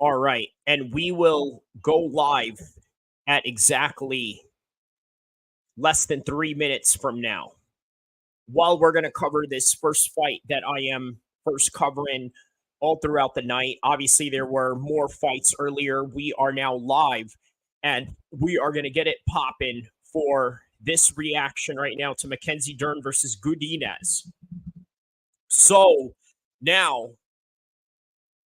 All right. And we will go live at exactly less than 3 minutes from now. While we're going to cover this first fight that I am first covering all throughout the night. Obviously, there were more fights earlier. We are now live, and we are going to get it popping for this reaction right now to Mackenzie Dern versus GODNIZE. So now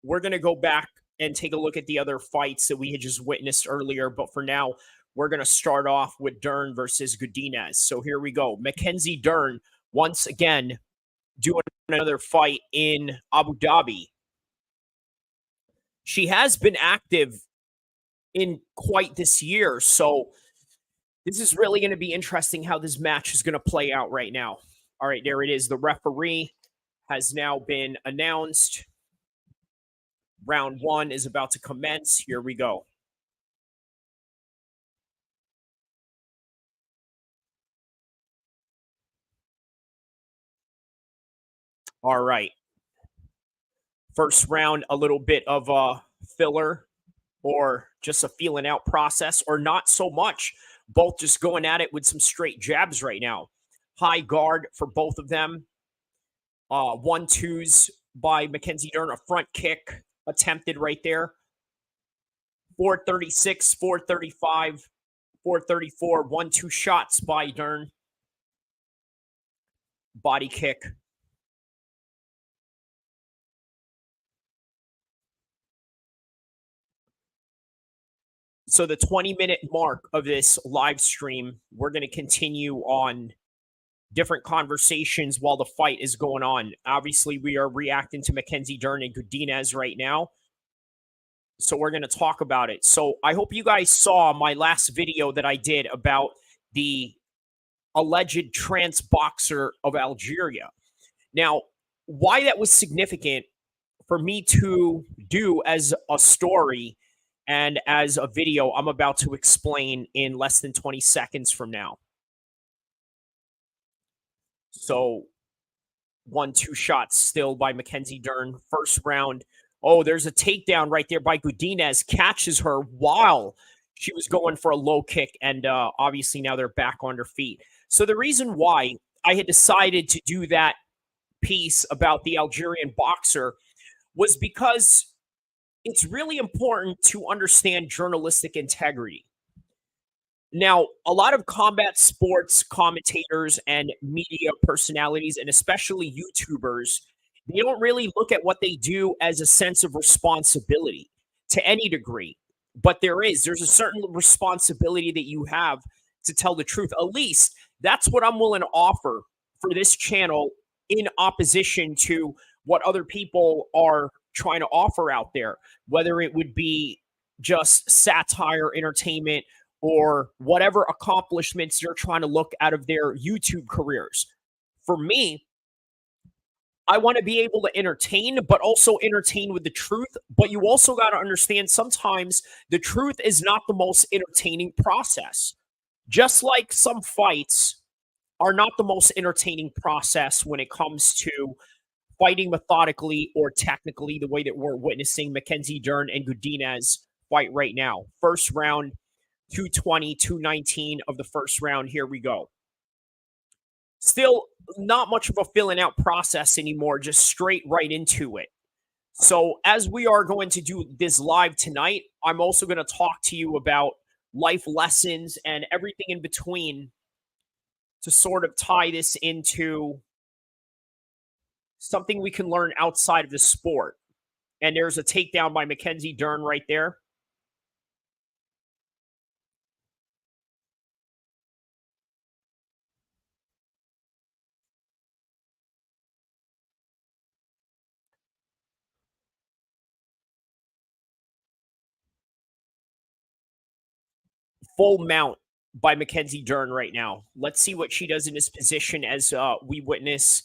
we're going to go back and take a look at the other fights that we had just witnessed earlier. But for now, we're going to start off with Dern versus GODNIZE. So here we go. Mackenzie Dern, once again, doing another fight in Abu Dhabi. She has been active in quite this year. So this is really going to be interesting how this match is going to play out right now. All right, there it is. The referee has now been announced. Round one is about to commence. Here we go. All right. First round, a little bit of a filler or just a feeling out process, or not so much. Both just going at it with some straight jabs right now. High guard for both of them. 1-2s by Mackenzie Dern. A front kick attempted right there. 436, 435, 434. 1-2 shots by Dern. Body kick. So the 20-minute mark of this live stream, we're going to continue on different conversations while the fight is going on. Obviously, we are reacting to Mackenzie Dern and GODNIZE right now. So we're going to talk about it. So I hope you guys saw my last video that I did about the alleged trans boxer of Algeria. Now, why that was significant for me to do as a story and as a video, I'm about to explain in less than 20 seconds from now. So 1-2 shots still by Mackenzie Dern. First round. Oh, there's a takedown right there by GODNIZE. Catches her while she was going for a low kick. And obviously now they're back on their feet. So the reason why I had decided to do that piece about the Algerian boxer was because it's really important to understand journalistic integrity. Now, a lot of combat sports commentators and media personalities, and especially YouTubers, they don't really look at what they do as a sense of responsibility to any degree. But there's a certain responsibility that you have to tell the truth. At least that's what I'm willing to offer for this channel, in opposition to what other people are trying to offer out there, whether it would be just satire, entertainment, or whatever accomplishments they're trying to look out of their YouTube careers. For me, I want to be able to entertain, but also entertain with the truth. But you also got to understand sometimes the truth is not the most entertaining process. Just like some fights are not the most entertaining process when it comes to fighting methodically or technically, the way that we're witnessing Mackenzie Dern and GODNIZE fight right now. First round, 220, 219 of the first round. Here we go. Still not much of a filling out process anymore, just straight right into it. So as we are going to do this live tonight, I'm also going to talk to you about life lessons and everything in between to sort of tie this into something we can learn outside of the sport. And there's a takedown by Mackenzie Dern right there. Full mount by Mackenzie Dern right now. Let's see what she does in this position as we witness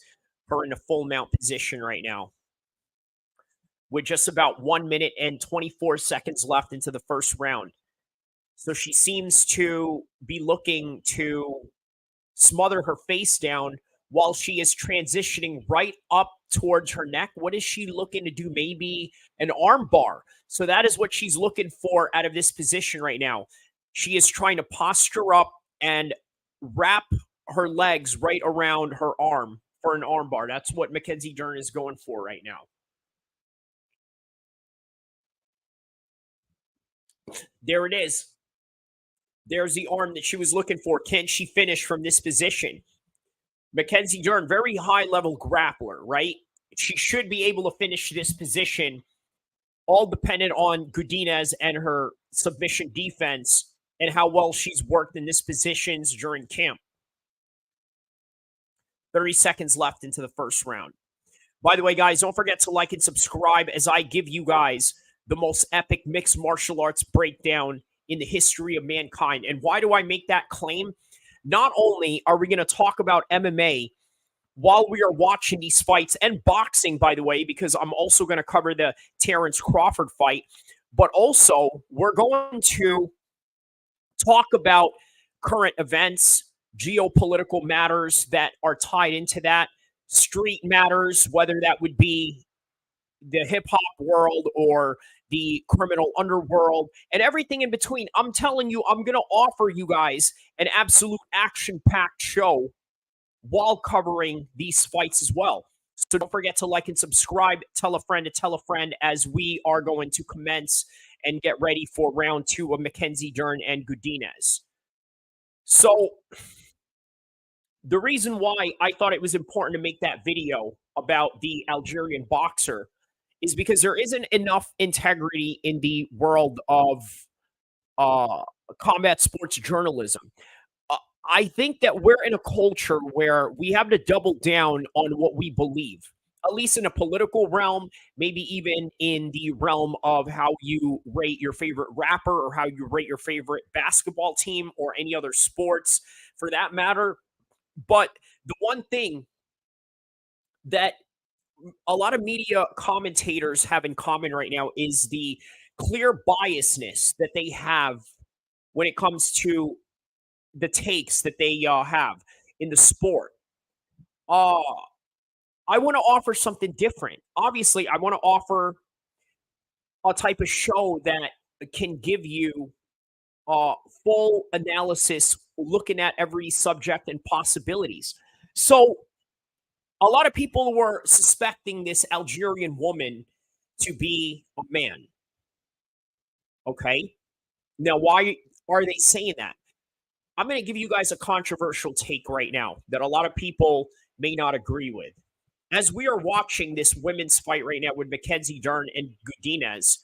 her in a full mount position right now. With just about 1 minute and 24 seconds left into the first round. So she seems to be looking to smother her face down while she is transitioning right up towards her neck. What is she looking to do? Maybe an arm bar. So that is what she's looking for out of this position right now. She is trying to posture up and wrap her legs right around her arm for an arm bar. That's what Mackenzie Dern is going for right now. There it is. There's the arm that she was looking for. Can she finish from this position? Mackenzie Dern, very high level grappler, right? She should be able to finish this position, all dependent on GODNIZE and her submission defense and how well she's worked in this positions during camp. 30 seconds left into the first round. By the way, guys, don't forget to like and subscribe as I give you guys the most epic mixed martial arts breakdown in the history of mankind. And why do I make that claim? Not only are we going to talk about MMA while we are watching these fights, and boxing, by the way, because I'm also going to cover the Terrence Crawford fight, but also we're going to talk about current events, geopolitical matters that are tied into that, street matters, whether that would be the hip-hop world or the criminal underworld and everything in between. I'm telling you, I'm going to offer you guys an absolute action-packed show while covering these fights as well. So don't forget to like and subscribe, tell a friend to tell a friend as we are going to commence and get ready for round 2 of Mackenzie Dern and GODNIZE. So the reason why I thought it was important to make that video about the Algerian boxer is because there isn't enough integrity in the world of combat sports journalism. I think that we're in a culture where we have to double down on what we believe, at least in a political realm, maybe even in the realm of how you rate your favorite rapper or how you rate your favorite basketball team or any other sports for that matter. But the one thing that a lot of media commentators have in common right now is the clear biasness that they have when it comes to the takes that they have in the sport. I want to offer something different. Obviously, I want to offer a type of show that can give you full analysis, looking at every subject and possibilities. So a lot of people were suspecting this Algerian woman to be a man. Okay. Now, why are they saying that? I'm going to give you guys a controversial take right now that a lot of people may not agree with. As we are watching this women's fight right now with Mackenzie Dern and GODNIZE,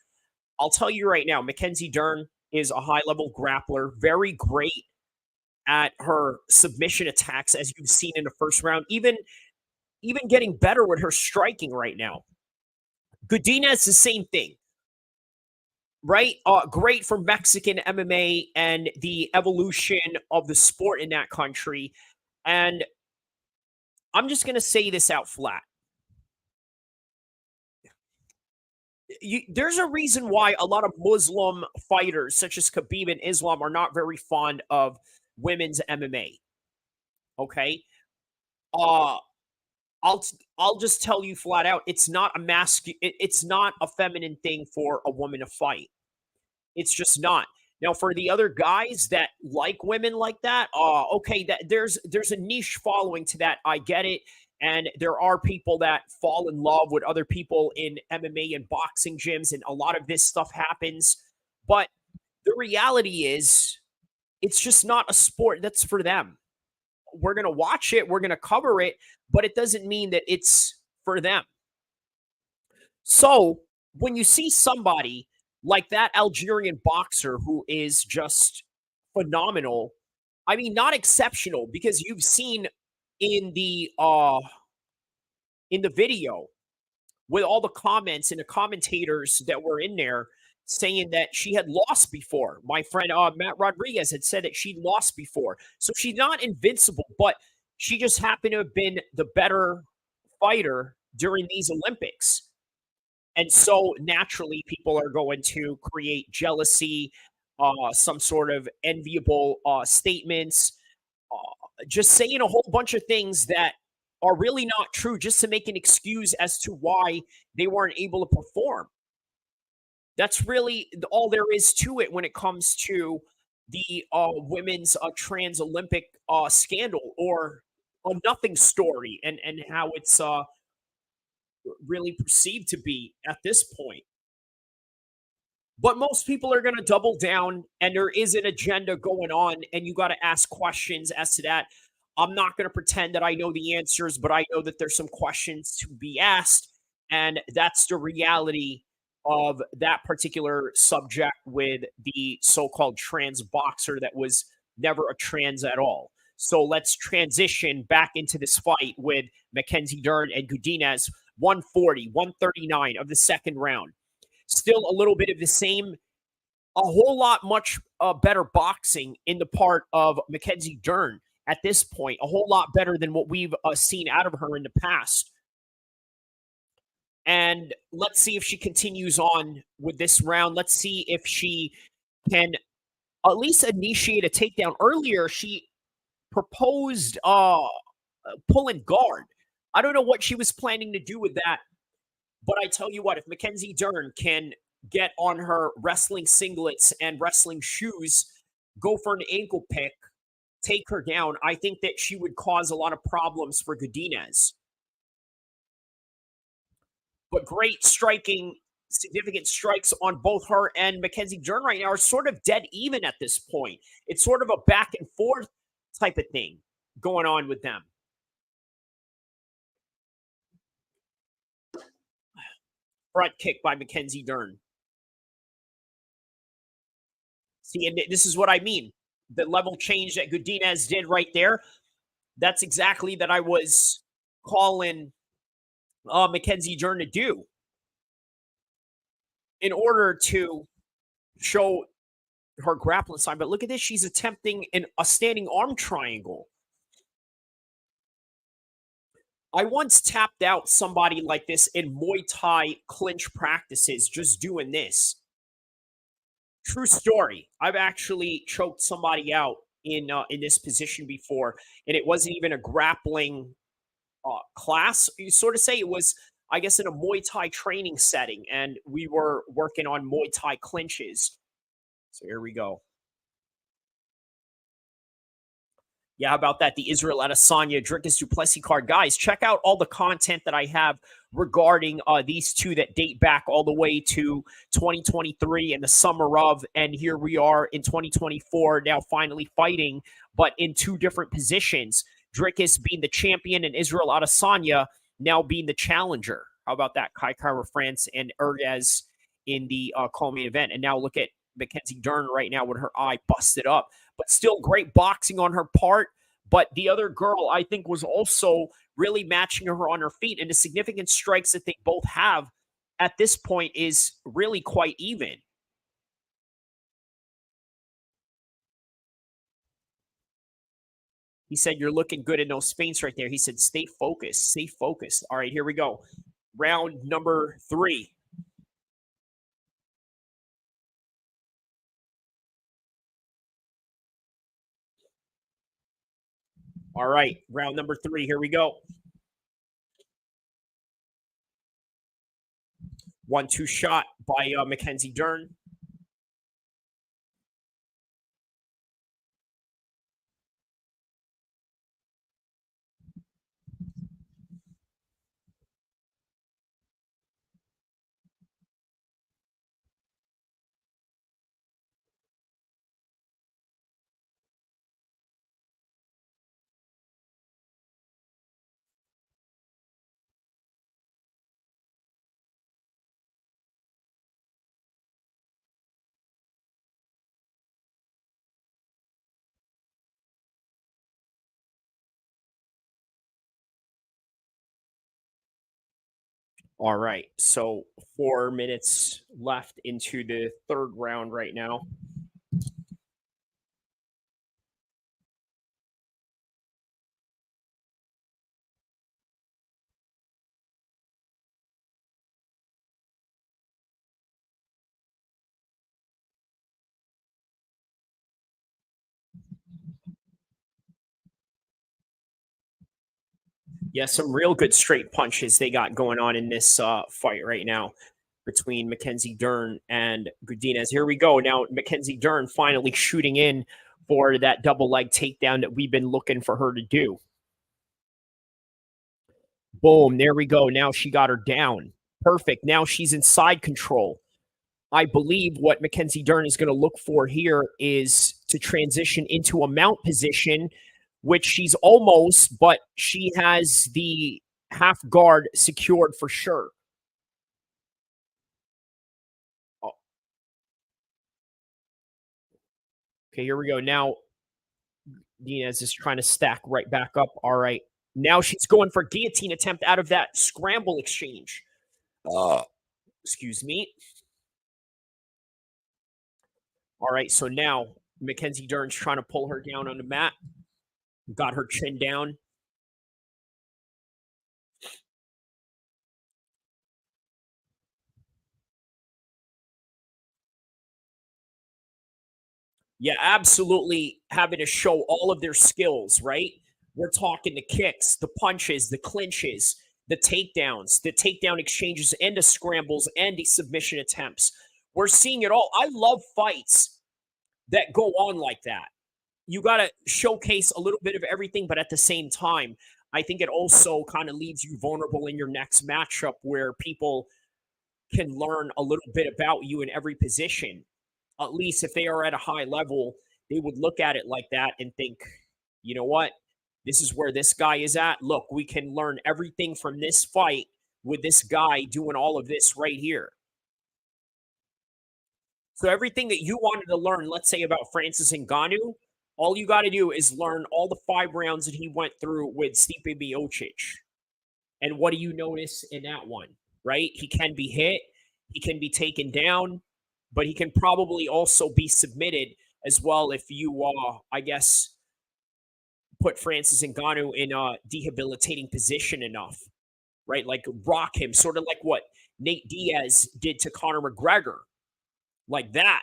I'll tell you right now, Mackenzie Dern is a high-level grappler, very great at her submission attacks, as you've seen in the first round, even getting better with her striking right now. GODNIZE, the same thing. Right? Great for Mexican MMA and the evolution of the sport in that country. And I'm just going to say this out flat. There's a reason why a lot of Muslim fighters, such as Khabib and Islam, are not very fond of women's MMA. Okay? I'll just tell you flat out, it's not it's not a feminine thing for a woman to fight. It's just not. Now, for the other guys that like women like that, okay, that there's a niche following to that. I get it. And there are people that fall in love with other people in MMA and boxing gyms, and a lot of this stuff happens. But the reality is, it's just not a sport that's for them. We're going to watch it, we're going to cover it, but it doesn't mean that it's for them. So when you see somebody like that Algerian boxer who is just phenomenal, I mean, not exceptional, because you've seen in the video with all the comments and the commentators that were in there saying that she had lost before. My friend Matt Rodriguez had said that she'd lost before. So she's not invincible, but she just happened to have been the better fighter during these Olympics. And so naturally, people are going to create jealousy, some sort of enviable statements, just saying a whole bunch of things that are really not true just to make an excuse as to why they weren't able to perform. That's really all there is to it when it comes to the women's trans Olympic scandal or a nothing story and how it's really perceived to be at this point. But most people are going to double down, and there is an agenda going on, and you got to ask questions as to that. I'm not going to pretend that I know the answers, but I know that there's some questions to be asked, and that's the reality of that particular subject with the so-called trans boxer that was never a trans at all. So let's transition back into this fight with Mackenzie Dern and GODNIZE, 140, 139 of the second round. Still a little bit of the same, a whole lot much better boxing in the part of Mackenzie Dern at this point, a whole lot better than what we've seen out of her in the past. And let's see if she continues on with this round. Let's see if she can at least initiate a takedown. Earlier, she proposed pulling guard. I don't know what she was planning to do with that. But I tell you what, if Mackenzie Dern can get on her wrestling singlets and wrestling shoes, go for an ankle pick, take her down, I think that she would cause a lot of problems for GODNIZE. But great striking, significant strikes on both her and Mackenzie Dern right now are sort of dead even at this point. It's sort of a back and forth type of thing going on with them. Front kick by Mackenzie Dern. See, and this is what I mean. The level change that GODNIZE did right there, that's exactly that I was calling Mackenzie Dern to do in order to show her grappling side. But look at this. She's attempting a standing arm triangle. I once tapped out somebody like this in Muay Thai clinch practices just doing this. True story. I've actually choked somebody out in this position before, and it wasn't even a grappling class. You sort of say it was, I guess, in a Muay Thai training setting, and we were working on Muay Thai clinches. So here we go. Yeah, how about that? The Israel Adesanya Dricuss du Plessis card. Guys, check out all the content that I have regarding these two that date back all the way to 2023 and the summer of. And here we are in 2024, now finally fighting, but in two different positions. Dricuss being the champion and Israel Adesanya now being the challenger. How about that? Kai Kara France and Erdez in the co-main event. And now look at Mackenzie Dern right now with her eye busted up. But still great boxing on her part. But the other girl, I think, was also really matching her on her feet. And the significant strikes that they both have at this point is really quite even. He said, "You're looking good in those feints right there." He said, "Stay focused, stay focused." All right, here we go. Round number 3. All right, round number 3. Here we go. 1-2 shot by Mackenzie Dern. All right, so 4 minutes left into the third round right now. Yeah, some real good straight punches they got going on in this fight right now between Mackenzie Dern and Godinez. Here we go. Now, Mackenzie Dern finally shooting in for that double leg takedown that we've been looking for her to do. Boom, there we go. Now she got her down. Perfect. Now she's in side control. I believe what Mackenzie Dern is going to look for here is to transition into a mount position, which she's almost, but she has the half guard secured for sure. Oh. Okay, here we go. Now, Diaz is trying to stack right back up. All right. Now she's going for guillotine attempt out of that scramble exchange. Excuse me. All right, so now Mackenzie Dern's trying to pull her down on the mat. Got her chin down. Yeah, absolutely having to show all of their skills, right? We're talking the kicks, the punches, the clinches, the takedowns, the takedown exchanges, and the scrambles, and the submission attempts. We're seeing it all. I love fights that go on like that. You got to showcase a little bit of everything, but at the same time, I think it also kind of leaves you vulnerable in your next matchup where people can learn a little bit about you in every position. At least if they are at a high level, they would look at it like that and think, you know what? This is where this guy is at. Look, we can learn everything from this fight with this guy doing all of this right here. So everything that you wanted to learn, let's say about Francis Ngannou, all you got to do is learn all the 5 rounds that he went through with Stipe Miocic. And what do you notice in that one, right? He can be hit, he can be taken down, but he can probably also be submitted as well if you, I guess, put Francis Ngannou in a debilitating position enough, right? Like rock him, sort of like what Nate Diaz did to Conor McGregor, like that.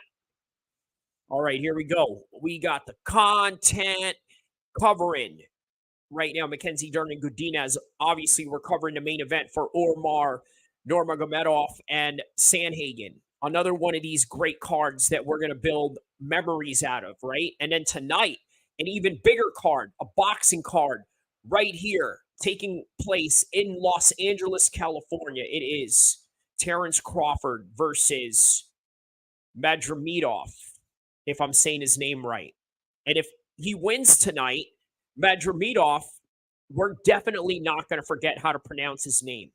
All right, here we go. We got the content covering right now. Mackenzie Dern and Godinez. Obviously, we're covering the main event for Ormar, Nurmagomedov, and Sandhagen. Another one of these great cards that we're going to build memories out of, right? And then tonight, an even bigger card, a boxing card right here, taking place in Los Angeles, California. It is Terrence Crawford versus Madrimov, if I'm saying his name right. And if he wins tonight, Madrimov, we're definitely not going to forget how to pronounce his name.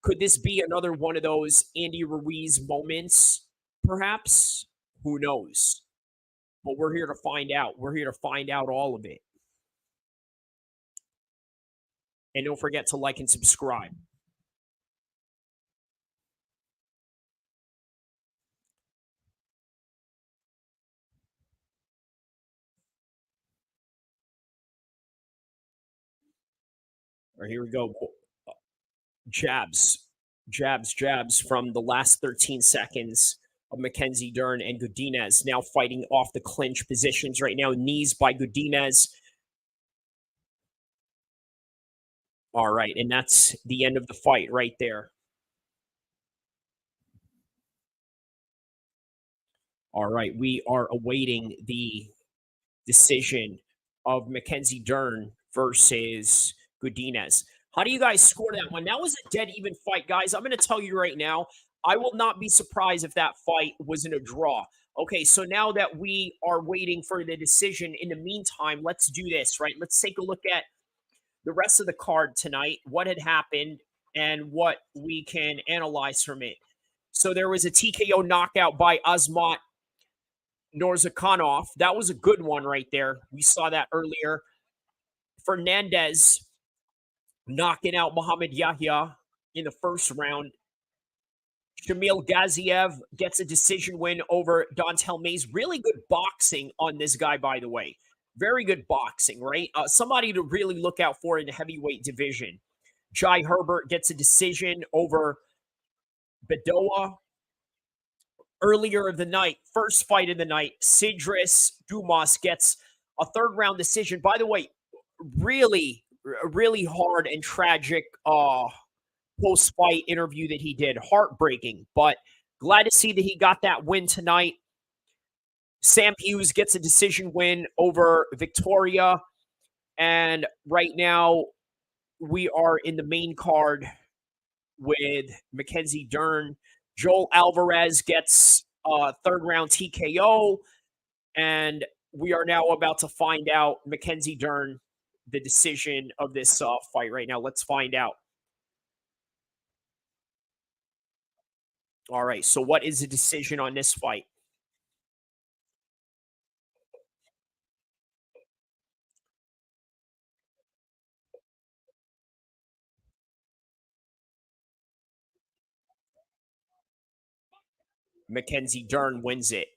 Could this be another one of those Andy Ruiz moments? Perhaps. Who knows? But we're here to find out. We're here to find out all of it. And don't forget to like and subscribe. All right, here we go. Jabs, jabs from the last 13 seconds of Mackenzie Dern and Godinez now fighting off the clinch positions right now. Knees by Godinez. All right, and that's the end of the fight right there. All right, we are awaiting the decision of Mackenzie Dern versus Godinez. How do you guys score that one? That was a dead even fight, guys. I'm going to tell you right now, I will not be surprised if that fight was in a draw. Okay, so now that we are waiting for the decision, in the meantime, let's do this, right? Let's take a look at the rest of the card tonight, what had happened, and what we can analyze from it. So there was a TKO knockout by Azmat Nurmagomedov. That was a good one right there. We saw that earlier. Fernandez knocking out Muhammad Yahya in the first round. Shamil Gaziev gets a decision win over Dontel Mays. Really good boxing on this guy, by the way. Very good boxing, right? Somebody to really look out for in the heavyweight division. Jai Herbert gets a decision over Bedoya. Earlier of the night, first fight of the night, Sidris Dumas gets a third round decision. By the way, really, a really hard and tragic post-fight interview that he did. Heartbreaking, but glad to see that he got that win tonight. Sam Hughes gets a decision win over Victoria. And right now, we are in the main card with Mackenzie Dern. Joel Alvarez gets a third round TKO. And we are now about to find out Mackenzie Dern, the decision of this fight right now. Let's find out. All right. So, what is the decision on this fight? Mackenzie Dern wins it.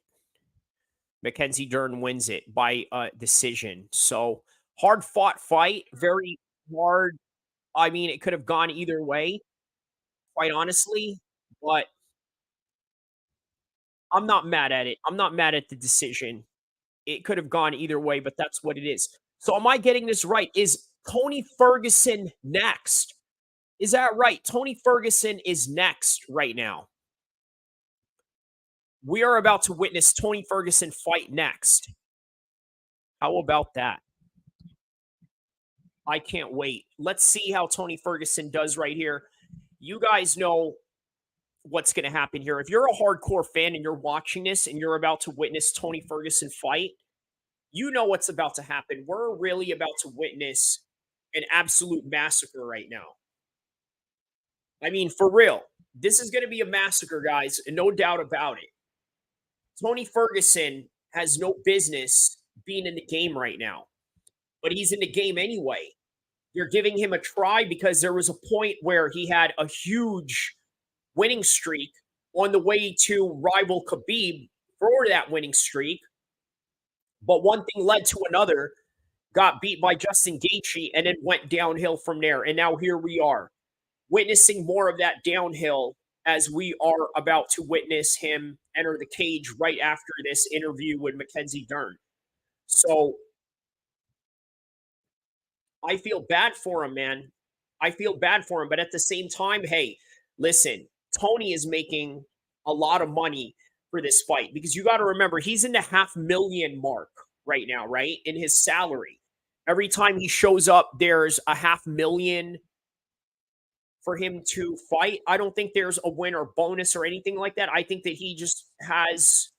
Mackenzie Dern wins it by decision. So, hard fought fight, very hard. I mean, it could have gone either way, quite honestly, but I'm not mad at it. I'm not mad at the decision. It could have gone either way, but that's what it is. So, am I getting this right? Is Tony Ferguson next? Is that right? Tony Ferguson is next right now. We are about to witness Tony Ferguson fight next. How about that? I can't wait. Let's see how Tony Ferguson does right here. You guys know what's going to happen here. If you're a hardcore fan and you're watching this and you're about to witness Tony Ferguson fight, you know what's about to happen. We're really about to witness an absolute massacre right now. I mean, for real, this is going to be a massacre, guys, and no doubt about it. Tony Ferguson has no business being in the game right now, but he's in the game anyway. You're giving him a try because there was a point where he had a huge winning streak on the way to rival Khabib for that winning streak. But one thing led to another, got beat by Justin Gaethje, and then went downhill from there. And now here we are, witnessing more of that downhill as we are about to witness him enter the cage right after this interview with Mackenzie Dern. So I feel bad for him, man. I feel bad for him. But at the same time, hey, listen, Tony is making a lot of money for this fight because you got to remember he's in the 500,000 mark right now, right? In his salary. Every time he shows up, there's a 500,000 for him to fight. I don't think there's a win or bonus or anything like that. I think that he just has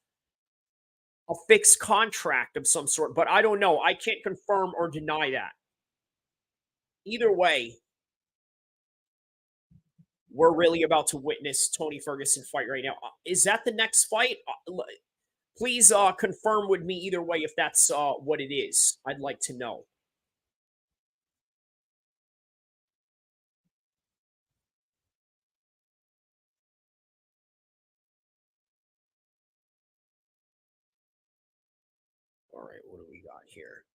a fixed contract of some sort, but I don't know. I can't confirm or deny that. Either way, we're really about to witness Tony Ferguson fight right now. Is that the next fight? Please confirm with me either way if that's what it is. I'd like to know. All right, what do we got here?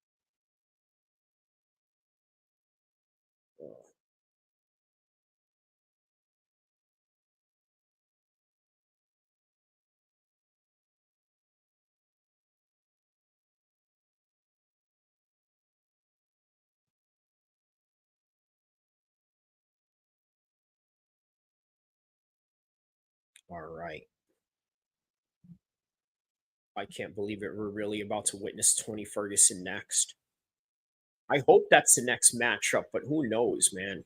All right. I can't believe it. We're really about to witness Tony Ferguson next. I hope that's the next matchup, but who knows, man?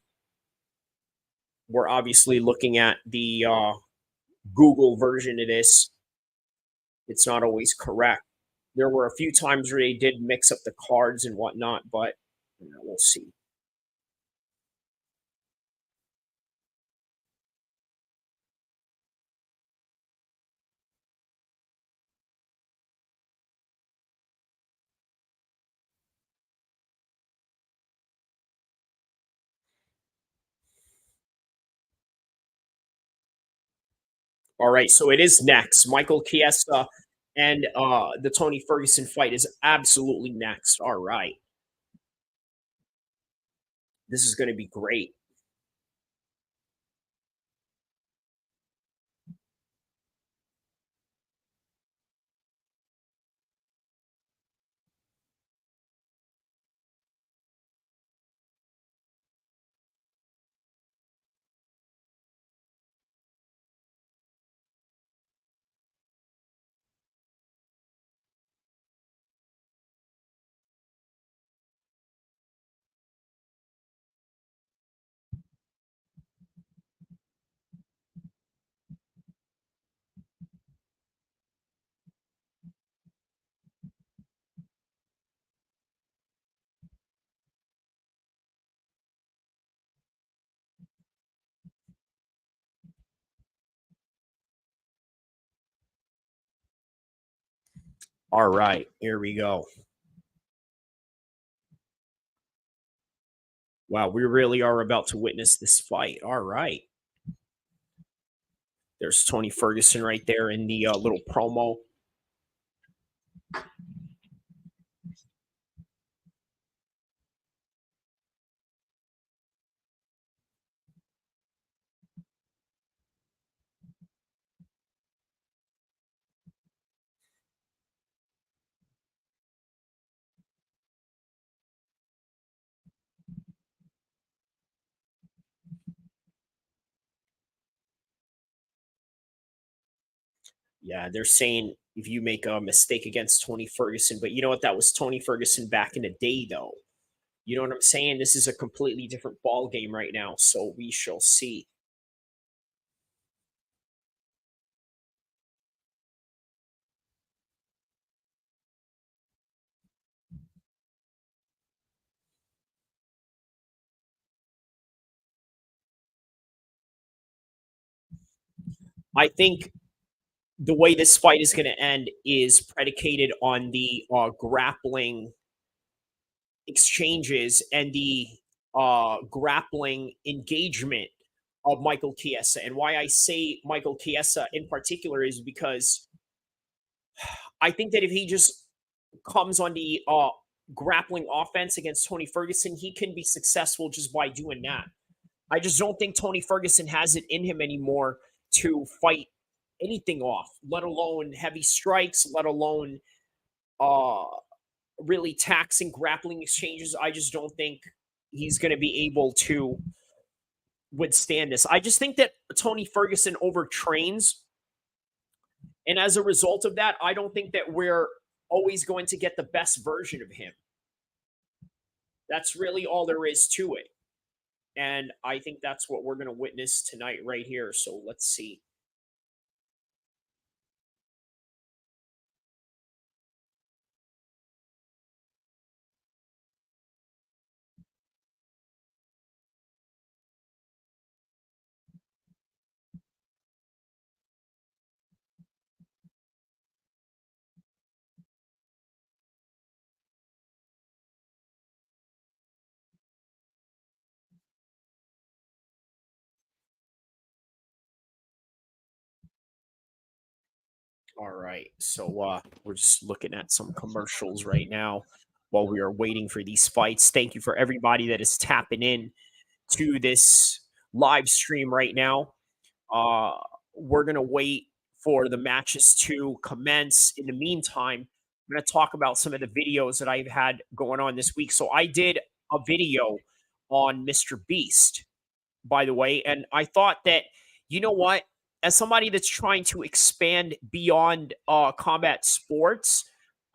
We're obviously looking at the Google version of this. It's not always correct. There were a few times where they did mix up the cards and whatnot, but we'll see. All right, so it is next. Michael Chiesa and the Tony Ferguson fight is absolutely next. All right. This is going to be great. All right, here we go. Wow, we really are about to witness this fight. All right. There's Tony Ferguson right there in the little promo. Yeah, they're saying if you make a mistake against Tony Ferguson, but you know what? That was Tony Ferguson back in the day, though. You know what I'm saying? This is a completely different ball game right now, so we shall see. I think the way this fight is going to end is predicated on the grappling exchanges and the grappling engagement of Michael Chiesa. And why I say Michael Chiesa in particular is because I think that if he just comes on the grappling offense against Tony Ferguson, he can be successful just by doing that. I just don't think Tony Ferguson has it in him anymore to fight anything off, let alone heavy strikes, let alone uh, really taxing grappling exchanges. I just don't think he's going to be able to withstand this. I just think that Tony Ferguson overtrains. And as a result of that, I don't think that we're always going to get the best version of him. That's really all there is to it. And I think that's what we're going to witness tonight, right here. So let's see. All right. So we're just looking at some commercials right now while we are waiting for these fights. Thank you for everybody that is tapping in to this live stream right now. Uh, we're going to wait for the matches to commence. In the meantime, I'm going to talk about some of the videos that I've had going on this week. So I did a video on Mr. Beast, by the way, and I thought that, you know what? As somebody that's trying to expand beyond combat sports,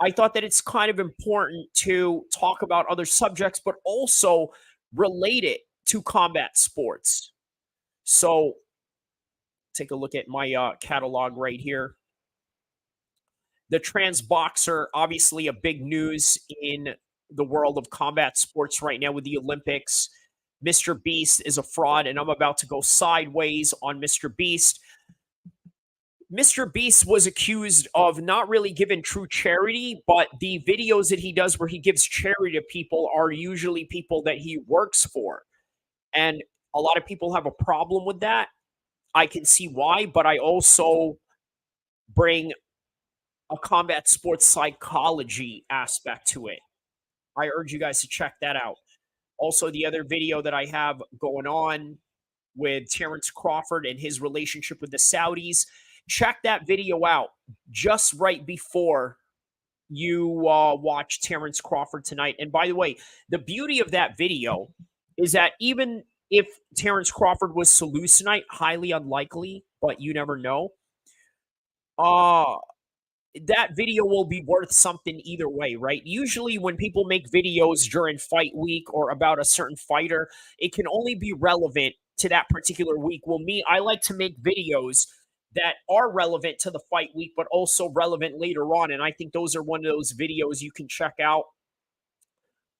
I thought that it's kind of important to talk about other subjects, but also relate it to combat sports. So take a look at my catalog right here. The trans boxer, obviously a big news in the world of combat sports right now with the Olympics. Mr. Beast is a fraud, and I'm about to go sideways on Mr. Beast. Mr. Beast was accused of not really giving true charity, but the videos that he does where he gives charity to people are usually people that he works for. And a lot of people have a problem with that. I can see why, but I also bring a combat sports psychology aspect to it. I urge you guys to check that out. Also, the other video that I have going on with Terrence Crawford and his relationship with the Saudis, check that video out just right before you watch Terrence Crawford tonight. And by the way, the beauty of that video is that even if Terrence Crawford was to lose tonight, highly unlikely, but you never know. That video will be worth something either way, right? Usually, when people make videos during fight week or about a certain fighter, it can only be relevant to that particular week. Well, me, I like to make videos that are relevant to the fight week, but also relevant later on. And I think those are one of those videos you can check out.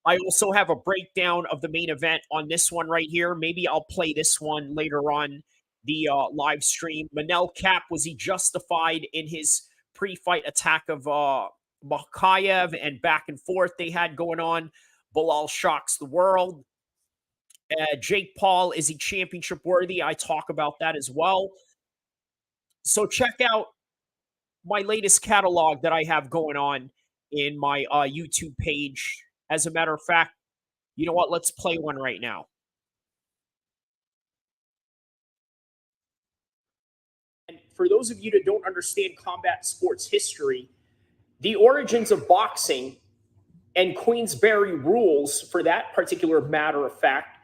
I also have a breakdown of the main event on this one right here. Maybe I'll play this one later on the live stream. Manel Cap, was he justified in his pre-fight attack of Makhachev and back and forth they had going on. Bilal shocks the world. Jake Paul, is he championship worthy? I talk about that as well. So check out my latest catalog that I have going on in my YouTube page. As a matter of fact, you know what? Let's play one right now. And for those of you that don't understand combat sports history, the origins of boxing and Queensberry rules, for that particular matter of fact,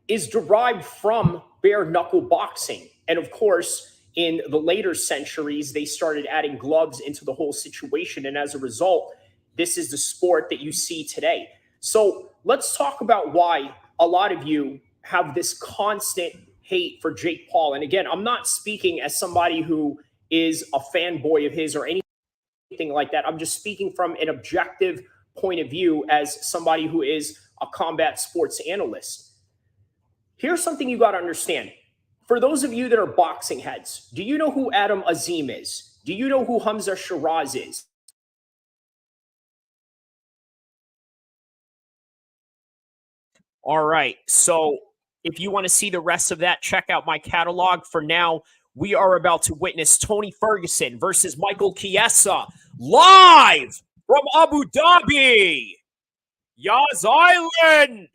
is derived from bare knuckle boxing. And of course, in the later centuries, they started adding gloves into the whole situation. And as a result, this is the sport that you see today. So let's talk about why a lot of you have this constant hate for Jake Paul. And again, I'm not speaking as somebody who is a fanboy of his or anything like that. I'm just speaking from an objective point of view as somebody who is a combat sports analyst. Here's something you got to understand. For those of you that are boxing heads, do you know who Adam Azim is? Do you know who Hamza Shiraz is? All right. So if you want to see the rest of that, check out my catalog. For now, we are about to witness Tony Ferguson versus Michael Chiesa live from Abu Dhabi, Yas Island,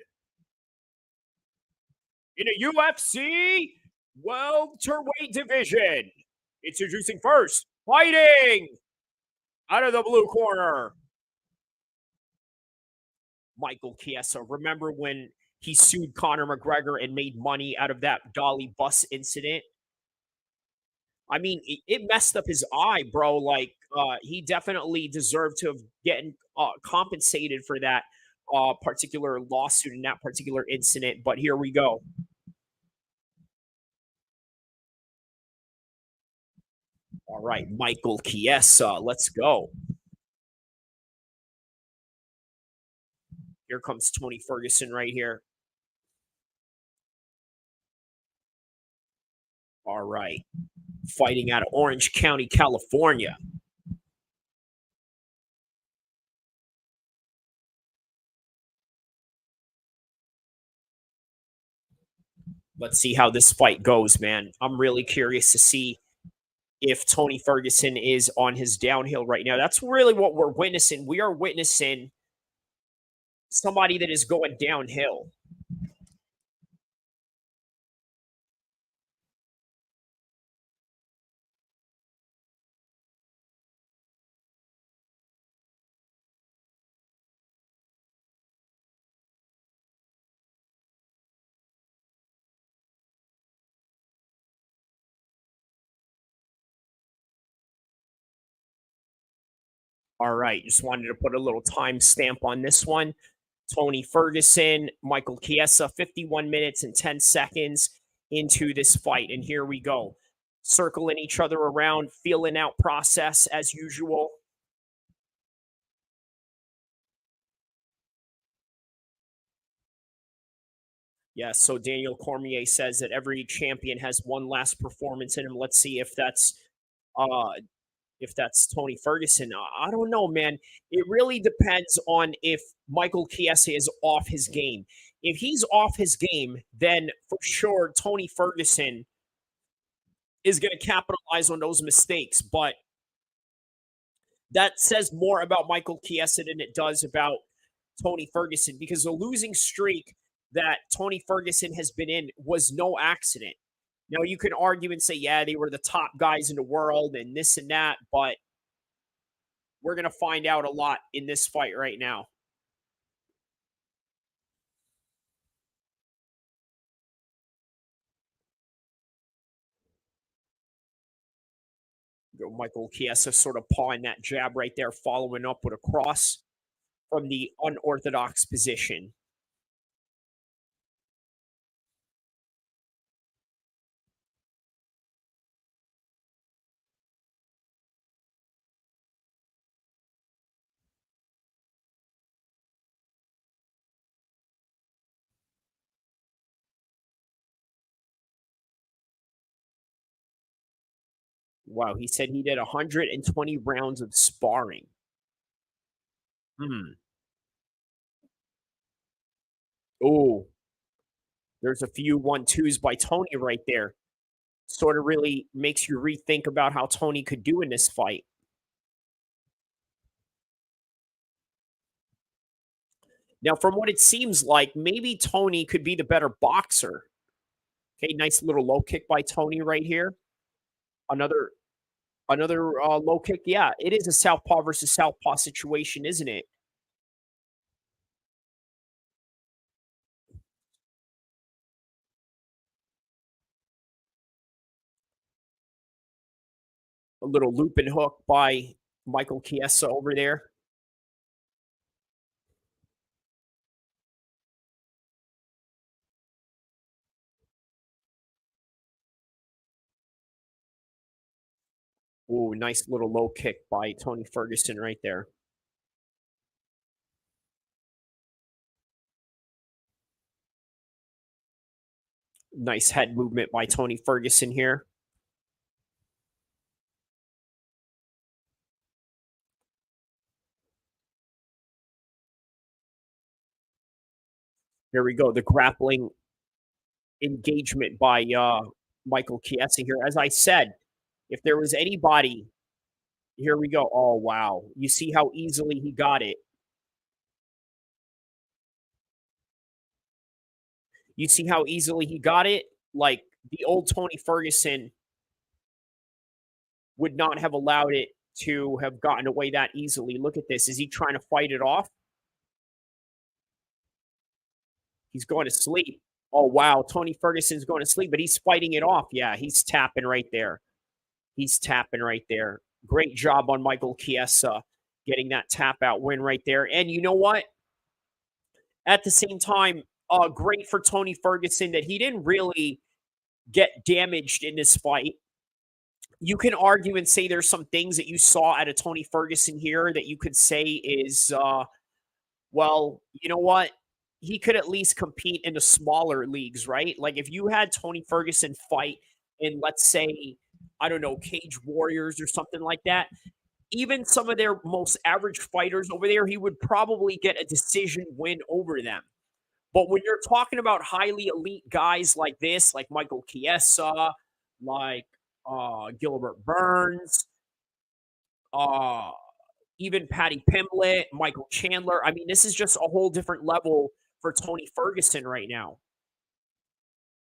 in a UFC welterweight division. Introducing first, fighting out of the blue corner, Michael Chiesa. Remember when he sued Conor McGregor and made money out of that Dolly bus incident? I mean, it messed up his eye, bro. Like, he definitely deserved to have getting compensated for that particular lawsuit and that particular incident. But here we go. All right, Michael Chiesa, let's go. Here comes Tony Ferguson right here. All right, fighting out of Orange County, California. Let's see how this fight goes, man. I'm really curious to see if Tony Ferguson is on his downhill right now. That's really what we're witnessing. We are witnessing somebody that is going downhill. All right, just wanted to put a little time stamp on this one. Tony Ferguson, Michael Chiesa, 51 minutes and 10 seconds into this fight. And here we go. Circling each other around, feeling out process as usual. Yes, so Daniel Cormier says that every champion has one last performance in him. Let's see uh if that's Tony Ferguson. I don't know, man. It really depends on if Michael Chiesa is off his game. If he's off his game, then for sure Tony Ferguson is going to capitalize on those mistakes. But that says more about Michael Chiesa than it does about Tony Ferguson, because the losing streak that Tony Ferguson has been in was no accident. Now, you can argue and say, yeah, they were the top guys in the world and this and that, but we're going to find out a lot in this fight right now. Michael Chiesa sort of pawing that jab right there, following up with a cross from the unorthodox position. Wow, he said he did 120 rounds of sparring. Hmm. Oh, there's a few 1-2s by Tony right there. Sort of really makes you rethink about how Tony could do in this fight. Now, from what it seems like, maybe Tony could be the better boxer. Okay, nice little low kick by Tony right here. Another low kick. Yeah, it is a southpaw versus southpaw situation, isn't it? A little loop and hook by Michael Chiesa over there. Ooh, nice little low kick by Tony Ferguson right there. Nice head movement by Tony Ferguson here. Here we go. The grappling engagement by Michael Chiesa here. As I said, if there was anybody, here we go. Oh, wow. You see how easily he got it. You see how easily he got it? Like the old Tony Ferguson would not have allowed it to have gotten away that easily. Look at this. Is he trying to fight it off? He's going to sleep. Oh, wow. Tony Ferguson's going to sleep, but he's fighting it off. Yeah, he's tapping right there. He's tapping right there. Great job on Michael Chiesa getting that tap out win right there. And you know what? At the same time, great for Tony Ferguson that he didn't really get damaged in this fight. You can argue and say there's some things that you saw out of Tony Ferguson here that you could say is, well, you know what? He could at least compete in the smaller leagues, right? Like if you had Tony Ferguson fight in, let's say, I don't know, Cage Warriors or something like that, even some of their most average fighters over there, he would probably get a decision win over them. But when you're talking about highly elite guys like this, like Michael Chiesa, like Gilbert Burns, uh, even Patty Pimblett, Michael Chandler. I mean, this is just a whole different level for Tony Ferguson right now.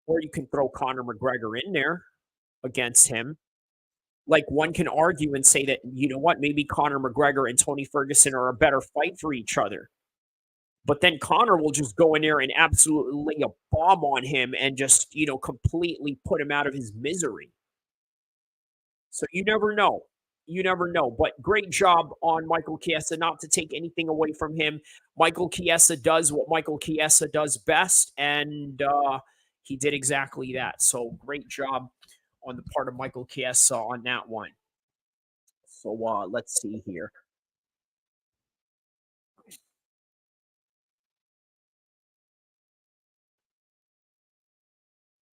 Or you can throw Conor McGregor in there against him. Like one can argue and say that, you know what, maybe Conor McGregor and Tony Ferguson are a better fight for each other. But then Conor will just go in there and absolutely lay a bomb on him and just, completely put him out of his misery. So you never know. You never know. But great job on Michael Chiesa, not to take anything away from him. Michael Chiesa does what Michael Chiesa does best, and he did exactly that. So great job on the part of Michael Chiesa on that one. So let's see here.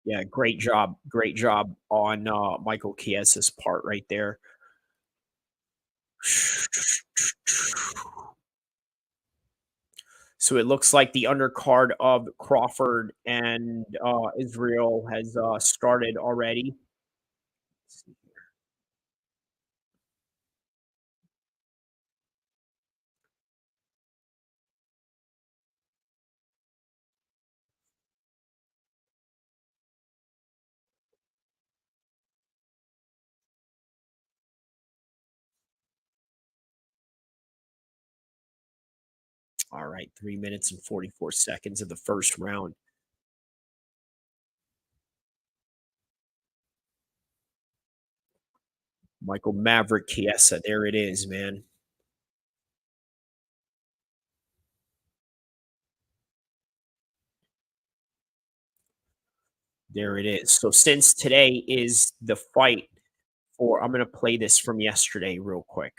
Yeah, great job. Great job on Michael Chiesa's part right there. So it looks like the undercard of Crawford and Israel has started already. All right, 3 minutes and 44 seconds of the first round. Michael Maverick Chiesa, there it is, man. There it is. So since today is the fight for, I'm going to play this from yesterday real quick.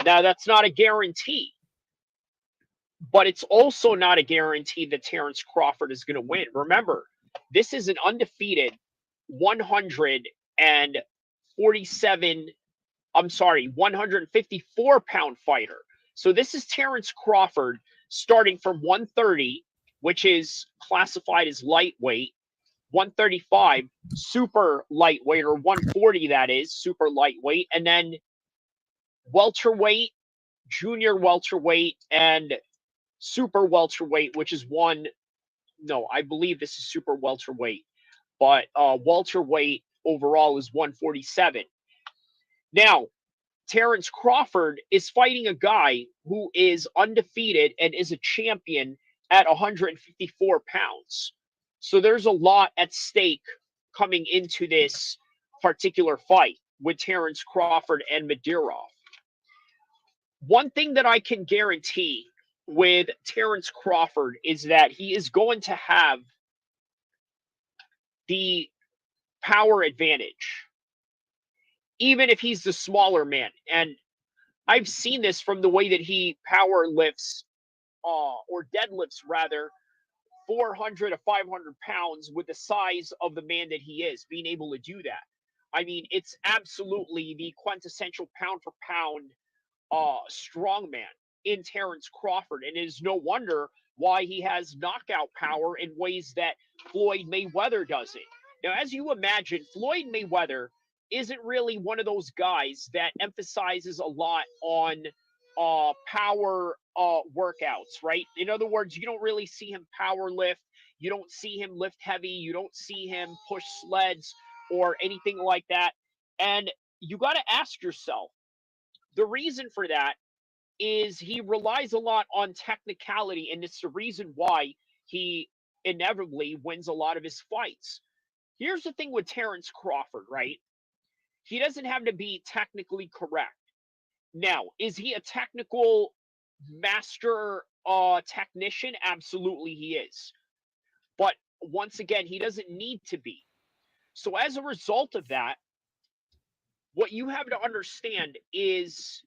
Now, that's not a guarantee, but it's also not a guarantee that Terrence Crawford is going to win. Remember, this is an undefeated 130 154-pound fighter. So this is Terrence Crawford starting from 130, which is classified as lightweight, 135, super lightweight, or 140, that is, super lightweight, and then welterweight, junior welterweight, and super welterweight, which is I believe this is super welterweight, but welterweight overall is 147. Now, Terrence Crawford is fighting a guy who is undefeated and is a champion at 154 pounds. So there's a lot at stake coming into this particular fight with Terrence Crawford and Madrimov. One thing that I can guarantee with Terrence Crawford is that he is going to have the power advantage, even if he's the smaller man. And I've seen this from the way that he power lifts, or deadlifts rather, 400 to 500 pounds with the size of the man that he is, being able to do that. I mean, it's absolutely the quintessential pound for pound strongman in Terrence Crawford. And it is no wonder why he has knockout power in ways that Floyd Mayweather doesn't. Now, as you imagine, Floyd Mayweather isn't really one of those guys that emphasizes a lot on power workouts, right? In other words, you don't really see him power lift. You don't see him lift heavy. You don't see him push sleds or anything like that. And you got to ask yourself, the reason for that is he relies a lot on technicality, and it's the reason why he inevitably wins a lot of his fights. Here's the thing with Terrence Crawford, right? He doesn't have to be technically correct. Now, is he a technical master technician? Absolutely he is. But once again, he doesn't need to be. So as a result of that, what you have to understand is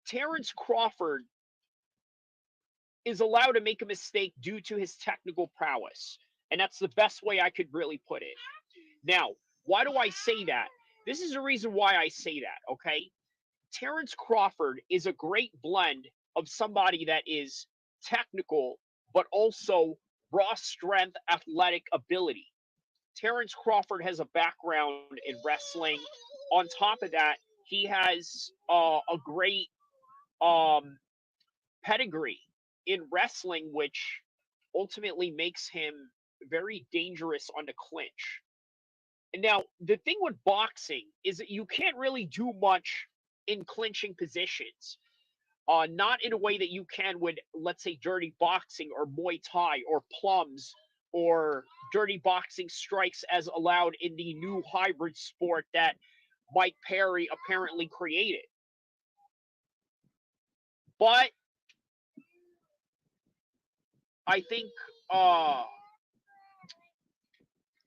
Terrence Crawford is allowed to make a mistake due to his technical prowess. And that's the best way I could really put it. Now, why do I say that? This is the reason why I say that, okay? Terrence Crawford is a great blend of somebody that is technical, but also raw strength, athletic ability. Terrence Crawford has a background in wrestling. On top of that, he has a great pedigree in wrestling, which ultimately makes him very dangerous on the clinch. And now, the thing with boxing is that you can't really do much in clinching positions. Not in a way that you can with, let's say, dirty boxing or Muay Thai or plums or dirty boxing strikes as allowed in the new hybrid sport that Mike Perry apparently created. But I think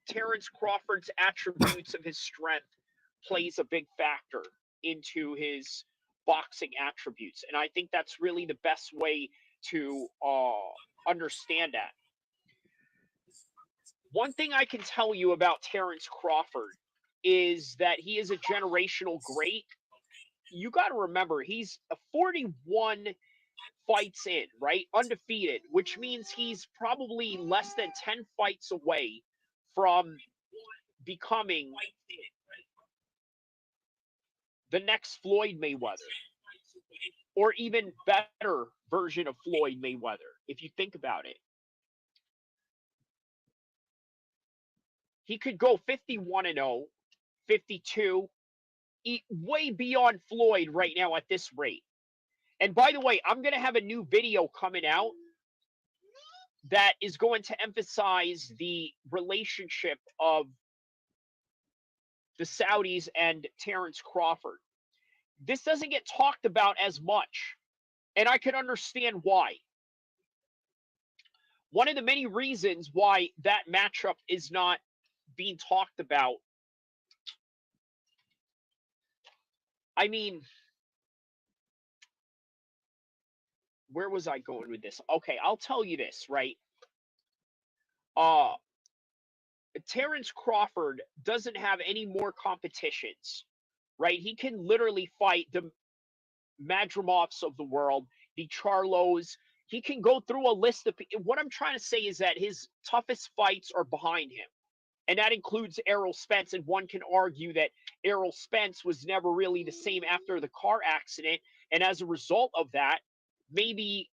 Terrence Crawford's attributes of his strength plays a big factor into his boxing attributes. And I think that's really the best way to understand that. One thing I can tell you about Terrence Crawford is that he is a generational great. You got to remember, he's a 41 fights in, right? Undefeated, which means he's probably less than 10 fights away from becoming the next Floyd Mayweather, or even better version of Floyd Mayweather, if you think about it. He could go 51-0, 52, way beyond Floyd right now at this rate. And by the way, I'm going to have a new video coming out that is going to emphasize the relationship of the Saudis and Terrence Crawford. This doesn't get talked about as much, and I can understand why. One of the many reasons why that matchup is not being talked about, I mean, where was I going with this? Okay, I'll tell you this, right? Terrence Crawford doesn't have any more competitions, right? He can literally fight the Madrimovs of the world, the Charlos. He can go through a list of what I'm trying to say is that his toughest fights are behind him. And that includes Errol Spence. And one can argue that Errol Spence was never really the same after the car accident. And as a result of that, maybe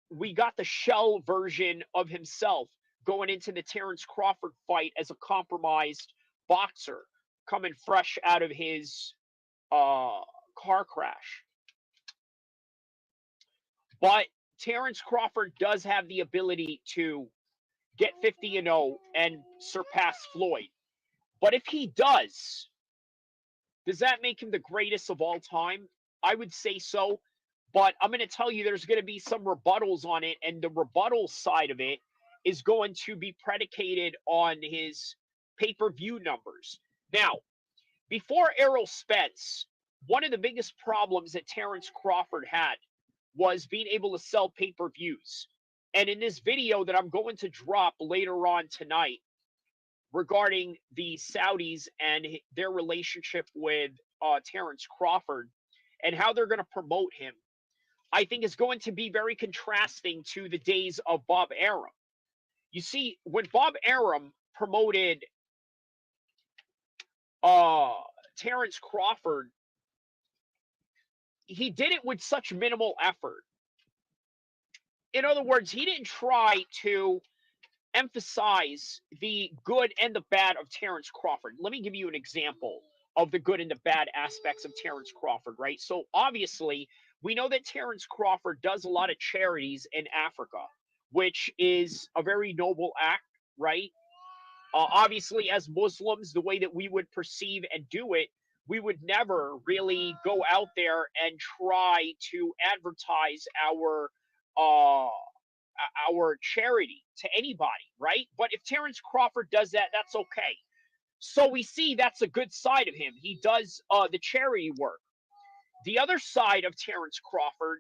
we got the shell version of himself going into the Terrence Crawford fight as a compromised boxer coming fresh out of his car crash. But Terrence Crawford does have the ability to get 50-0 and surpass Floyd. But if he does that make him the greatest of all time? I would say so. But I'm going to tell you there's going to be some rebuttals on it, and the rebuttal side of it is going to be predicated on his pay-per-view numbers. Now, before Errol Spence, one of the biggest problems that Terrence Crawford had was being able to sell pay-per-views. And in this video that I'm going to drop later on tonight regarding the Saudis and their relationship with Terrence Crawford and how they're going to promote him, I think is going to be very contrasting to the days of Bob Arum. You see, when Bob Arum promoted Terrence Crawford, he did it with such minimal effort. In other words, he didn't try to emphasize the good and the bad of Terrence Crawford. Let me give you an example of the good and the bad aspects of Terrence Crawford, right? So obviously, we know that Terrence Crawford does a lot of charities in Africa, which is a very noble act, right? Obviously, as Muslims, the way that we would perceive and do it, we would never really go out there and try to advertise our charity to anybody, right? But if Terrence Crawford does that, that's okay. So we see that's a good side of him. He does the charity work. The other side of Terrence Crawford,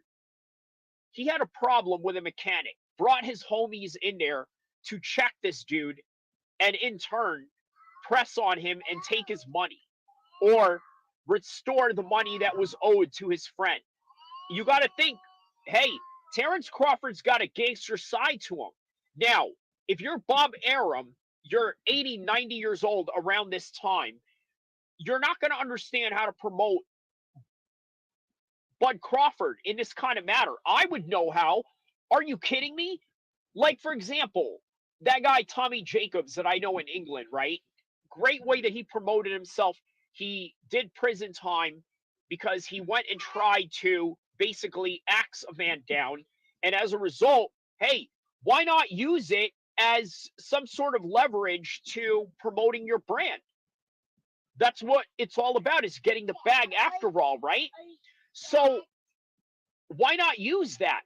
he had a problem with a mechanic, brought his homies in there to check this dude, and in turn, press on him and take his money or restore the money that was owed to his friend. You got to think, hey, Terrence Crawford's got a gangster side to him. Now, if you're Bob Arum, you're 80, 90 years old around this time, you're not going to understand how to promote Bud Crawford in this kind of matter. I would know how. Are you kidding me? Like, for example, that guy Tommy Jacobs that I know in England, right? Great way that he promoted himself. He did prison time because he went and tried to basically axe a man down. And as a result, hey, why not use it as some sort of leverage to promoting your brand? That's what it's all about, is getting the bag after all, right? So why not use that?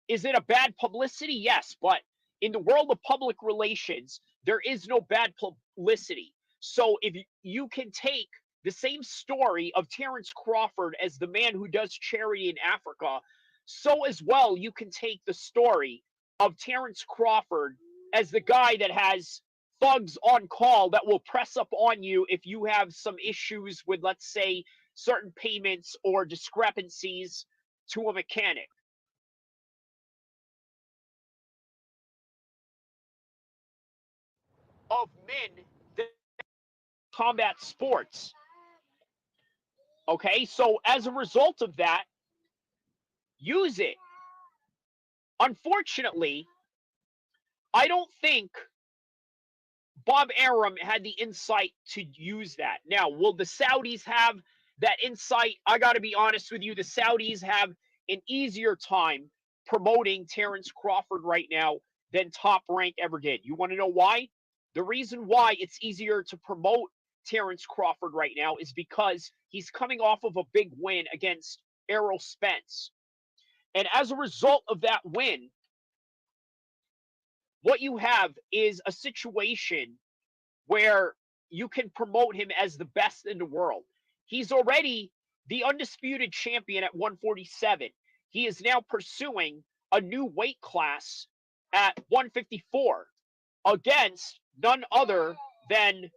Is it a bad publicity? Yes, but in the world of public relations, there is no bad publicity. So if you can take the same story of Terrence Crawford as the man who does charity in Africa, so as well you can take the story of Terrence Crawford as the guy that has thugs on call that will press up on you if you have some issues with, let's say, certain payments or discrepancies to a mechanic. Of men that combat sports. Okay, so as a result of that, use it. Unfortunately, I don't think Bob Arum had the insight to use that. Now, will the Saudis have that insight? I got to be honest with you. The Saudis have an easier time promoting Terrence Crawford right now than Top Rank ever did. You want to know why? The reason why it's easier to promote Terrence Crawford right now is because he's coming off of a big win against Errol Spence. And as a result of that win, what you have is a situation where you can promote him as the best in the world. He's already the undisputed champion at 147. He is now pursuing a new weight class at 154 against none other than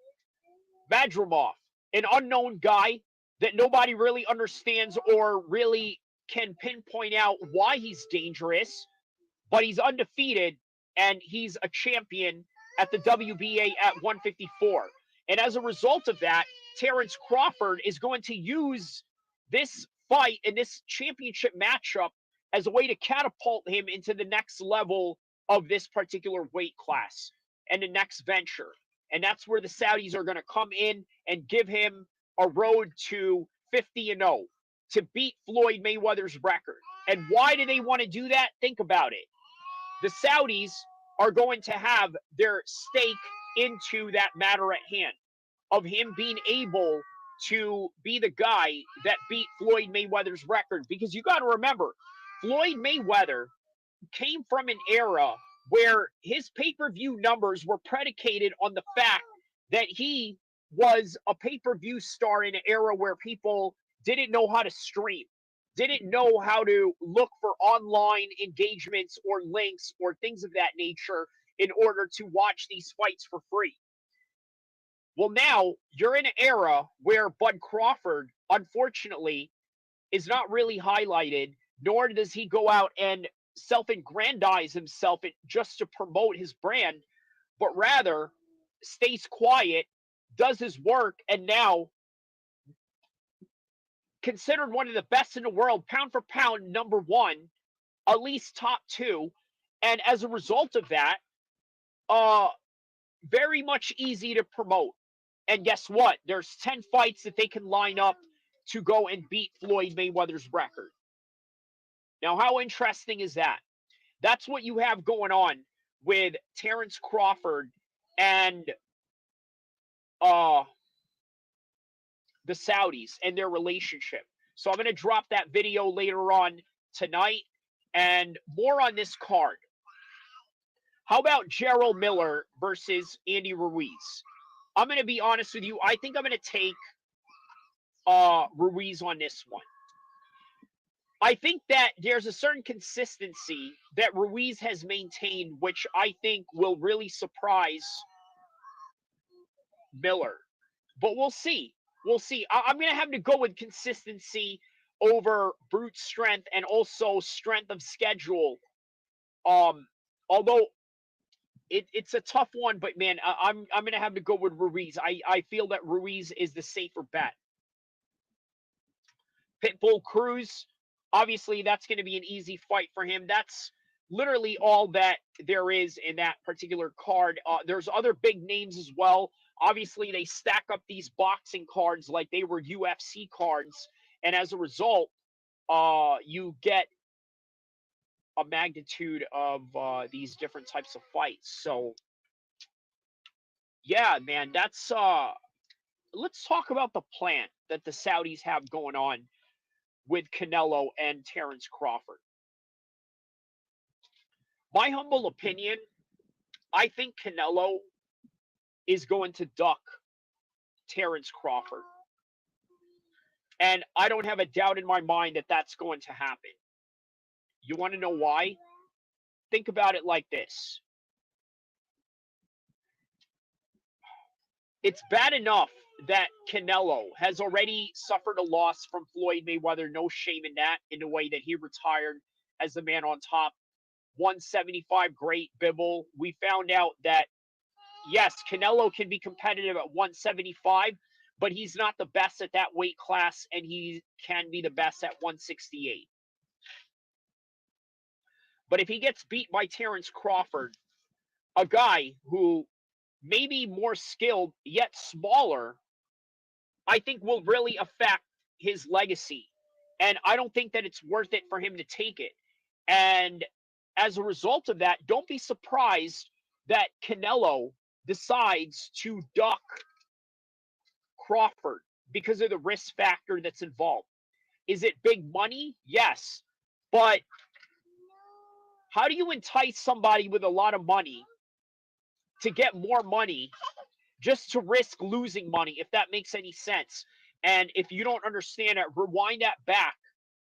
Madrimov, an unknown guy that nobody really understands or really can pinpoint out why he's dangerous, but he's undefeated and he's a champion at the WBA at 154. And as a result of that, Terrence Crawford is going to use this fight and this championship matchup as a way to catapult him into the next level of this particular weight class and the next venture. And that's where the Saudis are going to come in and give him a road to 50-0 to beat Floyd Mayweather's record. And why do they want to do that? Think about it. The Saudis are going to have their stake into that matter at hand of him being able to be the guy that beat Floyd Mayweather's record. Because you got to remember, Floyd Mayweather came from an era where his pay-per-view numbers were predicated on the fact that he was a pay-per-view star in an era where people didn't know how to stream, didn't know how to look for online engagements or links or things of that nature in order to watch these fights for free. Well, now you're in an era where Bud Crawford, unfortunately, is not really highlighted, nor does he go out and self-aggrandize himself just to promote his brand, but rather stays quiet, does his work, and now considered one of the best in the world, pound for pound, number one, at least top two. And as a result of that, very much easy to promote. And guess what? There's 10 fights that they can line up to go and beat Floyd Mayweather's record. Now, how interesting is that? That's what you have going on with Terrence Crawford and the Saudis and their relationship. So I'm going to drop that video later on tonight and more on this card. How about Gerald Miller versus Andy Ruiz? I'm going to be honest with you. I think I'm going to take Ruiz on this one. I think that there's a certain consistency that Ruiz has maintained, which I think will really surprise Miller. But we'll see. We'll see. I'm going to have to go with consistency over brute strength and also strength of schedule. Although it's a tough one, but man, I'm going to have to go with Ruiz. I feel that Ruiz is the safer bet. Pitbull CRUZ, obviously that's going to be an easy fight for him. That's literally all that there is in that particular card. There's other big names as well. Obviously, they stack up these boxing cards like they were UFC cards. And as a result, you get a magnitude of these different types of fights. So, yeah, man, that's let's talk about the plan that the Saudis have going on with Canelo and Terrence Crawford. My humble opinion, I think Canelo is going to duck Terrence Crawford. And I don't have a doubt in my mind that that's going to happen. You want to know why? Think about it like this. It's bad enough that Canelo has already suffered a loss from Floyd Mayweather, no shame in that, in the way that he retired as the man on top. 175 great PITBULL. We found out that, yes, Canelo can be competitive at 175, but he's not the best at that weight class, and he can be the best at 168. But if he gets beat by Terrence Crawford, a guy who may be more skilled yet smaller, I think will really affect his legacy. And I don't think that it's worth it for him to take it. And as a result of that, don't be surprised that Canelo decides to duck Crawford because of the risk factor that's involved. Is it big money? Yes. But how do you entice somebody with a lot of money to get more money just to risk losing money, if that makes any sense? And if you don't understand it, rewind that back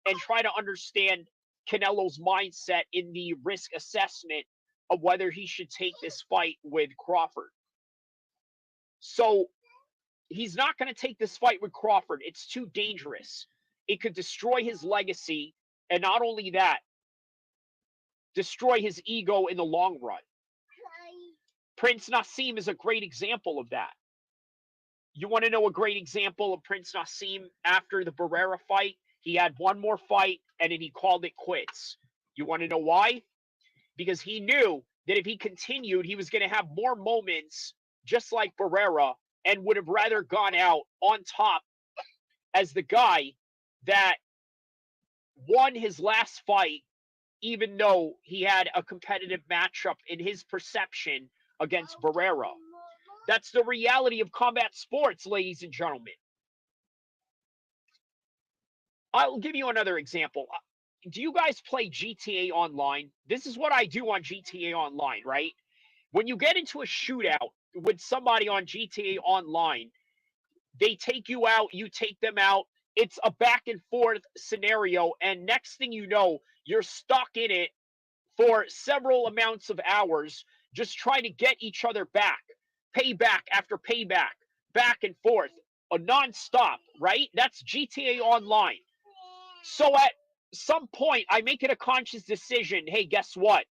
and try to understand Canelo's mindset in the risk assessment of whether he should take this fight with Crawford. So he's not going to take this fight with Crawford. It's too dangerous. It could destroy his legacy. And not only that, destroy his ego in the long run. Prince Nassim is a great example of that. You want to know a great example of Prince Nassim after the Barrera fight? He had one more fight, and then he called it quits. You want to know why? Because he knew that if he continued, he was going to have more moments just like Barrera and would have rather gone out on top as the guy that won his last fight, even though he had a competitive matchup in his perception against Barrera. That's the reality of combat sports, ladies and gentlemen. I'll give you another example. Do you guys play GTA Online? This is what I do on GTA Online, right? When you get into a shootout with somebody on GTA Online, they take you out, you take them out. It's a back and forth scenario. And next thing you know, you're stuck in it for several amounts of hours, just trying to get each other back. Payback after payback, back and forth, a nonstop, right? That's GTA Online. So at some point, I make it a conscious decision. Hey, guess what?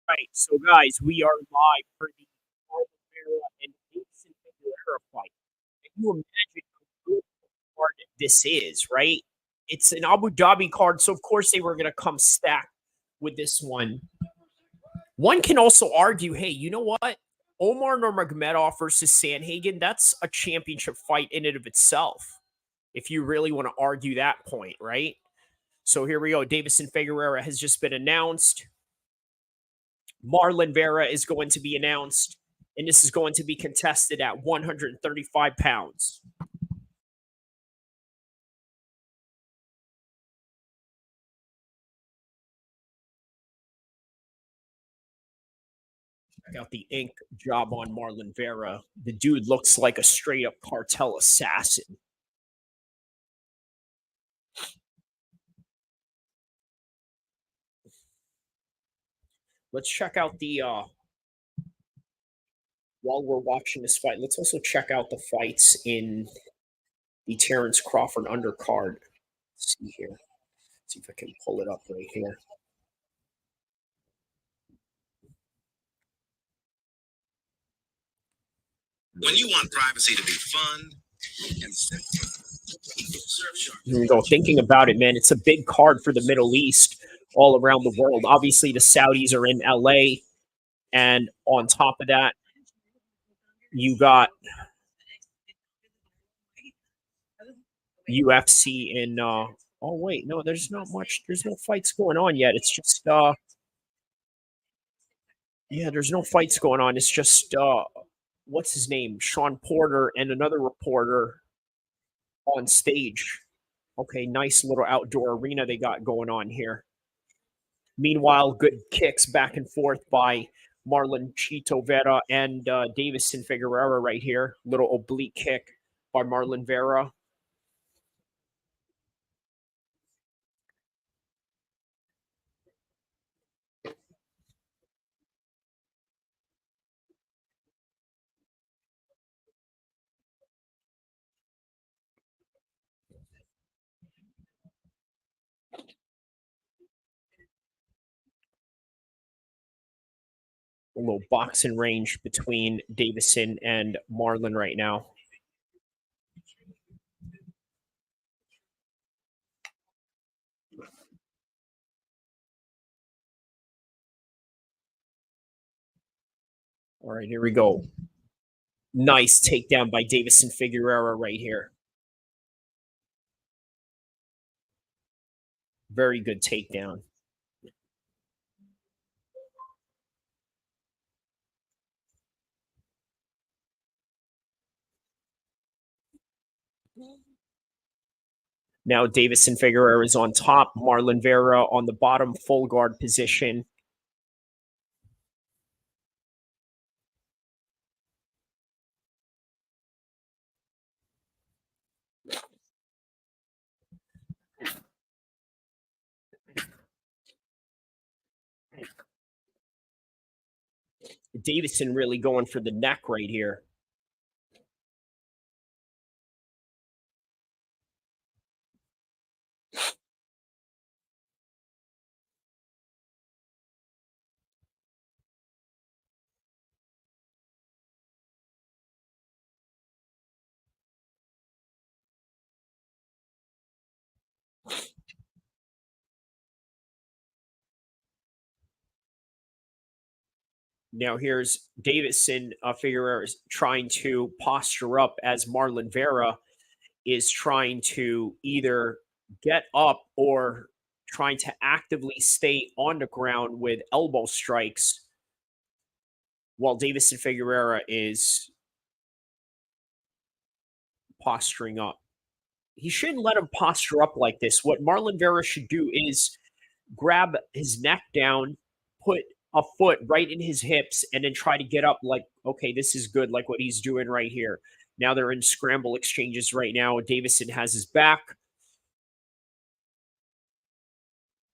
Right. So, guys, we are live for the Oliveira and Dixon Figueroa fight. Can you imagine how good a card this is, right? It's an Abu Dhabi card, so of course they were going to come stacked with this one. One can also argue, hey, you know what? Omar Nurmagomedov versus Sandhagen, that's a championship fight in and of itself, if you really want to argue that point, right? So here we go. Davison Figueroa has just been announced. Marlon Vera is going to be announced, and this is going to be contested at 135 pounds. Check out the ink job on Marlon Vera. The dude looks like a straight up cartel assassin. Let's check out the while we're watching this fight, let's also check out the fights in the Terrence Crawford undercard. Let's see here. Let's see if I can pull it up right here. When you want privacy to be fun and simple, Here we go. Thinking about it, man, it's a big card for the Middle East all around the world. Obviously, the Saudis are in LA. And on top of that, you got UFC in oh wait, no, there's not much, there's no fights going on yet. It's just yeah, there's no fights going on. It's just what's his name? Sean Porter and another reporter on stage. Okay, nice little outdoor arena they got going on here. Meanwhile, good kicks back and forth by Marlon Chito Vera and Davison Figueroa right here. Little oblique kick by Marlon Vera. A little boxing range between Davison and Marlon right now. All right, here we go. Nice takedown by Davison Figueroa right here. Very good takedown. Now Davison Figueroa is on top. Marlon Vera on the bottom, full guard position. Davison really going for the neck right here. Now here's Davison Figueroa is trying to posture up as Marlon Vera is trying to either get up or trying to actively stay on the ground with elbow strikes while Davison Figueroa is posturing up. He shouldn't let him posture up like this. What Marlon Vera should do is grab his neck down, put a foot right in his hips, and then try to get up like, okay, this is good, like what he's doing right here. Now they're in scramble exchanges right now. Davison has his back.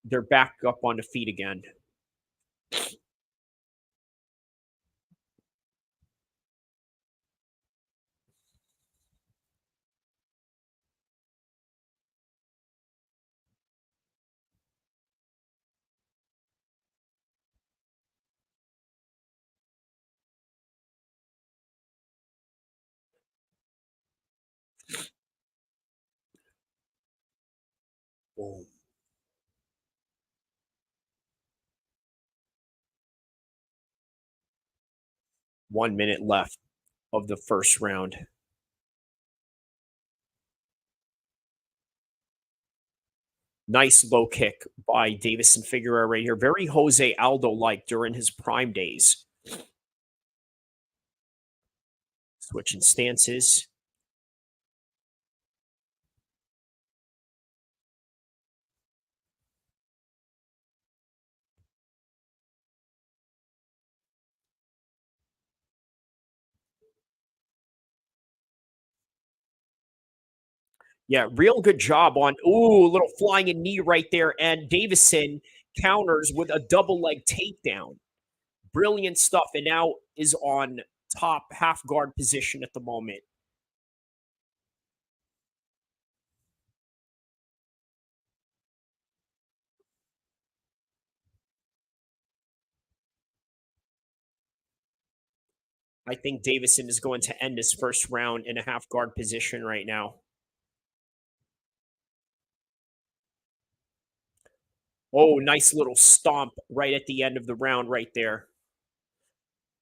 They're back up on the feet again. Boom. 1 minute left of the first round. Nice low kick by Davison Figueroa right here. Very Jose Aldo-like during his prime days. Switching stances. Yeah, real good job on, ooh, a little flying in knee right there. And Davison counters with a double leg takedown. Brilliant stuff. And now is on top half guard position at the moment. I think Davison is going to end his first round in a half guard position right now. Oh, nice little stomp right at the end of the round right there.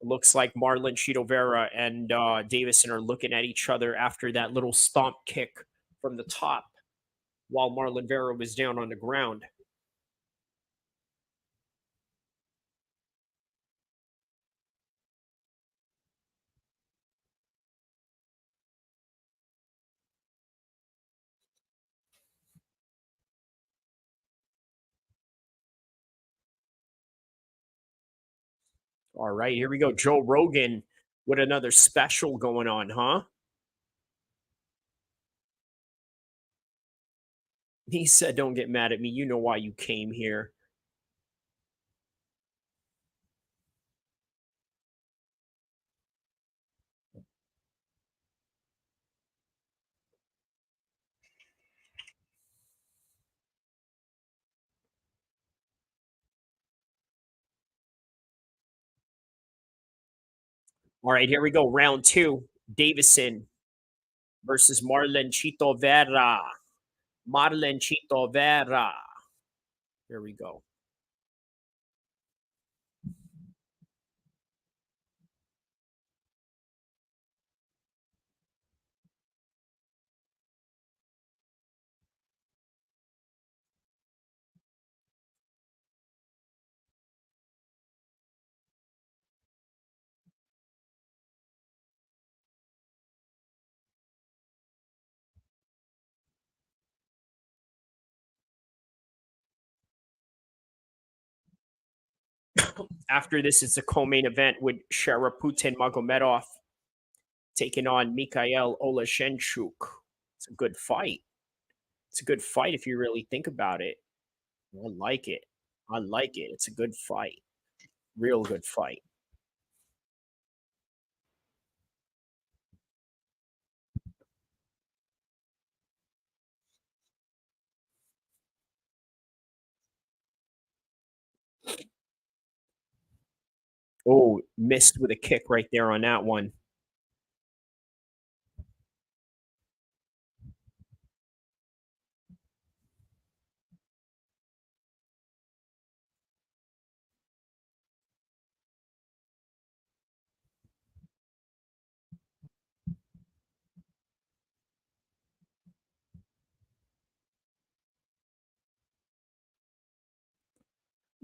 It looks like Marlon Chito Vera and Davison are looking at each other after that little stomp kick from the top while Marlon Vera was down on the ground. All right, here we go. Joe Rogan with another special going on, huh? He said, "Don't get mad at me. You know why you came here." All right, here we go. Round two. Davison versus Marlon Chito Vera. Marlon Chito Vera. Here we go. After this, it's a co-main event with Sharaputin Magomedov taking on Mikhail Olashenchuk. It's a good fight. It's a good fight if you really think about it. I like it. I like it. It's a good fight. Real good fight. Oh, missed with a kick right there on that one.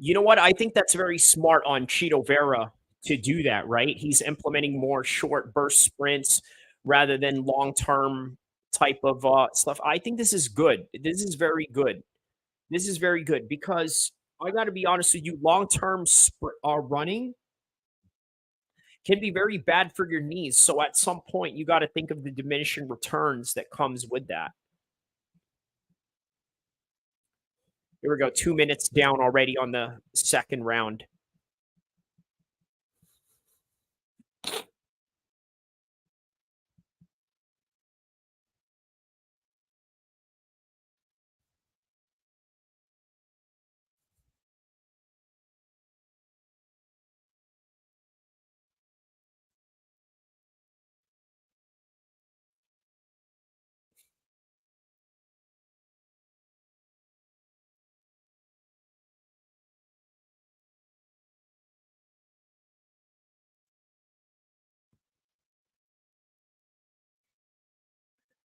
You know what? I think that's very smart on Cheeto Vera to do that, right? He's implementing more short burst sprints rather than long-term type of stuff. I think this is good. This is very good. This is very good because I got to be honest with you, long-term running can be very bad for your knees. So at some point, you got to think of the diminishing returns that comes with that. Here we go. 2 minutes down already on the second round.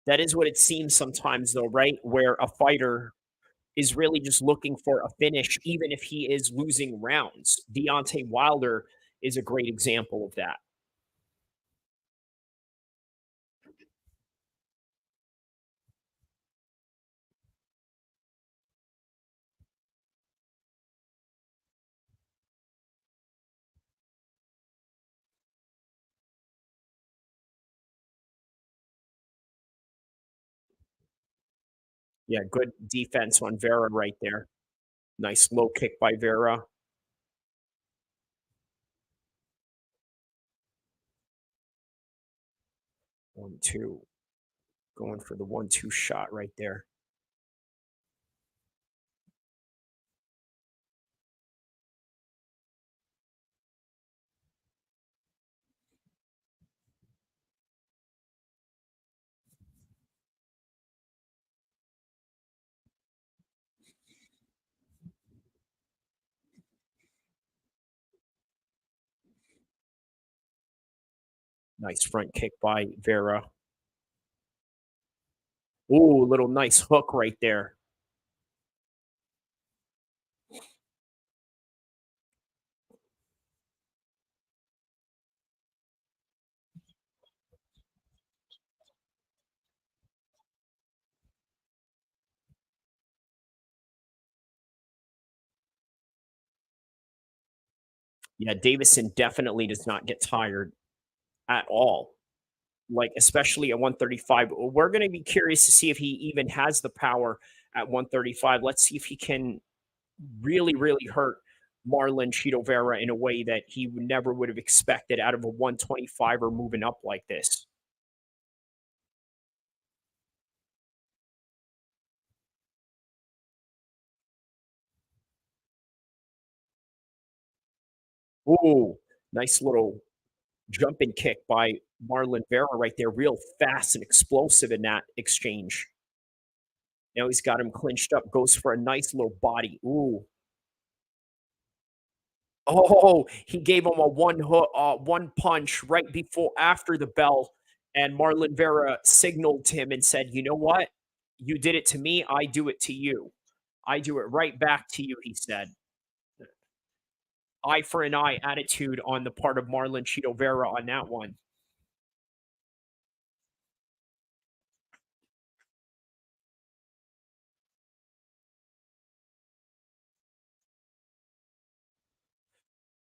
That is what it seems sometimes, though, right? Where a fighter is really just looking for a finish, even if he is losing rounds. Deontay Wilder is a great example of that. Yeah, good defense on Vera right there. Nice low kick by Vera. 1-2. Going for the 1-2 shot right there. Nice front kick by Vera. Ooh, little nice hook right there. Yeah, Davison definitely does not get tired at all. Like, especially at 135. We're going to be curious to see if he even has the power at 135. Let's see if he can really, really hurt Marlon Cheeto Vera in a way that he never would have expected out of a 125 or moving up like this. Ooh, nice little jumping kick by Marlon Vera right there. Real fast and explosive in that exchange. Now he's got him clinched up, goes for a nice little body. Ooh. Oh, he gave him a one punch right before after the bell, and Marlon Vera signaled to him and said, "You know what? You did it to me, I do it to you. I do it right back to you," he said. Eye for an eye attitude on the part of Marlon Cheeto Vera on that one.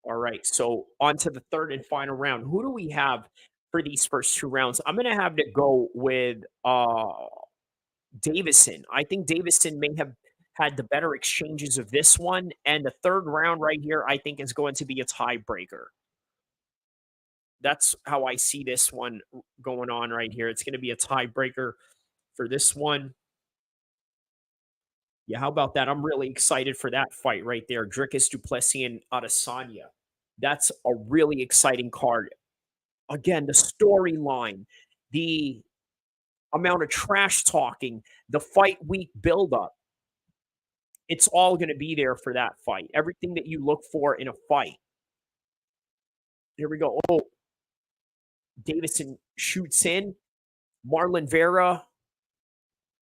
All right, so on to the third and final round. Who do we have for these first two rounds? I'm gonna have to go with Davison. I think Davison may have had the better exchanges of this one, and the third round right here, I think, is going to be a tiebreaker. That's how I see this one going on right here. It's going to be a tiebreaker for this one. Yeah, how about that? I'm really excited for that fight right there. Dricuss, Duplessis, and Adesanya. That's a really exciting card. Again, the storyline, the amount of trash talking, the fight week buildup. It's all going to be there for that fight. Everything that you look for in a fight. Here we go. Oh, Davison shoots in. Marlon Vera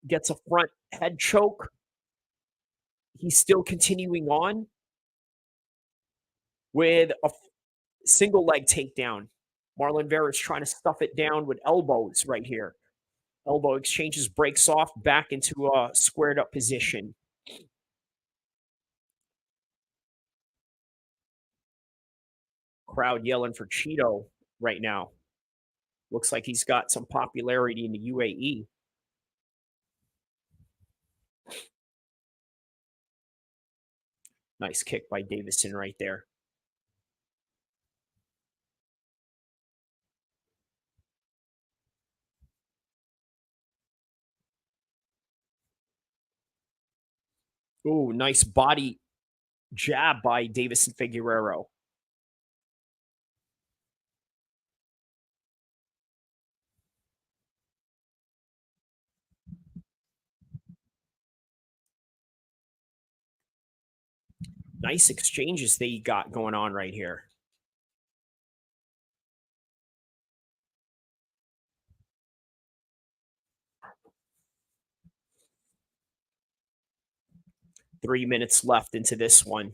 gets a front head choke. He's still continuing on with a single leg takedown. Marlon Vera is trying to stuff it down with elbows right here. Elbow exchanges, breaks off, back into a squared up position. Crowd yelling for Cheeto right now. Looks like he's got some popularity in the UAE. Nice kick by Davison right there. Ooh, nice body jab by Davison Figueroa. Nice exchanges they got going on right here. Three minutes left into this one.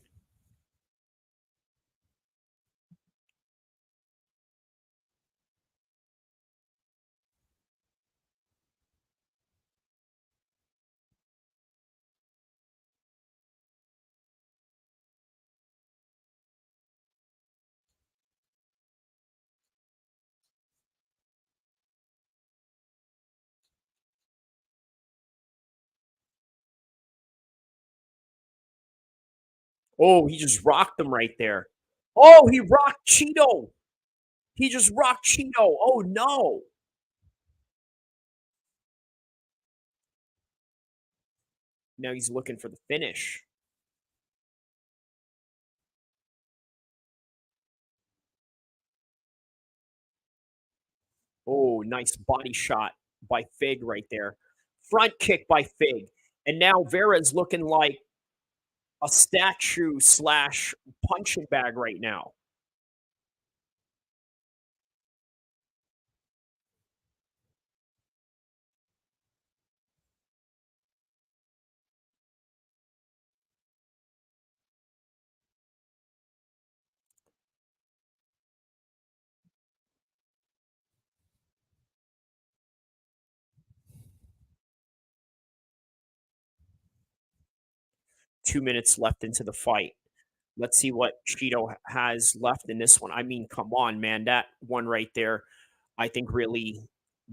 Oh, he just rocked them right there. Oh, he rocked Cheeto. He just rocked Cheeto. Oh, no. Now he's looking for the finish. Oh, nice body shot by Fig right there. Front kick by Fig. And now Vera's looking like a statue slash punching bag right now. Two minutes left into the fight. Let's see what Cheeto has left in this one. I mean, come on, man. That one right there, I think really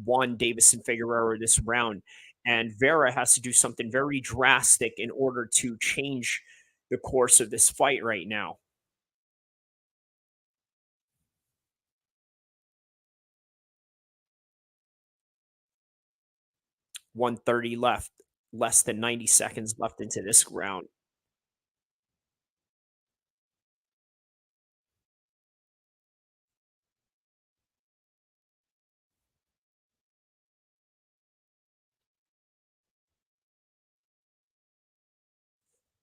won Davison Figueroa this round. And Vera has to do something very drastic in order to change the course of this fight right now. 130 left, less than 90 seconds left into this round.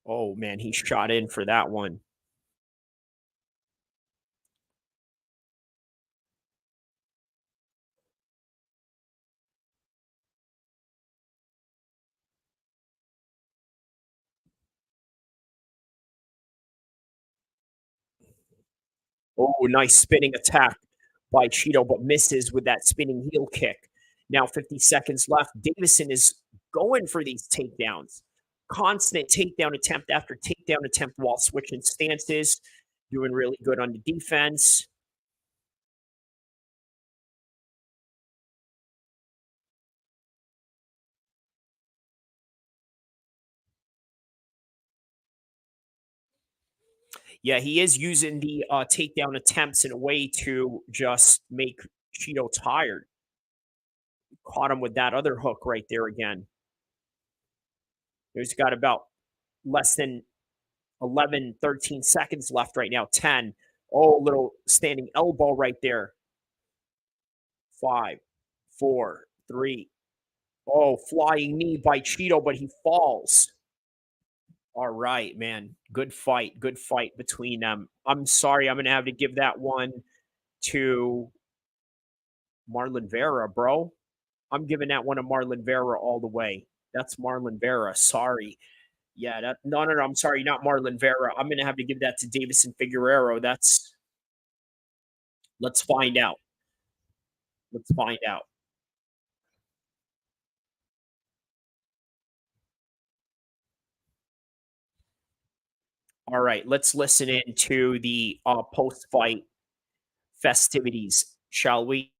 Oh, man, he shot in for that one. Oh, nice spinning attack by Cheeto, but misses with that spinning heel kick. Now 50 seconds left. Davison is going for these takedowns. Constant takedown attempt after takedown attempt while switching stances. Doing really good on the defense. Yeah, he is using the takedown attempts in a way to just make Cheeto tired. Caught him with that other hook right there again. He's got about less than 11, 13 seconds left right now. 10. Oh, little standing elbow right there. 5, 4, 3. Oh, flying knee by Cheeto, but he falls. All right, man. Good fight. Good fight between them. I'm sorry. I'm going to have to give that one to Marlon Vera, bro. I'm giving that one to Marlon Vera all the way. That's Marlon Vera. Sorry. Yeah, that no. I'm sorry, not Marlon Vera. I'm gonna have to give that to Davison Figueroa. That's let's find out. Let's find out. All right, let's listen in to the post-fight festivities, shall we?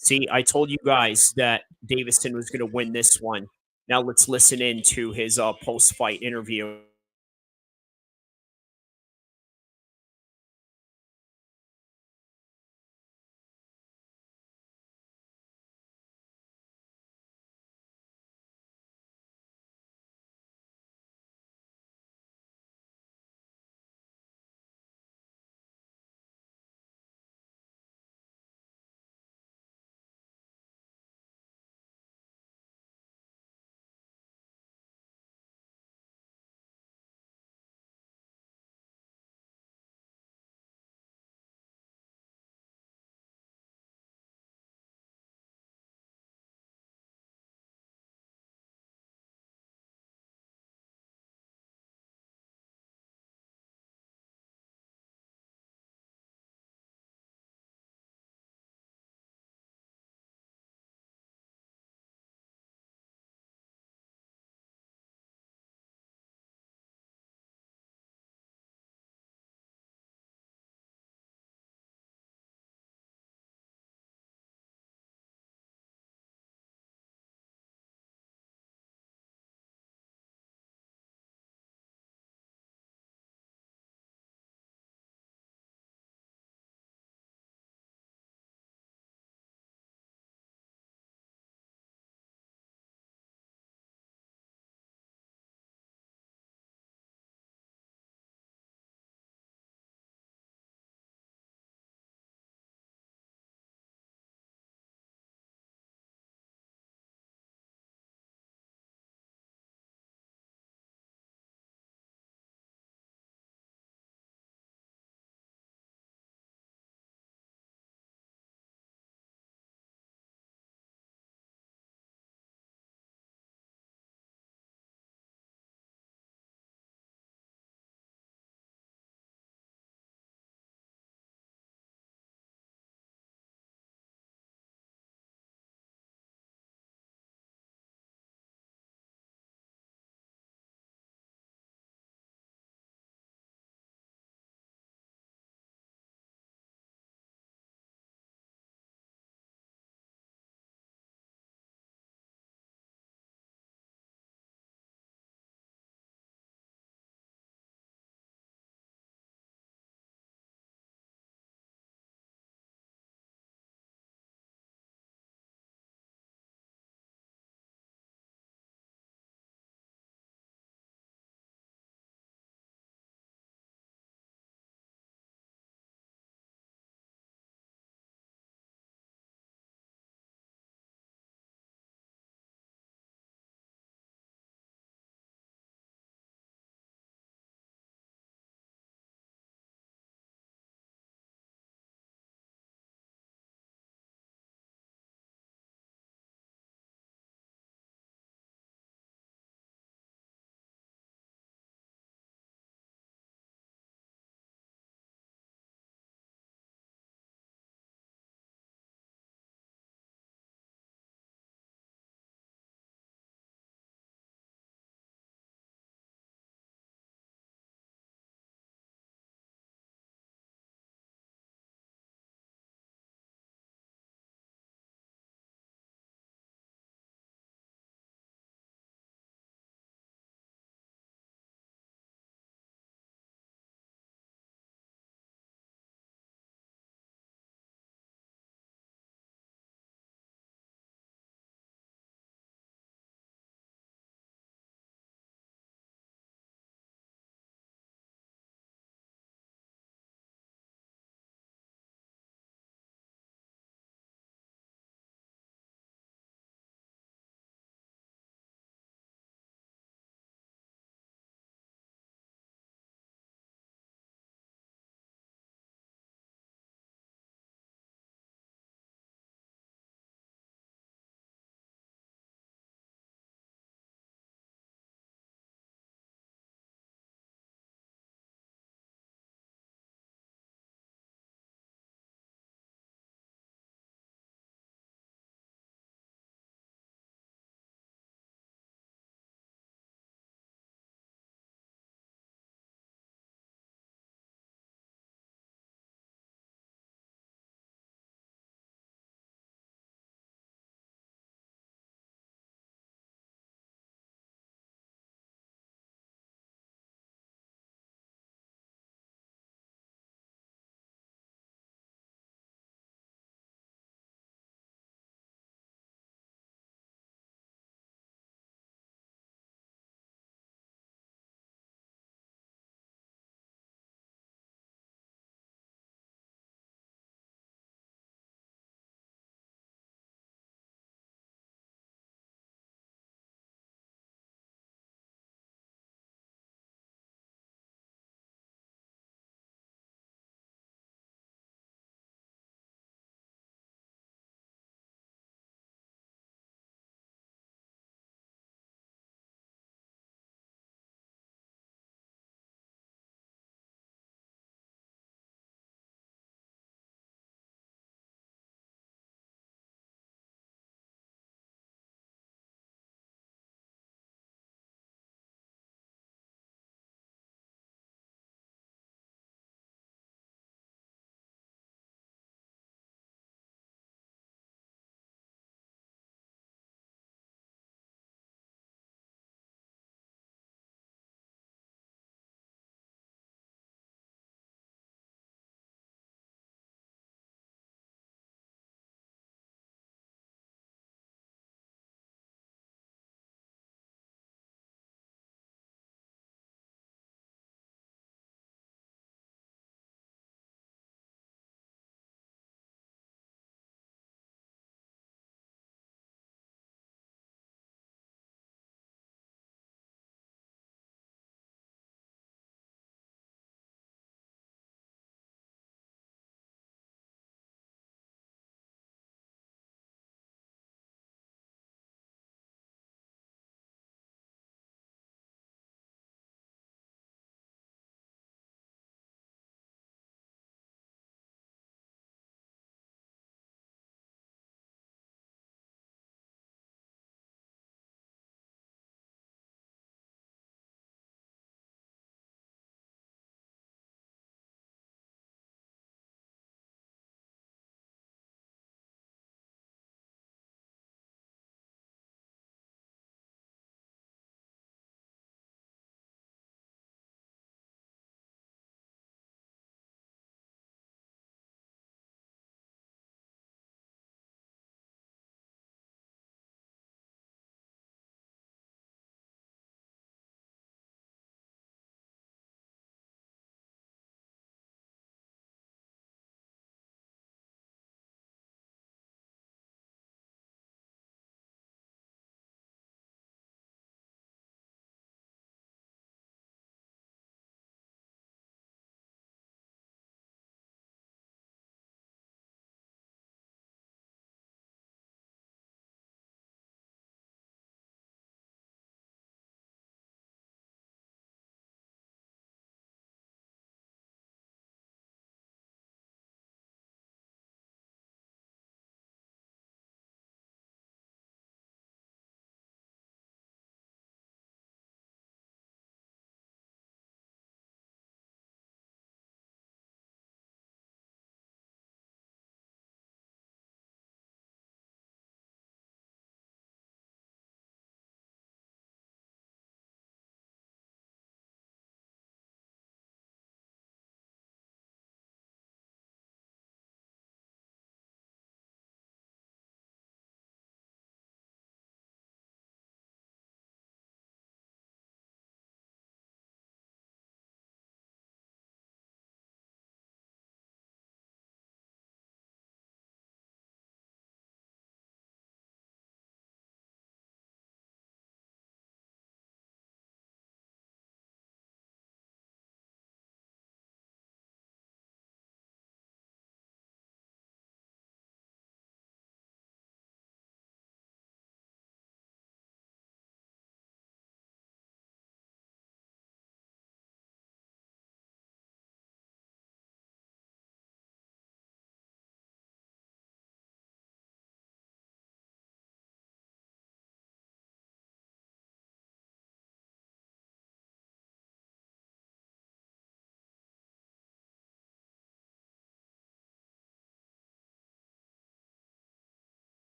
See, I told you guys that Davison was going to win this one. Now let's listen in to his post-fight interview.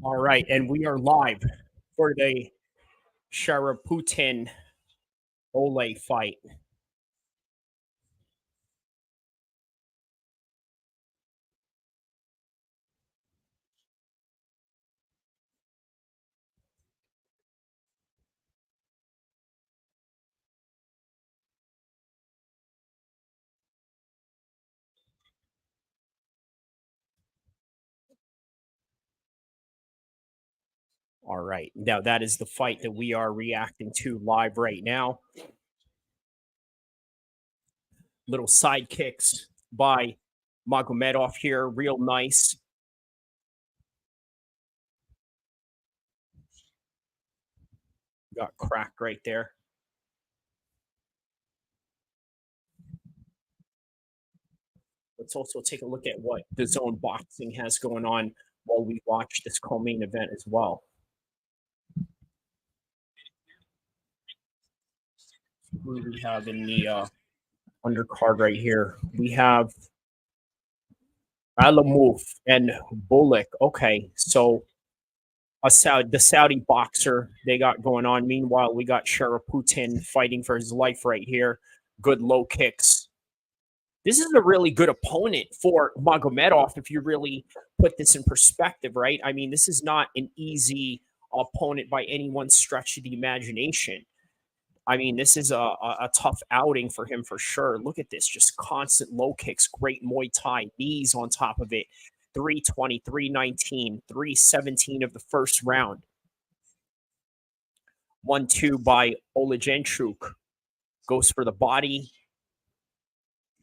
All right, and we are live for the Sharaputin Ole fight. All right, now that is the fight that we are reacting to live right now. Little sidekicks by Magomedov here, real nice. Got cracked right there. Let's also take a look at what the Zone Boxing has going on while we watch this co-main event as well. Who do we have in the undercard right here? We have Alamov and Bullock. Okay, so the Saudi boxer they got going on. Meanwhile, we got Sharaputin fighting for his life right here. Good low kicks. This is a really good opponent for Magomedov if you really put this in perspective, right? I mean, this is not an easy opponent by any one stretch of the imagination. I mean, this is a tough outing for him for sure. Look at this, just constant low kicks, great Muay Thai, knees on top of it. 320, 319, 317 of the first round. 1-2 by Olejanchuk. Goes for the body.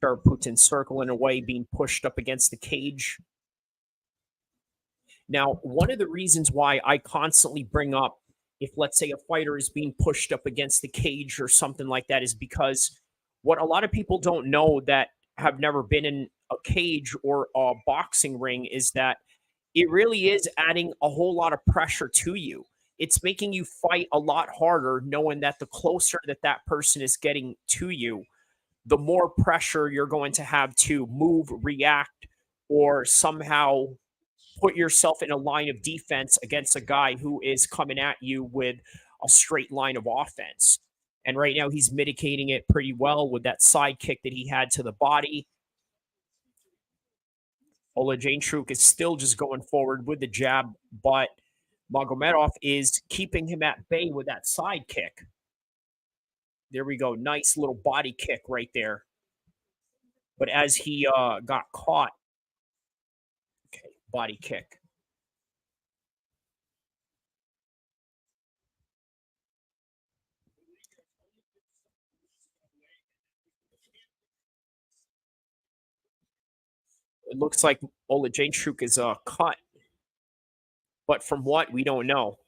Sharaputin circling away, being pushed up against the cage. Now, one of the reasons why I constantly bring up if, let's say, a fighter is being pushed up against the cage or something like that is because what a lot of people don't know that have never been in a cage or a boxing ring is that it really is adding a whole lot of pressure to you. It's making you fight a lot harder knowing that the closer that that person is getting to you, the more pressure you're going to have to move, react, or somehow put yourself in a line of defense against a guy who is coming at you with a straight line of offense. And right now he's mitigating it pretty well with that side kick that he had to the body. Olejanchuk is still just going forward with the jab, but Magomedov is keeping him at bay with that side kick. There we go. Nice little body kick right there. But as he got caught, okay, body kick. It looks like Olejanchuk is cut, but from what we don't know.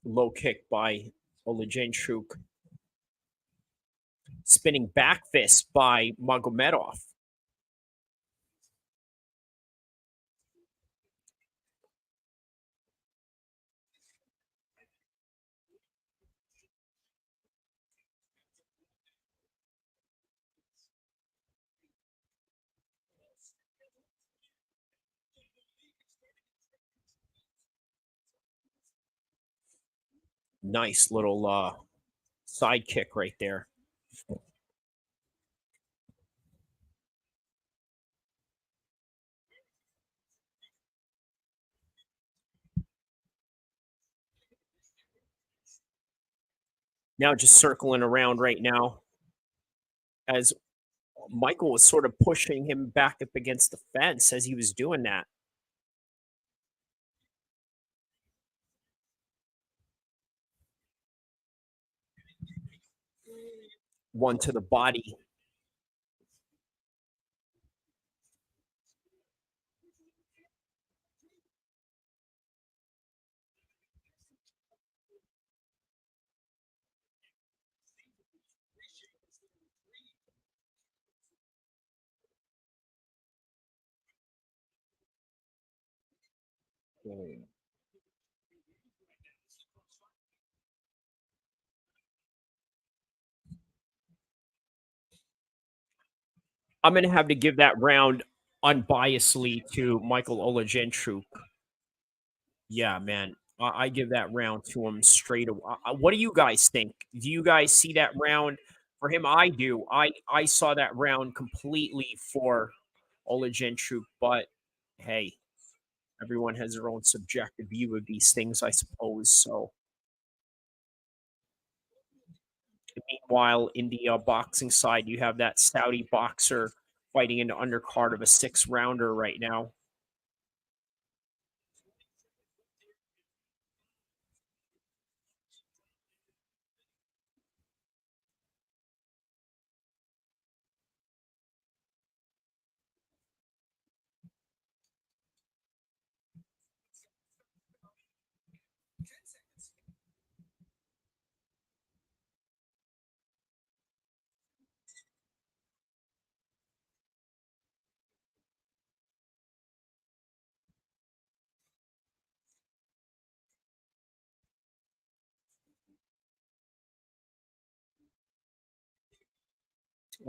Low kick by Olejanchuk. Spinning back fist by Magomedov. Nice little side kick right there. Now just circling around right now as Michael was sort of pushing him back up against the fence as he was doing that. One to the body. I'm gonna have to give that round unbiasedly to Michael Olajenchuk. Yeah, man. I give that round to him straight away. What do you guys think? Do you guys see that round for him? I do. I saw that round completely for Olajenchuk, but hey, everyone has their own subjective view of these things, I suppose. So, meanwhile, in the boxing side, you have that Saudi boxer fighting in the undercard of a 6 rounder right now.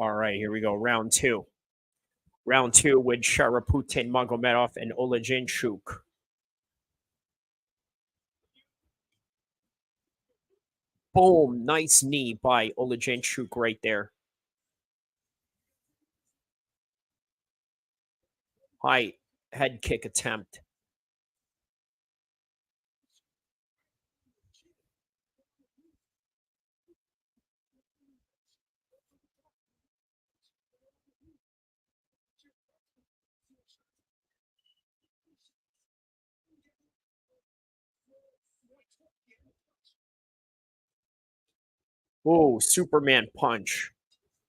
All right, here we go. Round two. Round two with Sharaputin, Magomedov, and Olajenchuk. Boom. Nice knee by Olajenchuk right there. High head kick attempt. Oh, Superman punch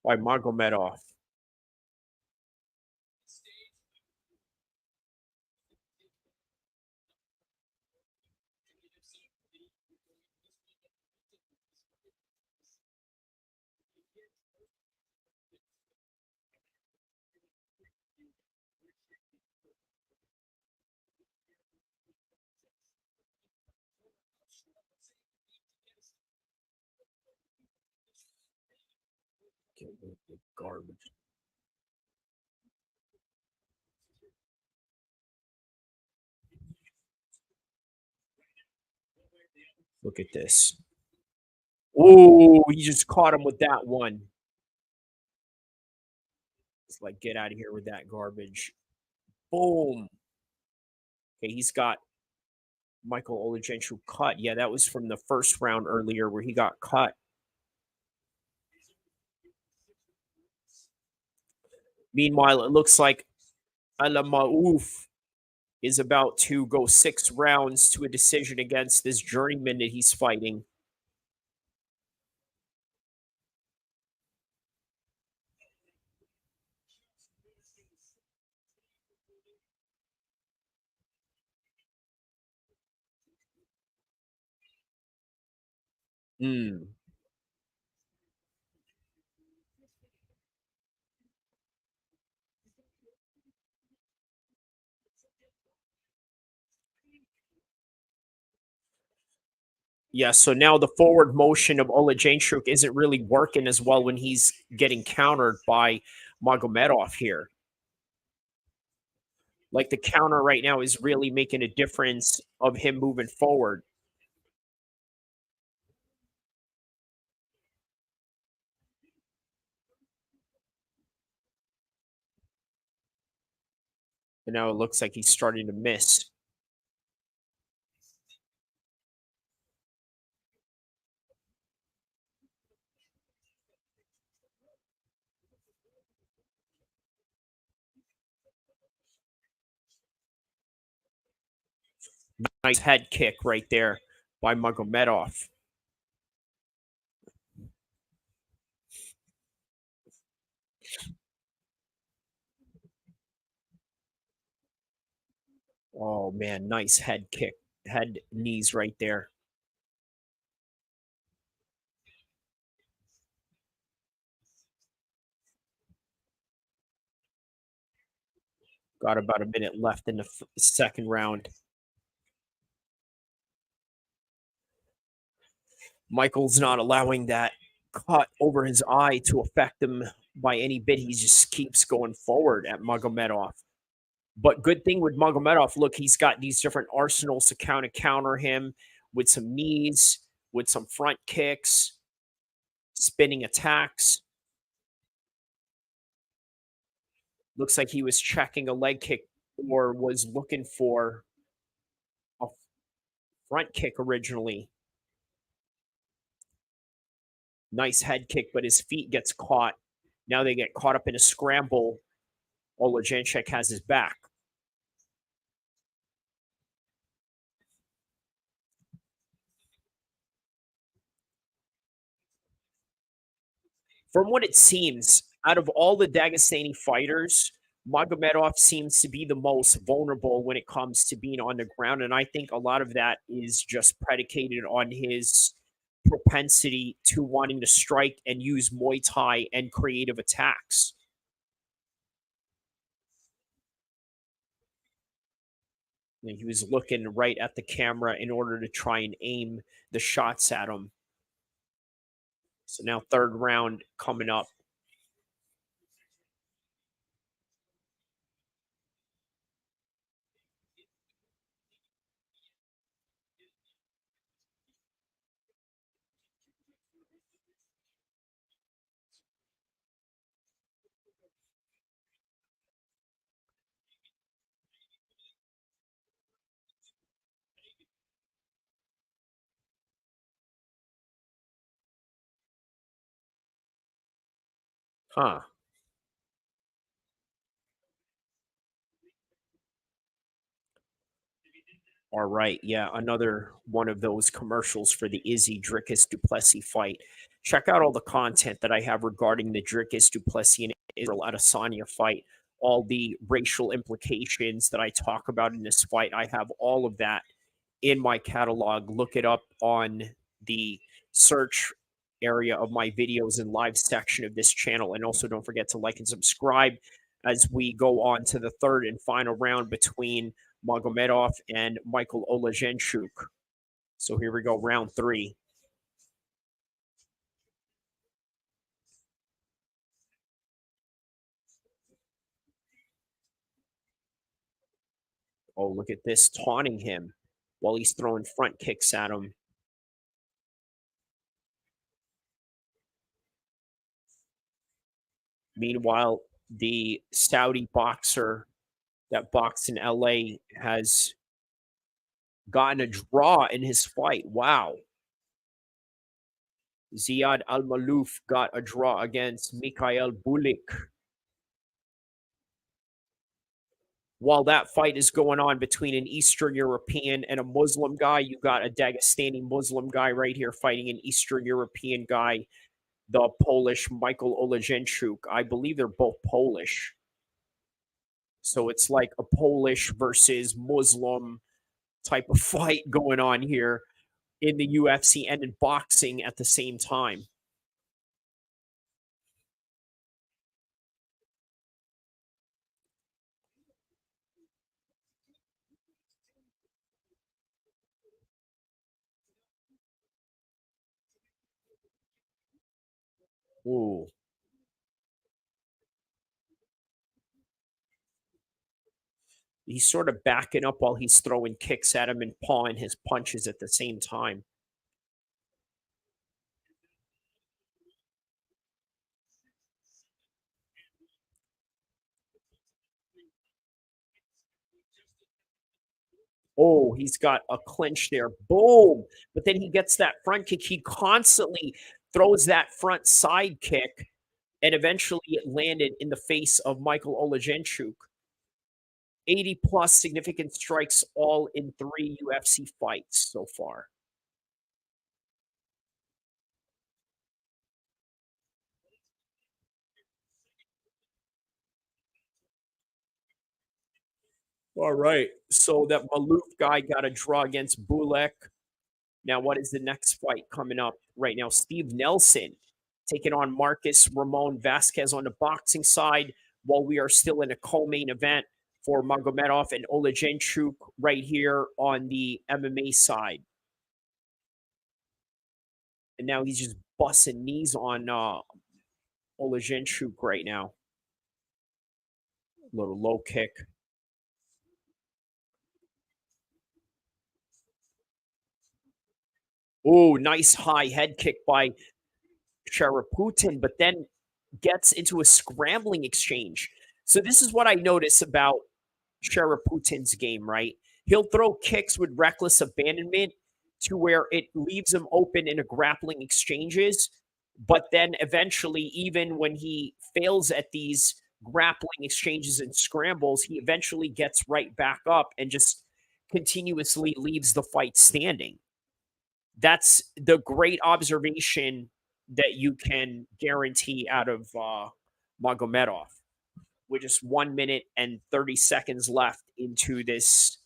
by Magomedov. Garbage. Look at this. Oh, he just caught him with that one. It's like, get out of here with that garbage. Boom. Okay, he's got Michael Olajenchuk cut. Yeah, that was from the first round earlier where he got cut. Meanwhile, it looks like Alamaouf is about to go 6 rounds to a decision against this journeyman that he's fighting. Mm. Yeah, so now the forward motion of Olajenchuk isn't really working as well when he's getting countered by Magomedov here. Like the counter right now is really making a difference of him moving forward. And now it looks like he's starting to miss. Nice head kick right there by Magomedov. Oh man, nice head kick, head knees right there. Got about a minute left in the second round. Michael's not allowing that cut over his eye to affect him by any bit. He just keeps going forward at Magomedov. But good thing with Magomedov, look, he's got these different arsenals to counter him with some knees, with some front kicks, spinning attacks. Looks like he was checking a leg kick or was looking for a front kick originally. Nice head kick, but his feet gets caught. Now they get caught up in a scramble. Olajanchek has his back. From what it seems, out of all the Dagestani fighters, Magomedov seems to be the most vulnerable when it comes to being on the ground. And I think a lot of that is just predicated on his propensity to wanting to strike and use Muay Thai and creative attacks. And he was looking right at the camera in order to try and aim the shots at him. So now third round coming up. Huh. All right. Yeah. Another one of those commercials for the Izzy Dricuss Duplessis fight. Check out all the content that I have regarding the Dricuss Duplessis and Israel Adesanya fight. All the racial implications that I talk about in this fight. I have all of that in my catalog. Look it up on the search area of my videos and live section of this channel. And also don't forget to like and subscribe as we go on to the third and final round between Magomedov and Michael Olajanchuk. So here we go, round three. Oh, look at this, taunting him while he's throwing front kicks at him. Meanwhile, the Saudi boxer that boxed in LA has gotten a draw in his fight. Wow. Ziad Al-Malouf got a draw against Mikhail Bulik. While that fight is going on between an Eastern European and a Muslim guy, you got a Dagestani Muslim guy right here fighting an Eastern European guy, the Polish Michael Olajanchuk. I believe they're both Polish. So it's like a Polish versus Muslim type of fight going on here in the UFC and in boxing at the same time. Ooh. He's sort of backing up while he's throwing kicks at him and pawing his punches at the same time. Oh, he's got a clinch there. Boom. But then he gets that front kick. He constantly throws that front side kick, and eventually it landed in the face of Michael Olajanchuk. 80 plus significant strikes, all in 3 UFC fights so far. All right. So that Maloof guy got a draw against Bulek. Now, what is the next fight coming up right now? Steve Nelson taking on Marcus Ramon Vasquez on the boxing side, while we are still in a co-main event for Magomedov and Olajanchuk right here on the MMA side. And now he's just busting knees on Oleksiejczuk right now. Little low kick. Oh, nice high head kick by Sharaputin, but then gets into a scrambling exchange. So this is what I notice about Sharaputin's game, right? He'll throw kicks with reckless abandonment to where it leaves him open in a grappling exchanges. But then eventually, even when he fails at these grappling exchanges and scrambles, he eventually gets right back up and just continuously leaves the fight standing. That's the great observation that you can guarantee out of Magomedov with just 1 minute and 30 seconds left into this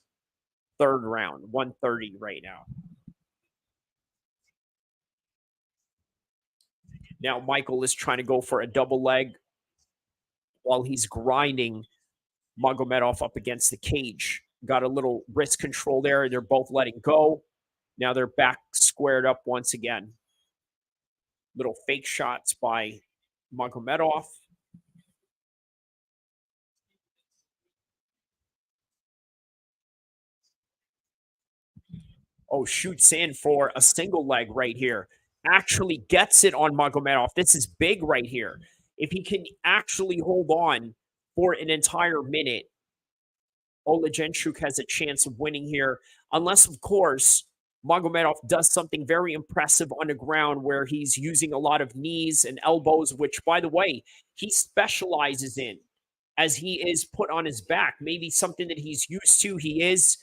third round, 130 right now. Now Michael is trying to go for a double leg while he's grinding Magomedov up against the cage. Got a little wrist control there. They're both letting go. Now they're back squared up once again. Little fake shots by Magomedov. Oh, shoots in for a single leg right here. Actually gets it on Magomedov. This is big right here. If he can actually hold on for an entire minute, Oleksiejczuk has a chance of winning here. Unless, of course, Magomedov does something very impressive on the ground where he's using a lot of knees and elbows, which, by the way, he specializes in as he is put on his back. Maybe something that he's used to. He is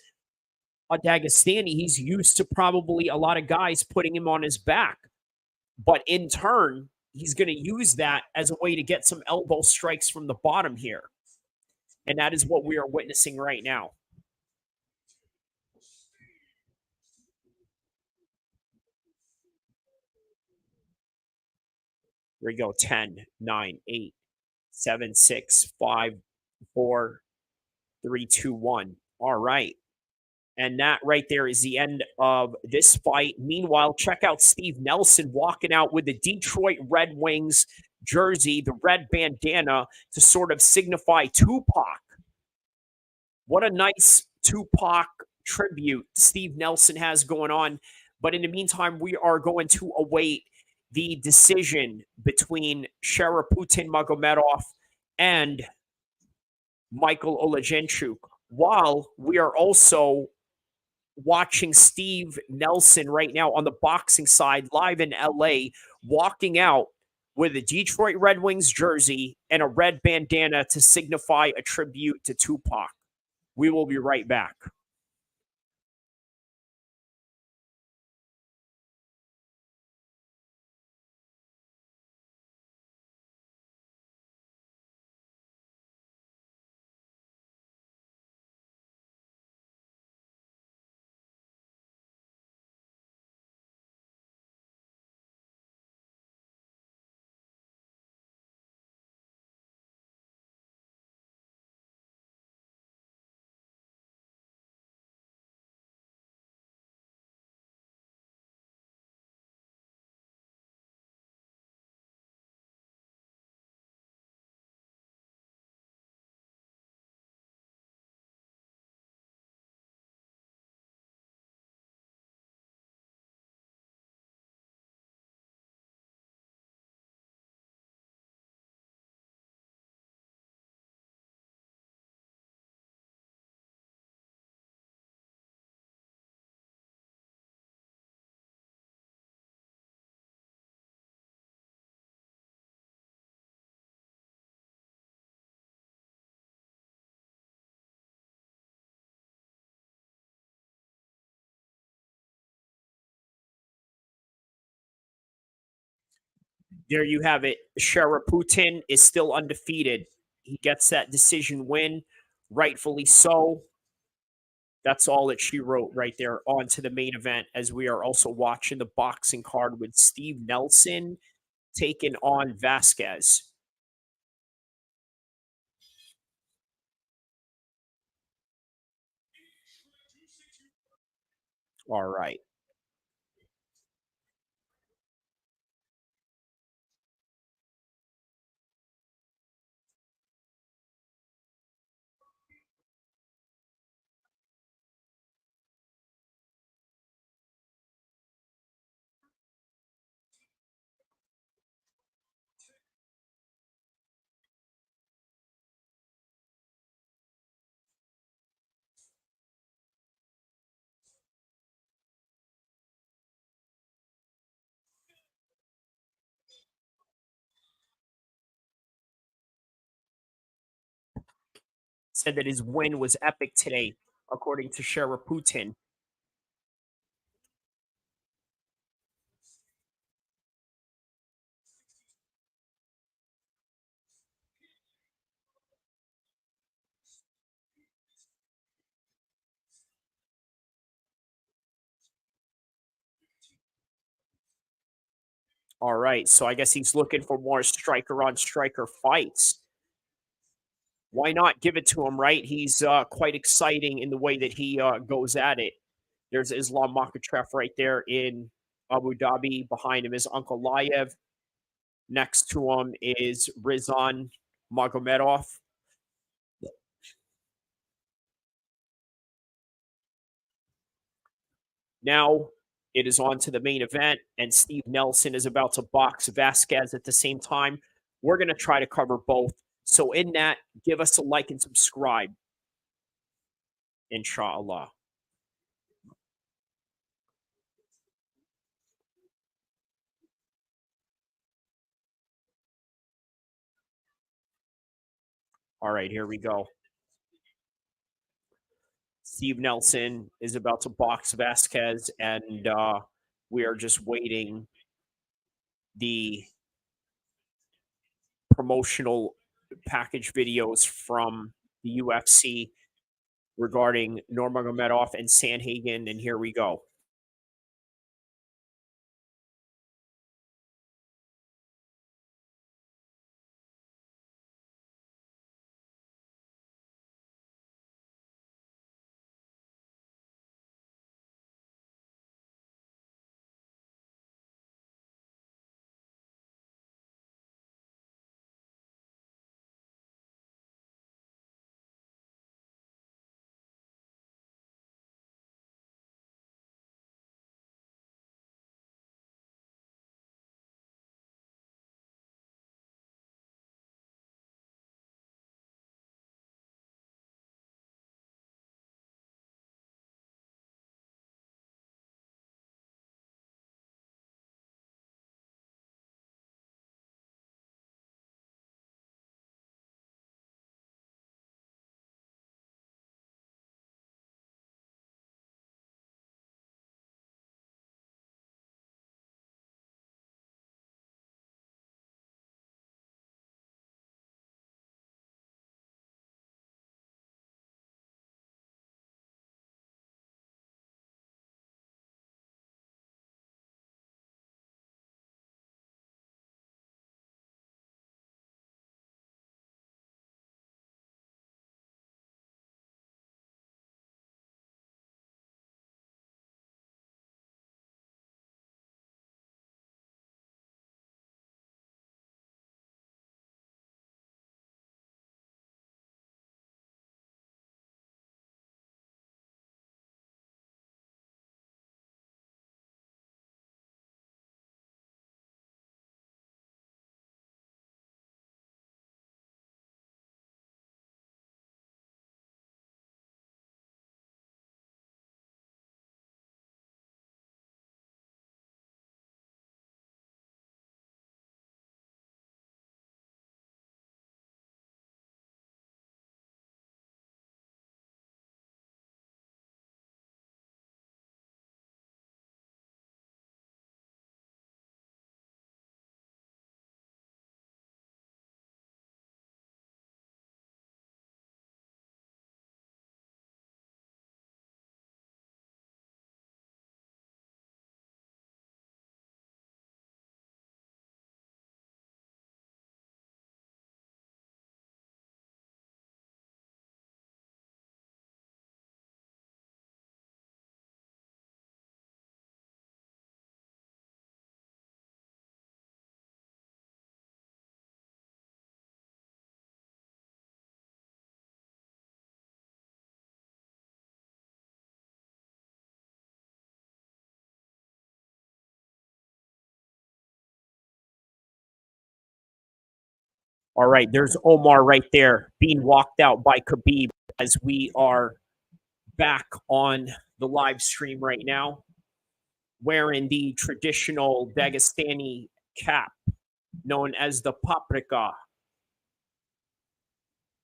a Dagestani. He's used to probably a lot of guys putting him on his back. But in turn, he's going to use that as a way to get some elbow strikes from the bottom here. And that is what we are witnessing right now. Here we go. 10, 9, 8, 7, 6, 5, 4, 3, 2, 1. All right. And that right there is the end of this fight. Meanwhile, check out Steve Nelson walking out with the Detroit Red Wings jersey, the red bandana to sort of signify Tupac. What a nice Tupac tribute Steve Nelson has going on. But in the meantime, we are going to await the decision between Sharaputin Magomedov and Michael Oleksiejczuk, while we are also watching Steve Nelson right now on the boxing side live in LA, walking out with a Detroit Red Wings jersey and a red bandana to signify a tribute to Tupac. We will be right back. There you have it. Sharaputin is still undefeated. He gets that decision win, rightfully so. That's all that she wrote right there. On to the main event as we are also watching the boxing card with Steve Nelson taking on Vasquez. All right. said that his win was epic today, according to Sharaputin. All right, so I guess he's looking for more striker-on-striker fights. Why not give it to him, right? He's quite exciting in the way that he goes at it. There's Islam Makhachev right there in Abu Dhabi. Behind him is Uncle Layev. Next to him is Rizan Magomedov. Now it is on to the main event, and Steve Nelson is about to box Vasquez at the same time. We're going to try to cover both. So in that, give us a like and subscribe. Inshallah. All right, here we go. Steve Nelson is about to box Vasquez, and we are just waiting the promotional package videos from the UFC regarding Nurmagomedov and Sandhagen, and here we go. All right, there's Omar right there being walked out by Khabib as we are back on the live stream right now, wearing the traditional Dagestani cap known as the paprika.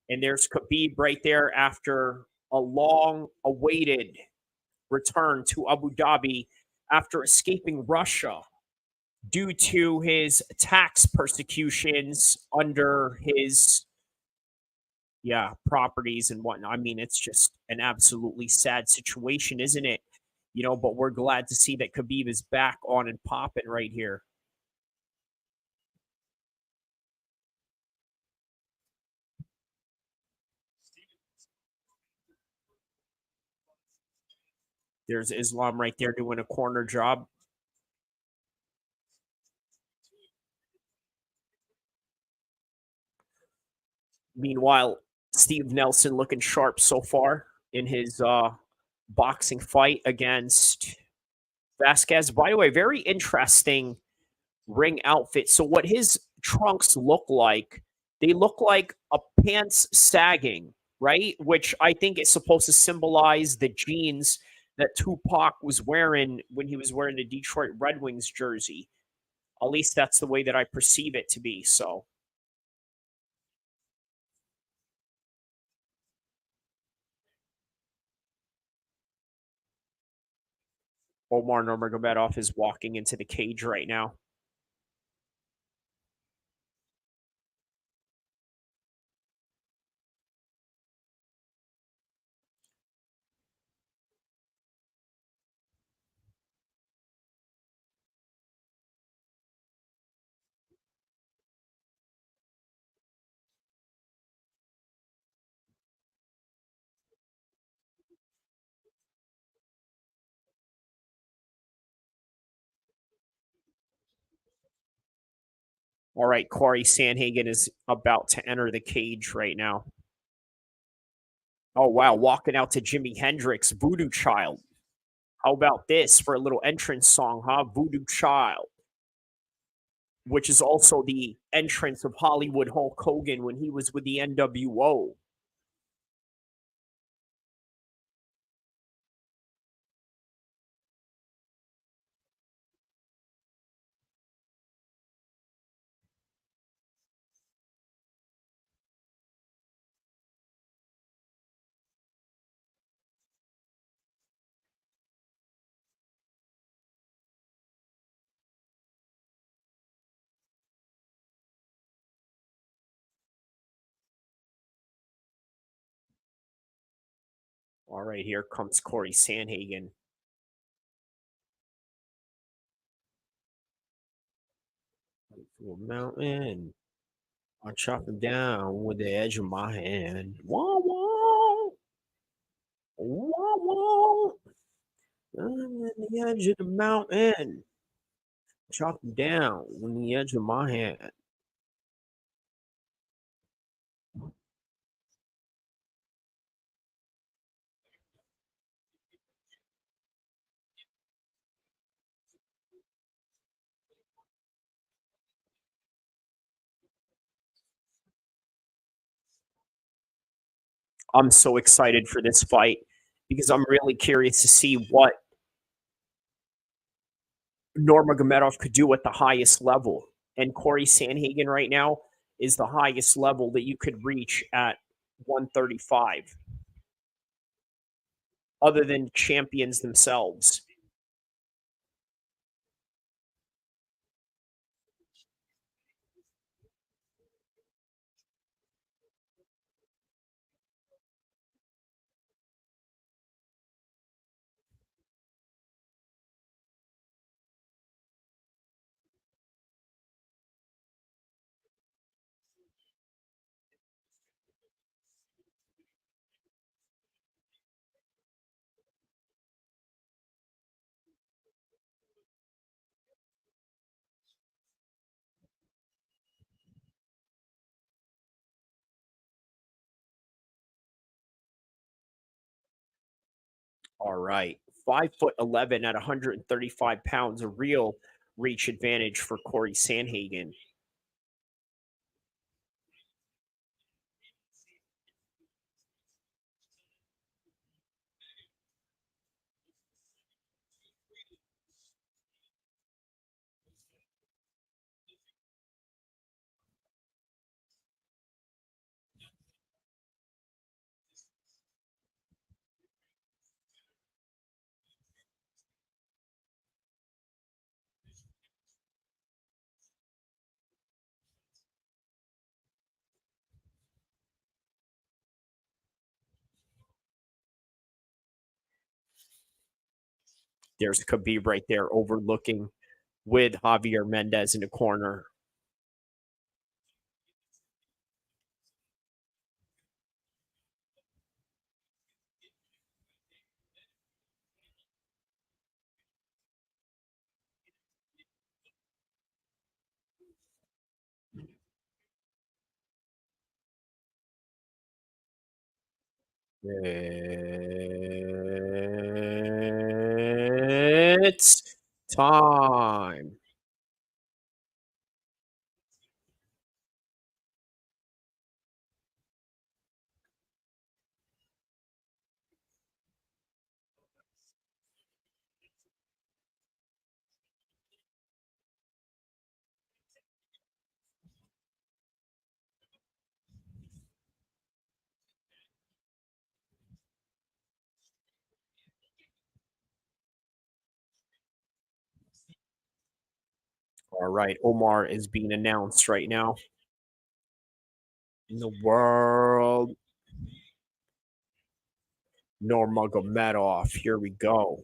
And there's Khabib right there after a long awaited return to Abu Dhabi after escaping Russia due to his tax persecutions under his properties and whatnot. I mean, it's just an absolutely sad situation, isn't it? But we're glad to see that Khabib is back on and popping right here. There's Islam right there doing a corner job. Meanwhile, Steve Nelson looking sharp so far in his boxing fight against Vasquez. By the way, very interesting ring outfit. So what his trunks look like, they look like a pants sagging, right? Which I think is supposed to symbolize the jeans that Tupac was wearing when he was wearing the Detroit Red Wings jersey. At least that's the way that I perceive it to be. So Omar Nurmagomedov is walking into the cage right now. All right, Corey Sandhagen is about to enter the cage right now. Oh, wow. Walking out to Jimi Hendrix, Voodoo Child. How about this for a little entrance song, huh? Voodoo Child, which is also the entrance of Hollywood Hulk Hogan when he was with the NWO. All right, here comes Corey Sandhagen. To a mountain. I chop him down with the edge of my hand. Wah, wah. Wah, wah. I'm at the edge of the mountain. Chop him down with the edge of my hand. I'm so excited for this fight because I'm really curious to see what Nurmagomedov could do at the highest level. And Corey Sandhagen right now is the highest level that you could reach at 135, other than champions themselves. All right. 5'11" at 135 pounds, a real reach advantage for Corey Sandhagen. There's Khabib right there overlooking with Javier Mendez in the corner. It's time. All right, Omar is being announced right now. In the world, Nurmagomedov. Here we go.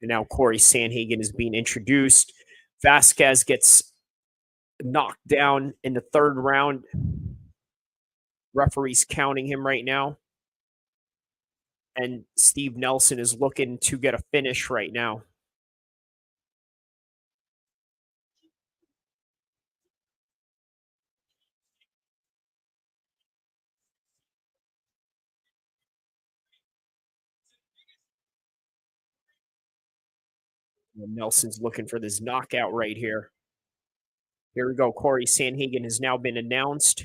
And now Corey Sandhagen is being introduced. Vasquez gets knocked down in the third round. Referee's counting him right now. And Steve Nelson is looking to get a finish right now. And Nelson's looking for this knockout right here. Here we go. Corey Sandhagen has now been announced.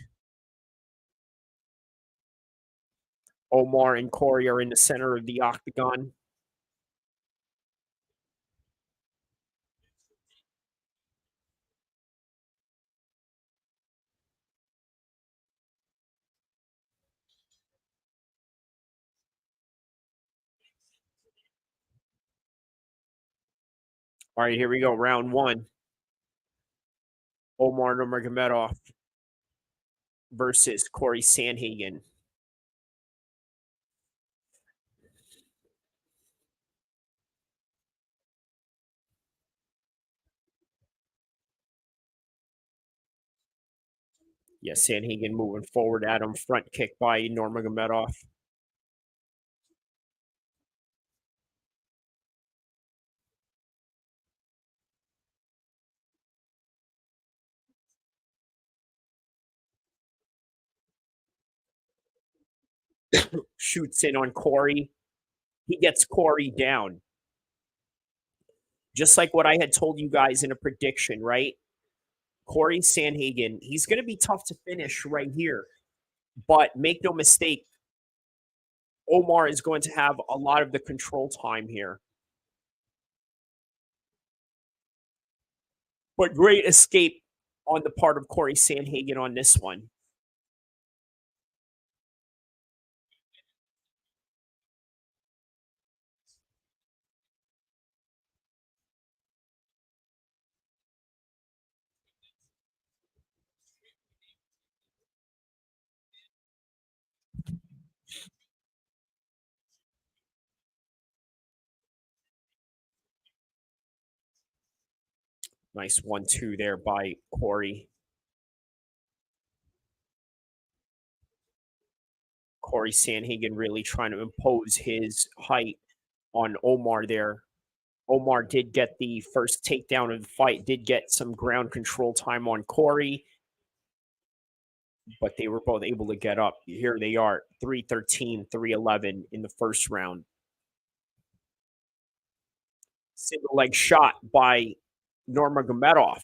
Omar and Corey are in the center of the octagon. All right, here we go. Round one. Omar Nurmagomedov versus Corey Sandhagen. Yeah, Sandhagen moving forward at him. Front kick by Nurmagomedov. Shoots in on Corey. He gets Corey down. Just like what I had told you guys in a prediction, right? Corey Sandhagen, he's going to be tough to finish right here. But make no mistake, Omar is going to have a lot of the control time here. But great escape on the part of Corey Sandhagen on this one. Nice 1-2 there by Corey. Corey Sandhagen really trying to impose his height on Omar there. Omar did get the first takedown of the fight, did get some ground control time on Corey, but they were both able to get up. Here they are, 3-13, 3-11 in the first round. Single leg shot by Nurmagomedov.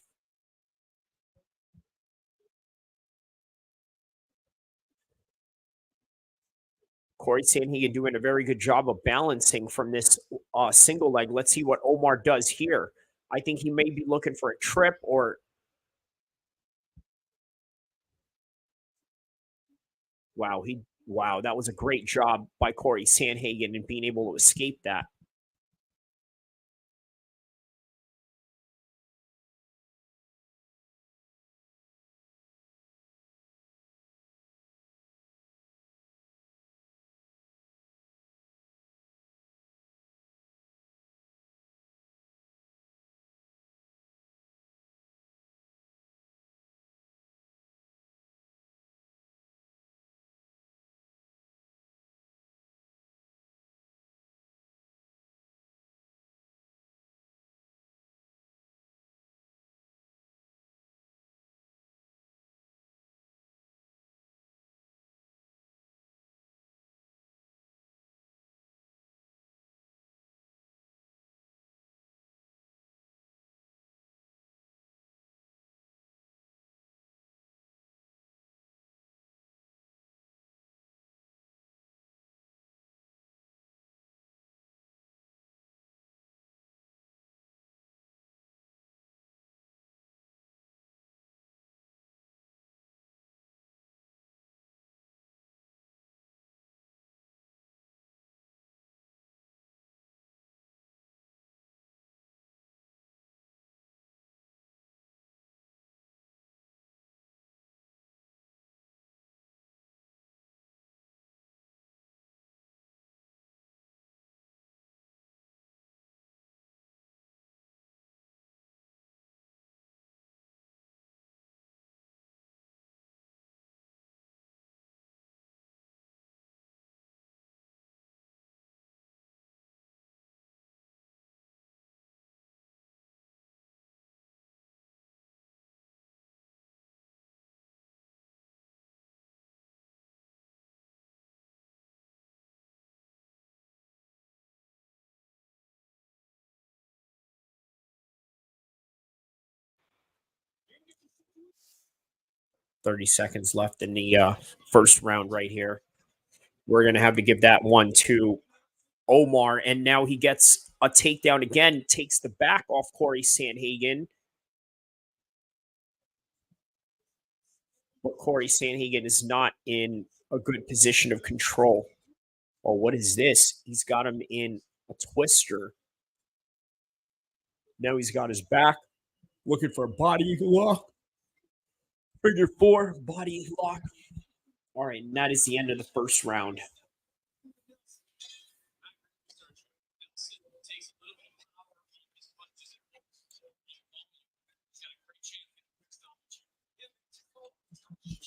Corey Sandhagen doing a very good job of balancing from this single leg. Let's see what Omar does here. I think he may be looking for a trip or... Wow, that was a great job by Corey Sandhagen in being able to escape that. 30 seconds left in the first round right here. We're going to have to give that one to Omar, and now he gets a takedown again, takes the back off Corey Sandhagen. But Corey Sandhagen is not in a good position of control. Oh, what is this? He's got him in a twister. Now he's got his back, looking for a body lock. Figure four, body lock. All right, and that is the end of the first round.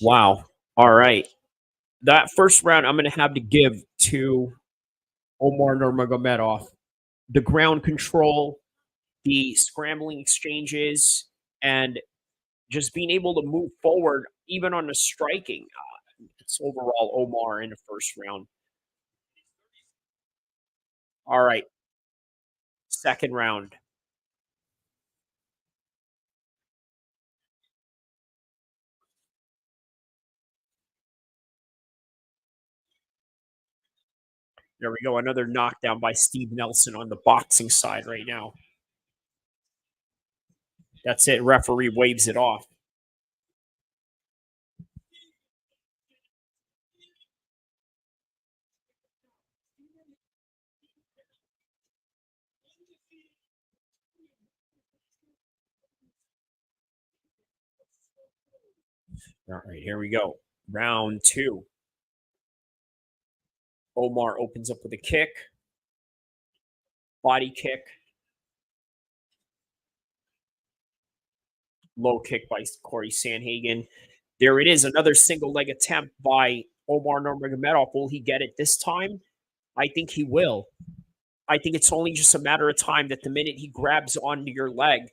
Wow. All right. That first round, I'm going to have to give to Omar Nurmagomedov. The ground control, the scrambling exchanges, and just being able to move forward, even on the striking. It's overall Omar in the first round. All right. Second round. There we go. Another knockdown by Steve Nelson on the boxing side right now. That's it. Referee waves it off. All right, here we go. Round two. Omar opens up with a kick. Body kick. Low kick by Corey Sandhagen. There it is. Another single leg attempt by Omar Nurmagomedov. Will he get it this time? I think he will. I think it's only just a matter of time that the minute he grabs onto your leg,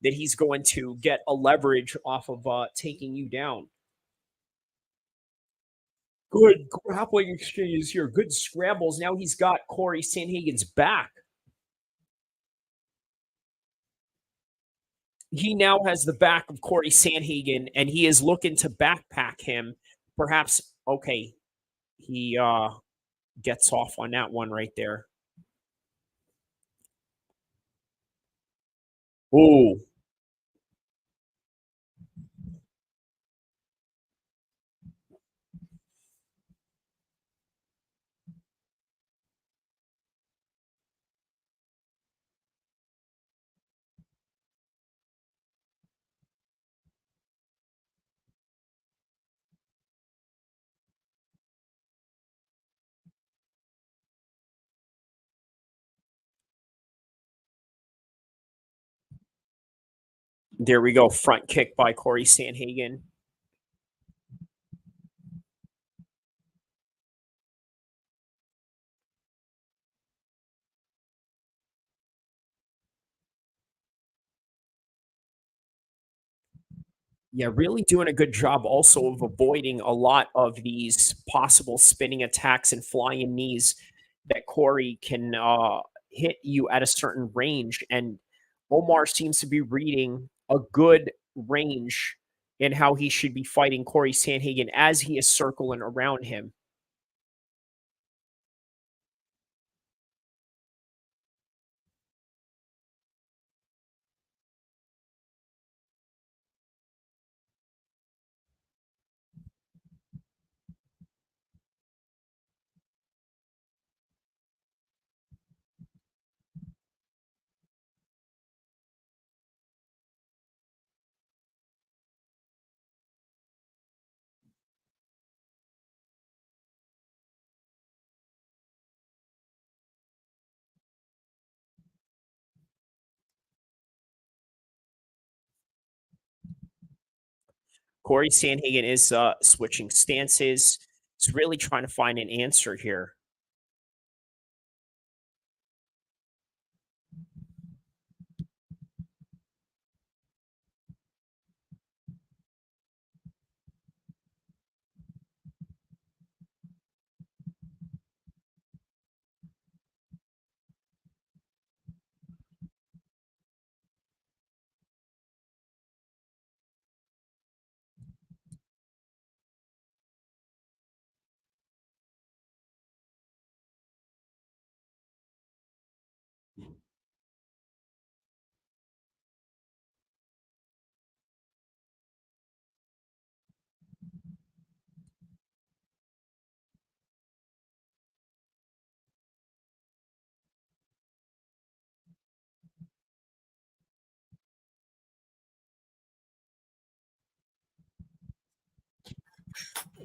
that he's going to get a leverage off of taking you down. Good grappling exchanges here. Good scrambles. Now he's got Corey Sandhagen's back. He now has the back of Corey Sandhagen, and he is looking to backpack him. Perhaps, okay, he gets off on that one right there. Ooh. There we go. Front kick by Corey Sandhagen. Yeah, really doing a good job also of avoiding a lot of these possible spinning attacks and flying knees that Corey can hit you at a certain range. And Omar seems to be reading a good range in how he should be fighting Corey Sandhagen as he is circling around him. Corey Sandhagen is switching stances. He's really trying to find an answer here.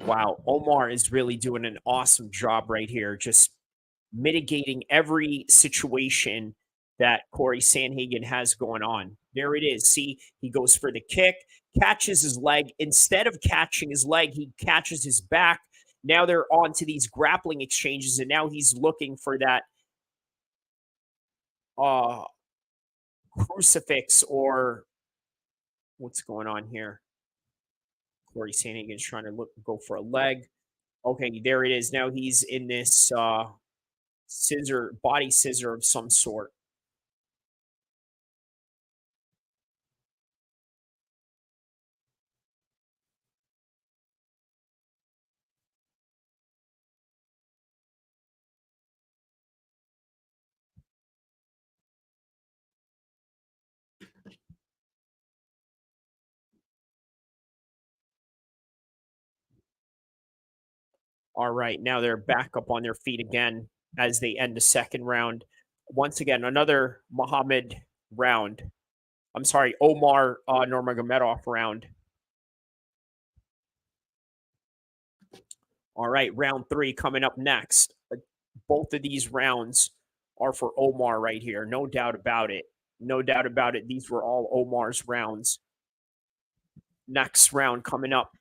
Wow, Omar is really doing an awesome job right here, just mitigating every situation that Corey Sandhagen has going on. There it is. See, he goes for the kick, catches his leg. Instead of catching his leg, he catches his back. Now they're on to these grappling exchanges, and now he's looking for that uh crucifix or what's going on here. Corey Sandhagen is trying to go for a leg. Okay, there it is. Now he's in this body scissor of some sort. All right, now they're back up on their feet again as they end the second round. Once again, another Muhammad round. I'm sorry, Omar Nurmagomedov round. All right, round 3 coming up next. Both of these rounds are for Omar right here. No doubt about it. No doubt about it. These were all Omar's rounds. Next round coming up.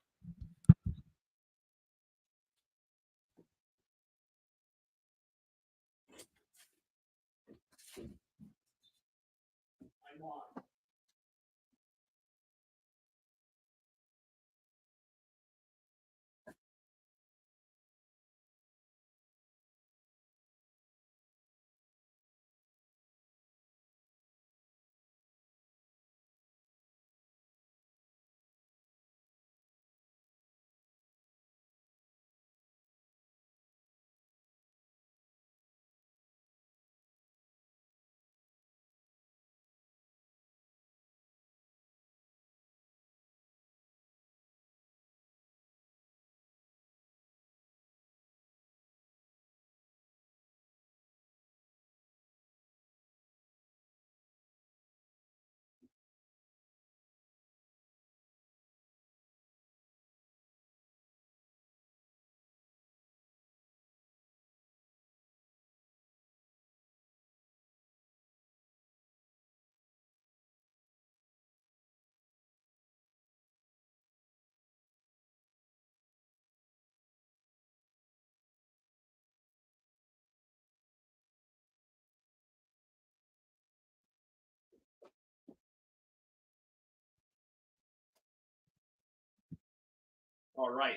All right,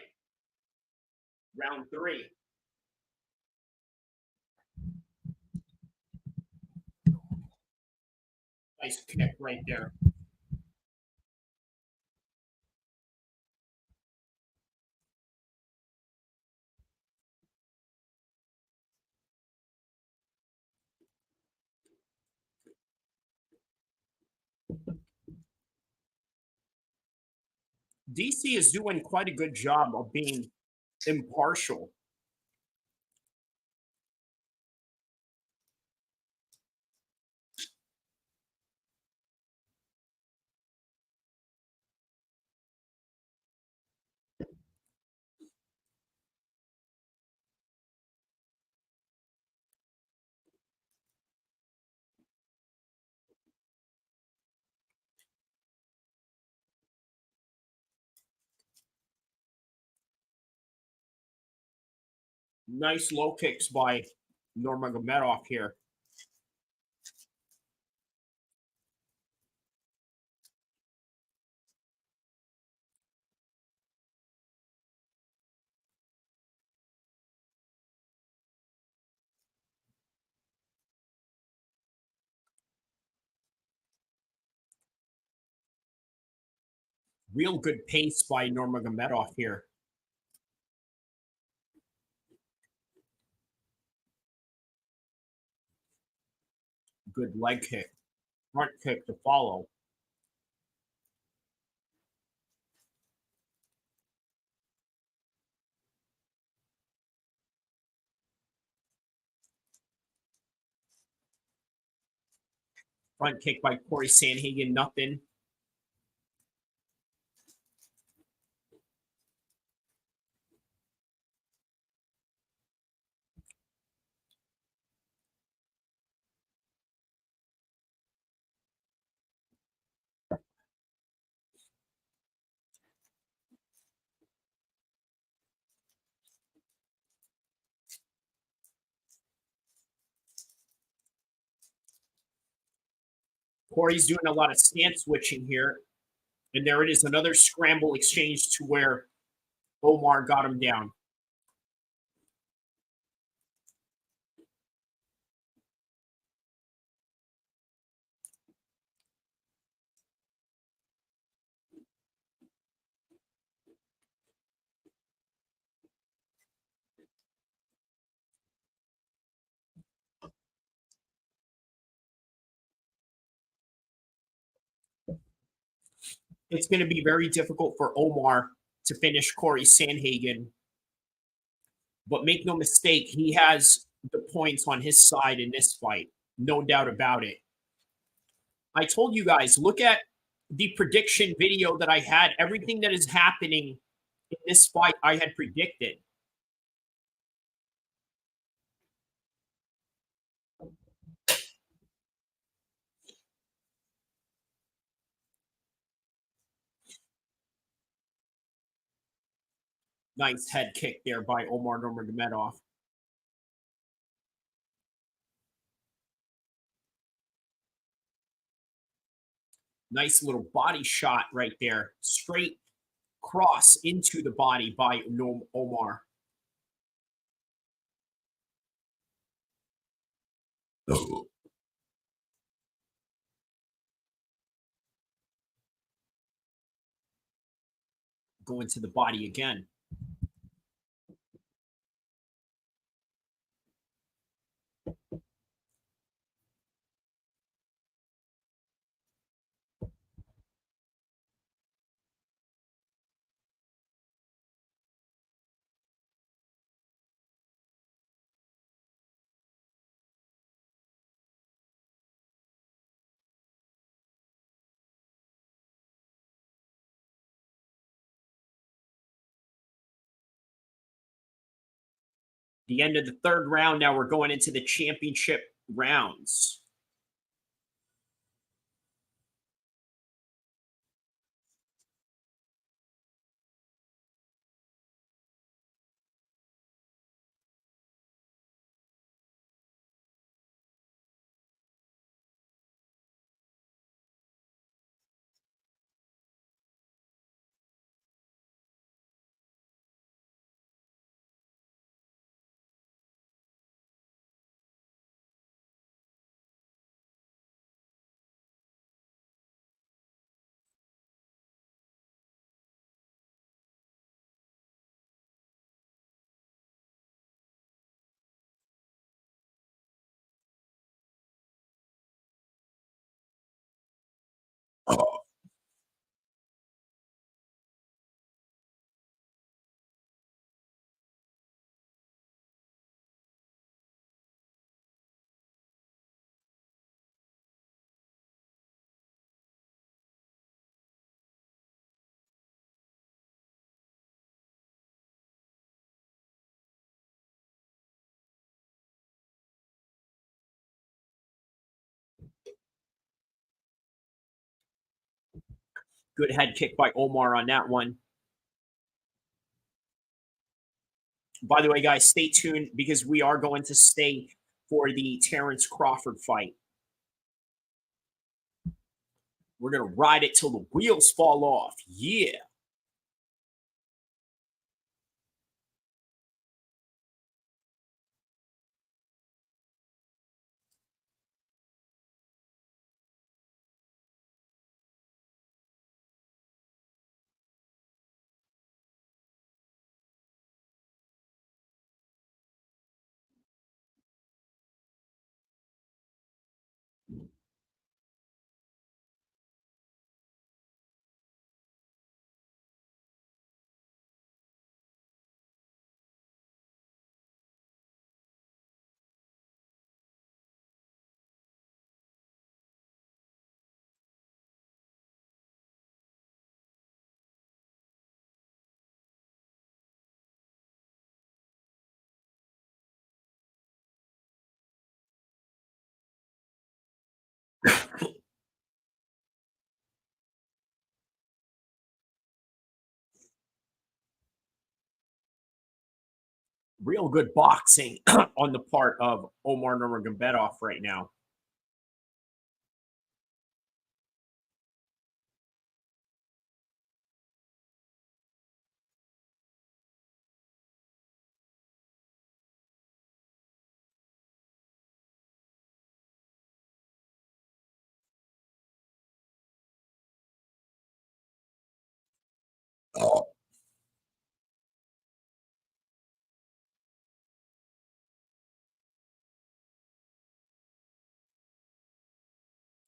round 3. Nice kick right there. DC is doing quite a good job of being impartial. Nice low kicks by Nurmagomedov here. Real good pace by Nurmagomedov here. Good leg kick. Front kick to follow. Front kick by Corey Sandhagen, nothing. Corey's doing a lot of stance switching here. And there it is, another scramble exchange to where Omar got him down. It's going to be very difficult for Omar to finish Corey Sandhagen. But make no mistake, he has the points on his side in this fight. No doubt about it. I told you guys, look at the prediction video that I had. Everything that is happening in this fight, I had predicted. Nice head kick there by Omar Nurmagomedov. Nice little body shot right there. Straight cross into the body by Omar. Go into the body again. The end of the third round. Now we're going into the championship rounds. Good head kick by Omar on that one. By the way, guys, stay tuned because we are going to stay for the Terrence Crawford fight. We're going to ride it till the wheels fall off. Yeah. Real good boxing on the part of Omar Nurmagomedov right now.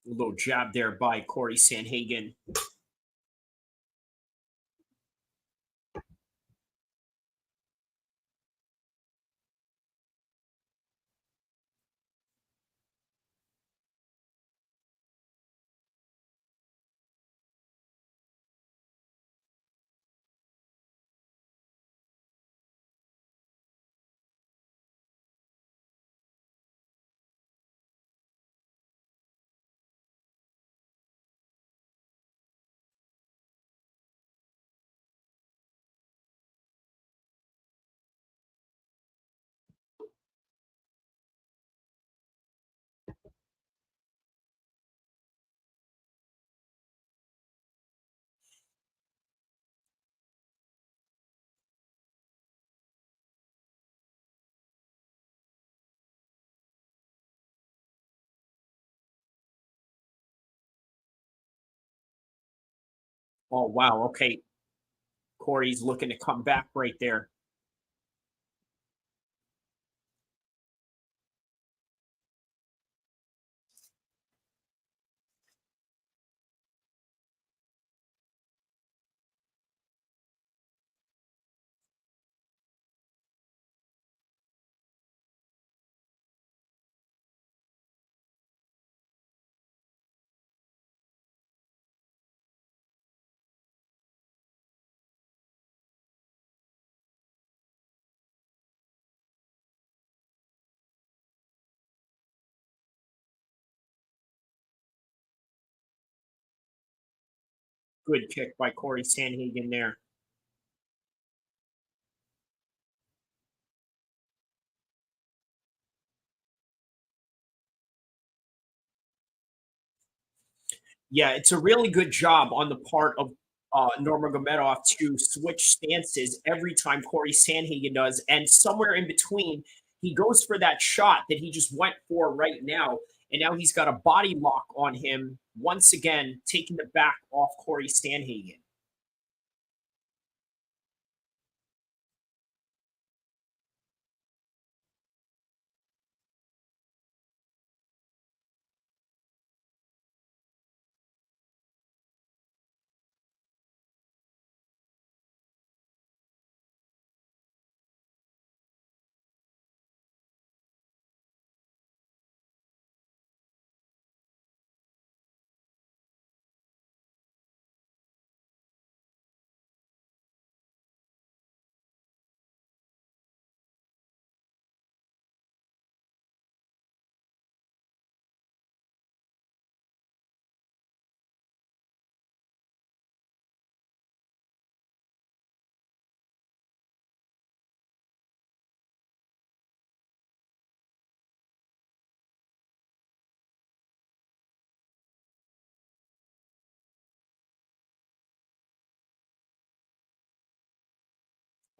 A little jab there by Corey Sandhagen. Oh, wow. Okay. Corey's looking to come back right there. Good kick by Corey Sandhagen there. Yeah, it's a really good job on the part of Nurmagomedov to switch stances every time Corey Sandhagen does. And somewhere in between, he goes for that shot that he just went for right now. And now he's got a body lock on him, once again, taking the back off Corey Sandhagen.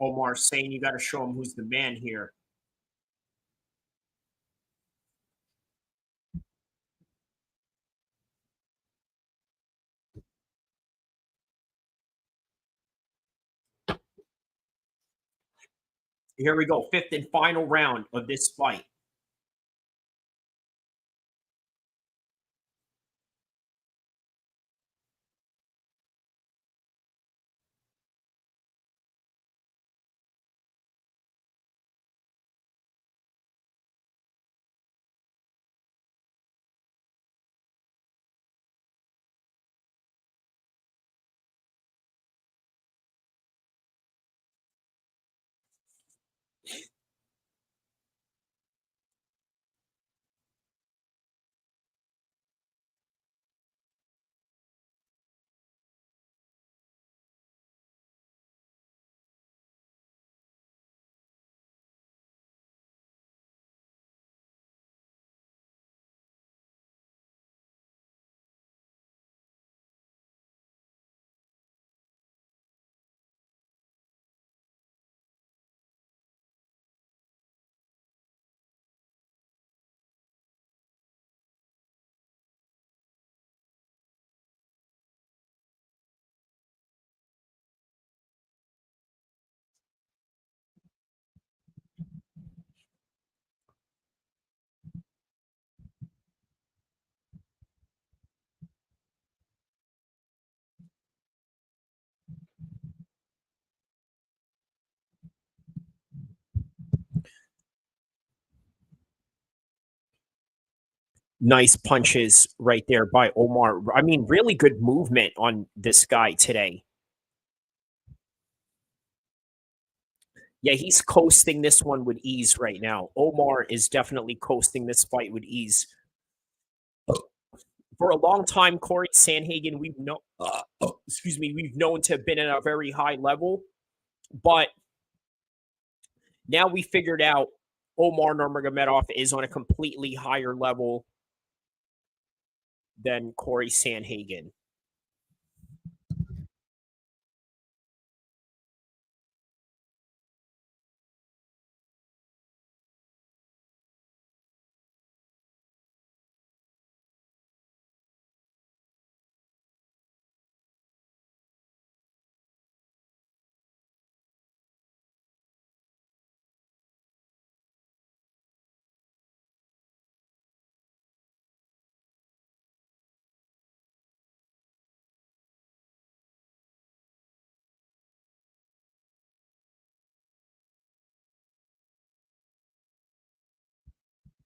Omar saying you got to show him who's the man here. Here we go, fifth and final round of this fight. Nice punches right there by Omar. I mean, really good movement on this guy today. Yeah, he's coasting this one with ease right now. Omar is definitely coasting this fight with ease. For a long time, Corey Sandhagen, we've known to have been at a very high level, but now we figured out Omar Nurmagomedov is on a completely higher level than Corey Sandhagen.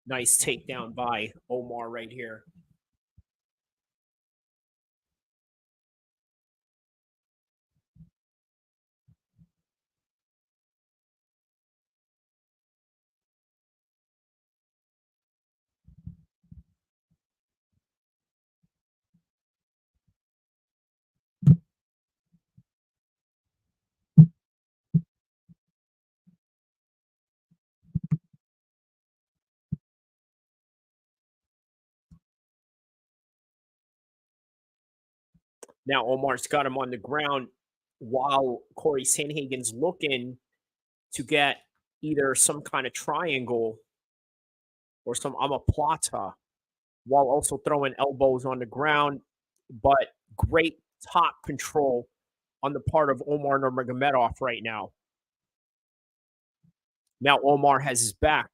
Nice takedown by Omar right here. Now Omar's got him on the ground while Corey Sandhagen's looking to get either some kind of triangle or some omoplata while also throwing elbows on the ground. But great top control on the part of Omar Nurmagomedov right now. Now Omar has his back.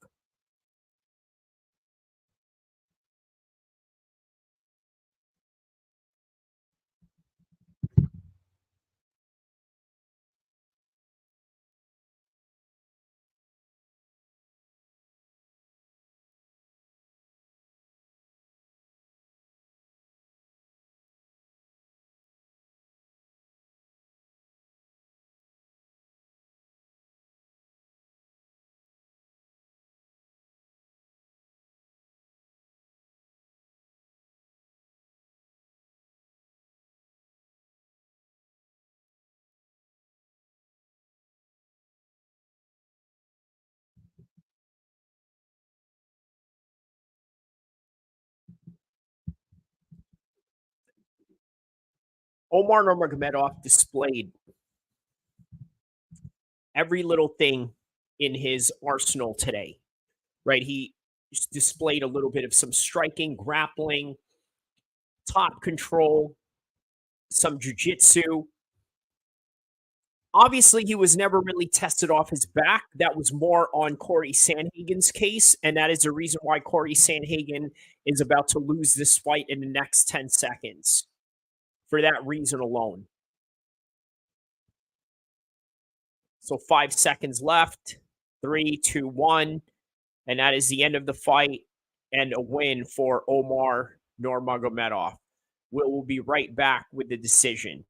Omar Nurmagomedov displayed every little thing in his arsenal today, right? He displayed a little bit of some striking, grappling, top control, some jujitsu. Obviously, he was never really tested off his back. That was more on Corey Sandhagen's case, and that is the reason why Corey Sandhagen is about to lose this fight in the next 10 seconds. For that reason alone. So 5 seconds left. 3, 2, 1. And that is the end of the fight and a win for Omar Nurmagomedov. We'll be right back with the decision.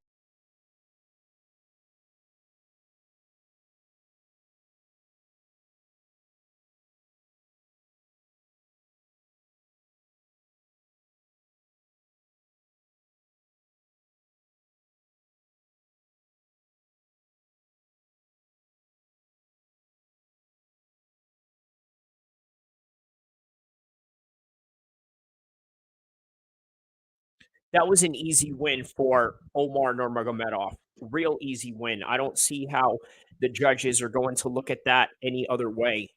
That was an easy win for Omar Nurmagomedov. Real easy win. I don't see how the judges are going to look at that any other way,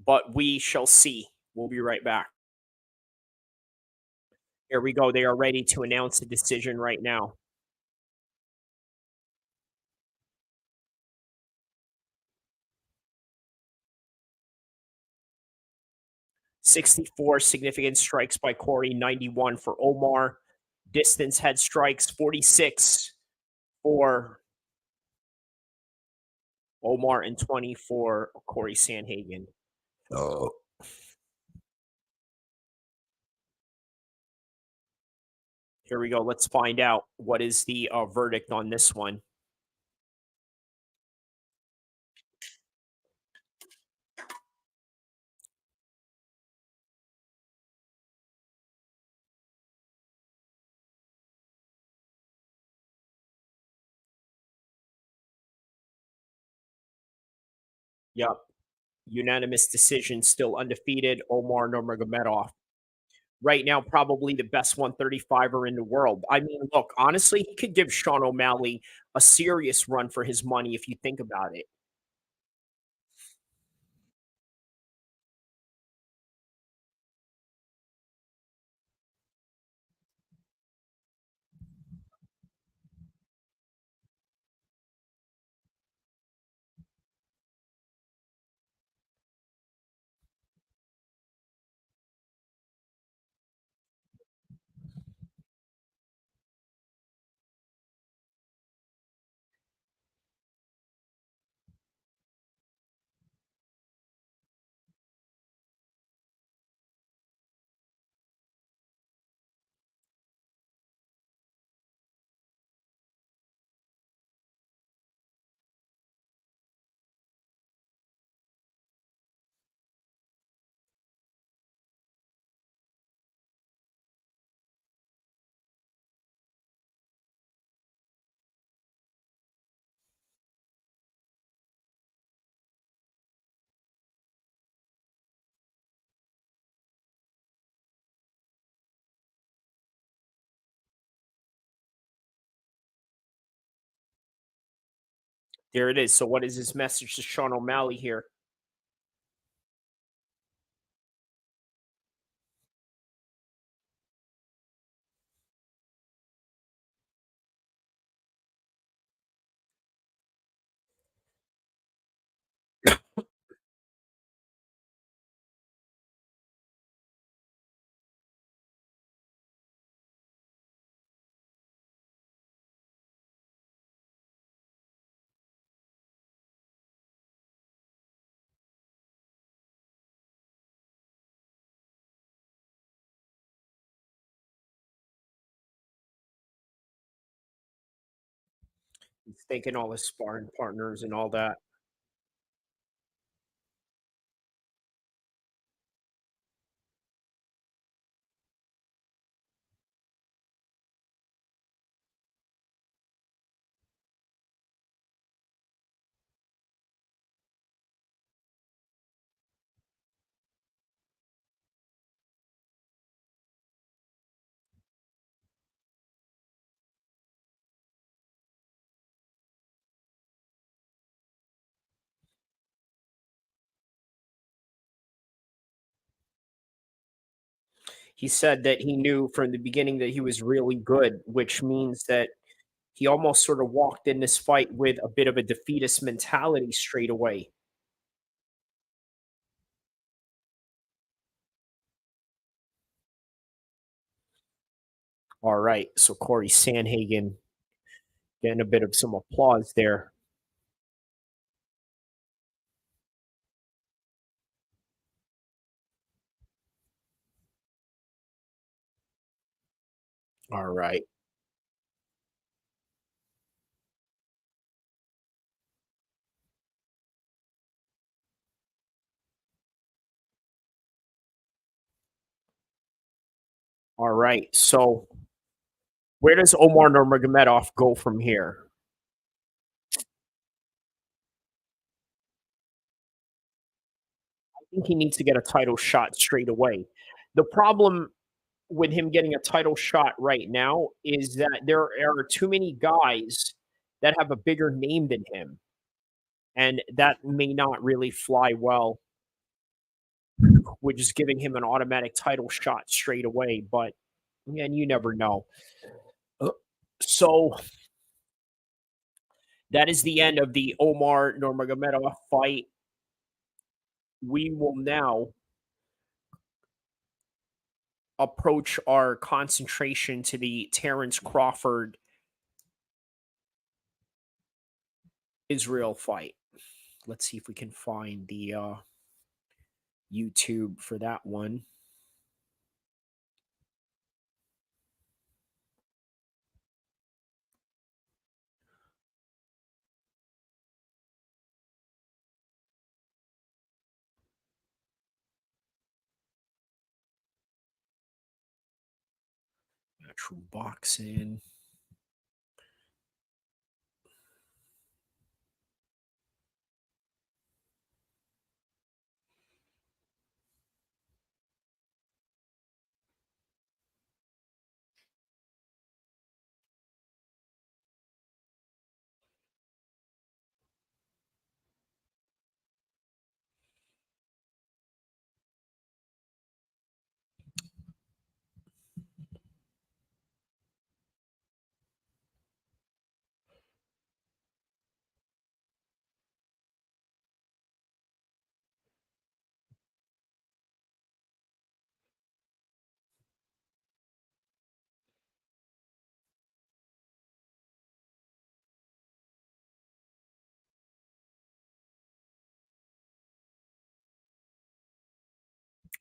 but we shall see. We'll be right back. Here we go. They are ready to announce the decision right now. "64 significant strikes by Corey, 91 for Omar. Distance head strikes, 46 for Omar and 20 for Corey Sandhagen." Oh. Here we go. Let's find out what is the verdict on this one. Yep. Unanimous decision, still undefeated. Omar Nurmagomedov. Right now, probably the best 135er in the world. I mean, look, honestly, he could give Sean O'Malley a serious run for his money if you think about it. There it is. So, what is his message to Sean O'Malley here? He's thanking all his sparring partners and all that. He said that he knew from the beginning that he was really good, which means that he almost sort of walked in this fight with a bit of a defeatist mentality straight away. All right. So Corey Sandhagen getting a bit of some applause there. All right. All right. So where does Omar Nurmagomedov go from here? I think he needs to get a title shot straight away. The problem with him getting a title shot right now is that there are too many guys that have a bigger name than him, and that may not really fly well with just giving him an automatic title shot straight away. But again, you never know. Uh, So that is the end of the Omar Nurmagomedov fight. We will now approach our concentration to the Terrence Crawford Israel fight. Let's see if we can find the YouTube for that one. Natural boxing.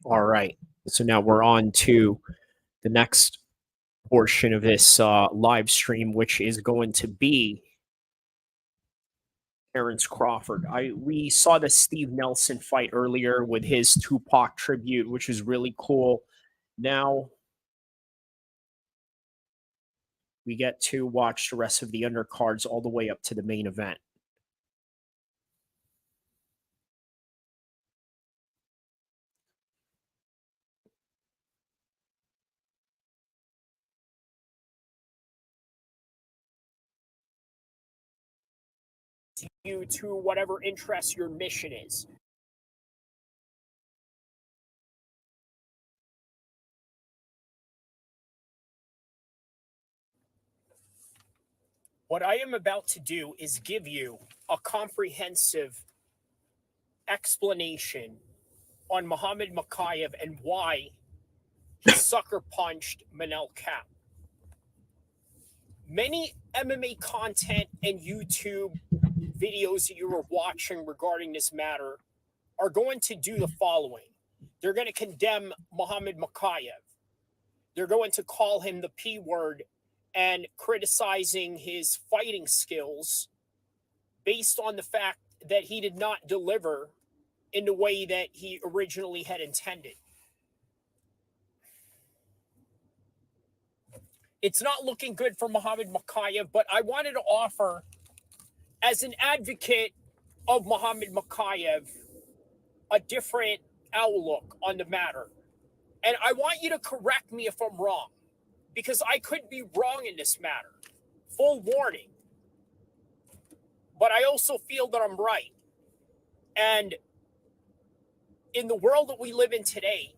All right. So now we're on to the next portion of this live stream, which is going to be Terrence Crawford. We saw the Steve Nelson fight earlier with his Tupac tribute, which is really cool. Now we get to watch the rest of the undercards all the way up to the main event. You to whatever interest your mission is. What I am about to do is give you a comprehensive explanation on Muhammad Mokaev and why he sucker punched Manel Kape. Many MMA content and YouTube videos that you were watching regarding this matter are going to do the following. They're going to condemn Muhammad Mokaev. They're going to call him the P word and criticizing his fighting skills based on the fact that he did not deliver in the way that he originally had intended. It's not looking good for Muhammad Mokaev, but I wanted to offer, as an advocate of Muhammad Mokaev, a different outlook on the matter. And I want you to correct me if I'm wrong, because I could be wrong in this matter. Full warning. But I also feel that I'm right. And in the world that we live in today,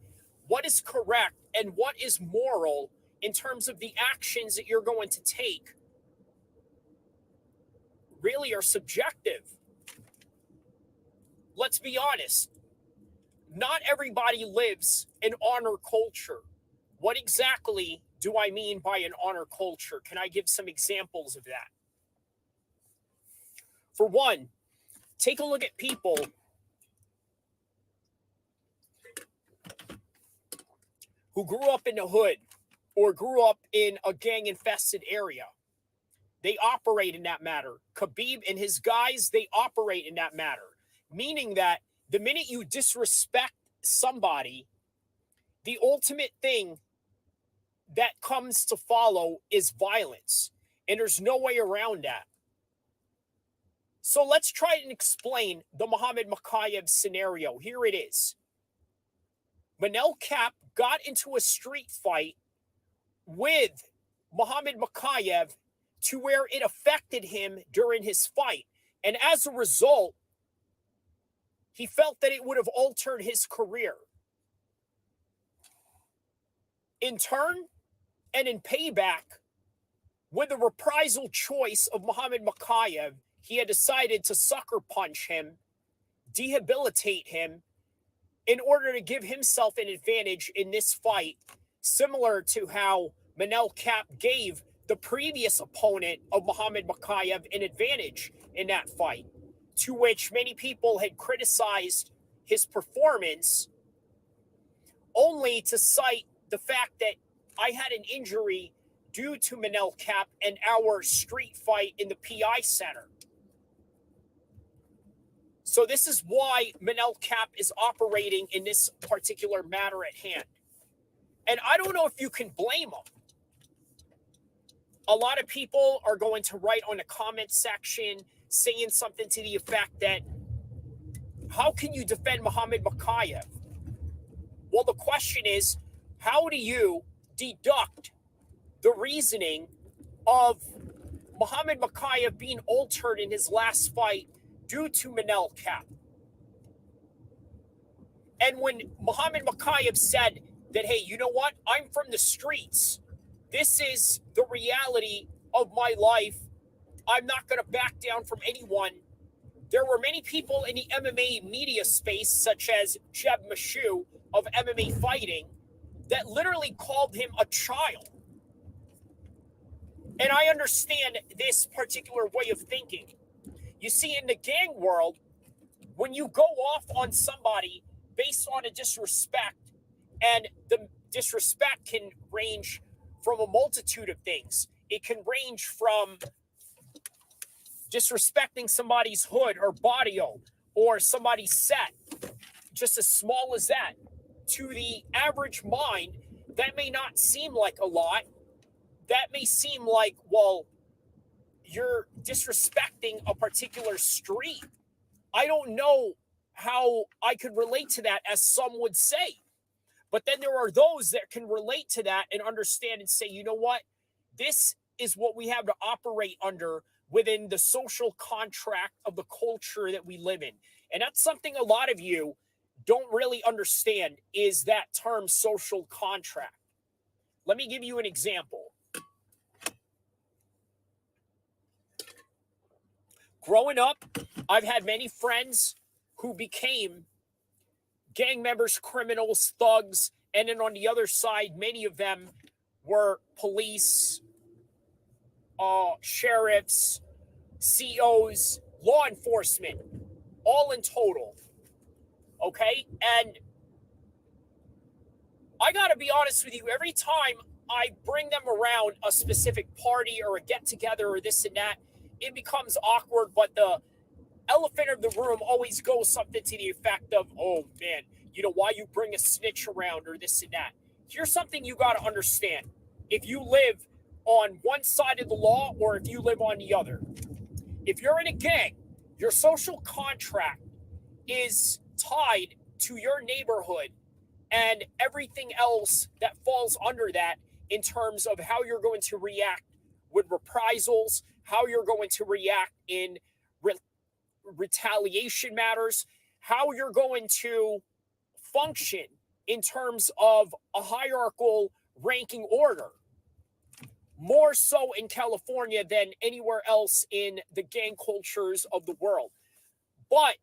what is correct and what is moral in terms of the actions that you're going to take really are subjective. Let's be honest. Not everybody lives an honor culture. What exactly do I mean by an honor culture? Can I give some examples of that? For one, take a look at people who grew up in the hood or grew up in a gang-infested area. They operate in that matter. Khabib and his guys, they operate in that matter. Meaning that the minute you disrespect somebody, the ultimate thing that comes to follow is violence. And there's no way around that. So let's try and explain the Muhammad Mokaev scenario. Here it is. Manel Kape got into a street fight with Muhammad Mokaev to where it affected him during his fight. And as a result, he felt that it would have altered his career. In turn, and in payback, with the reprisal choice of Muhammad Mokaev, he had decided to sucker punch him, debilitate him, in order to give himself an advantage in this fight, similar to how Manel Kape gave the previous opponent of Muhammad Mokaev an advantage in that fight, to which many people had criticized his performance, only to cite the fact that I had an injury due to Manel Kape and our street fight in the PI Center. So this is why Manel Kape is operating in this particular matter at hand. And I don't know if you can blame him. a lot of people are going to write on the comment section saying something to the effect that, how can you defend Muhammad Mokaev? Well, the question is, how do you deduct the reasoning of Muhammad Mokaev being altered in his last fight due to Manel Cap? And when Muhammad Mokaev said that, hey, you know what? I'm from the streets. This is the reality of my life. I'm not going to back down from anyone. There were many people in the MMA media space, such as Jeb Mashu of MMA Fighting, that literally called him a child. And I understand this particular way of thinking. You see, in the gang world, when you go off on somebody based on a disrespect, and the disrespect can range from a multitude of things. It can range from disrespecting somebody's hood or barrio or somebody's set, just as small as that. To the average mind, that may not seem like a lot. That may seem like, well, you're disrespecting a particular street. I don't know how I could relate to that, as some would say. But then there are those that can relate to that and understand and say, you know what? This is what we have to operate under within the social contract of the culture that we live in. And that's something a lot of you don't really understand, is that term social contract. Let me give you an example. Growing up, I've had many friends who became gang members, criminals, thugs, and then on the other side, many of them were police, sheriffs, COs, law enforcement, all in total. Okay? And I got to be honest with you, every time I bring them around a specific party or a get-together or this and that, it becomes awkward, but the elephant of the room always goes something to the effect of, oh, man, you know, why you bring a snitch around or this and that. Here's something you got to understand. If you live on one side of the law or if you live on the other, if you're in a gang, your social contract is tied to your neighborhood and everything else that falls under that in terms of how you're going to react with reprisals, how you're going to react in retaliation matters, how you're going to function in terms of a hierarchical ranking order. More so in California than anywhere else in the gang cultures of the world. But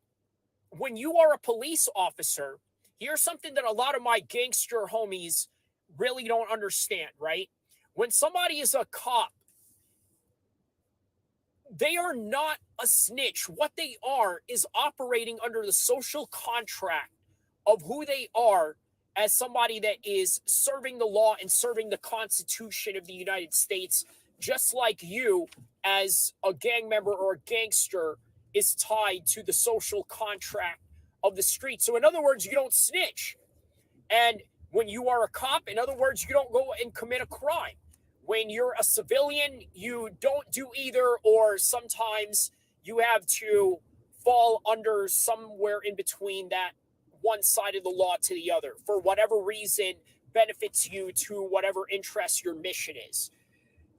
when you are a police officer, here's something that a lot of my gangster homies really don't understand, right? When somebody is a cop, they are not a snitch. What they are is operating under the social contract of who they are as somebody that is serving the law and serving the Constitution of the United States, just like you as a gang member or a gangster is tied to the social contract of the street. So in other words, you don't snitch. And when you are a cop, in other words, you don't go and commit a crime. When you're a civilian, you don't do either, or sometimes you have to fall under somewhere in between that one side of the law to the other for whatever reason benefits you to whatever interest your mission is.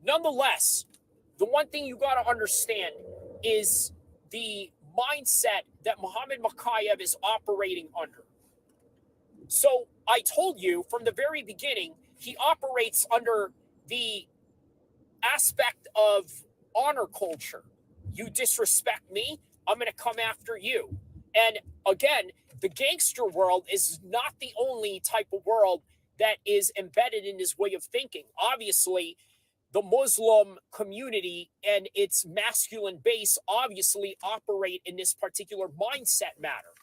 Nonetheless, the one thing you got to understand is the mindset that Muhammad Mokaev is operating under. So I told you from the very beginning, he operates under the aspect of honor culture. You disrespect me, I'm going to come after you. And again, the gangster world is not the only type of world that is embedded in this way of thinking. Obviously, the Muslim community and its masculine base obviously operate in this particular mindset matter.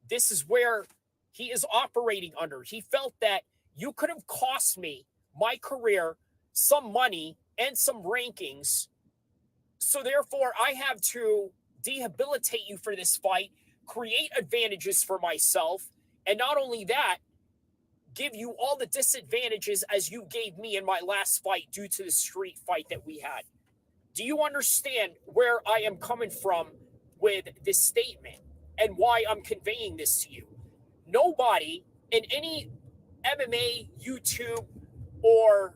This is where he is operating under. He felt that you could have cost me my career, some money, and some rankings. So therefore, I have to rehabilitate you for this fight, create advantages for myself, and not only that, give you all the disadvantages as you gave me in my last fight due to the street fight that we had. Do you understand where I am coming from with this statement and why I'm conveying this to you? Nobody in any MMA, YouTube, or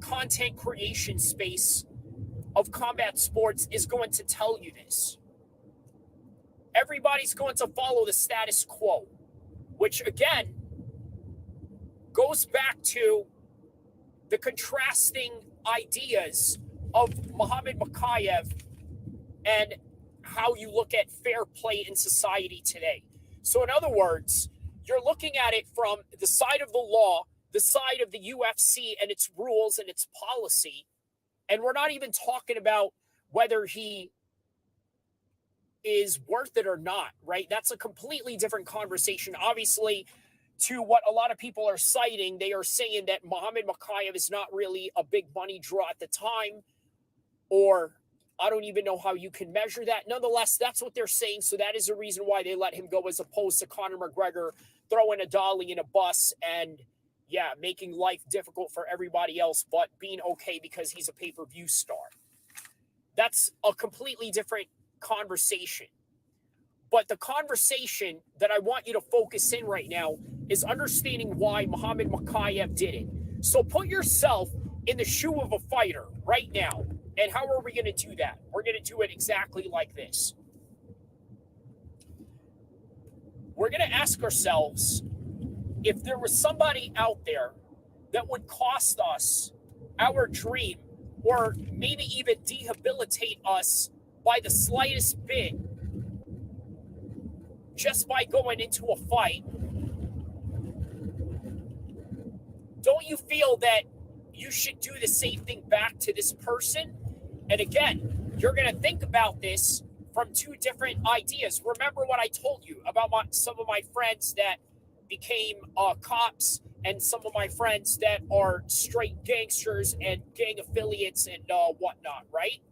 content creation space of combat sports is going to tell you this. Everybody's going to follow the status quo, which again goes back to the contrasting ideas of Muhammad Mokaev and how you look at fair play in society today. So in other words, you're looking at it from the side of the law, the side of the UFC and its rules and its policy, and we're not even talking about whether he is worth it or not, right? That's a completely different conversation. Obviously, to what a lot of people are citing, they are saying that Muhammad Mokaev is not really a big money draw at the time, or I don't even know how you can measure that. Nonetheless, that's what they're saying. So that is the reason why they let him go, as opposed to Conor McGregor throwing a dolly in a bus and, yeah, making life difficult for everybody else, but being okay because he's a pay-per-view star. That's a completely different conversation. But the conversation that I want you to focus in right now is understanding why Muhammad Mokaev did it. So put yourself in the shoe of a fighter right now. And how are we going to do that? We're going to do it exactly like this. We're going to ask ourselves if there was somebody out there that would cost us our dream, or maybe even debilitate us by the slightest bit just by going into a fight. Don't you feel that you should do the same thing back to this person? And again, you're going to think about this from two different ideas. Remember what I told you about some of my friends that became cops and some of my friends that are straight gangsters and gang affiliates and whatnot, right?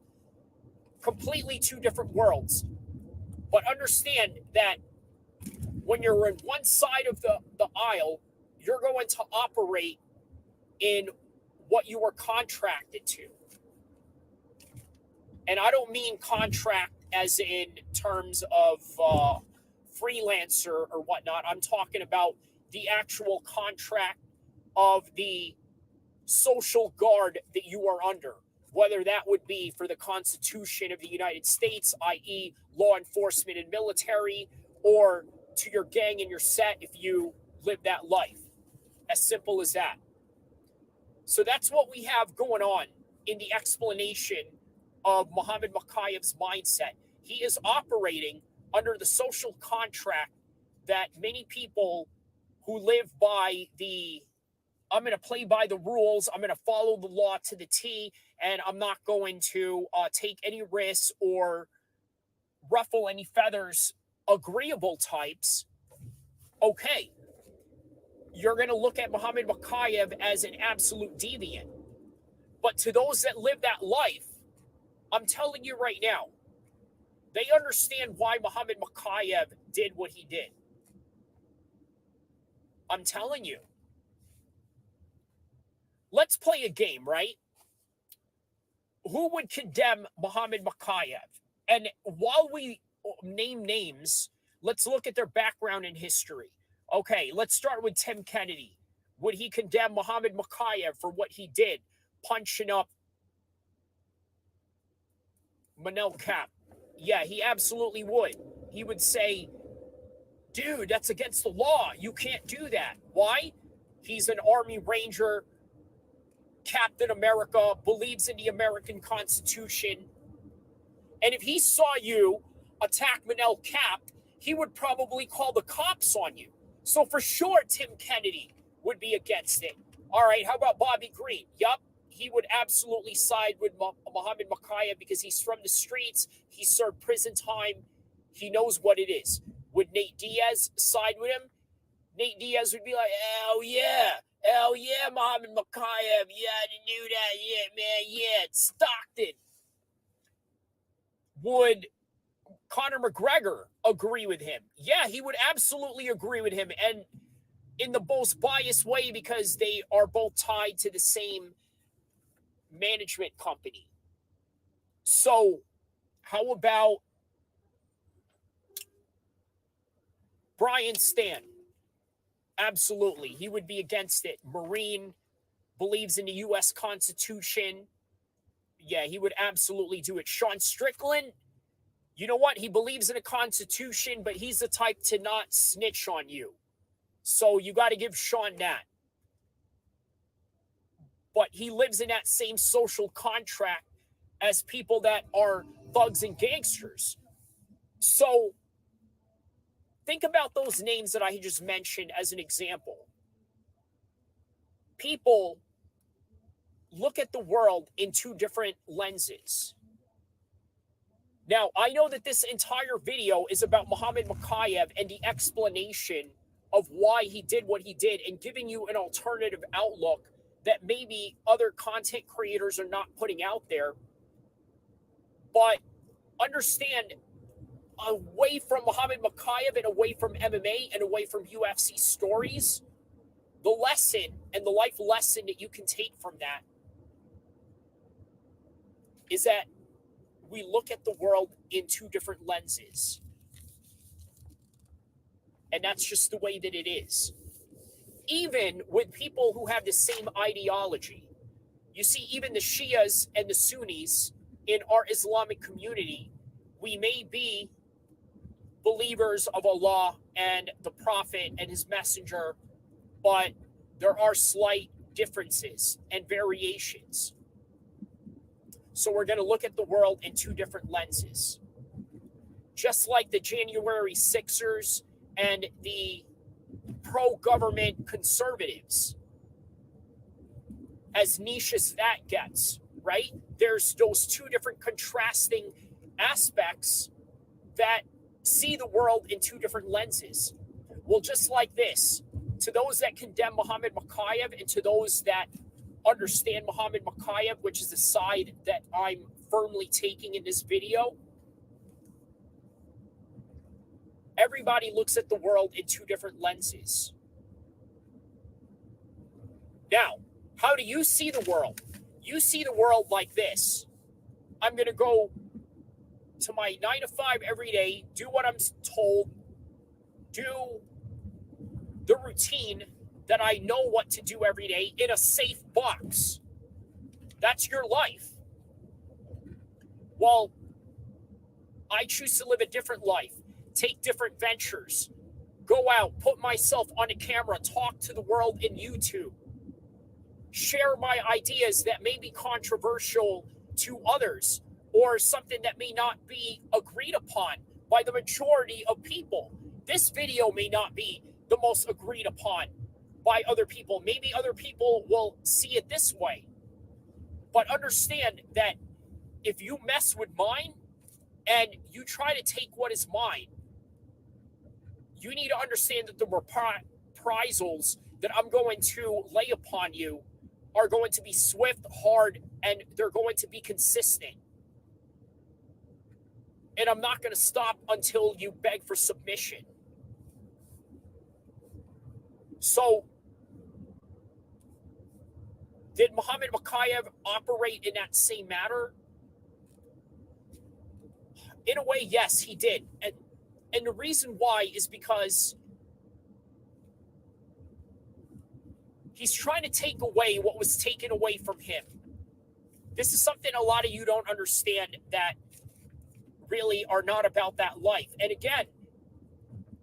Completely two different worlds. But understand that when you're on one side of the aisle, you're going to operate in what you were contracted to. And I don't mean contract as in terms of freelancer or whatnot. I'm talking about the actual contract of the social guard that you are under, whether that would be for the Constitution of the United States, i.e. law enforcement and military, or to your gang and your set if you live that life. As simple as that. So that's what we have going on in the explanation of Muhammad Mokaev's mindset. He is operating under the social contract that many people who live by the, I'm going to play by the rules, I'm going to follow the law to the T, and I'm not going to take any risks or ruffle any feathers, agreeable types. Okay, you're going to look at Muhammad Mokaev as an absolute deviant. But to those that live that life, I'm telling you right now, they understand why Muhammad Mokaev did what he did. I'm telling you. Let's play a game, right? Who would condemn Muhammad Mokaev? And while we name names, let's look at their background and history. Okay, let's start with Tim Kennedy. Would he condemn Muhammad Mokaev for what he did, punching up Manel Kape? Yeah, he absolutely would. He would say, dude, that's against the law. You can't do that. Why? He's an Army Ranger, Captain America, believes in the American Constitution. And if he saw you attack Manel Kape, he would probably call the cops on you. So for sure, Tim Kennedy would be against it. All right, how about Bobby Green? Yup, he would absolutely side with Muhammad Mokaev because he's from the streets. He served prison time. He knows what it is. Would Nate Diaz side with him? Nate Diaz would be like, hell yeah, Muhammad Mokaev. Yeah, I knew that. Yeah, man, yeah, it's Stockton. Would Conor McGregor agree with him? Yeah, he would absolutely agree with him. And in the most biased way, because they are both tied to the same management company. So how about Brian Stan? Absolutely. He would be against it. Marine, believes in the U.S. Constitution. Yeah, he would absolutely do it. Sean Strickland, you know what? He believes in a Constitution, but he's the type to not snitch on you. So you got to give Sean that. But he lives in that same social contract as people that are thugs and gangsters. So think about those names that I just mentioned as an example. People look at the world in two different lenses. Now, I know that this entire video is about Muhammad Mokaev and the explanation of why he did what he did and giving you an alternative outlook that maybe other content creators are not putting out there. But understand, away from Muhammad Mokaev and away from MMA and away from UFC stories, the lesson and the life lesson that you can take from that is that we look at the world in two different lenses. And that's just the way that it is. Even with people who have the same ideology. You see, even the Shias and the Sunnis in our Islamic community, we may be believers of Allah and the Prophet and his messenger, but there are slight differences and variations. So we're going to look at the world in two different lenses. Just like the January Sixers and the pro-government conservatives, as niche as that gets, right? There's those two different contrasting aspects that see the world in two different lenses. Well, just like this, to those that condemn Muhammad Mokaev and to those that understand Muhammad Mokaev, which is the side that I'm firmly taking in this video, everybody looks at the world in two different lenses. Now, how do you see the world? You see the world like this. I'm going to go to my 9 to 5 every day, do what I'm told, do the routine that I know what to do every day in a safe box. That's your life. Well, I choose to live a different life, take different ventures, go out, put myself on a camera, talk to the world in YouTube, share my ideas that may be controversial to others or something that may not be agreed upon by the majority of people. This video may not be the most agreed upon by other people. Maybe other people will see it this way. But understand that if you mess with mine and you try to take what is mine, you need to understand that the reprisals that I'm going to lay upon you are going to be swift, hard, and they're going to be consistent. And I'm not going to stop until you beg for submission. So, did Muhammad Mokaev operate in that same manner? In a way, yes, he did. And the reason why is because he's trying to take away what was taken away from him. This is something a lot of you don't understand, that really are not about that life. And again,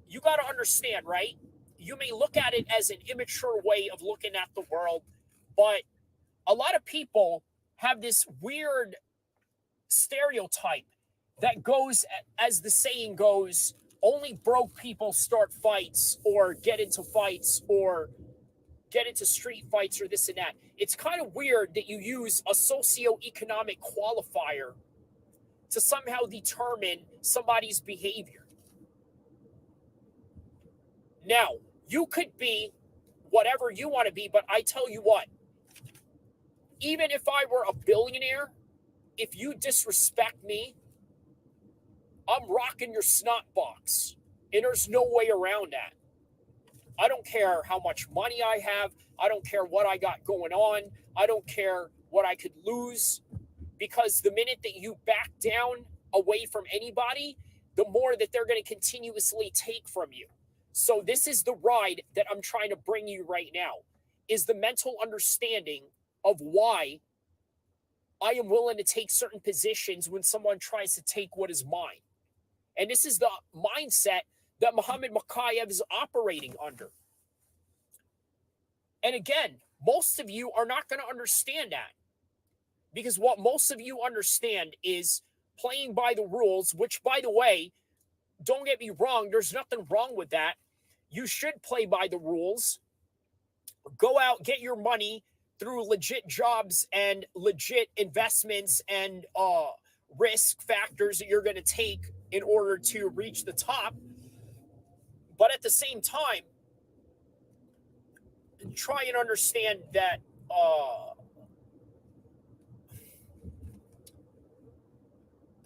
you got to understand, right? You may look at it as an immature way of looking at the world, but a lot of people have this weird stereotype that goes, as the saying goes, only broke people start fights or get into fights or get into street fights or this and that. It's kind of weird that you use a socioeconomic qualifier to somehow determine somebody's behavior. Now, you could be whatever you want to be, but I tell you what, even if I were a billionaire, if you disrespect me, I'm rocking your snot box. And there's no way around that. I don't care how much money I have. I don't care what I got going on. I don't care what I could lose. Because the minute that you back down away from anybody, the more that they're going to continuously take from you. So this is the ride that I'm trying to bring you right now, is the mental understanding of why I am willing to take certain positions when someone tries to take what is mine. And this is the mindset that Muhammad Mokaev is operating under. And again, most of you are not going to understand that. Because what most of you understand is playing by the rules, which, by the way, don't get me wrong, there's nothing wrong with that. You should play by the rules. Go out, get your money through legit jobs and legit investments and risk factors that you're going to take in order to reach the top. But at the same time, try and understand that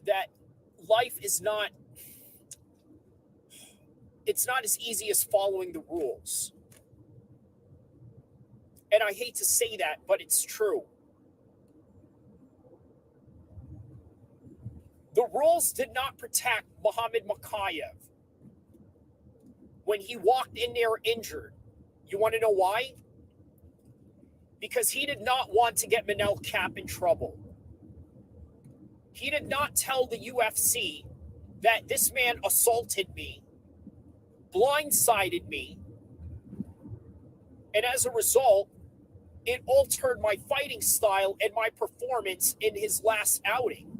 that life is not, it's not as easy as following the rules. And I hate to say that, but it's true. The rules did not protect Muhammad Mokaev when he walked in there injured. You want to know why? Because he did not want to get Manel Kape in trouble. He did not tell the UFC that this man assaulted me, blindsided me, and as a result, it altered my fighting style and my performance in his last outing.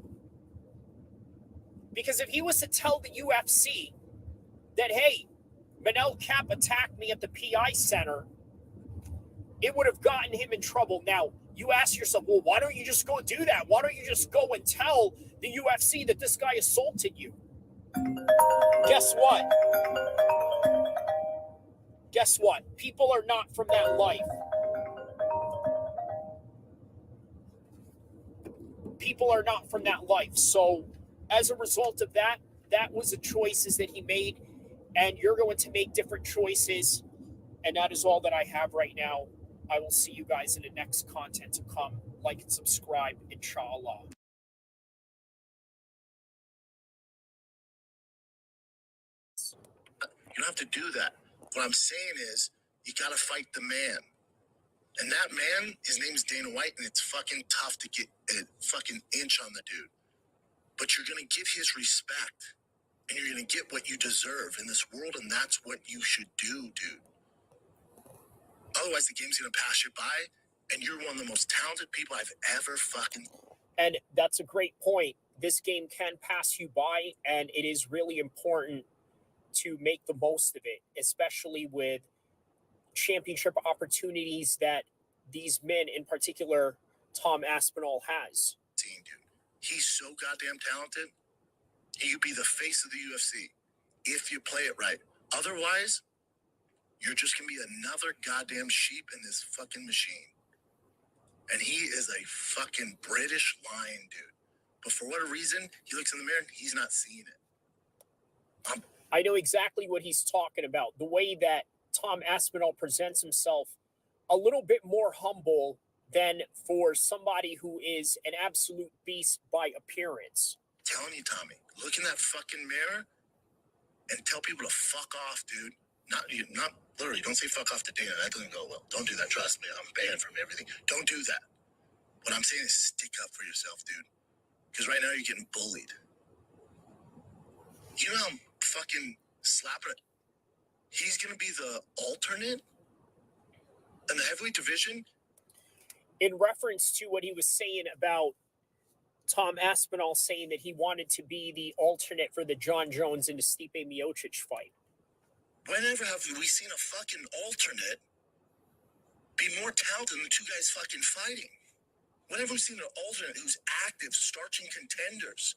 Because if he was to tell the UFC that, hey, Manel Kape attacked me at the PI Center, it would have gotten him in trouble. Now, you ask yourself, well, why don't you just go do that? Why don't you just go and tell the UFC that this guy assaulted you? Guess what? Guess what? People are not from that life. People are not from that life. So as a result of that, that was the choices that he made. And you're going to make different choices. And that is all that I have right now. I will see you guys in the next content to come. Like and subscribe, inshallah. You don't have to do that. What I'm saying is, you gotta fight the man. And that man, his name's Dana White, and it's fucking tough to get a fucking inch on the dude. But you're gonna give his respect, and you're gonna get what you deserve in this world, and that's what you should do, dude. Otherwise, the game's gonna pass you by, and you're one of the most talented people I've ever fucking... And that's a great point. This game can pass you by, and it is really important to make the most of it, especially with championship opportunities that these men, in particular, Tom Aspinall, has. Dude, he's so goddamn talented. He could be the face of the UFC if you play it right. Otherwise, you're just gonna be another goddamn sheep in this fucking machine. And he is a fucking British lion, dude. But for whatever reason, he looks in the mirror and he's not seeing it. I know exactly what he's talking about. The way that Tom Aspinall presents himself, a little bit more humble than for somebody who is an absolute beast by appearance. I'm telling you, Tommy, look in that fucking mirror and tell people to fuck off, dude. Not literally, don't say fuck off to Dana. That doesn't go well. Don't do that. Trust me. I'm banned from everything. Don't do that. What I'm saying is stick up for yourself, dude. Because right now you're getting bullied. You know how I'm fucking slapping it? He's going to be the alternate in the heavyweight division? In reference to what he was saying about Tom Aspinall saying that he wanted to be the alternate for the John Jones and the Stipe Miocic fight. Whenever have we seen a fucking alternate be more talented than the two guys fucking fighting? Whenever we've seen an alternate who's active, starching contenders?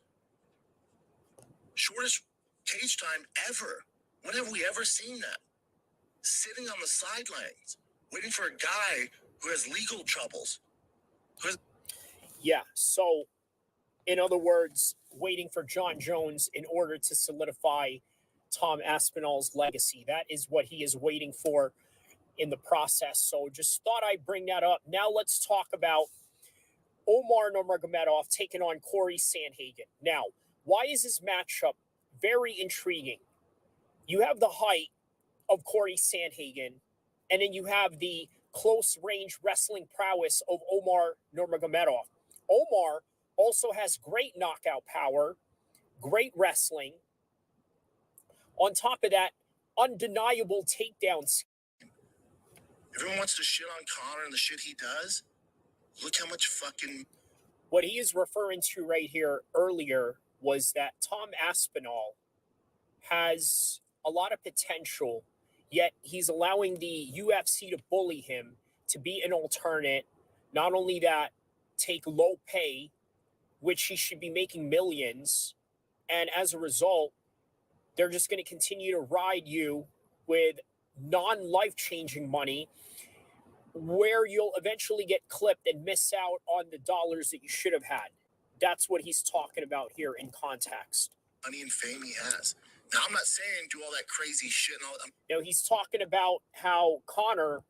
Shortest cage time ever. When have we ever seen that? Sitting on the sidelines, waiting for a guy who has legal troubles. Yeah, so In other words, waiting for John Jones in order to solidify Tom Aspinall's legacy. That is what he is waiting for in the process. So just thought I'd bring that up. Now let's talk about Omar Nurmagomedov taking on Corey Sandhagen. Now, why is this matchup very intriguing? You have the height of Corey Sandhagen, and then you have the close-range wrestling prowess of Omar Nurmagomedov. Omar also has great knockout power, great wrestling. On top of that, undeniable takedowns. Everyone wants to shit on Conor and the shit he does. Look how much fucking... What he is referring to right here earlier was that Tom Aspinall has a lot of potential, yet he's allowing the UFC to bully him to be an alternate. Not only that, take low pay, which he should be making millions, and as a result, they're just going to continue to ride you with non-life-changing money where you'll eventually get clipped and miss out on the dollars that you should have had. That's what he's talking about here in context. Money and fame he has. Now, I'm not saying do all that crazy shit and all that. You know, he's talking about how Conor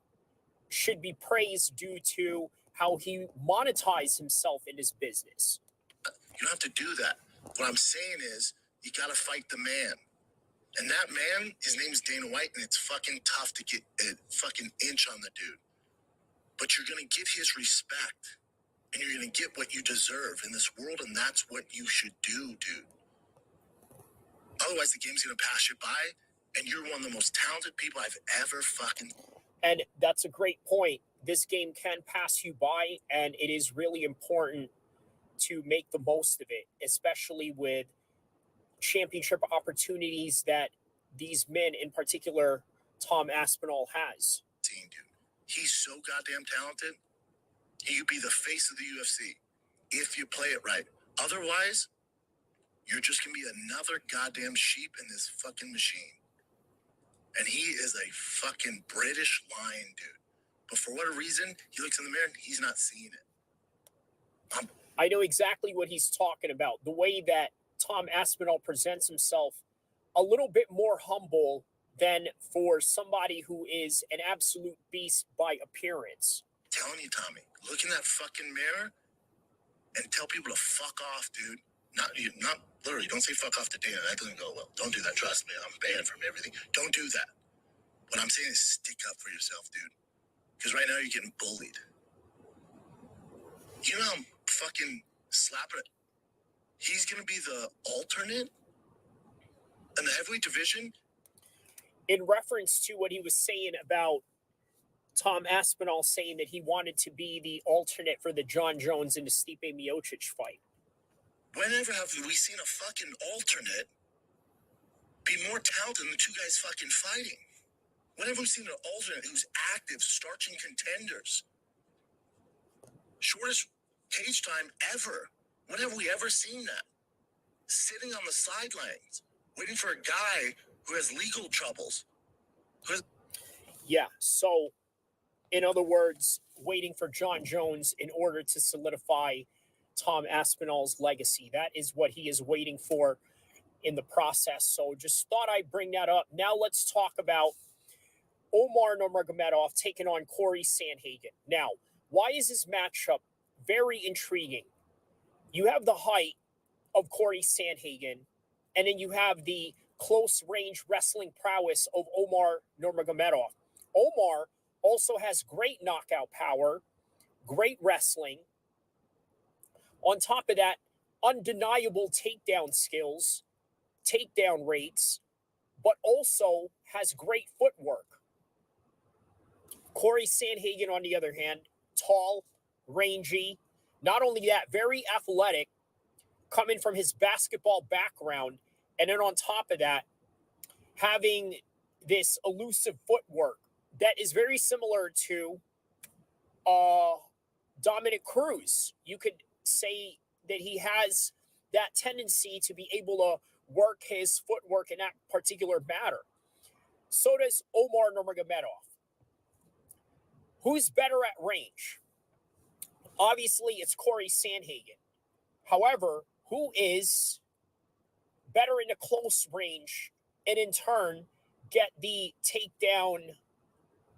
should be praised due to how he monetized himself in his business. You don't have to do that. What I'm saying is you got to fight the man. And that man, his name's Dana White, and it's fucking tough to get a fucking inch on the dude. But you're going to get his respect, and you're going to get what you deserve in this world, and that's what you should do, dude. Otherwise, the game's going to pass you by, and you're one of the most talented people I've ever fucking... And that's a great point. This game can pass you by, and it is really important to make the most of it, especially with championship opportunities that these men, in particular, Tom Aspinall, has. Dude, he's so goddamn talented. He could be the face of the UFC if you play it right. Otherwise, you're just going to be another goddamn sheep in this fucking machine. And he is a fucking British lion, dude. But for whatever reason, he looks in the mirror and he's not seeing it. I know exactly what he's talking about. The way that Tom Aspinall presents himself a little bit more humble than for somebody who is an absolute beast by appearance. I'm telling you, Tommy, look in that fucking mirror and tell people to fuck off, dude. Not literally, don't say fuck off to Dana. That doesn't go well. Don't do that. Trust me. I'm banned from everything. Don't do that. What I'm saying is stick up for yourself, dude. Because right now you're getting bullied. You know how I'm fucking slapping it? He's going to be the alternate in the heavyweight division? In reference to what he was saying about Tom Aspinall saying that he wanted to be the alternate for the John Jones and the Stipe Miocic fight. Whenever have we seen a fucking alternate be more talented than the two guys fucking fighting? Whenever have we seen an alternate who's active, starching contenders? Shortest cage time ever. When have we ever seen that? Sitting on the sidelines, waiting for a guy who has legal troubles. Yeah, so in other words, waiting for John Jones in order to solidify Tom Aspinall's legacy. That is what he is waiting for in the process. So just thought I'd bring that up. Now let's talk about Omar Nurmagomedov taking on Corey Sandhagen. Now, why is this matchup very intriguing? You have the height of Corey Sandhagen, and then you have the close-range wrestling prowess of Omar Nurmagomedov. Omar also has great knockout power, great wrestling. On top of that, undeniable takedown skills, takedown rates, but also has great footwork. Corey Sandhagen, on the other hand, tall, rangy, not only that, very athletic, coming from his basketball background, and then on top of that, having this elusive footwork that is very similar to Dominic Cruz. You could say that he has that tendency to be able to work his footwork in that particular matter. So does Omar Nurmagomedov. Who's better at range? Obviously, it's Corey Sandhagen. However, who is better in the close range and in turn get the takedown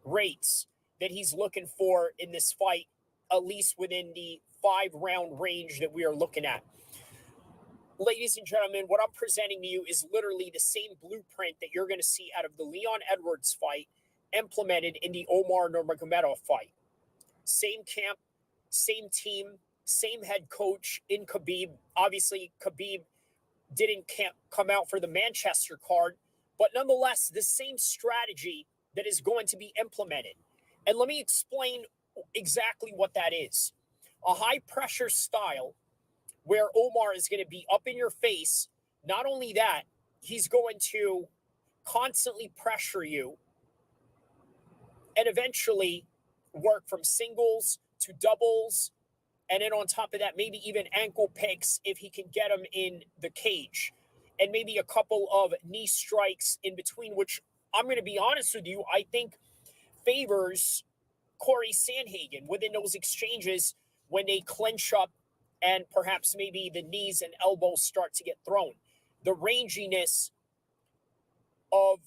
rates that he's looking for in this fight, at least within the 5-round range that we are looking at. Ladies and gentlemen, what I'm presenting to you is literally the same blueprint that you're going to see out of the Leon Edwards fight implemented in the Omar Nurmagomedov fight. Same camp, same team, same head coach in Khabib. Obviously, Khabib didn't come out for the Manchester card, but nonetheless, the same strategy that is going to be implemented. And let me explain exactly what that is. A high-pressure style where Omar is going to be up in your face. Not only that, he's going to constantly pressure you and eventually work from singles to doubles. And then on top of that, maybe even ankle picks if he can get him in the cage. And maybe a couple of knee strikes in between, which I'm going to be honest with you, I think favors Corey Sandhagen within those exchanges when they clinch up and perhaps maybe the knees and elbows start to get thrown. The ranginess of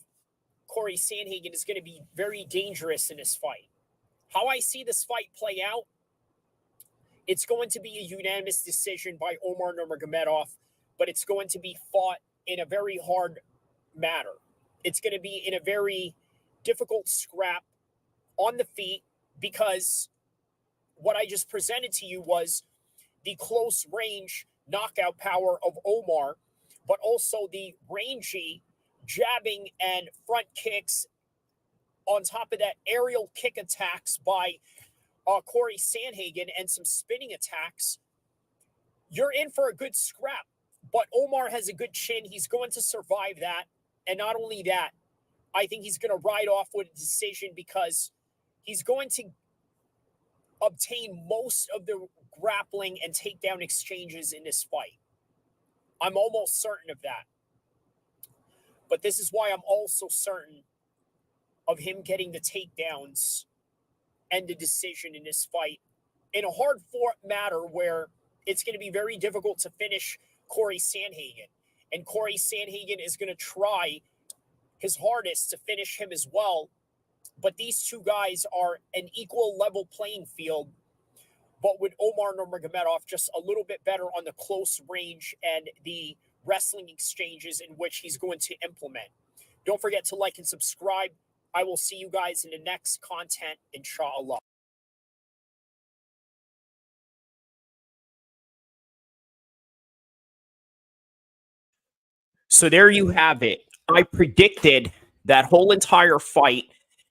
Corey Sandhagen is going to be very dangerous in this fight. How I see this fight play out, it's going to be a unanimous decision by Omar Nurmagomedov, but it's going to be fought in a very hard manner. It's going to be in a very difficult scrap on the feet because what I just presented to you was the close range knockout power of Omar, but also the rangy jabbing and front kicks. On top of that, aerial kick attacks by Corey Sandhagen and some spinning attacks. You're in for a good scrap, but Omar has a good chin. He's going to survive that. And not only that, I think he's going to ride off with a decision because he's going to obtain most of the grappling and takedown exchanges in this fight. I'm almost certain of that. But this is why I'm also certain of him getting the takedowns and the decision in this fight in a hard-fought matter where it's going to be very difficult to finish Corey Sandhagen. And Corey Sandhagen is going to try his hardest to finish him as well. But these two guys are an equal level playing field, but with Omar Nurmagomedov just a little bit better on the close range and the wrestling exchanges in which he's going to implement. Don't forget to like and subscribe. I will see you guys in the next content, inshallah. So there you have it. I predicted that whole entire fight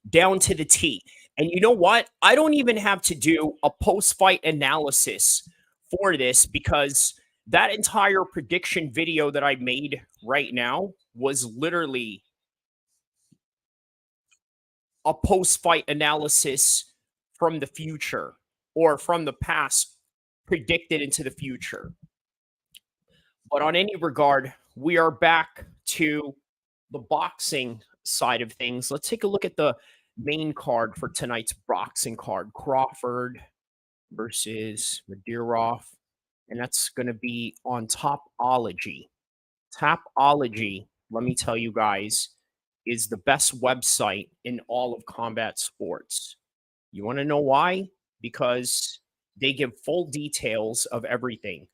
down to the T. And you know what? I don't even have to do a post-fight analysis for this because that entire prediction video that I made right now was literally a post-fight analysis from the future or from the past predicted into the future. But on any regard, we are back to the boxing side of things. Let's take a look at the main card for tonight's boxing card. Crawford versus Madrimov. And that's going to be on Topology. Topology, let me tell you guys, is the best website in all of combat sports. You want to know why? Because they give full details of everything.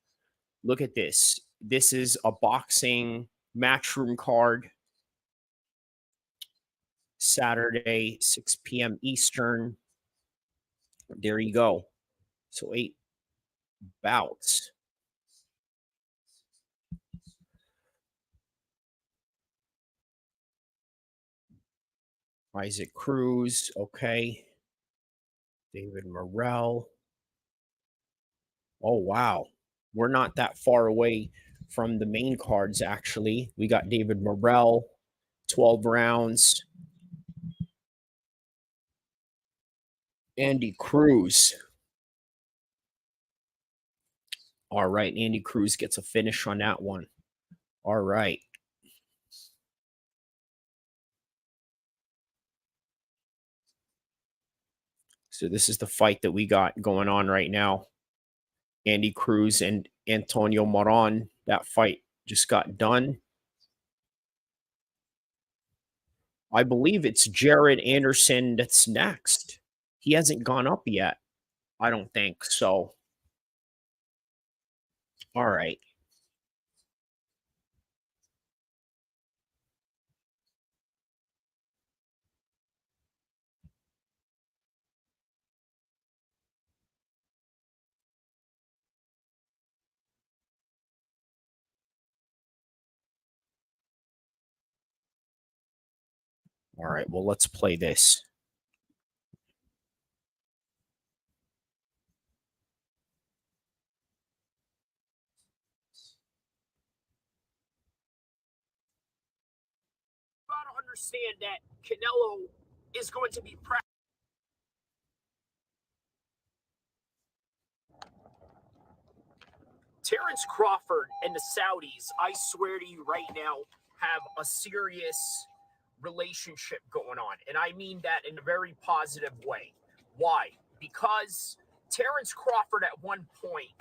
Look at this. This is a boxing matchroom card. Saturday, 6 p.m. Eastern. There you go. So 8 bouts. Isaac Cruz, okay. David Morrell. Oh, wow. We're not that far away from the main cards, actually. We got David Morrell, 12 rounds. Andy Cruz. All right, Andy Cruz gets a finish on that one. All right. So this is the fight that we got going on right now. Andy Cruz and Antonio Moran. That fight just got done. I believe it's Jared Anderson that's next. He hasn't gone up yet. I don't think so. All right. All right, well, let's play this. You got to understand that Canelo is going to be Terrence Crawford and the Saudis, I swear to you right now, have a serious relationship going on. And I mean that in a very positive way. Why? Because Terrence Crawford at one point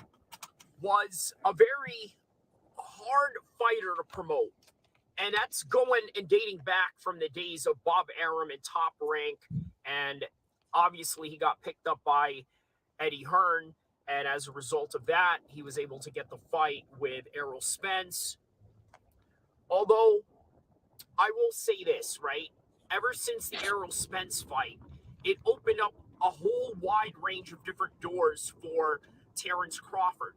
was a very hard fighter to promote. And that's going and dating back from the days of Bob Arum and Top Rank. And obviously he got picked up by Eddie Hearn. And as a result of that, he was able to get the fight with Errol Spence. Although, I will say this, right? Ever since the Errol Spence fight, it opened up a whole wide range of different doors for Terrence Crawford.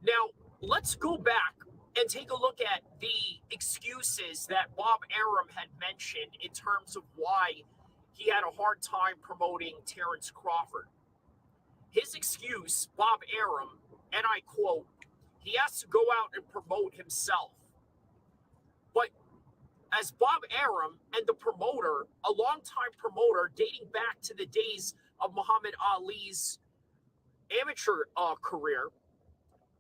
Now, let's go back and take a look at the excuses that Bob Arum had mentioned in terms of why he had a hard time promoting Terrence Crawford. His excuse, Bob Arum, and I quote, he has to go out and promote himself. But as Bob Arum and the promoter, a longtime promoter dating back to the days of Muhammad Ali's amateur career,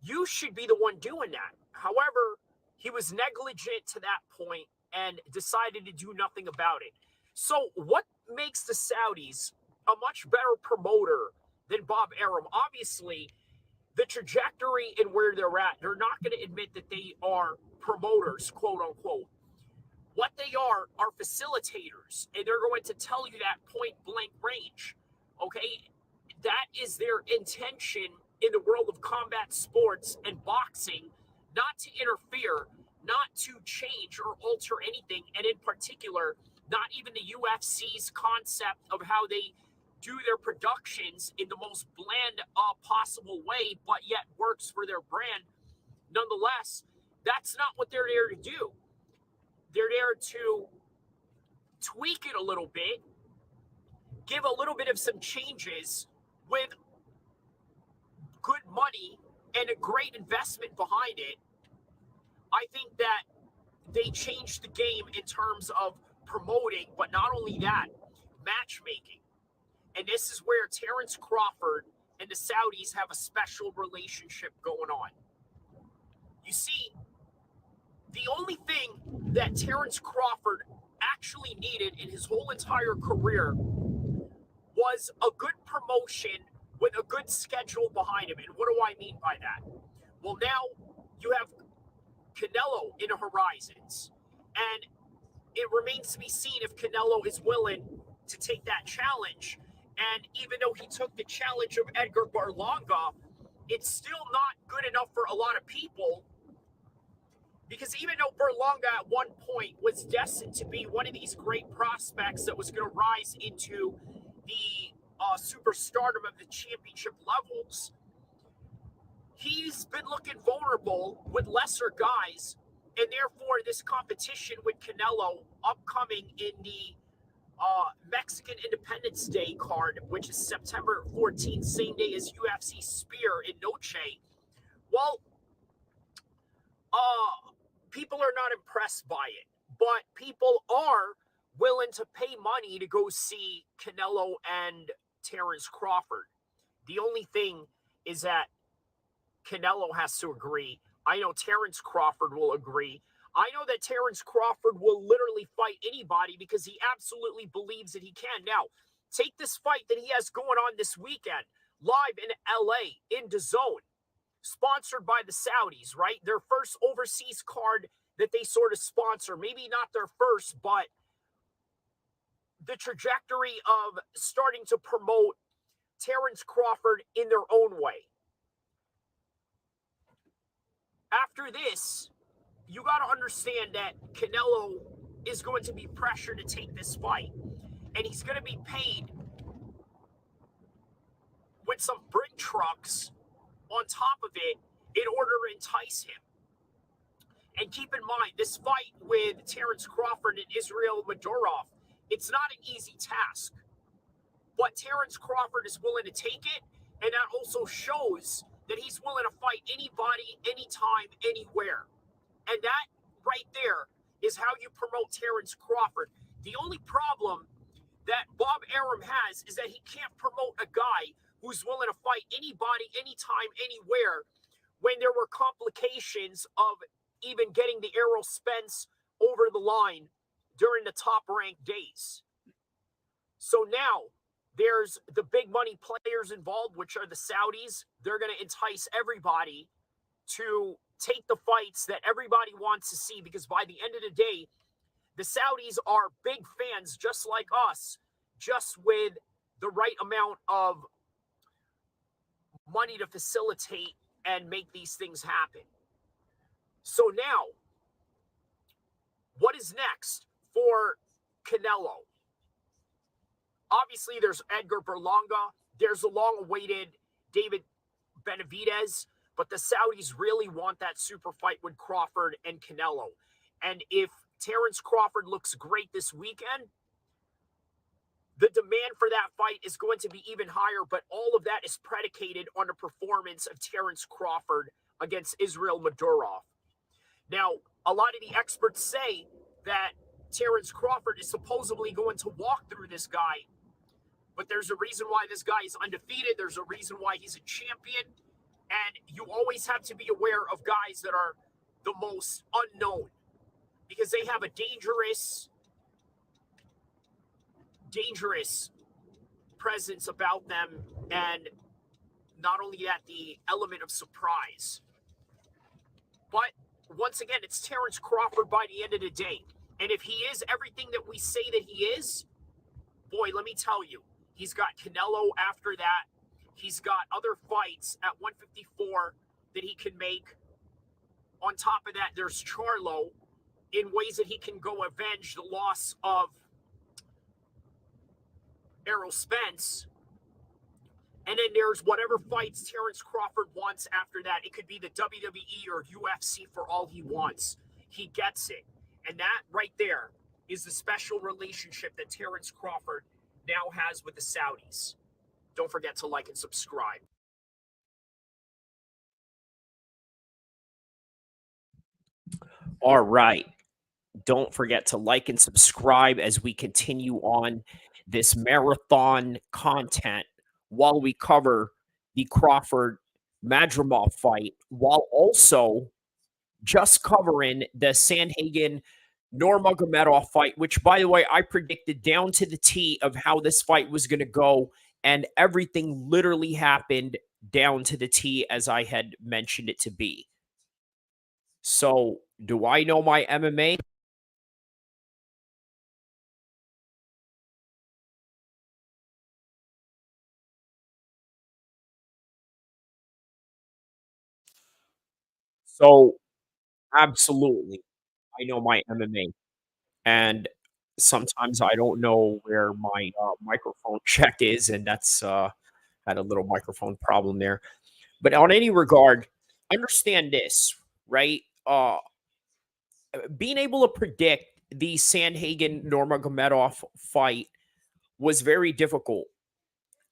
you should be the one doing that. However, he was negligent to that point and decided to do nothing about it. So what makes the Saudis a much better promoter than Bob Arum? Obviously, the trajectory and where they're at, they're not going to admit that they are promoters, quote unquote. What they are facilitators, and they're going to tell you that point blank range. Okay, that is their intention in the world of combat sports and boxing, not to interfere, not to change or alter anything, and in particular, not even the UFC's concept of how they do their productions in the most bland possible way, but yet works for their brand. Nonetheless, that's not what they're there to do. They're there to tweak it a little bit, give a little bit of some changes with good money and a great investment behind it. I think that they changed the game in terms of promoting, but not only that, matchmaking. And this is where Terrence Crawford and the Saudis have a special relationship going on. You see, the only thing that Terrence Crawford actually needed in his whole entire career was a good promotion with a good schedule behind him. And what do I mean by that? Well, now you have Canelo in the horizons. And it remains to be seen if Canelo is willing to take that challenge. And even though he took the challenge of Edgar Berlanga, it's still not good enough for a lot of people. Because even though Berlanga at one point was destined to be one of these great prospects that was going to rise into the superstardom of the championship levels, he's been looking vulnerable with lesser guys. And therefore, this competition with Canelo upcoming in the Mexican Independence Day card, which is September 14th, same day as UFC Spear in Noche. Well, people are not impressed by it, but people are willing to pay money to go see Canelo and Terrence Crawford. The only thing is that Canelo has to agree. I know Terrence Crawford will agree. I know that Terrence Crawford will literally fight anybody because he absolutely believes that he can. Now, take this fight that he has going on this weekend, live in LA, in DAZN. sponsored by the Saudis, right? Their first overseas card that they sort of sponsor. Maybe not their first, but the trajectory of starting to promote Terence Crawford in their own way. After this, you got to understand that Canelo is going to be pressured to take this fight, and he's going to be paid with some brick trucks on top of it in order to entice him. And keep in mind, this fight with Terence Crawford and Israel Madrimov, it's not an easy task. But Terence Crawford is willing to take it, and that also shows that he's willing to fight anybody, anytime, anywhere. And that right there is how you promote Terence Crawford. The only problem that Bob Arum has is that he can't promote a guy who's willing to fight anybody, anytime, anywhere, when there were complications of even getting the Errol Spence over the line during the top-ranked days. So now there's the big money players involved, which are the Saudis. They're going to entice everybody to take the fights that everybody wants to see, because by the end of the day, the Saudis are big fans just like us, just with the right amount of money to facilitate and make these things happen. So now, what is next for Canelo? Obviously, there's Edgar Berlanga. There's the long-awaited David Benavidez. But the Saudis really want that super fight with Crawford and Canelo. And if Terence Crawford looks great this weekend, the demand for that fight is going to be even higher. But all of that is predicated on the performance of Terence Crawford against Israel Madrimov. Now, a lot of the experts say that Terence Crawford is supposedly going to walk through this guy. But there's a reason why this guy is undefeated. There's a reason why he's a champion. And you always have to be aware of guys that are the most unknown, because they have a dangerous presence about them. And not only that, the element of surprise. But once again, it's Terence Crawford by the end of the day. And if he is everything that we say that he is, boy, let me tell you, he's got Canelo after that. He's got other fights at 154 that he can make. On top of that, there's Charlo in ways that he can go avenge the loss of Errol Spence. And then there's whatever fights Terence Crawford wants after that. It could be the WWE or UFC for all he wants. He gets it. And that right there is the special relationship that Terence Crawford now has with the Saudis. Don't forget to like and subscribe. All right. Don't forget to like and subscribe as we continue on this marathon content while we cover the Crawford Madrimov fight, while also just covering the Sandhagen Nurmagomedov fight, which, by the way, I predicted down to the T of how this fight was going to go, and everything literally happened down to the T as I had mentioned it to be. So, do I know my MMA? So, absolutely, I know my MMA. And sometimes I don't know where my microphone check is, and that's had a little microphone problem there. But on any regard, understand this, right? Being able to predict the Sandhagen Nurmagomedov fight was very difficult.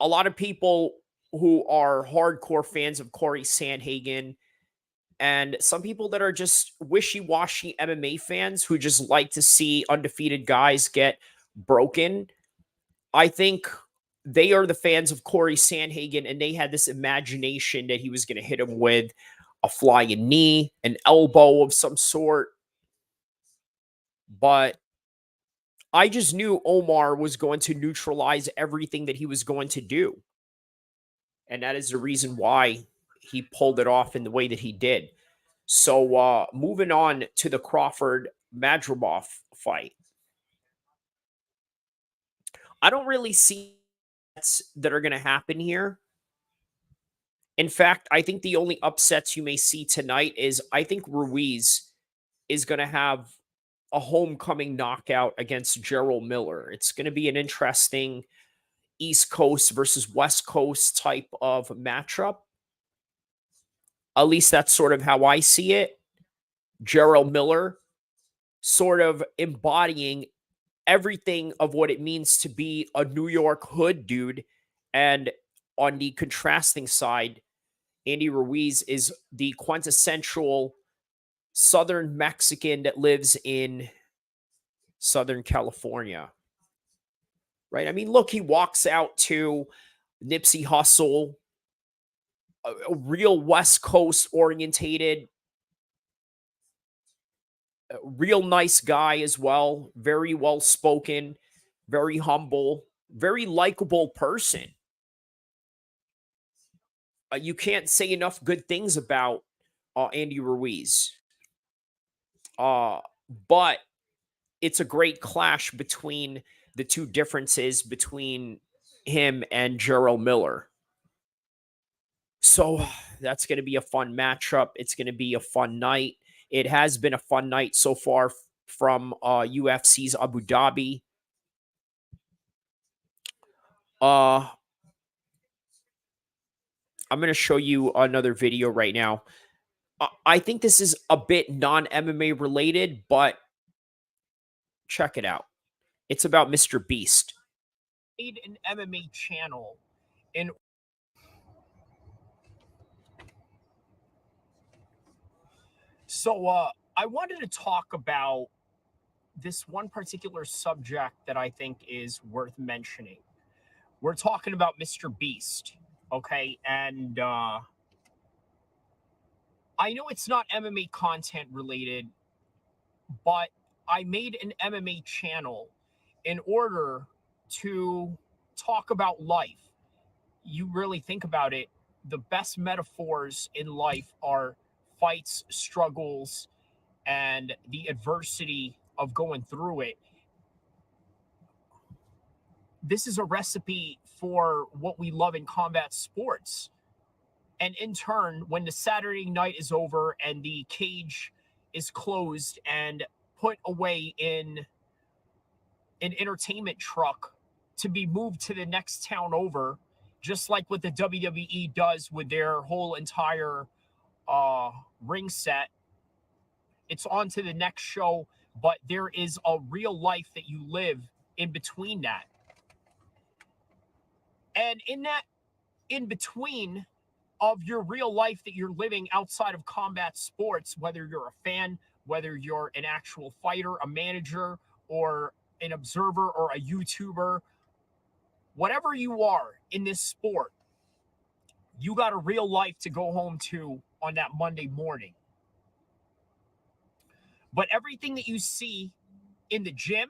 A lot of people who are hardcore fans of Corey Sandhagen, and some people that are just wishy-washy MMA fans who just like to see undefeated guys get broken, I think they are the fans of Corey Sandhagen, and they had this imagination that he was going to hit him with a flying knee, an elbow of some sort. But I just knew Omar was going to neutralize everything that he was going to do. And that is the reason why he pulled it off in the way that he did. So moving on to the Crawford Madrimov fight. I don't really see that are going to happen here. In fact, I think the only upsets you may see tonight is I think Ruiz is going to have a homecoming knockout against Gerald Miller. It's going to be an interesting East Coast versus West Coast type of matchup. At least that's sort of how I see it. Gerald Miller sort of embodying everything of what it means to be a New York hood dude. And on the contrasting side, Andy Ruiz is the quintessential Southern Mexican that lives in Southern California. Right? I mean, look, he walks out to Nipsey Hussle, a real West Coast orientated, real nice guy as well, very well spoken, very humble, very likable person. You can't say enough good things about Andy Ruiz. But it's a great clash between the two differences between him and Gerald Miller. So that's going to be a fun matchup. It's going to be a fun night. It has been a fun night so far from UFC's Abu Dhabi. I'm going to show you another video right now. I think this is a bit non-MMA related, but check it out. It's about Mr. Beast. Made an MMA channel in So I wanted to talk about this one particular subject that I think is worth mentioning. We're talking about Mr. Beast, okay? And I know it's not MMA content related, but I made an MMA channel in order to talk about life. You really think about it, the best metaphors in life are fights, struggles, and the adversity of going through it. This is a recipe for what we love in combat sports. And in turn, when the Saturday night is over and the cage is closed and put away in an entertainment truck to be moved to the next town over, just like what the WWE does with their whole entire ring set, it's on to the next show, but there is a real life that you live in between that. And in that in between of your real life that you're living outside of combat sports, whether you're a fan, whether you're an actual fighter, a manager, or an observer, or a YouTuber, whatever you are in this sport, you got a real life to go home to on that Monday morning. But everything that you see in the gym,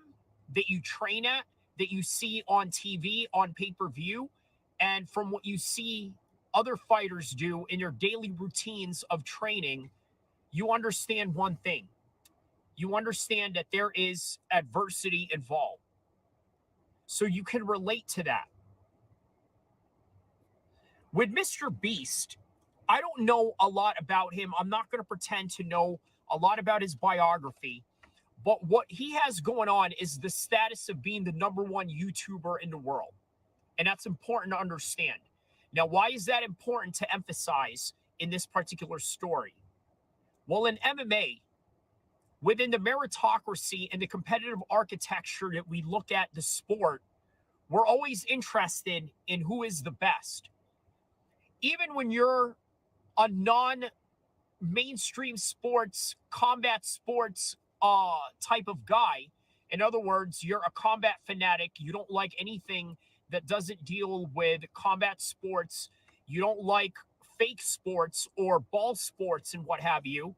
that you train at, that you see on TV, on pay-per-view, and from what you see other fighters do in their daily routines of training, you understand one thing. You understand that there is adversity involved. So you can relate to that. With Mr. Beast, I don't know a lot about him. I'm not going to pretend to know a lot about his biography. But what he has going on is the status of being the #1 YouTuber in the world. And that's important to understand. Now, why is that important to emphasize in this particular story? Well, in MMA, within the meritocracy and the competitive architecture that we look at the sport, we're always interested in who is the best. Even when you're a non-mainstream sports, combat sports type of guy, in other words, you're a combat fanatic, you don't like anything that doesn't deal with combat sports, you don't like fake sports or ball sports and what have you,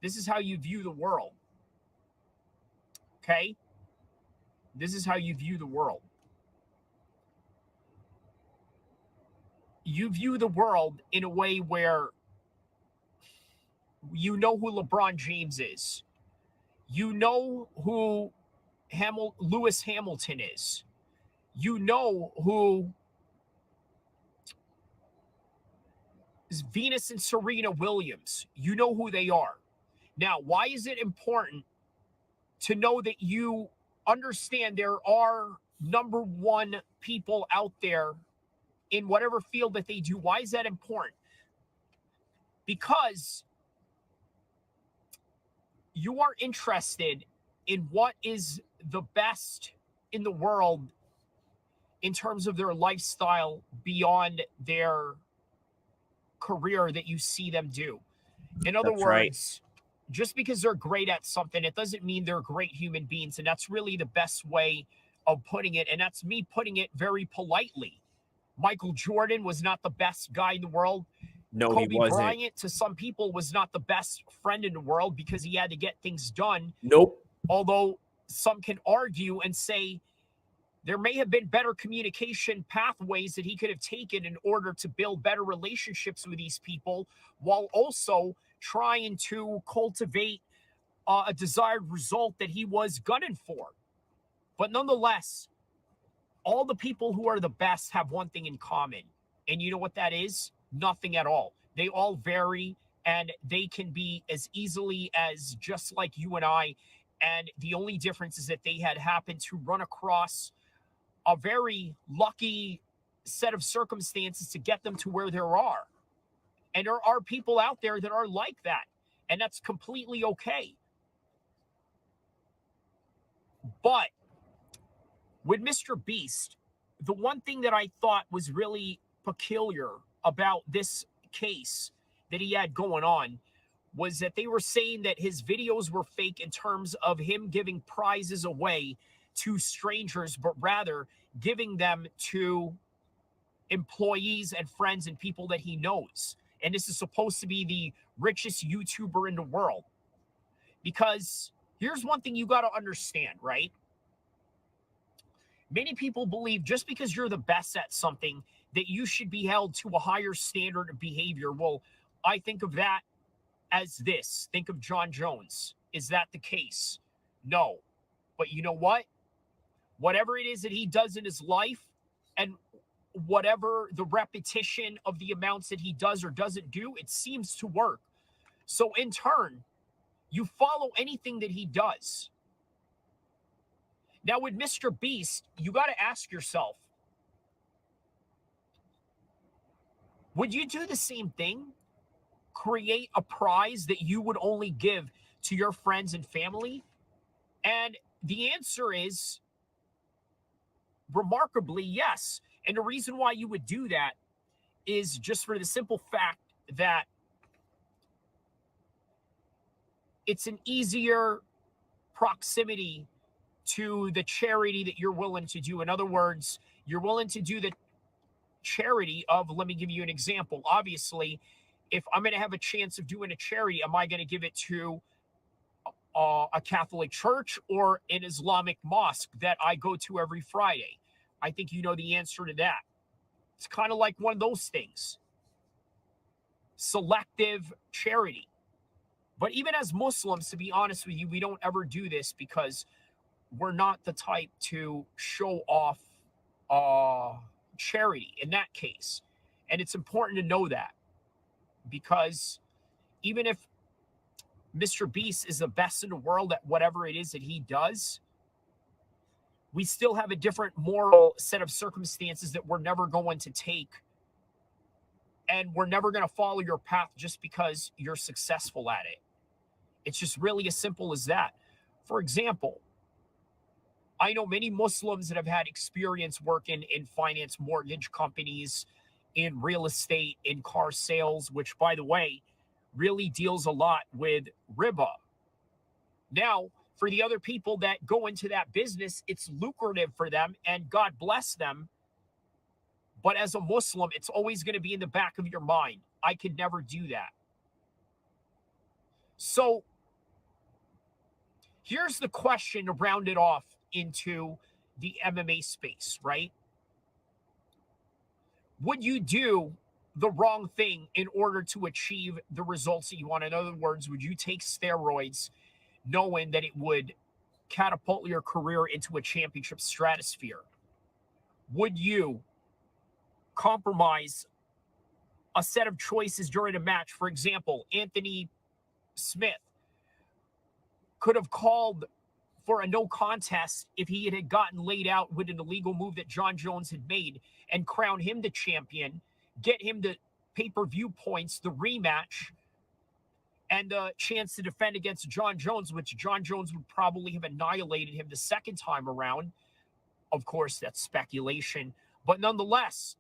this is how you view the world. Okay? This is how you view the world. you view the world in a way where you know who LeBron James is. You know who Lewis Hamilton is. You know who is Venus and Serena Williams. You know who they are. Now, why is it important to know that you understand there are number one people out there in whatever field that they do? Why is that important? Because you are interested in what is the best in the world in terms of their lifestyle beyond their career that you see them do. In other That's right. words, just because they're great at something, it doesn't mean they're great human beings. And that's really the best way of putting it. And that's me putting it very politely. Michael Jordan was not the best guy in the world. No, Kobe he wasn't. Bryant, to some people, was not the best friend in the world because he had to get things done. Nope. Although some can argue and say there may have been better communication pathways that he could have taken in order to build better relationships with these people while also trying to cultivate a desired result that he was gunning for. But nonetheless, all the people who are the best have one thing in common. And you know what that is? Nothing at all. They all vary, and they can be as easily as just like you and I. And the only difference is that they had happened to run across a very lucky set of circumstances to get them to where they are. And there are people out there that are like that. And that's completely okay. But with Mr. Beast, the one thing that I thought was really peculiar about this case that he had going on was that they were saying that his videos were fake in terms of him giving prizes away to strangers, but rather giving them to employees and friends and people that he knows. And this is supposed to be the richest YouTuber in the world. Because here's one thing you got to understand, right? Many people believe just because you're the best at something that you should be held to a higher standard of behavior. Well, I think of that as this. Think of John Jones. Is that the case? No. But you know what? Whatever it is that he does in his life and whatever the repetition of the amounts that he does or doesn't do, it seems to work. So in turn, you follow anything that he does. Now with Mr. Beast, you got to ask yourself, would you do the same thing? Create a prize that you would only give to your friends and family? And the answer is remarkably yes. And the reason why you would do that is just for the simple fact that it's an easier proximity to the charity that you're willing to do. In other words, you're willing to do the charity of, let me give you an example. Obviously, if I'm going to have a chance of doing a charity, am I going to give it to a Catholic church or an Islamic mosque that I go to every Friday? I think you know the answer to that. It's kind of like one of those things. Selective charity. But even as Muslims, to be honest with you, we don't ever do this because we're not the type to show off charity in that case. And it's important to know that, because even if Mr. Beast is the best in the world at whatever it is that he does, we still have a different moral set of circumstances that we're never going to take. And we're never going to follow your path just because you're successful at it. It's just really as simple as that. For example, I know many Muslims that have had experience working in finance, mortgage companies, in real estate, in car sales, which, by the way, really deals a lot with riba. Now, for the other people that go into that business, it's lucrative for them, and God bless them. But as a Muslim, it's always going to be in the back of your mind. I could never do that. So here's the question to round it off into the MMA space, right? would you do the wrong thing in order to achieve the results that you want? In other words, would you take steroids knowing that it would catapult your career into a championship stratosphere? Would you compromise a set of choices during a match? For example, Anthony Smith could have called for a no contest if he had gotten laid out with an illegal move that John Jones had made and crown him the champion, get him the pay-per-view points, the rematch, and the chance to defend against John Jones, which John Jones would probably have annihilated him the second time around. Of course, that's speculation. But nonetheless,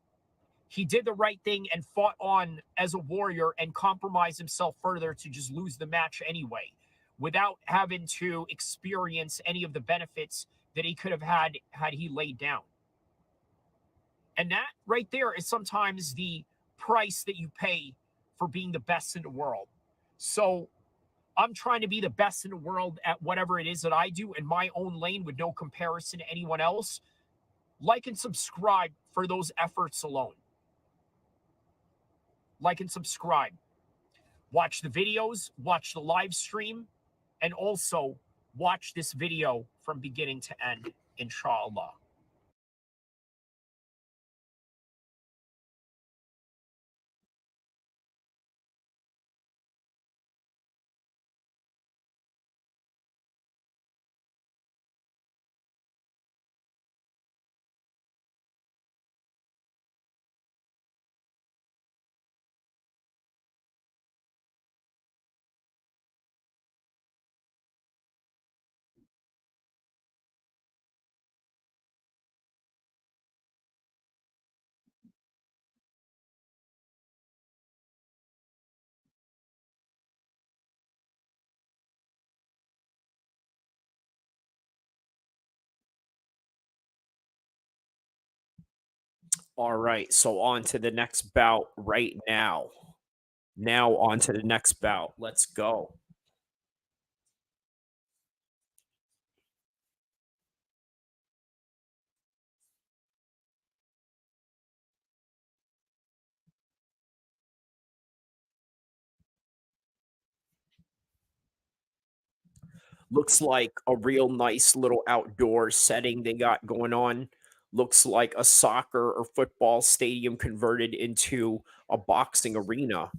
he did the right thing and fought on as a warrior and compromised himself further to just lose the match anyway, without having to experience any of the benefits that he could have had he laid down. And that right there is sometimes the price that you pay for being the best in the world. So I'm trying to be the best in the world at whatever it is that I do in my own lane with no comparison to anyone else. Like and subscribe for those efforts alone. Like and subscribe. Watch the videos, watch the live stream, and also watch this video from beginning to end, inshallah. All right, so on to the next bout right now. Now on to the next bout. Let's go. Looks like a real nice little outdoor setting they got going on. Looks like a soccer or football stadium converted into a boxing arena.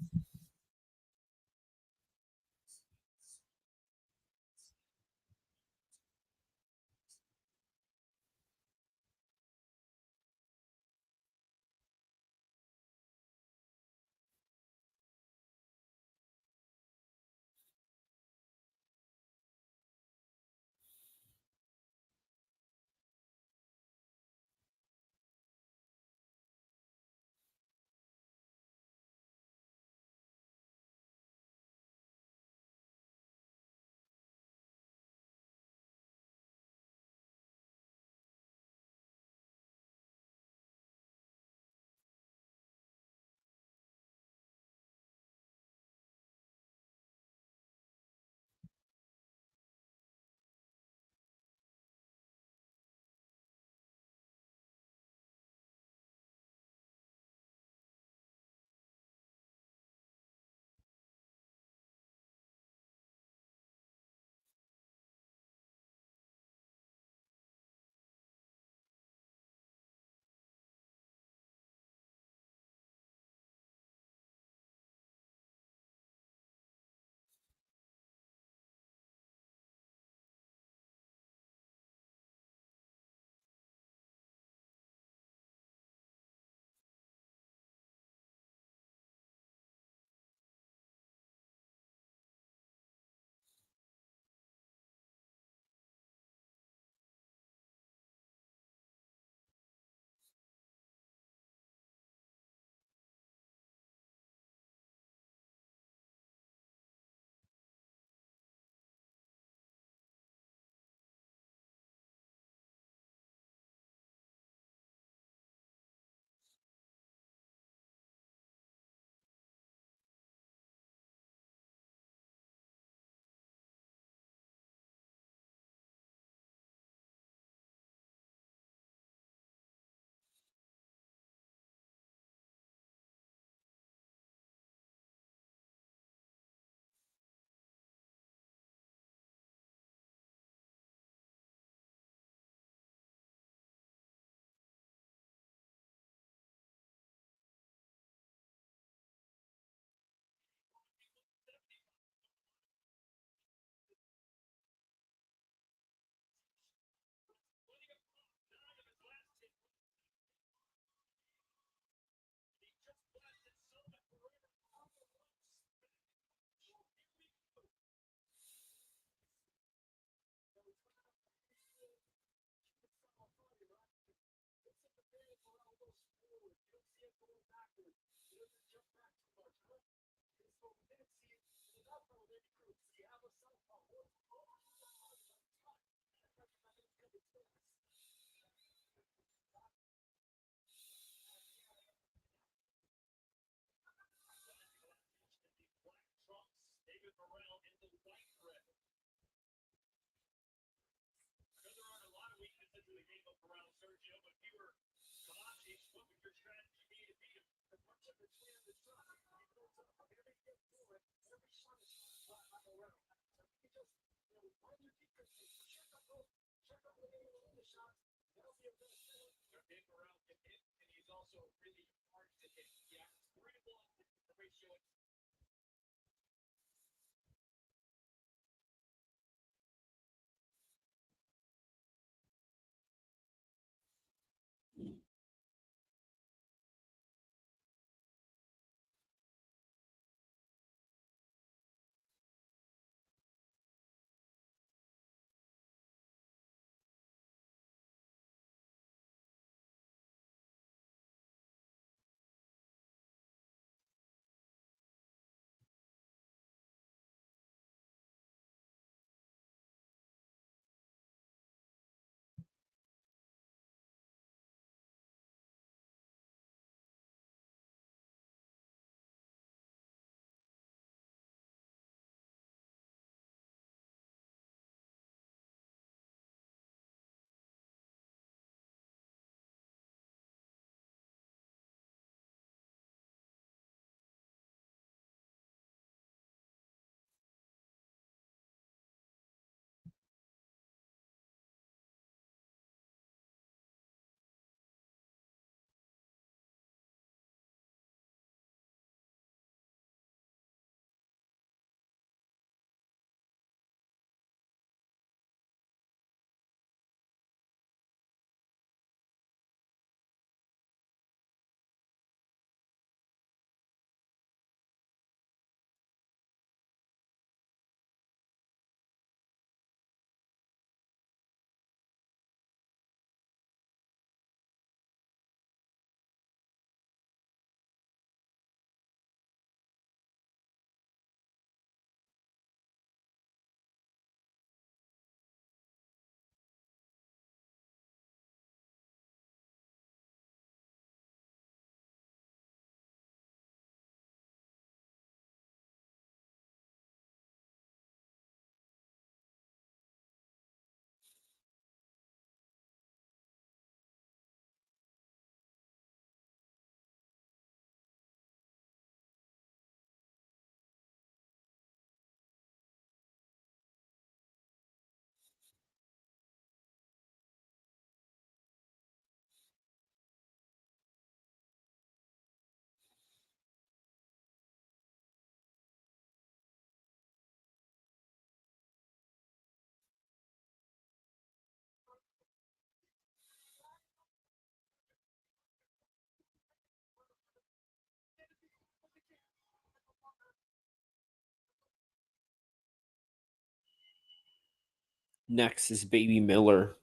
Next is Baby Miller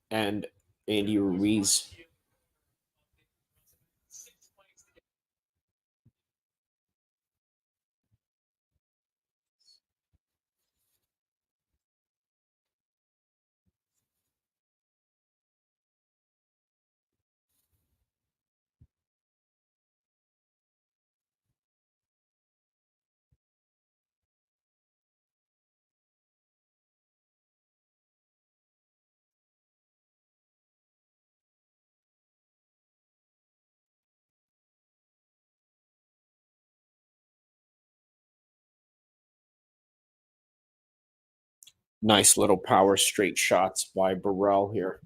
and Andy Ruiz. Nice little power straight shots by Burrell here.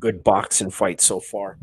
good boxing fight so far.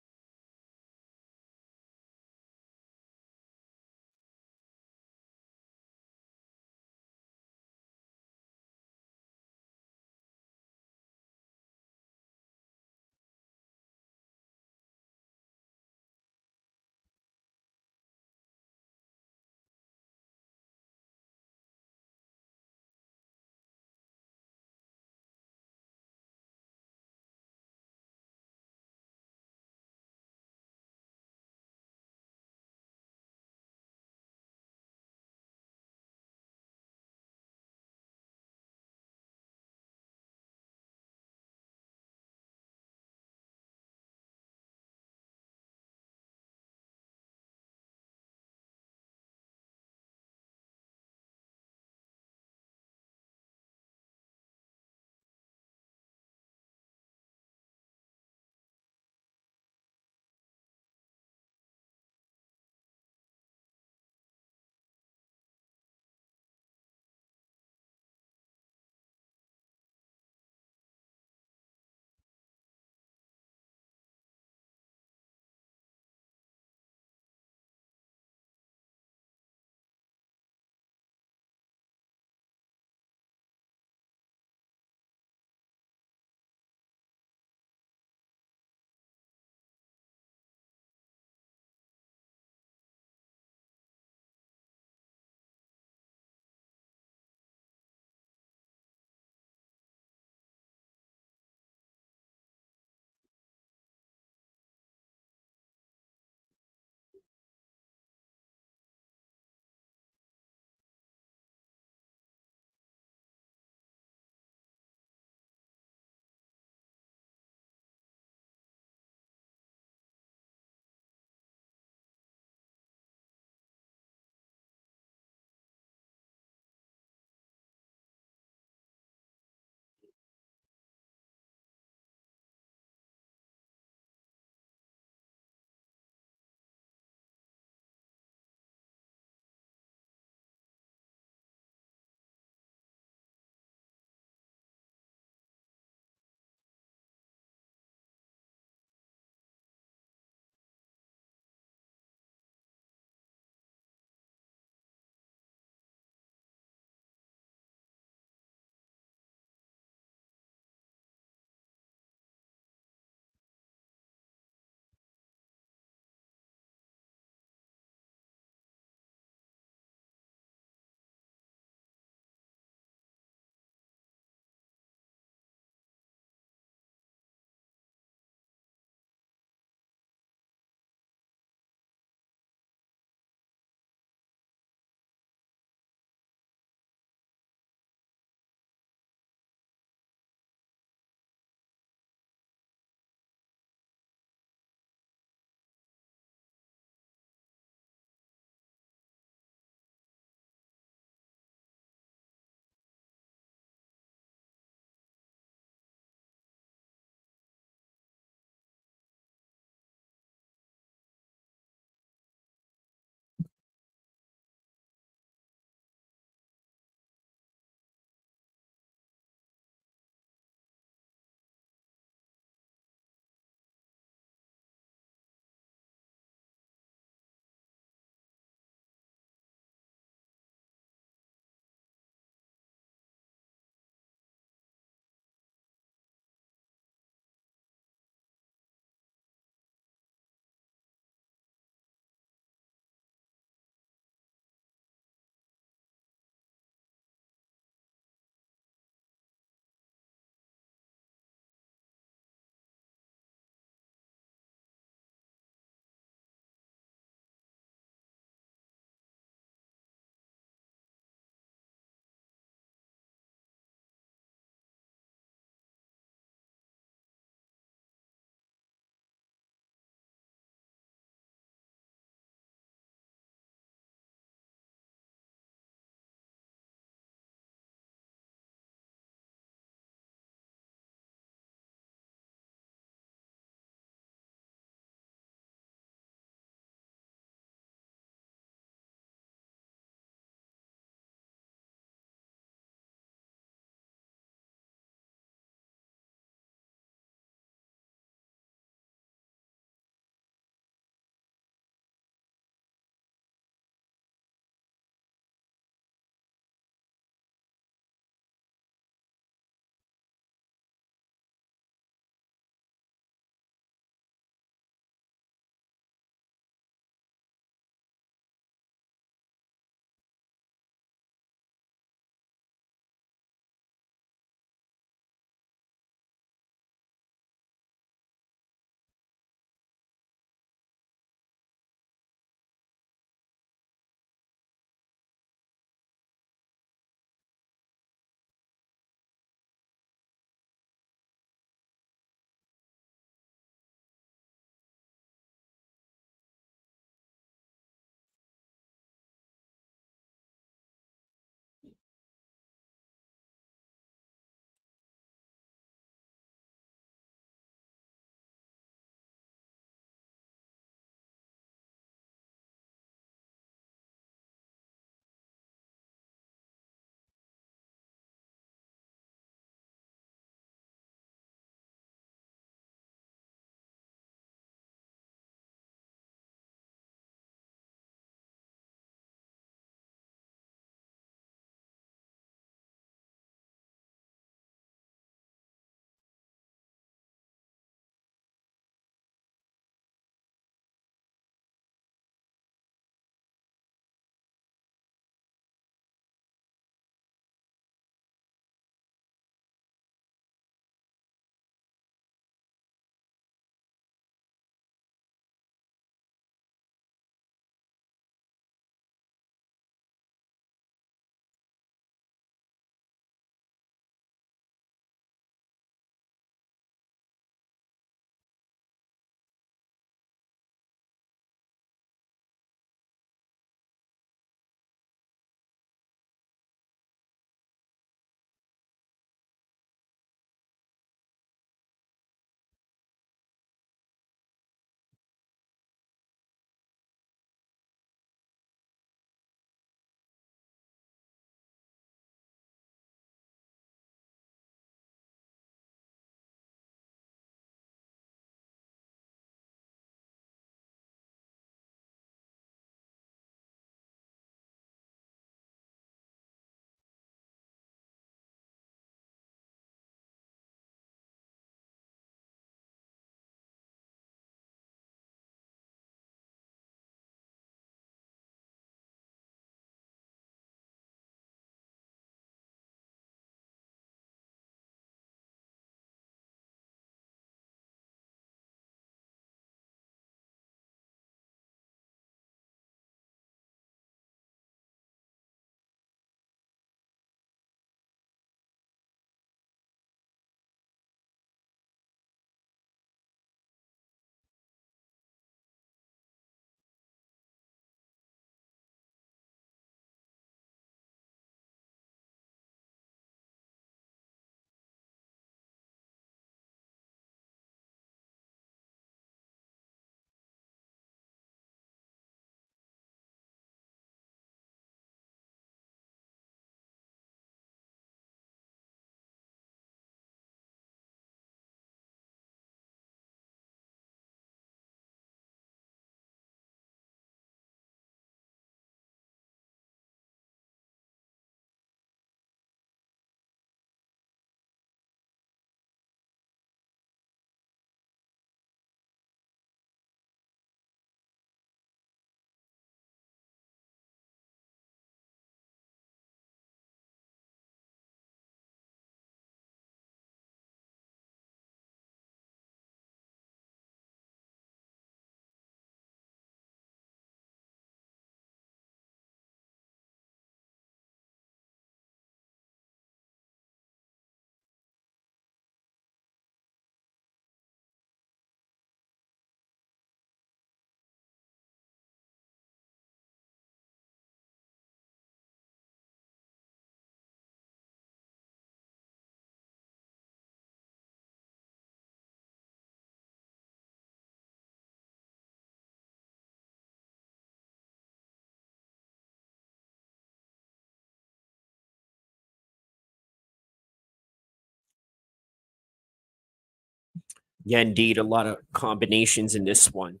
Yeah, indeed. A lot of combinations in this one.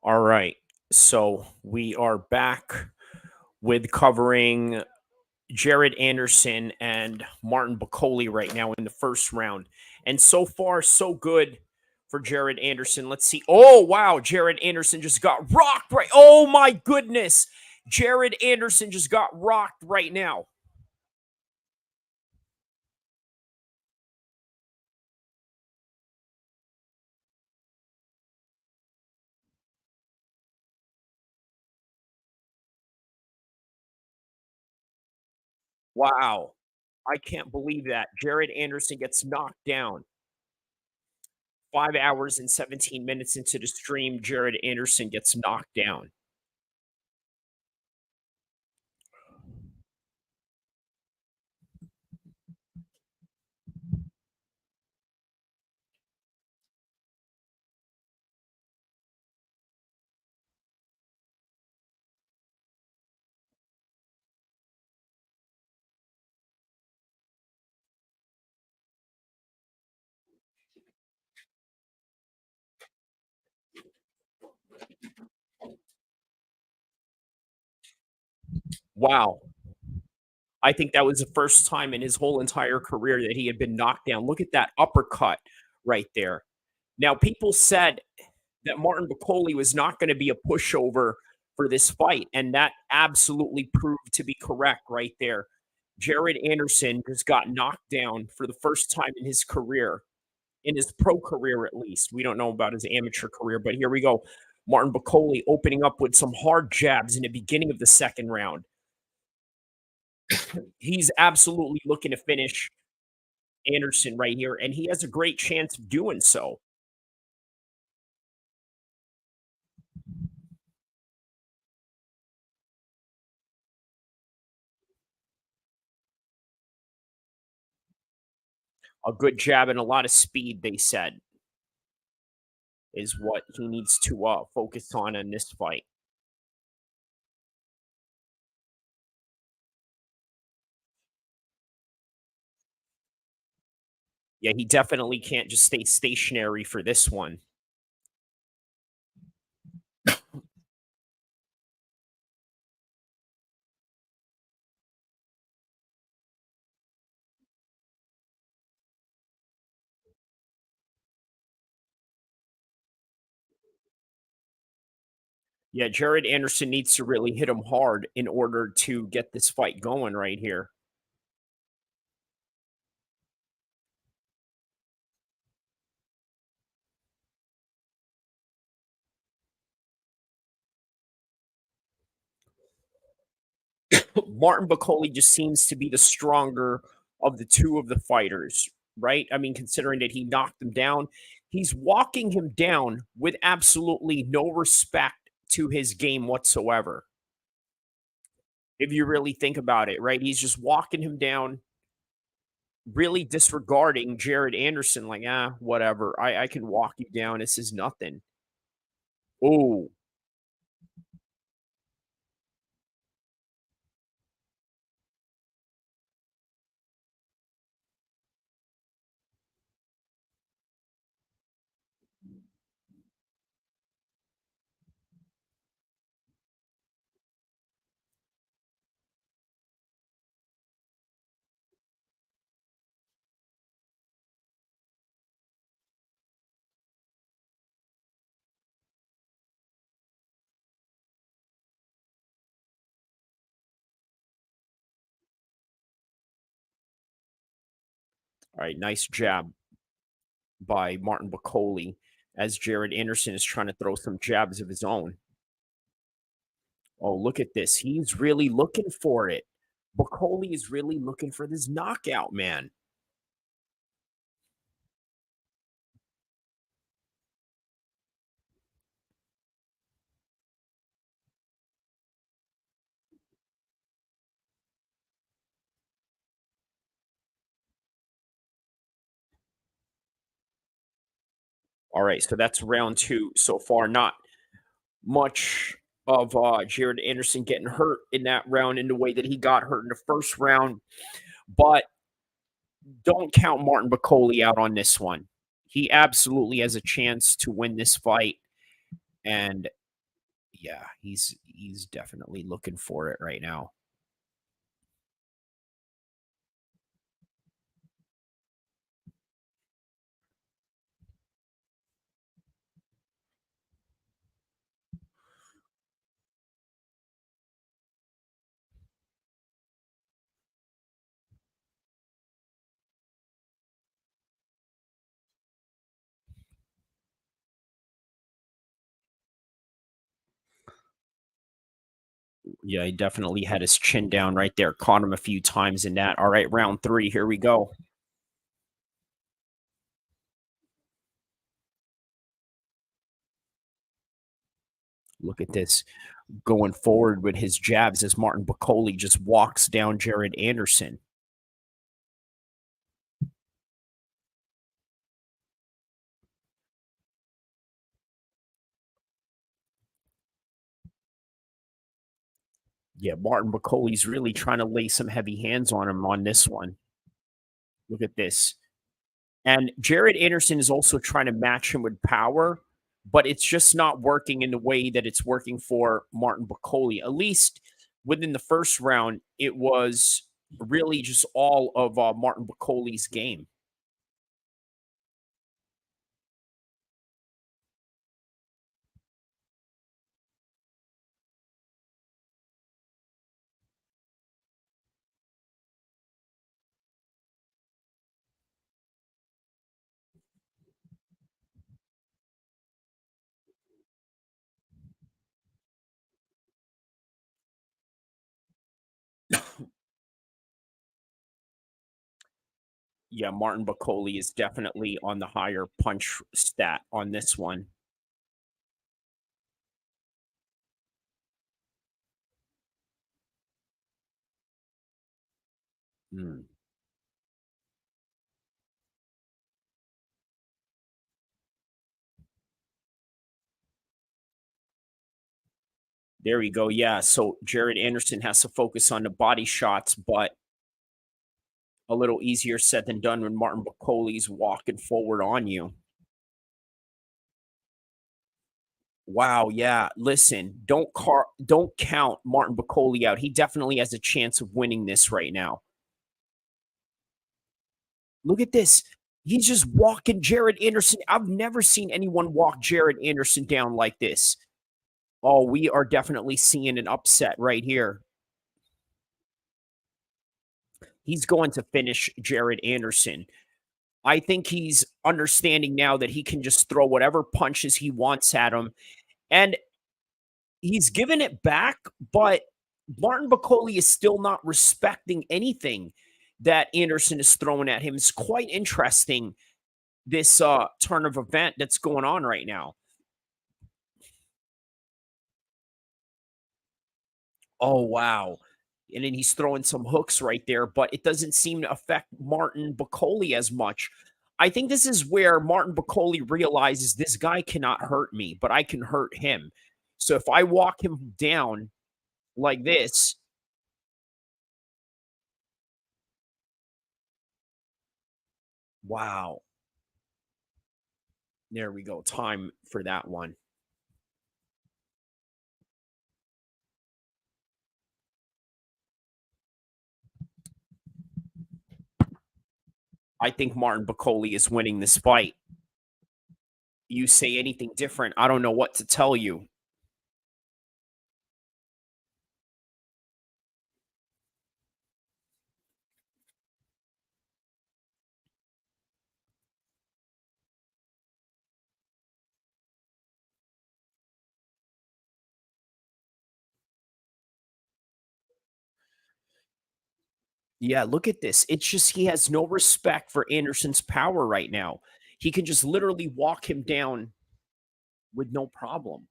All right. So we are back with covering Jared Anderson and Martin Bakole right now in the first round. And so far, so good for Jared Anderson. Let's see. Oh, wow. Jared Anderson just got rocked right. Oh, my goodness. Jared Anderson just got rocked right now. Wow. I can't believe that. Jared Anderson gets knocked down. 5 hours and 17 minutes into the stream, Jared Anderson gets knocked down. Wow. I think that was the first time in his whole entire career that he had been knocked down. Look at that uppercut right there. Now, people said that Martin Bakole was not going to be a pushover for this fight, and that absolutely proved to be correct right there. Jared Anderson just got knocked down for the first time in his career, in his pro career at least. We don't know about his amateur career, but here we go. Martin Bakole opening up with some hard jabs in the beginning of the second round. He's absolutely looking to finish Anderson right here, and he has a great chance of doing so. A good jab and a lot of speed, they said, is what he needs to focus on in this fight. Yeah, he definitely can't just stay stationary for this one. Yeah, Jared Anderson needs to really hit him hard in order to get this fight going right here. Martin Bakole just seems to be the stronger of the two of the fighters, right? I mean, considering that he knocked him down, he's walking him down with absolutely no respect to his game whatsoever. If you really think about it, right? He's just walking him down, really disregarding Jared Anderson, like, whatever. I can walk you down. This is nothing. Oh, all right. Nice jab by Martin Bakole as Jared Anderson is trying to throw some jabs of his own. Oh, look at this. He's really looking for it. Bakole is really looking for this knockout, man. All right, so that's round two so far. Not much of Jared Anderson getting hurt in that round in the way that he got hurt in the first round, but don't count Martin Bakole out on this one. He absolutely has a chance to win this fight, and Yeah, he's definitely looking for it right now. Yeah, he definitely had his chin down right there. Caught him a few times in that. All right, round 3, here we go. Look at this. Going forward with his jabs as Martin Bakole just walks down Jared Anderson. Yeah, Martin Bakole's really trying to lay some heavy hands on him on this one. Look at this. And Jared Anderson is also trying to match him with power, but it's just not working in the way that it's working for Martin Bakole. At least within the first round, it was really just all of Martin Bakole's game. Yeah, Martin Bakole is definitely on the higher punch stat on this one. Hmm. There we go. Yeah. So Jared Anderson has to focus on the body shots, but a little easier said than done when Martin Bakole's walking forward on you. Wow, yeah. Listen, don't count Martin Bakole out. He definitely has a chance of winning this right now. Look at this. He's just walking Jared Anderson. I've never seen anyone walk Jared Anderson down like this. Oh, we are definitely seeing an upset right here. He's going to finish Jared Anderson. I think he's understanding now that he can just throw whatever punches he wants at him. And he's given it back, but Martin Bakole is still not respecting anything that Anderson is throwing at him. It's quite interesting, this turn of event that's going on right now. Oh, wow. And then he's throwing some hooks right there, but it doesn't seem to affect Martin Bakole as much. I think this is where Martin Bakole realizes this guy cannot hurt me, but I can hurt him. So if I walk him down like this, wow. There we go. Time for that one. I think Martin Bakole is winning this fight. You say anything different, I don't know what to tell you. Yeah, look at this. It's just he has no respect for Anderson's power right now. He can just literally walk him down with no problem.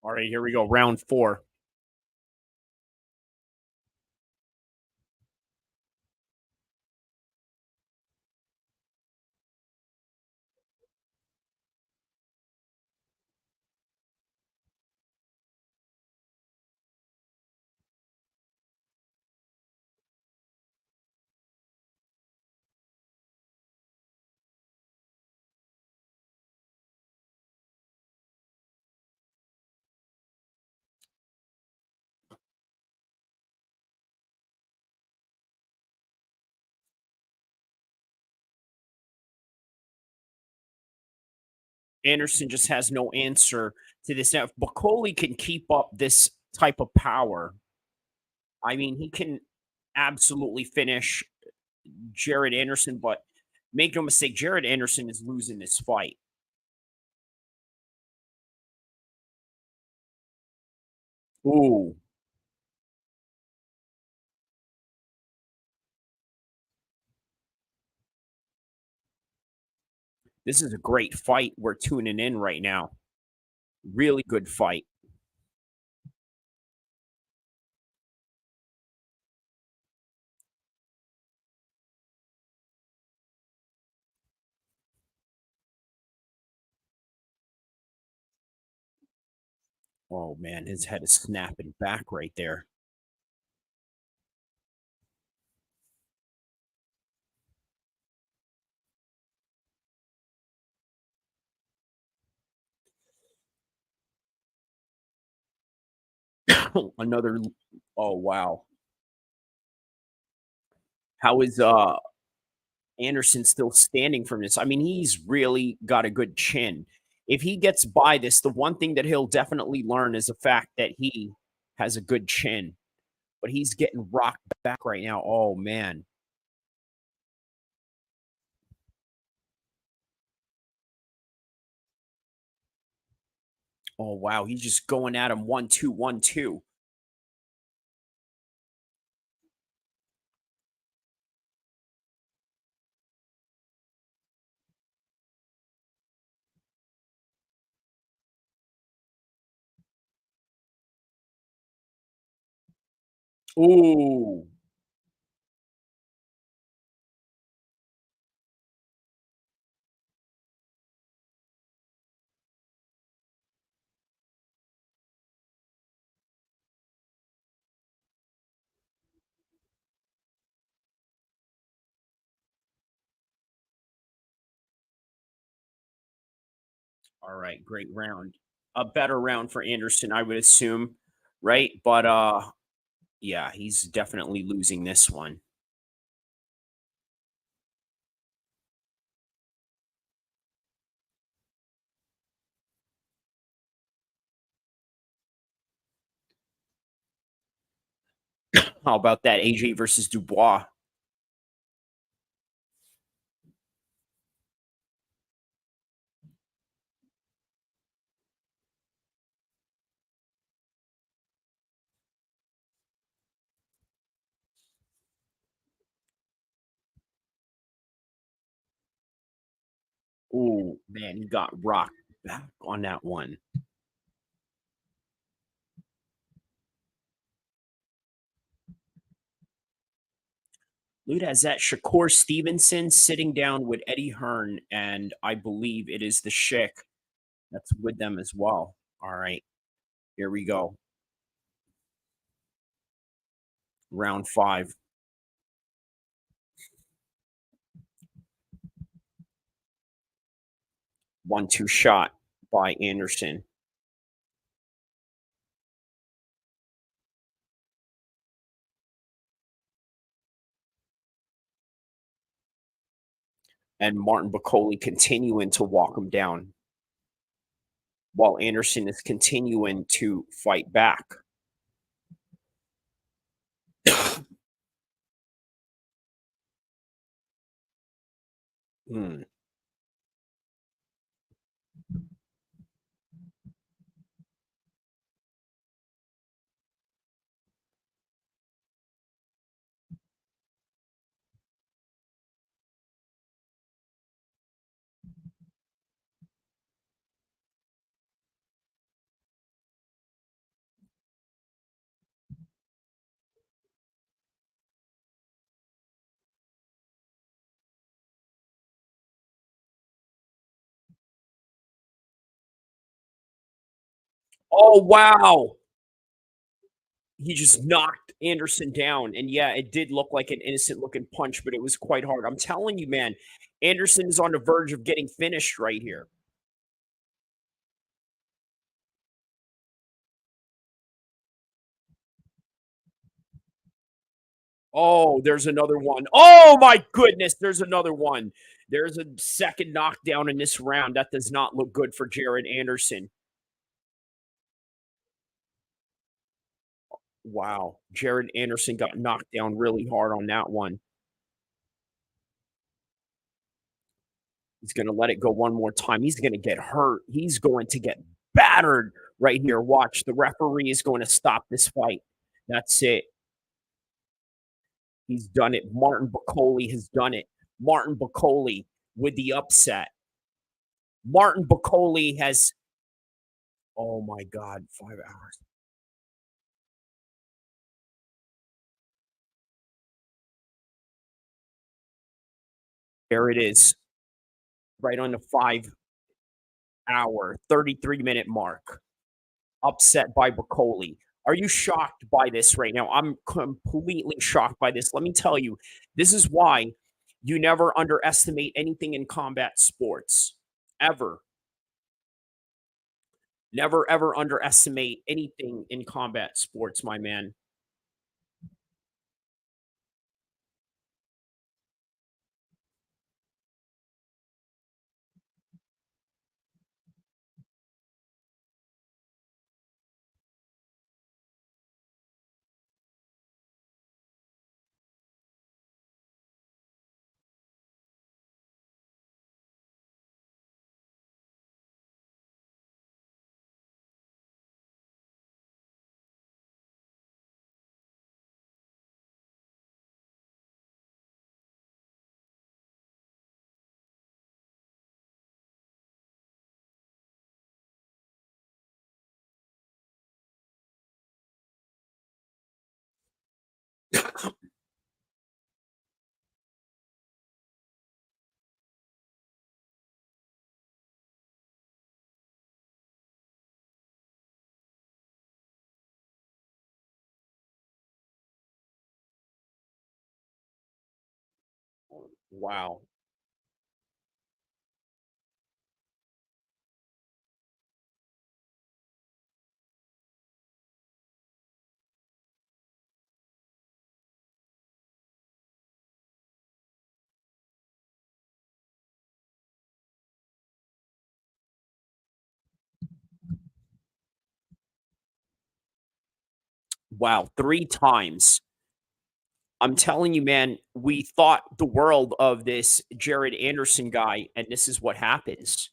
All right, here we go. Round 4. Anderson just has no answer to this. Now, if Bakole can keep up this type of power, I mean, he can absolutely finish Jared Anderson, but make no mistake, Jared Anderson is losing this fight. Ooh, this is a great fight we're tuning in right now. Really good fight. Oh man, his head is snapping back right there. Another. Oh wow. How is Anderson still standing from this? I mean, he's really got a good chin. If he gets by this, the one thing that he'll definitely learn is the fact that he has a good chin. But he's getting rocked back right now. Oh man. Oh wow, he's just going at him 1-2, 1-2. Ooh. All right, great round. A better round for Anderson, I would assume, right? But yeah, he's definitely losing this one. How about that AJ versus Dubois? Ooh, man, he got rocked back on that one. Look at that Shakur Stevenson sitting down with Eddie Hearn, and I believe it is the Schick that's with them as well. All right, here we go. Round 5. 1-2 shot by Anderson. And Martin Bakole continuing to walk him down while Anderson is continuing to fight back. Hmm. Oh, wow. He just knocked Anderson down. And yeah, it did look like an innocent looking punch, but it was quite hard. I'm telling you, man, Anderson is on the verge of getting finished right here. Oh, there's another one. Oh my goodness, there's another one. There's a second knockdown in this round. That does not look good for Jared Anderson. Wow. Jared Anderson got knocked down really hard on that one. He's going to let it go one more time. He's going to get hurt. He's going to get battered right here. Watch. The referee is going to stop this fight. That's it. He's done it. Martin Bakole has done it. Martin Bakole with the upset. Martin Bakole has, oh my God, 5 hours. There it is, right on the 5 hour, 33-minute mark. Upset by Bakole. Are you shocked by this right now? I'm completely shocked by this. Let me tell you, this is why you never underestimate anything in combat sports, ever. Never, ever underestimate anything in combat sports, my man. Wow. Wow. 3 times. I'm telling you, man, we thought the world of this Jared Anderson guy, and this is what happens.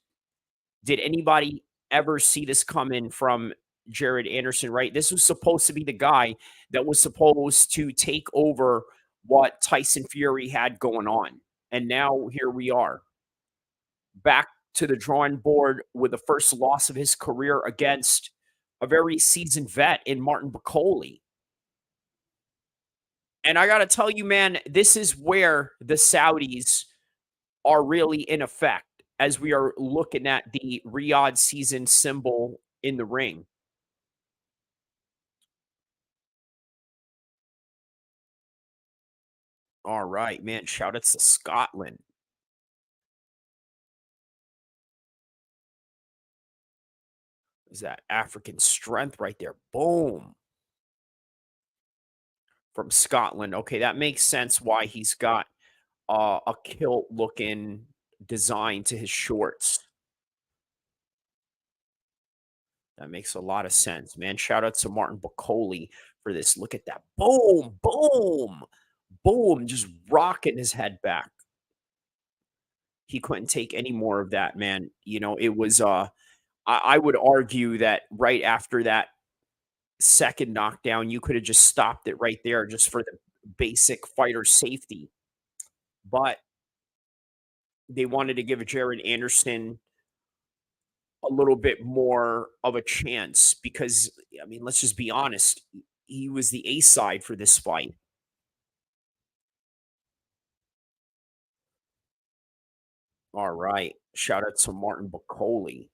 Did anybody ever see this coming from Jared Anderson, right? This was supposed to be the guy that was supposed to take over what Tyson Fury had going on. And now here we are, back to the drawing board with the first loss of his career against a very seasoned vet in Martin Bakole. And I got to tell you, man, this is where the Saudis are really in effect as we are looking at the Riyadh season symbol in the ring. All right, man. Shout outs to Scotland. Is that African strength right there? Boom. From Scotland. Okay, that makes sense why he's got a kilt looking design to his shorts. That makes a lot of sense, man. Shout out to Martin Bakole for this. Look at that. Boom, boom, boom. Just rocking his head back. He couldn't take any more of that, man. You know, it was I would argue that right after that second knockdown, you could have just stopped it right there just for the basic fighter safety. But they wanted to give Jared Anderson a little bit more of a chance because, I mean, let's just be honest. He was the A side for this fight. All right. Shout out to Martin Bakole.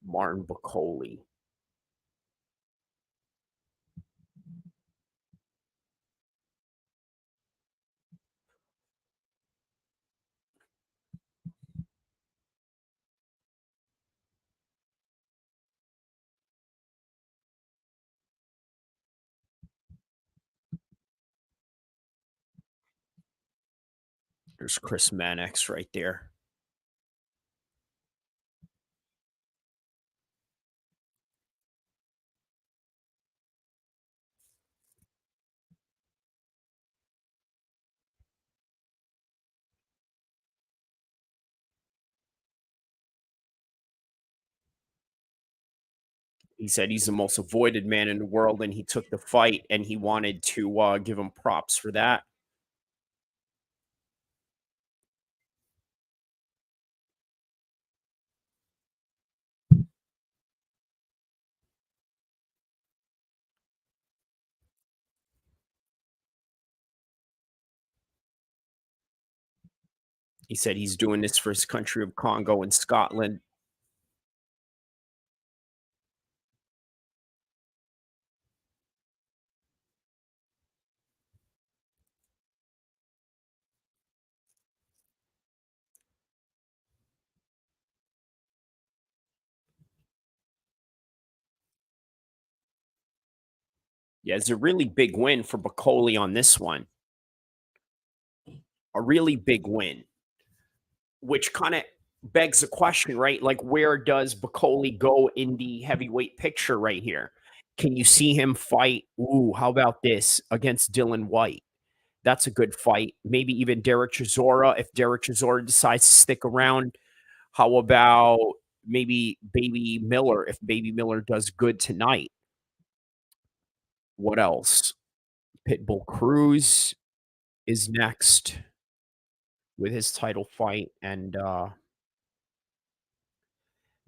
Martin Bakole. There's Chris Mannix right there. He said he's the most avoided man in the world, and he took the fight, and he wanted to give him props for that. He said he's doing this for his country of Congo and Scotland. Yeah, it's a really big win for Bakole on this one. A really big win, which kind of begs the question, right? Like, where does Bakole go in the heavyweight picture right here? Can you see him fight? Ooh, how about this against Dylan White? That's a good fight. Maybe even Derek Chisora if Derek Chisora decides to stick around. How about maybe Baby Miller if Baby Miller does good tonight? What else? Pitbull Cruz is next with his title fight, and the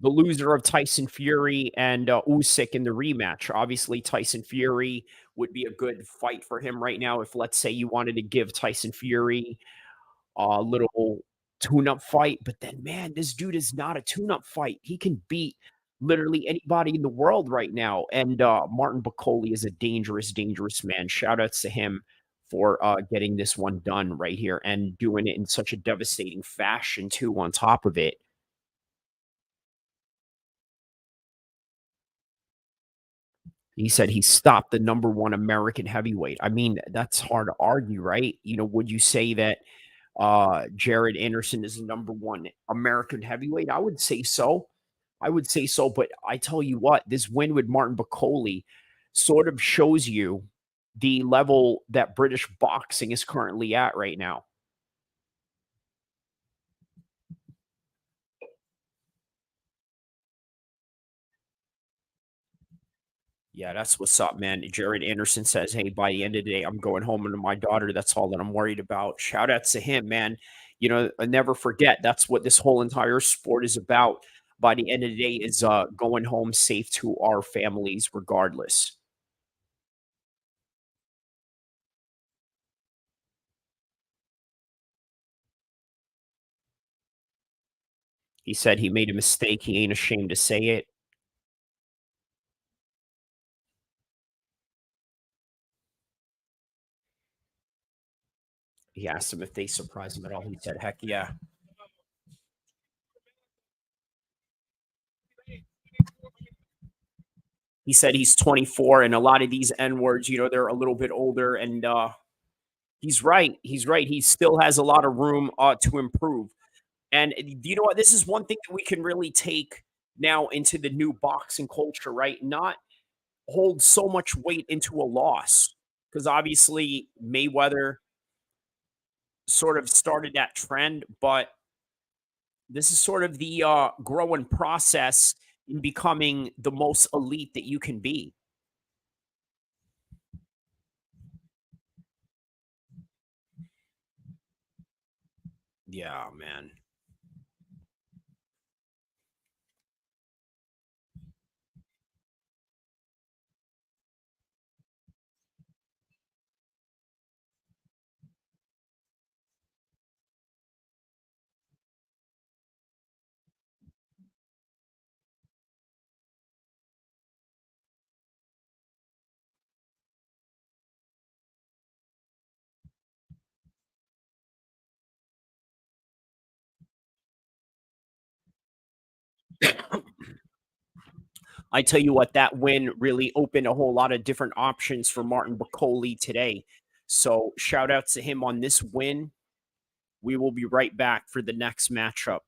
loser of Tyson Fury and Usyk in the rematch. Obviously, Tyson Fury would be a good fight for him right now. If let's say you wanted to give Tyson Fury a little tune-up fight, but then man, this dude is not a tune-up fight. He can beat literally anybody in the world right now. And Martin Bakole is a dangerous, dangerous man. Shout outs to him for getting this one done right here and doing it in such a devastating fashion too. On top of it, he said he stopped the number one American heavyweight. I mean, that's hard to argue, right? You know, would you say that Jared Anderson is the number one American heavyweight? I would say so. I would say so. But I tell you what, this win with Martin Bakole sort of shows you the level that British boxing is currently at right now. Yeah, that's what's up, man. Jared Anderson says, "Hey, by the end of the day, I'm going home to my daughter. That's all that I'm worried about." Shout outs to him, man. You know, never forget that's what this whole entire sport is about. By the end of the day, is going home safe to our families, regardless. He said he made a mistake. He ain't ashamed to say it. He asked him if they surprised him at all. He said, "Heck yeah." He said he's 24, and a lot of these N words, you know, they're a little bit older, and he's right. He's right. He still has a lot of room to improve. And you know what? This is one thing that we can really take now into the new boxing culture, right? Not hold so much weight into a loss. Because obviously Mayweather sort of started that trend, but this is sort of the growing process in becoming the most elite that you can be. Yeah, man. I tell you what, that win really opened a whole lot of different options for Martin Bakole today. So shout outs to him on this win. We will be right back for the next matchup.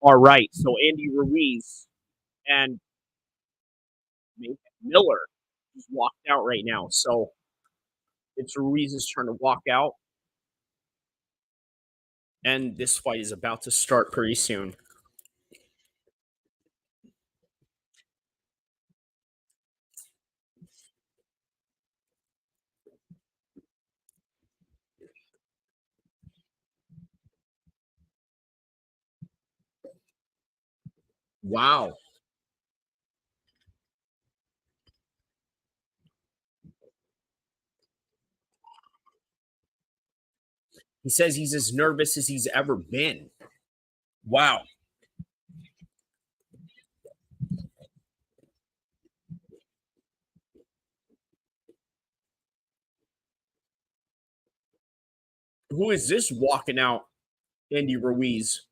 All right, so Andy Ruiz and Miller just walked out right now. So it's Ruiz's turn to walk out. And this fight is about to start pretty soon. Wow. He says he's as nervous as he's ever been. Wow. Who is this walking out? Andy Ruiz.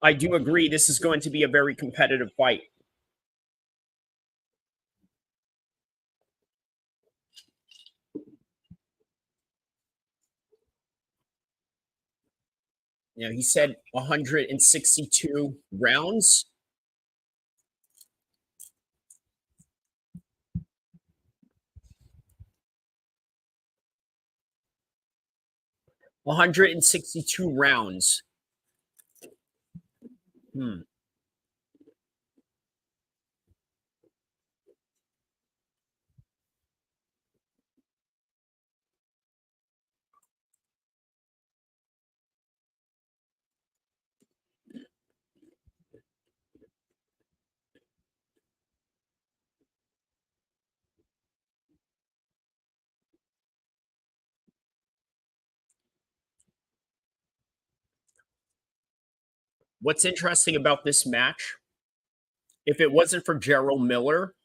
I do agree. This is going to be a very competitive fight. You know, he said 162 rounds. $162 rounds. What's interesting about this match, if it wasn't for Gerald Miller,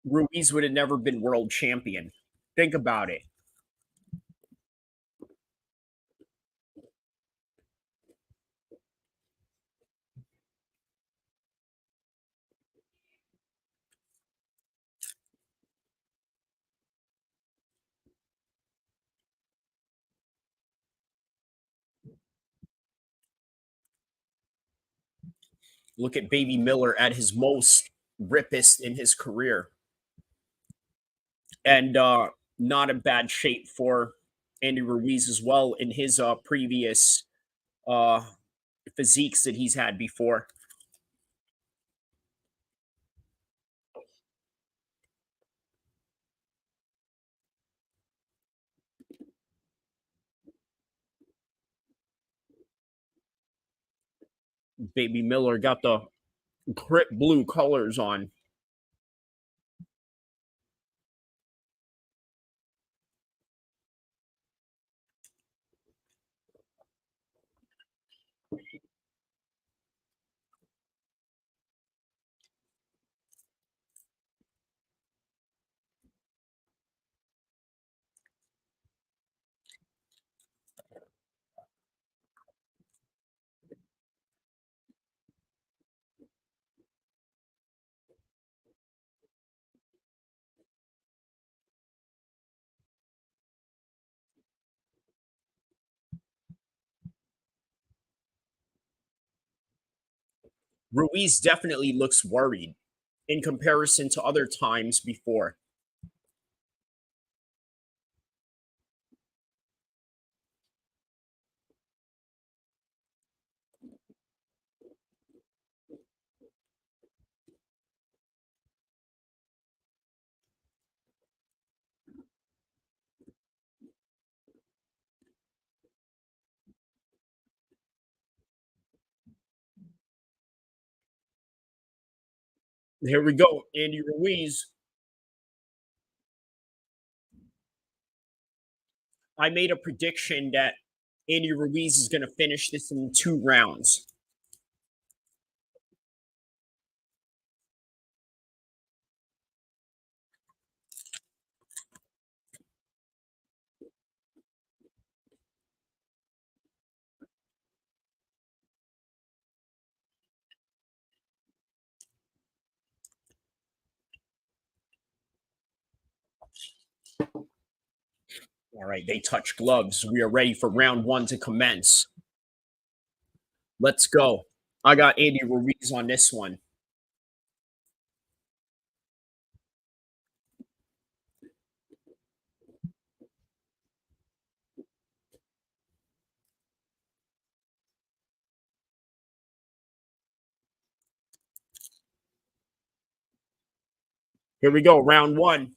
Ruiz would have never been world champion. Think about it. Look at Baby Miller at his most rippest in his career. And not in bad shape for Andy Ruiz as well in his previous uh, physiques that he's had before. Baby Miller got the crit blue colors on. Ruiz definitely looks worried in comparison to other times before. Here we go, Andy Ruiz. I made a prediction that Andy Ruiz is going to finish this in 2 rounds. All right, they touch gloves. We are ready for round 1 to commence. Let's go. I got Andy Ruiz on this one. Here we go, round 1.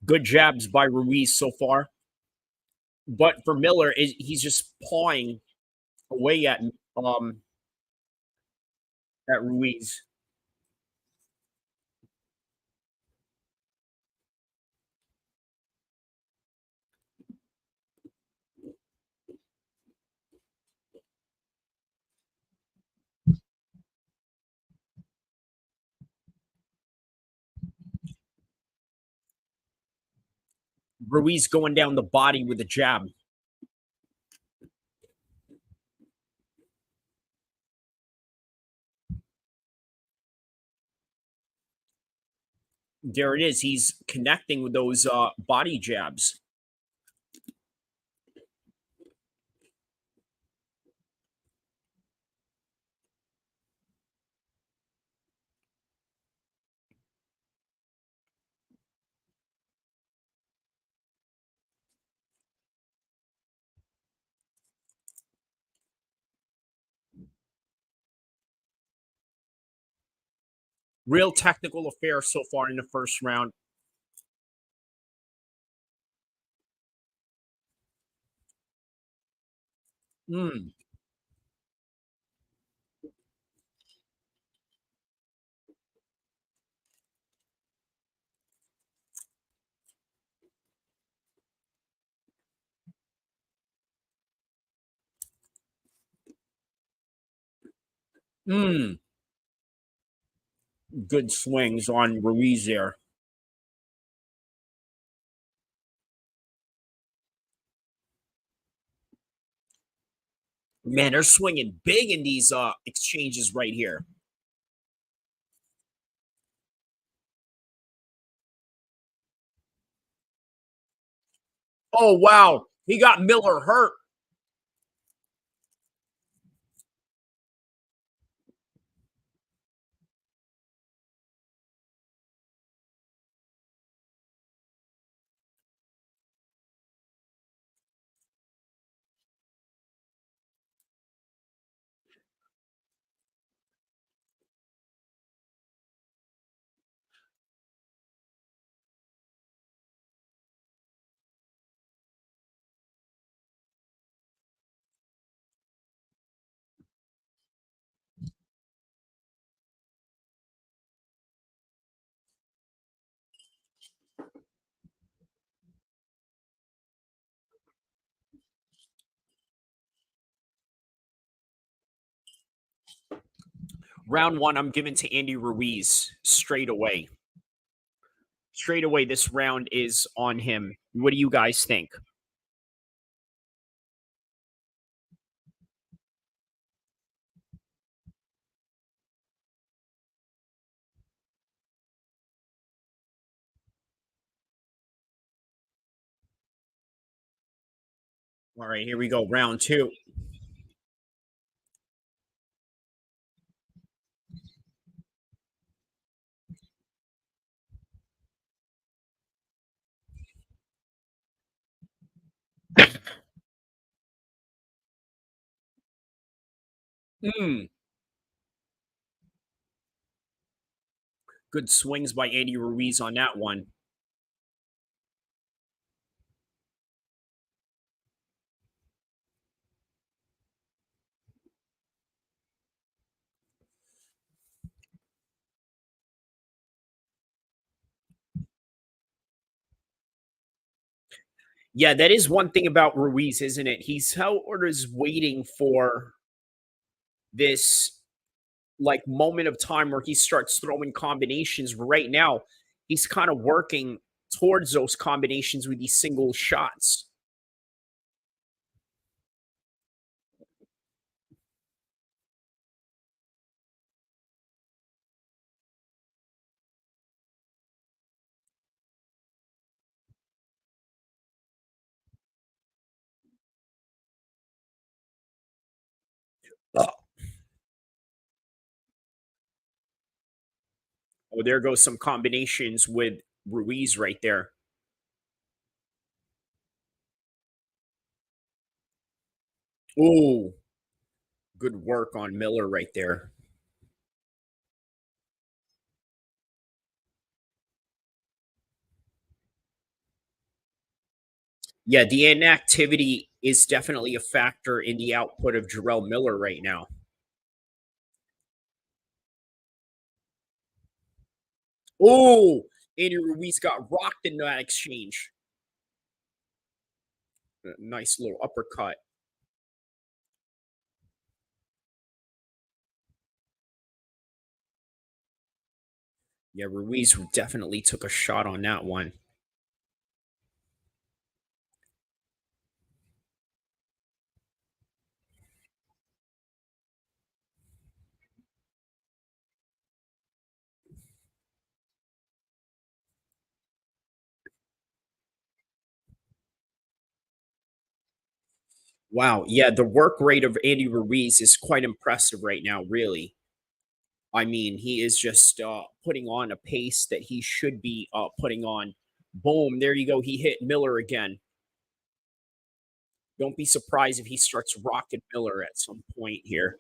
Good jabs by Ruiz so far. But for Miller, he's just pawing away at Ruiz. Ruiz going down the body with a jab. There it is. He's connecting with those body jabs. Real technical affair so far in the first round. Hmm. Hmm. Good swings on Ruiz there. Man, they're swinging big in these exchanges right here. Oh, wow. He got Miller hurt. Round 1, I'm giving to Andy Ruiz straight away. Straight away, this round is on him. What do you guys think? All right, here we go. Round two. Mm. Good swings by Andy Ruiz on that one. Yeah, that is one thing about Ruiz, isn't it? He's sort of waiting for this like moment of time where he starts throwing combinations. Right now, he's kind of working towards those combinations with these single shots. Oh, there goes some combinations with Ruiz right there. Oh, good work on Miller right there. Yeah, the inactivity is definitely a factor in the output of Jarrell Miller right now. Oh, Andy Ruiz got rocked in that exchange. Nice little uppercut. Yeah, Ruiz definitely took a shot on that one. Wow. Yeah, the work rate of Andy Ruiz is quite impressive right now, really. I mean, he is just putting on a pace that he should be putting on. Boom. There you go. He hit Miller again. Don't be surprised if he starts rocking Miller at some point here.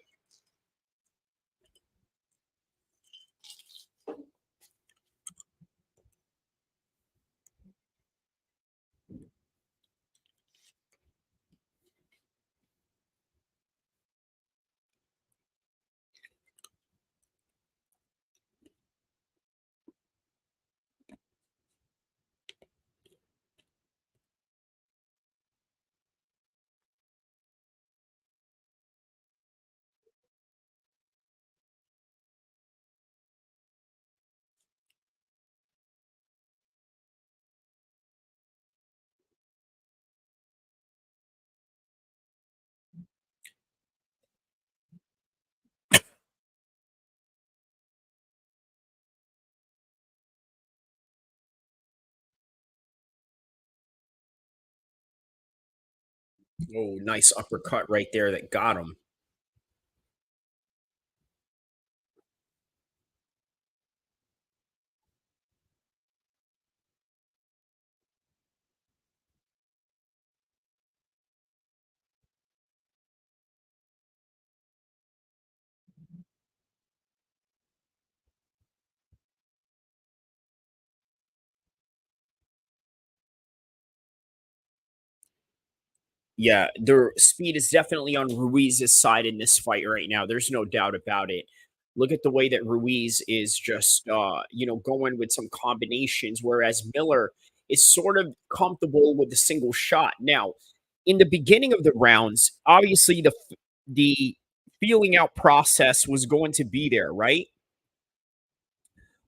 Oh, nice uppercut right there that got him. Yeah, their speed is definitely on Ruiz's side in this fight right now. There's no doubt about it. Look at the way that Ruiz is just going with some combinations, whereas Miller is sort of comfortable with the single shot. Now, in the beginning of the rounds, obviously the feeling out process was going to be there, right?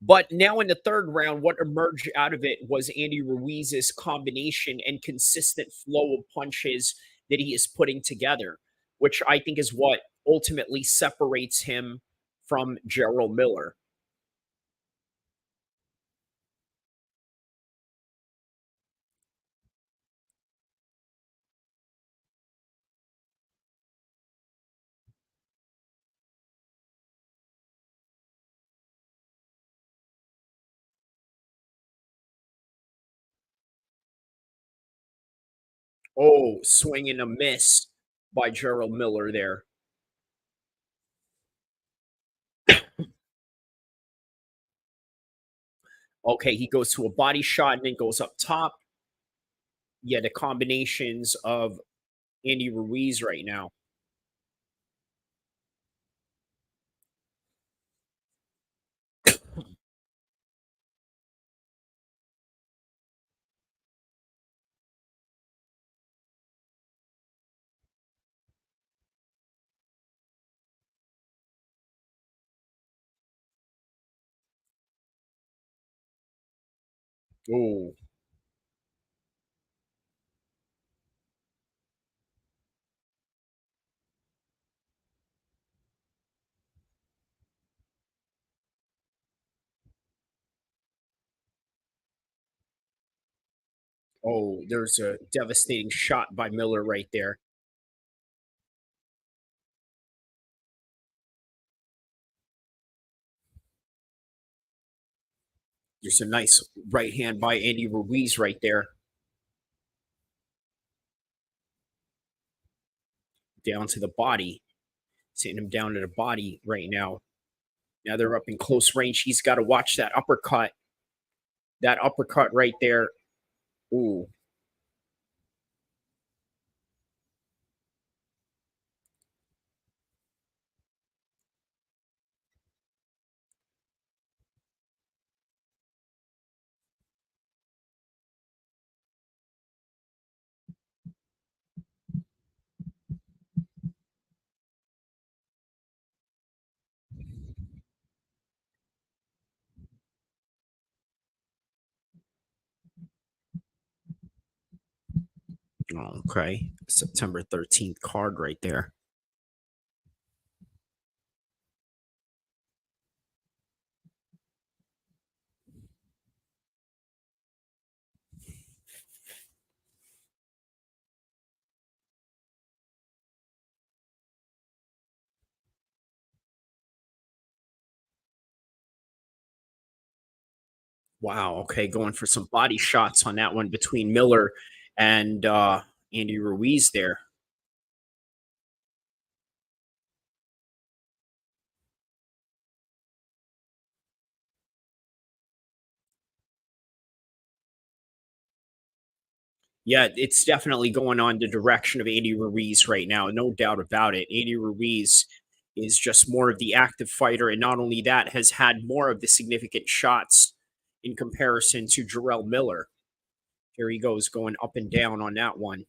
But now in the third round, what emerged out of it was Andy Ruiz's combination and consistent flow of punches that he is putting together, which I think is what ultimately separates him from Gerald Miller. Oh, swing and a miss by Gerald Miller there. Okay, he goes to a body shot and then goes up top. Yeah, the combinations of Andy Ruiz right now. Oh, oh, there's a devastating shot by Miller right there. There's a nice right hand by Andy Ruiz right there. Down to the body. Sitting him down to the body right now. Now they're up in close range. He's got to watch that uppercut. That uppercut right there. Ooh. Okay. September 13th card right there. Wow. Okay. Going for some body shots on that one between Miller and Andy Ruiz there. Yeah, it's definitely going on the direction of Andy Ruiz right now. No doubt about it. Andy Ruiz is just more of the active fighter. And not only that, has had more of the significant shots in comparison to Jarrell Miller. Here he goes going up and down on that one.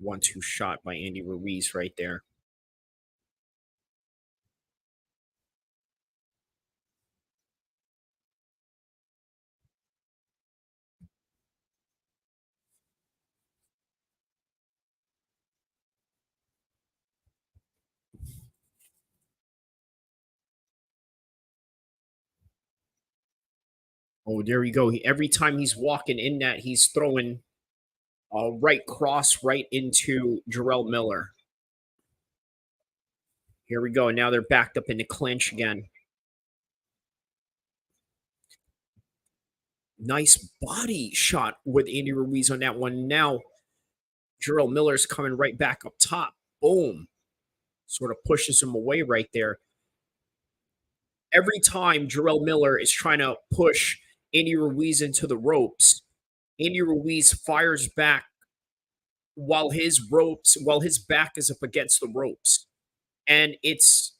One-two shot by Andy Ruiz right there. Oh, there we go. Every time he's walking in that, he's throwing a right cross right into Jarrell Miller. Here we go. Now they're backed up in the clinch again. Nice body shot with Andy Ruiz on that one. Now Jarrell Miller's coming right back up top. Boom. Sort of pushes him away right there. Every time Jarrell Miller is trying to push Andy Ruiz into the ropes, Andy Ruiz fires back while his back is up against the ropes. And it's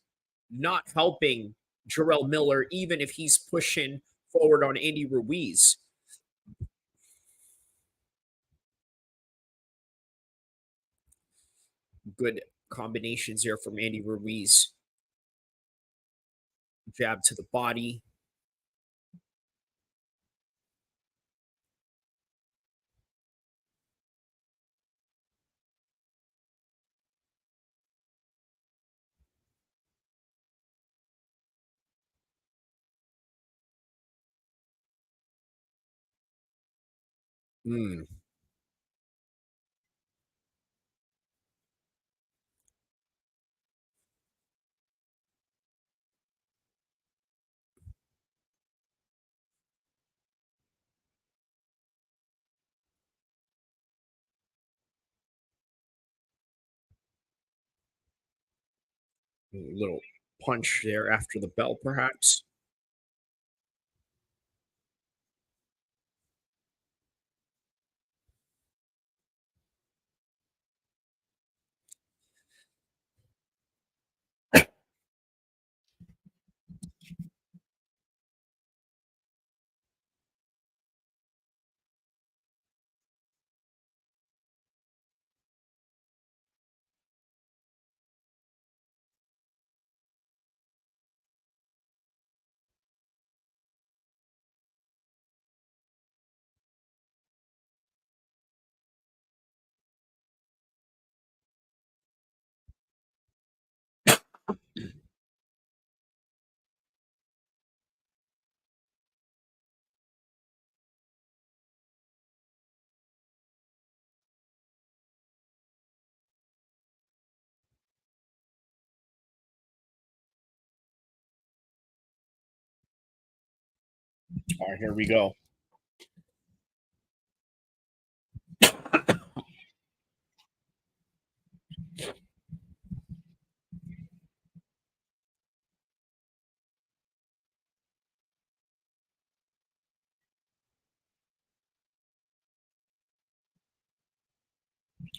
not helping Jarrell Miller, even if he's pushing forward on Andy Ruiz. Good combinations there from Andy Ruiz. Jab to the body. Mm. A little punch there after the bell, perhaps. All right, here we go.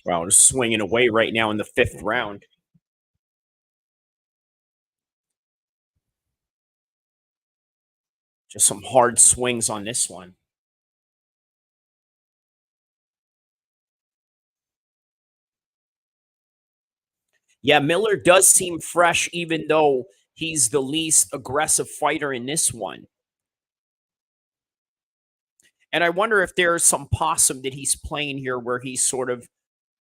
Wow, just swinging away right now in the 5th round. Just some hard swings on this one. Yeah, Miller does seem fresh, even though he's the least aggressive fighter in this one. And I wonder if there's some possum that he's playing here where he's sort of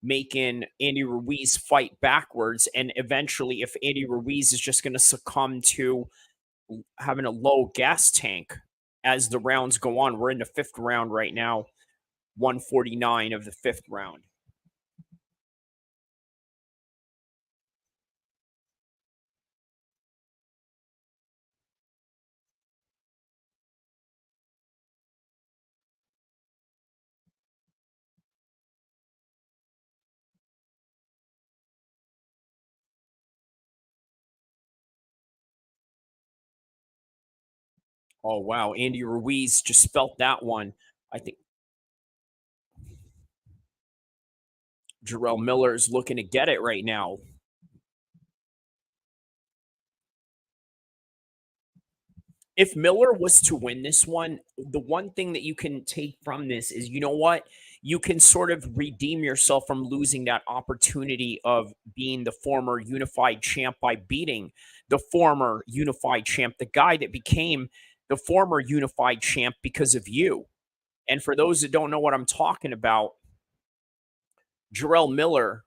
making Andy Ruiz fight backwards. And eventually, if Andy Ruiz is just going to succumb to having a low gas tank as the rounds go on, we're in the 5th round right now, 149 of the 5th round. Oh, wow. Andy Ruiz just felt that one. I think Jarrell Miller is looking to get it right now. If Miller was to win this one, the one thing that you can take from this is, you know what? You can sort of redeem yourself from losing that opportunity of being the former unified champ by beating the former unified champ, the guy that became the former unified champ because of you. And for those that don't know what I'm talking about, Jarrell Miller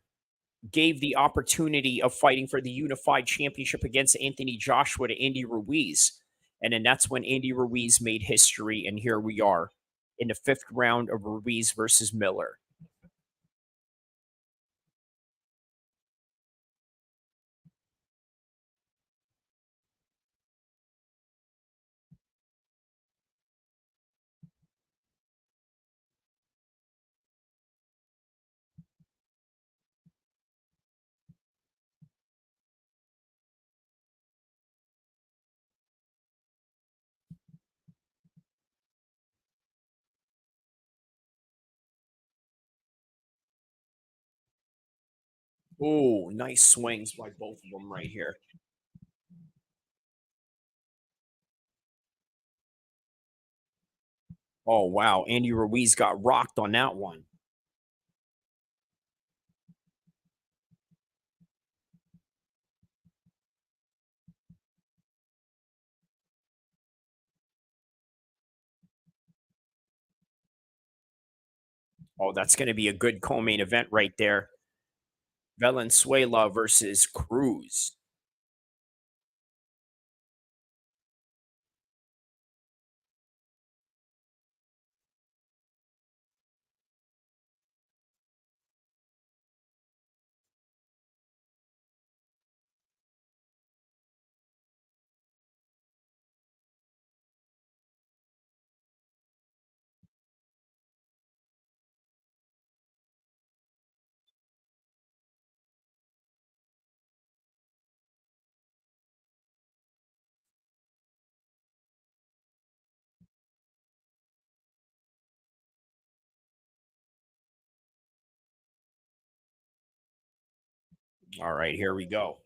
gave the opportunity of fighting for the unified championship against Anthony Joshua to Andy Ruiz. And then that's when Andy Ruiz made history. And here we are in the 5th round of Ruiz versus Miller. Oh, nice swings by both of them right here. Oh, wow. Andy Ruiz got rocked on that one. Oh, that's going to be a good co-main event right there. Valenzuela versus CRUZ. All right, here we go.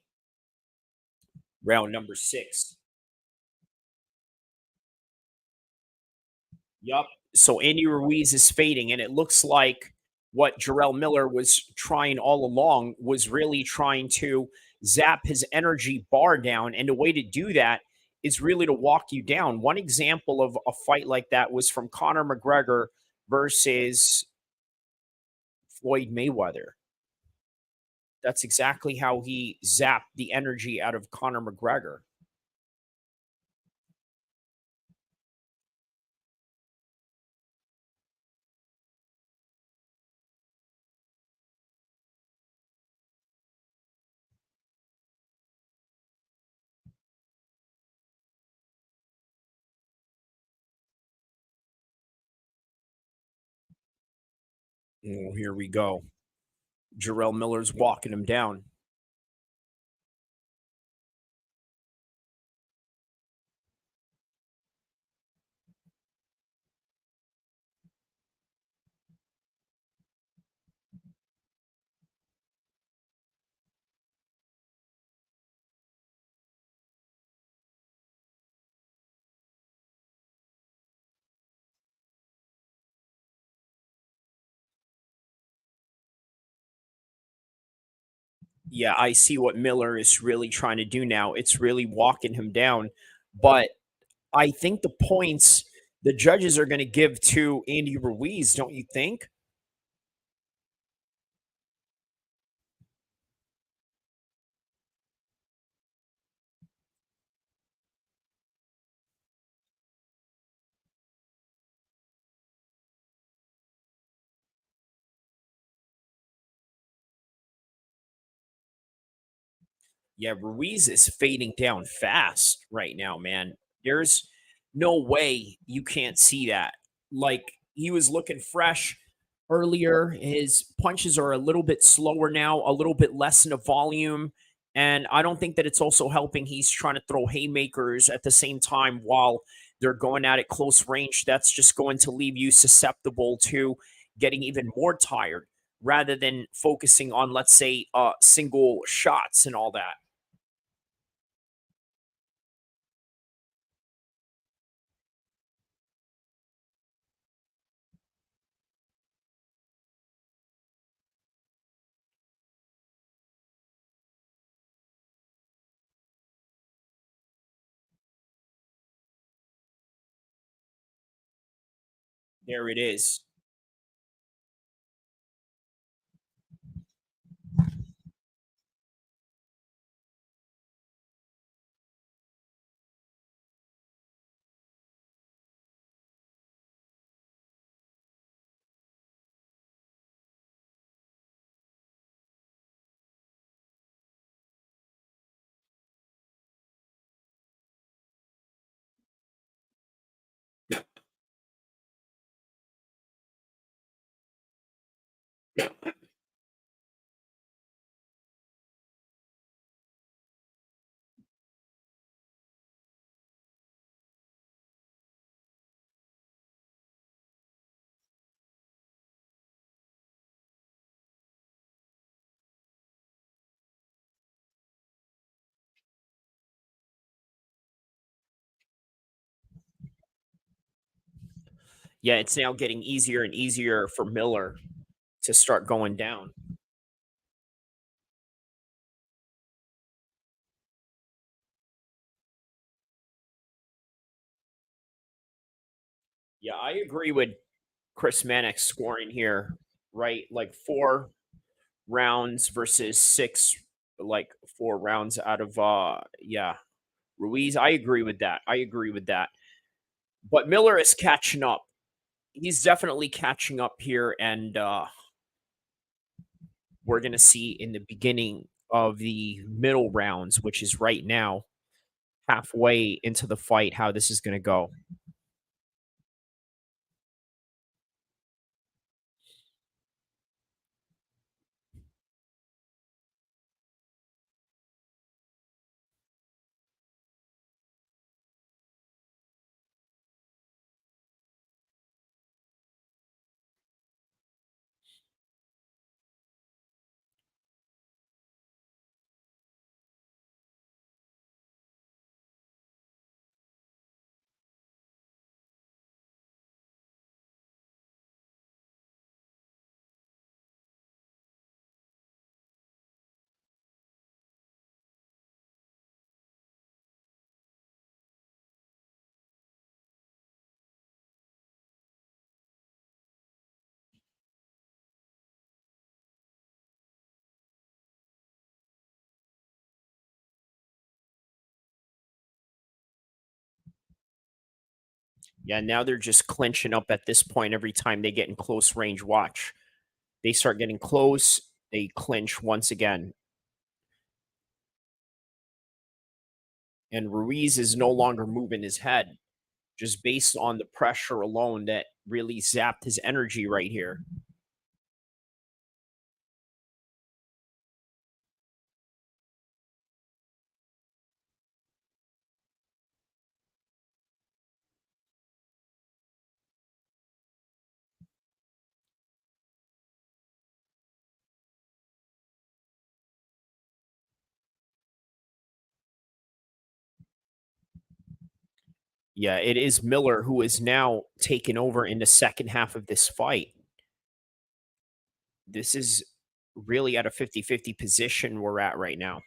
Round number 6. Yup. So Andy Ruiz is fading, and it looks like what Jarrell Miller was trying all along was really trying to zap his energy bar down. And the way to do that is really to walk you down. One example of a fight like that was from Conor McGregor versus Floyd Mayweather. That's exactly how he zapped the energy out of Conor McGregor. Oh, here we go. Jarrell Miller's walking him down. Yeah, I see what Miller is really trying to do now. It's really walking him down. But I think the points the judges are going to give to Andy Ruiz, don't you think? Yeah, Ruiz is fading down fast right now, man. There's no way you can't see that. Like he was looking fresh earlier. His punches are a little bit slower now, a little bit less in the volume. And I don't think that it's also helping. He's trying to throw haymakers at the same time while they're going at it close range. That's just going to leave you susceptible to getting even more tired rather than focusing on, let's say, single shots and all that. There it is. Yeah, it's now getting easier and easier for Miller to start going down. Yeah, I agree with Chris Mannix scoring here, right? Like 4 rounds versus 6, like 4 rounds out of yeah, Ruiz. I agree with that. I agree with that. But Miller is catching up. He's definitely catching up here, and we're gonna see in the beginning of the middle rounds, which is right now, halfway into the fight, how this is gonna go. Yeah, now they're just clinching up at this point every time they get in close range. Watch. They start getting close, they clinch once again. And Ruiz is no longer moving his head, just based on the pressure alone that really zapped his energy right here. Yeah, it is Miller who is now taken over in the second half of this fight. This is really at a 50-50 position we're at right now.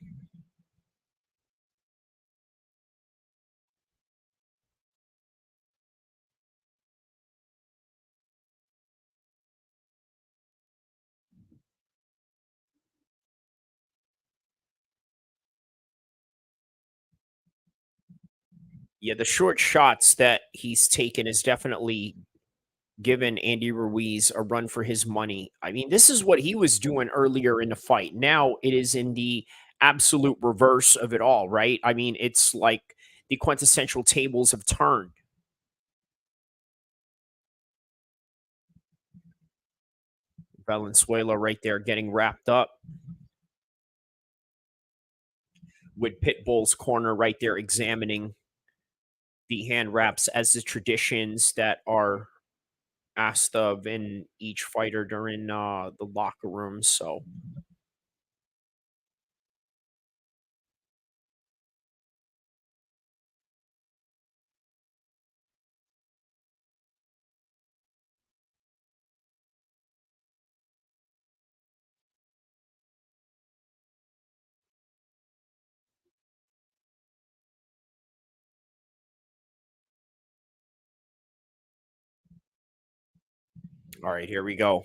Yeah, the short shots that he's taken is definitely given Andy Ruiz a run for his money. I mean, this is what he was doing earlier in the fight. Now it is in the absolute reverse of it all, right? I mean, it's like the quintessential tables have turned. Valenzuela right there getting wrapped up with Pitbull's corner right there examining the hand wraps as the traditions that are asked of in each fighter during the locker room. So all right, here we go.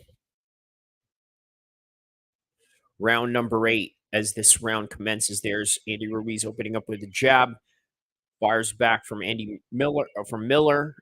Round number 8. As this round commences, there's Andy Ruiz opening up with a jab, fires back from Andy Miller from Miller.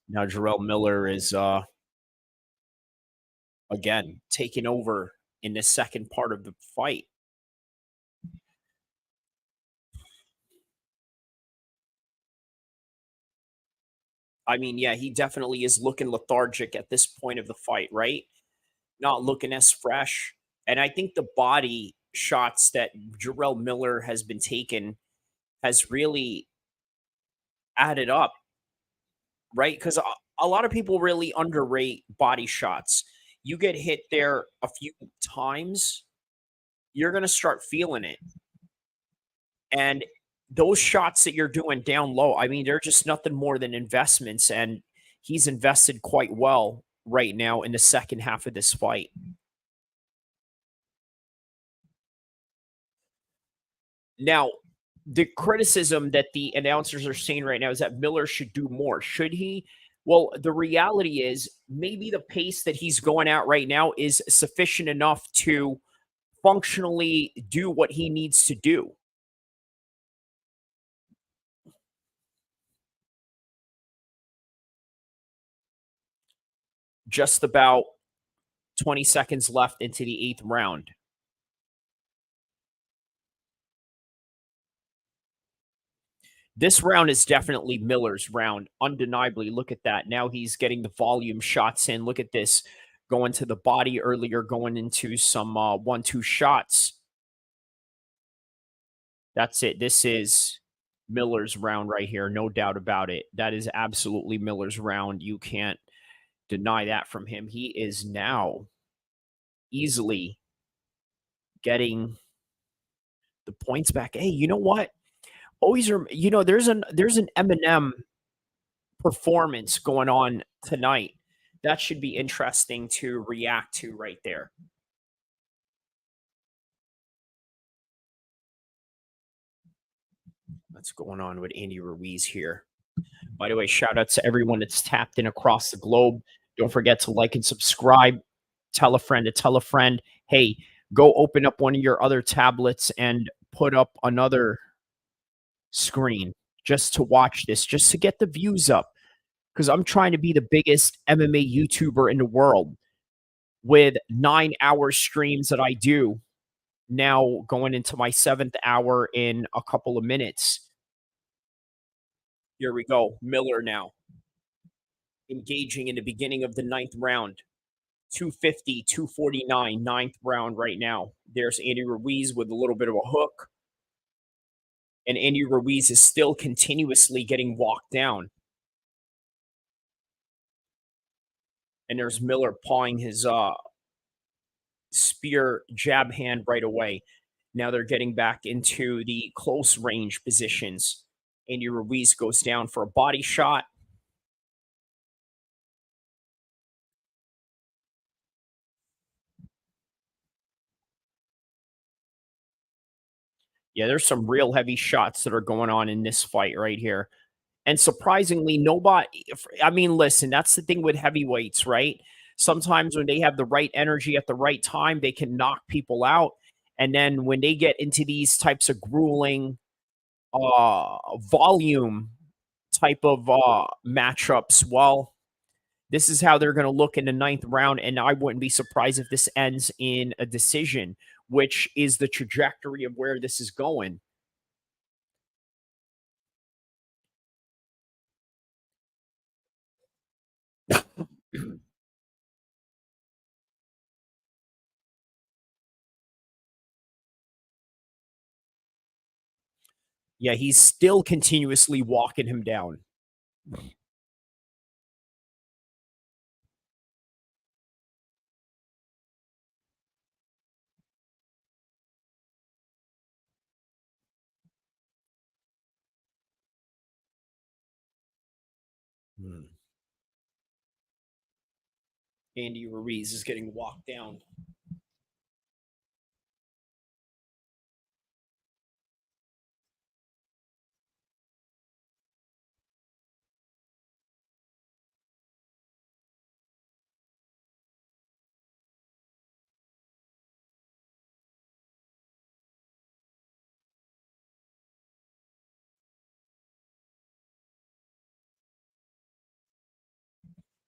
Now Jarrell Miller is again taking over in the second part of the fight. I mean, yeah, he definitely is looking lethargic at this point of the fight, right? Not looking as fresh. And I think the body shots that Jarrell Miller has been taking has really added up, right? Because a lot of people really underrate body shots. You get hit there a few times, you're going to start feeling it. And those shots that you're doing down low, I mean, they're just nothing more than investments. And he's invested quite well right now in the second half of this fight. Now, the criticism that the announcers are saying right now is that Miller should do more. Should he? Well, the reality is maybe the pace that he's going at right now is sufficient enough to functionally do what he needs to do. Just about 20 seconds left into the 8th round. This round is definitely Miller's round, undeniably. Look at that. Now he's getting the volume shots in. Look at this. Going to the body earlier, going into some 1-2 shots. That's it. This is Miller's round right here. No doubt about it. That is absolutely Miller's round. You can't deny that from him. He is now easily getting the points back. Hey, you know what? Always, there's an Eminem performance going on tonight. That should be interesting to react to right there. What's going on with Andy Ruiz here? By the way, shout out to everyone that's tapped in across the globe. Don't forget to like and subscribe. Tell a friend to tell a friend. Hey, go open up one of your other tablets and put up another screen just to watch this, just to get the views up. Because I'm trying to be the biggest MMA YouTuber in the world with 9-hour streams that I do. Now going into my 7th hour in a couple of minutes. Here we go. Miller now engaging in the beginning of the 9th round. 250, 249, 9th round right now. There's Andy Ruiz with a little bit of a hook. And Andy Ruiz is still continuously getting walked down. And there's Miller pawing his spear jab hand right away. Now they're getting back into the close range positions. Andy Ruiz goes down for a body shot. Yeah, there's some real heavy shots that are going on in this fight right here. And surprisingly, nobody, I mean, listen, that's the thing with heavyweights, right? Sometimes when they have the right energy at the right time, they can knock people out. And then when they get into these types of grueling volume type of matchups, well, this is how they're going to look in the 9th round. And I wouldn't be surprised if this ends in a decision, which is the trajectory of where this is going. Yeah, he's still continuously walking him down. Andy Ruiz is getting walked down.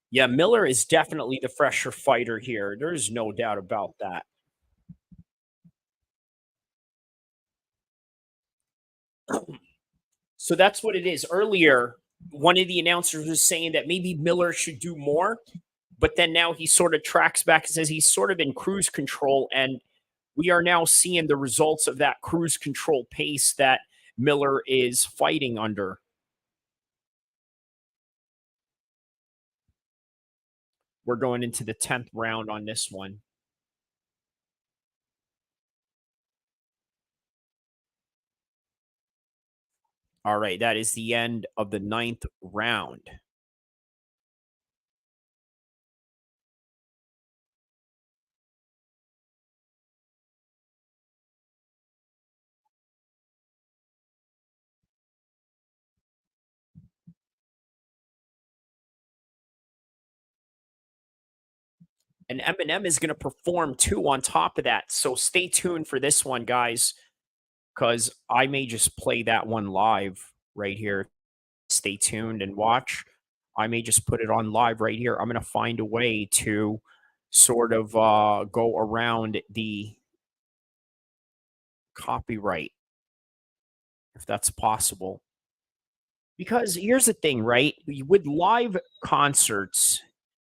Yeah, Miller is definitely the fresher fighter here. There's no doubt about that. So that's what it is. Earlier, one of the announcers was saying that maybe Miller should do more, but then now he sort of tracks back and says he's sort of in cruise control, and we are now seeing the results of that cruise control pace that Miller is fighting under. We're going into the 10th round on this one. All right, that is the end of the 9th round. And Eminem is going to perform too on top of that. So stay tuned for this one, guys, because I may just play that one live right here. Stay tuned and watch. I may just put it on live right here. I'm going to find a way to sort of go around the copyright, if that's possible. Because here's the thing, right? With live concerts,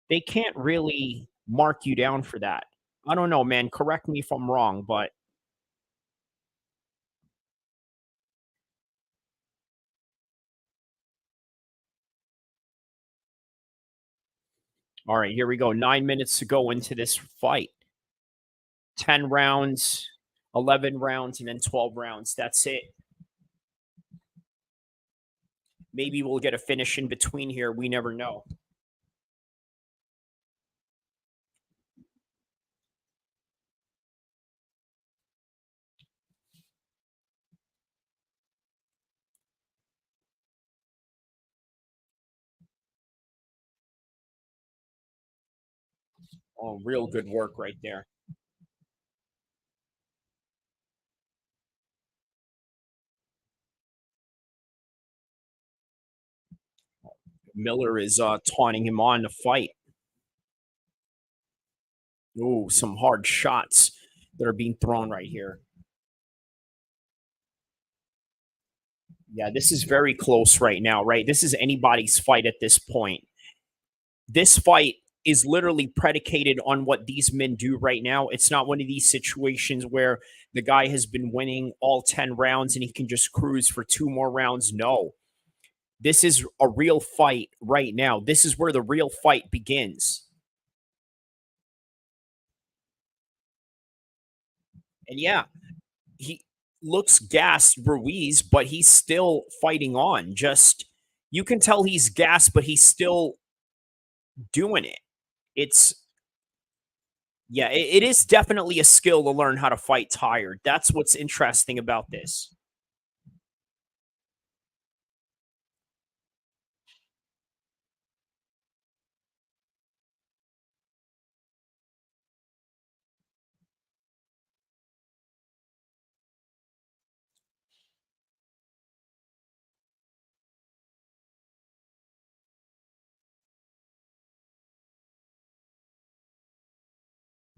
they can't really mark you down for that. I don't know, man. Correct me if I'm wrong, but all right, here we go. 9 minutes to go into this fight. 10 rounds, 11 rounds, and then 12 rounds. That's it. Maybe we'll get a finish in between here. We never know. Oh, real good work right there. Miller is taunting him on to fight. Ooh, some hard shots that are being thrown right here. Yeah, this is very close right now, right? This is anybody's fight at this point. This fight is literally predicated on what these men do right now. It's not one of these situations where the guy has been winning all 10 rounds and he can just cruise for 2 more rounds. No, this is a real fight right now. This is where the real fight begins. And yeah, he looks gassed, Ruiz, but he's still fighting on. Just you can tell he's gassed, but he's still doing it. It's yeah, it is definitely a skill to learn how to fight tired. That's what's interesting about this.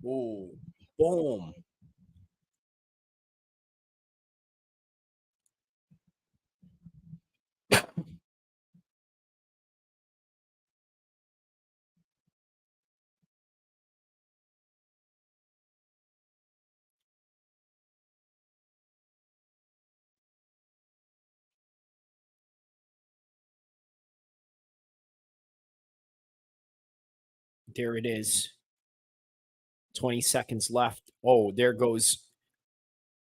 Ooh, boom. There it is. 20 seconds left. Oh, there goes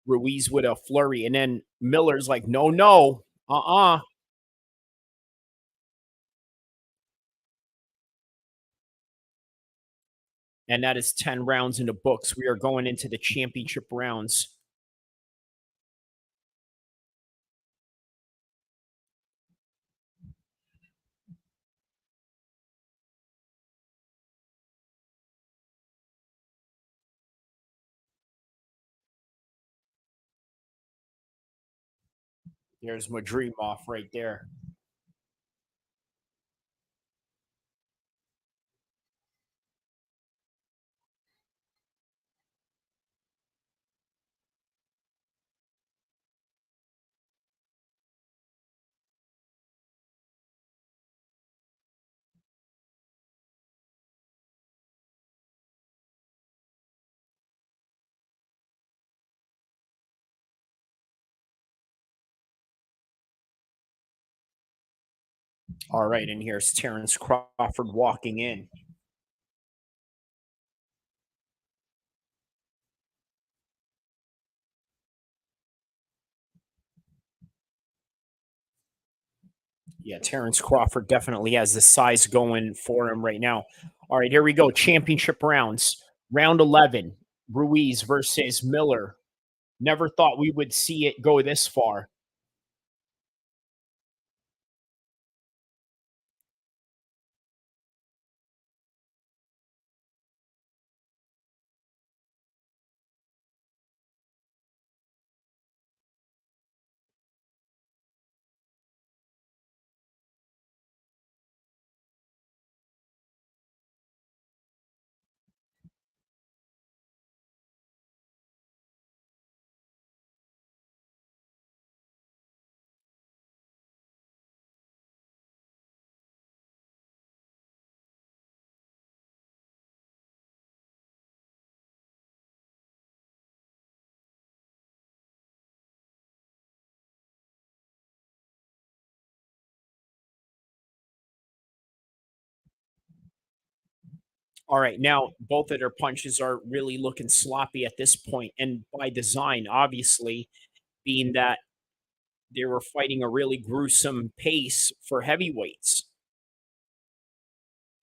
Ruiz with a flurry. And then Miller's like, no, no. Uh-uh. And that is 10 rounds in the books. We are going into the championship rounds. There's Madrimov right there. All right, and here's Terrence Crawford walking in. Yeah, Terrence Crawford definitely has the size going for him right now. All right, here we go. Championship rounds. Round 11, Ruiz versus Miller. Never thought we would see it go this far. All right, now both of their punches are really looking sloppy at this point, and by design, obviously, being that they were fighting a really gruesome pace for heavyweights.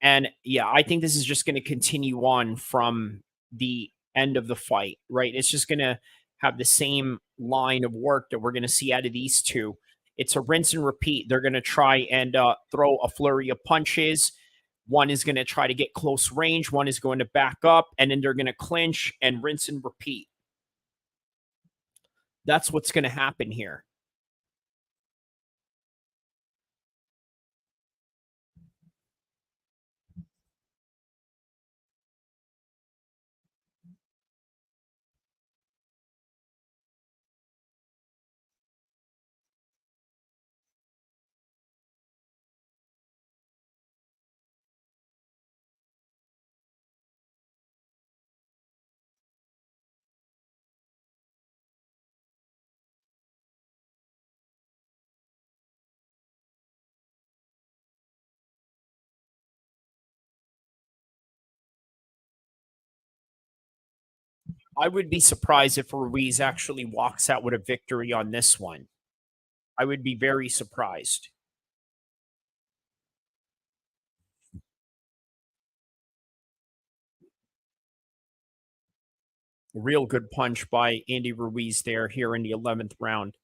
And yeah, I think this is just going to continue on from the end of the fight, right? It's just going to have the same line of work that we're going to see out of these two. It's a rinse and repeat. They're going to try and throw a flurry of punches. One is going to try to get close range, one is going to back up, and then they're going to clinch and rinse and repeat. That's what's going to happen here. I would be surprised if Ruiz actually walks out with a victory on this one. I would be very surprised. Real good punch by Andy Ruiz there here in the 11th round.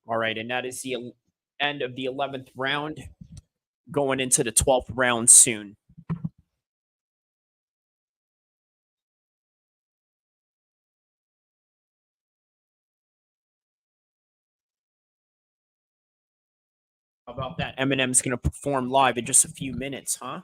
All right, and that is the end of the 11th round, going into the 12th round soon. How about that? Eminem's going to perform live in just a few minutes, huh?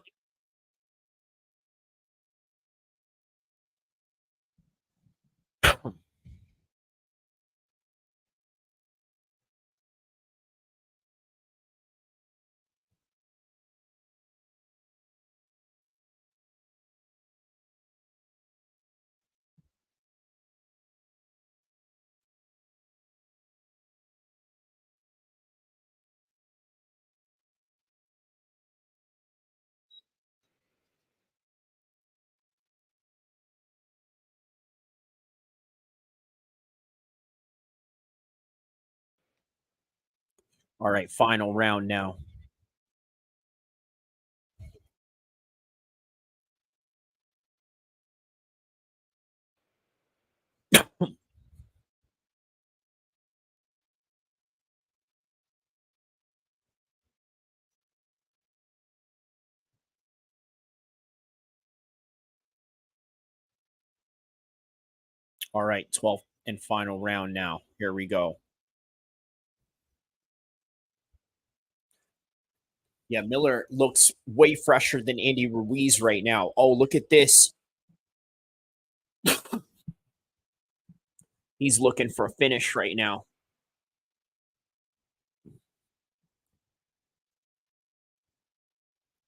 All right, final round now. All right, 12th and final round now. Here we go. Yeah, Miller looks way fresher than Andy Ruiz right now. Oh, look at this. He's looking for a finish right now.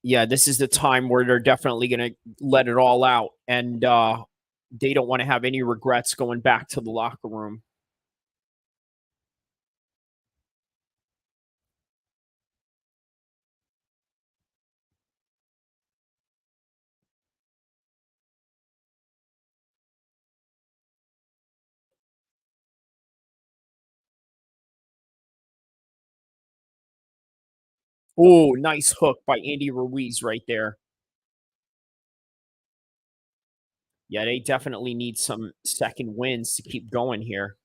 Yeah, this is the time where they're definitely going to let it all out. And they don't want to have any regrets going back to the locker room. Oh, nice hook by Andy Ruiz right there. Yeah, they definitely need some second wins to keep going here.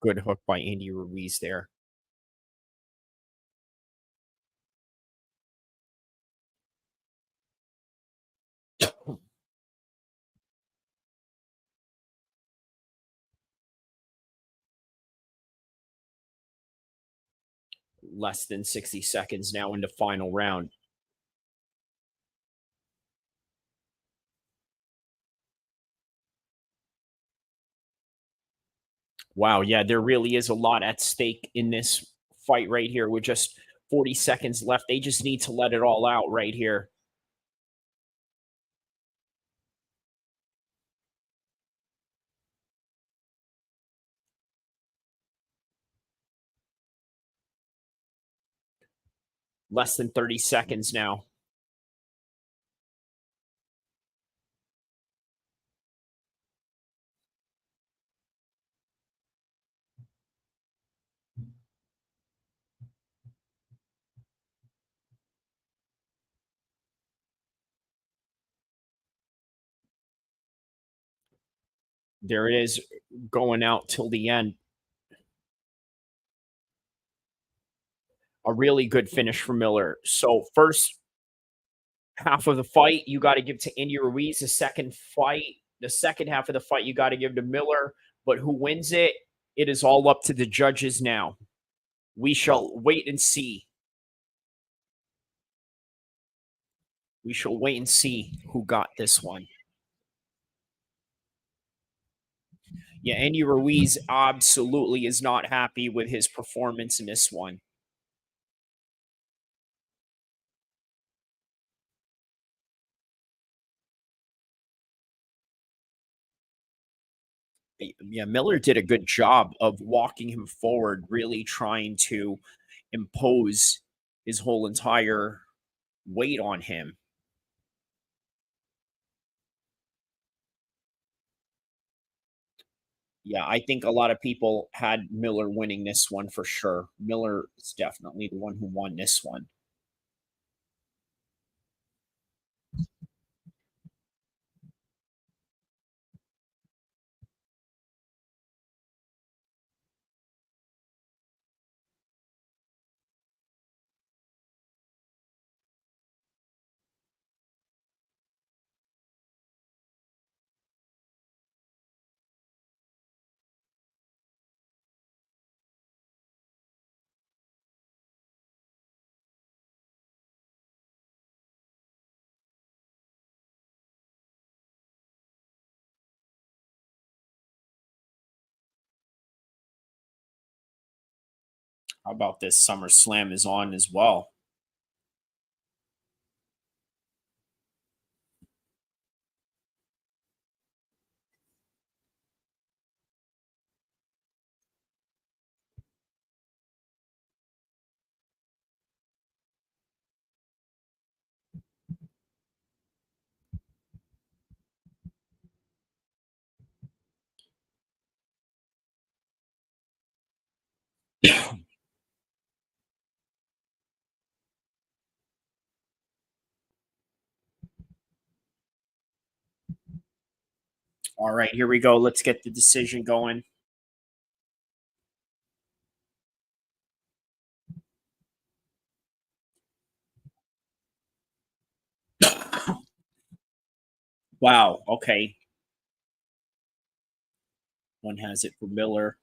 Good hook by Andy Ruiz there. Less than 60 seconds now in the final round. Wow, yeah, there really is a lot at stake in this fight right here with just 40 seconds left. They just need to let it all out right here. Less than 30 seconds now. There it is, going out till the end. A really good finish for Miller. So first half of the fight, you got to give to Indy Ruiz. The second half of the fight, you got to give to Miller. But who wins it? It is all up to the judges now. We shall wait and see. We shall wait and see who got this one. Yeah, Andy Ruiz absolutely is not happy with his performance in this one. Yeah, Miller did a good job of walking him forward, really trying to impose his whole entire weight on him. Yeah, I think a lot of people had Miller winning this one for sure. Miller is definitely the one who won this one. How about this? SummerSlam is on as well. All right, here we go. Let's get the decision going. Wow. Okay. One has it for Miller.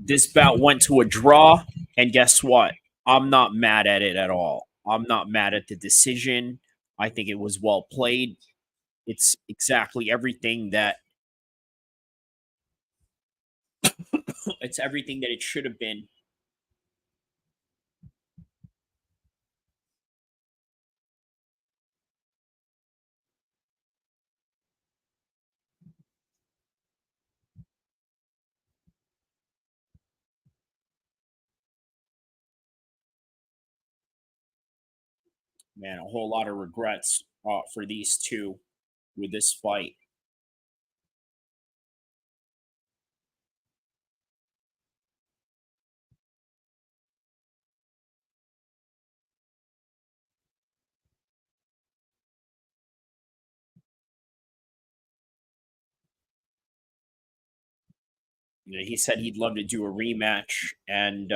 This bout went to a draw, and guess what? I'm not mad at it at all. I'm not mad at the decision. I think it was well played. It's exactly everything that it's everything that it should have been. Man, a whole lot of regrets for these two with this fight. You know, he said he'd love to do a rematch, and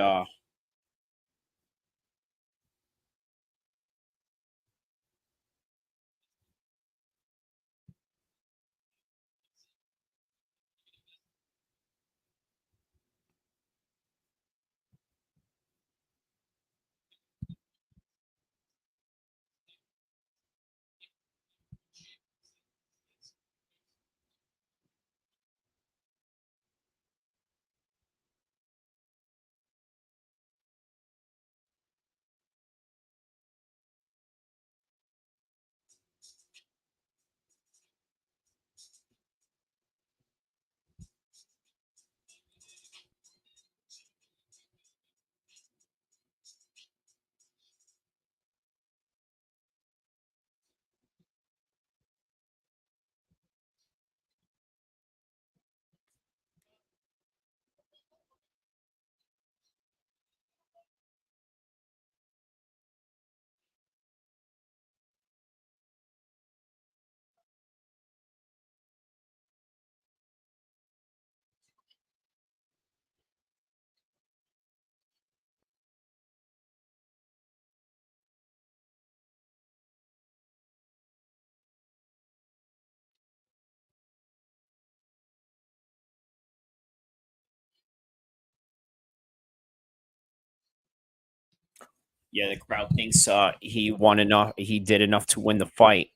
Yeah, the crowd thinks he won enough. He did enough to win the fight.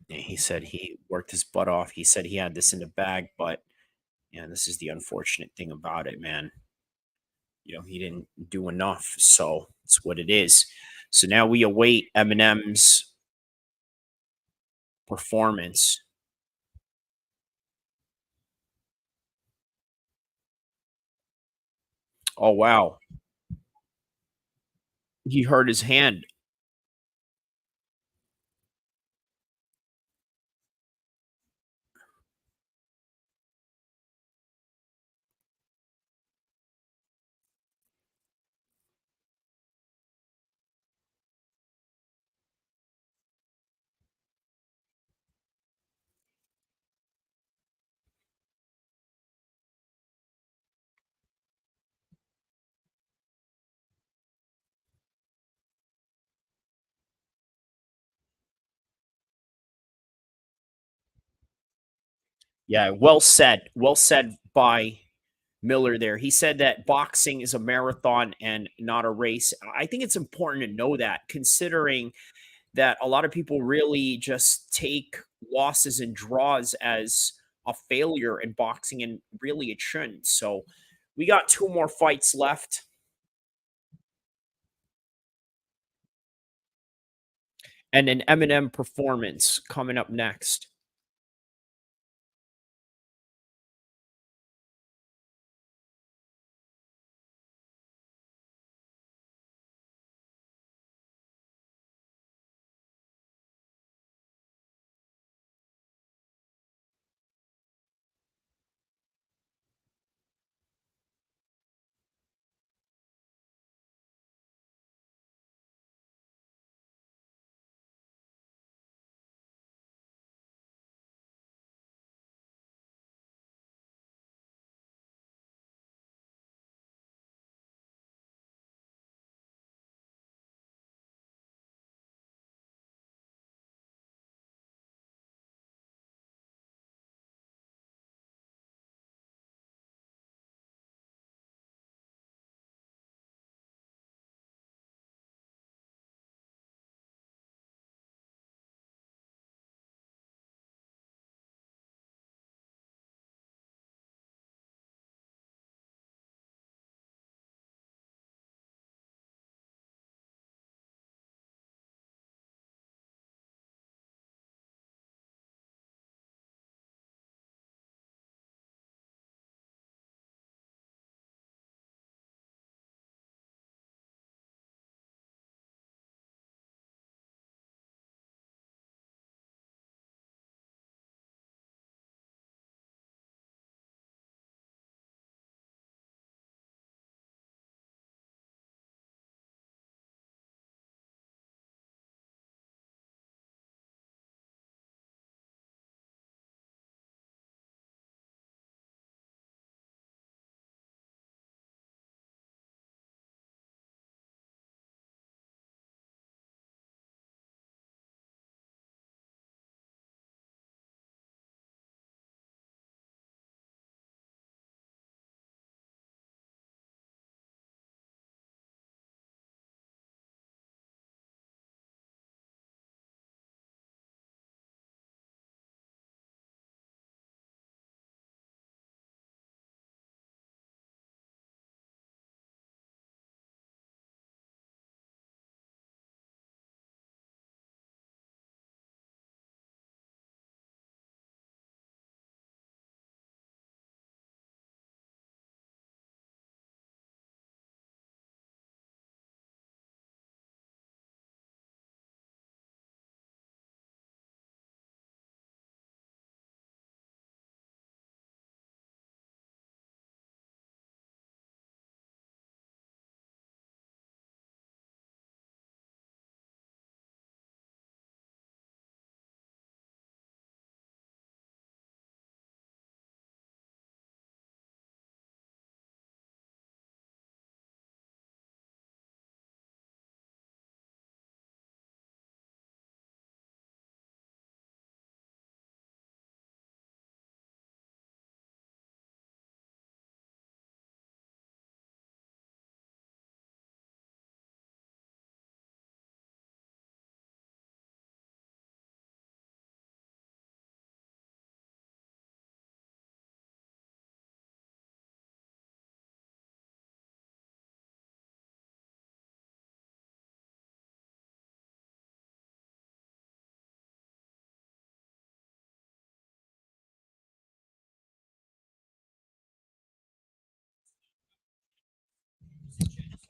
Yeah, he said he worked his butt off. He said he had this in the bag, but yeah, this is the unfortunate thing about it, man. He didn't do enough, so it's what it is. So now we await Eminem's performance. Oh wow, he hurt his hand. Yeah, well said. Well said by Miller there. He said that boxing is a marathon and not a race. I think it's important to know that, considering that a lot of people really just take losses and draws as a failure in boxing, and really it shouldn't. So we got two more fights left, and an Eminem performance coming up next.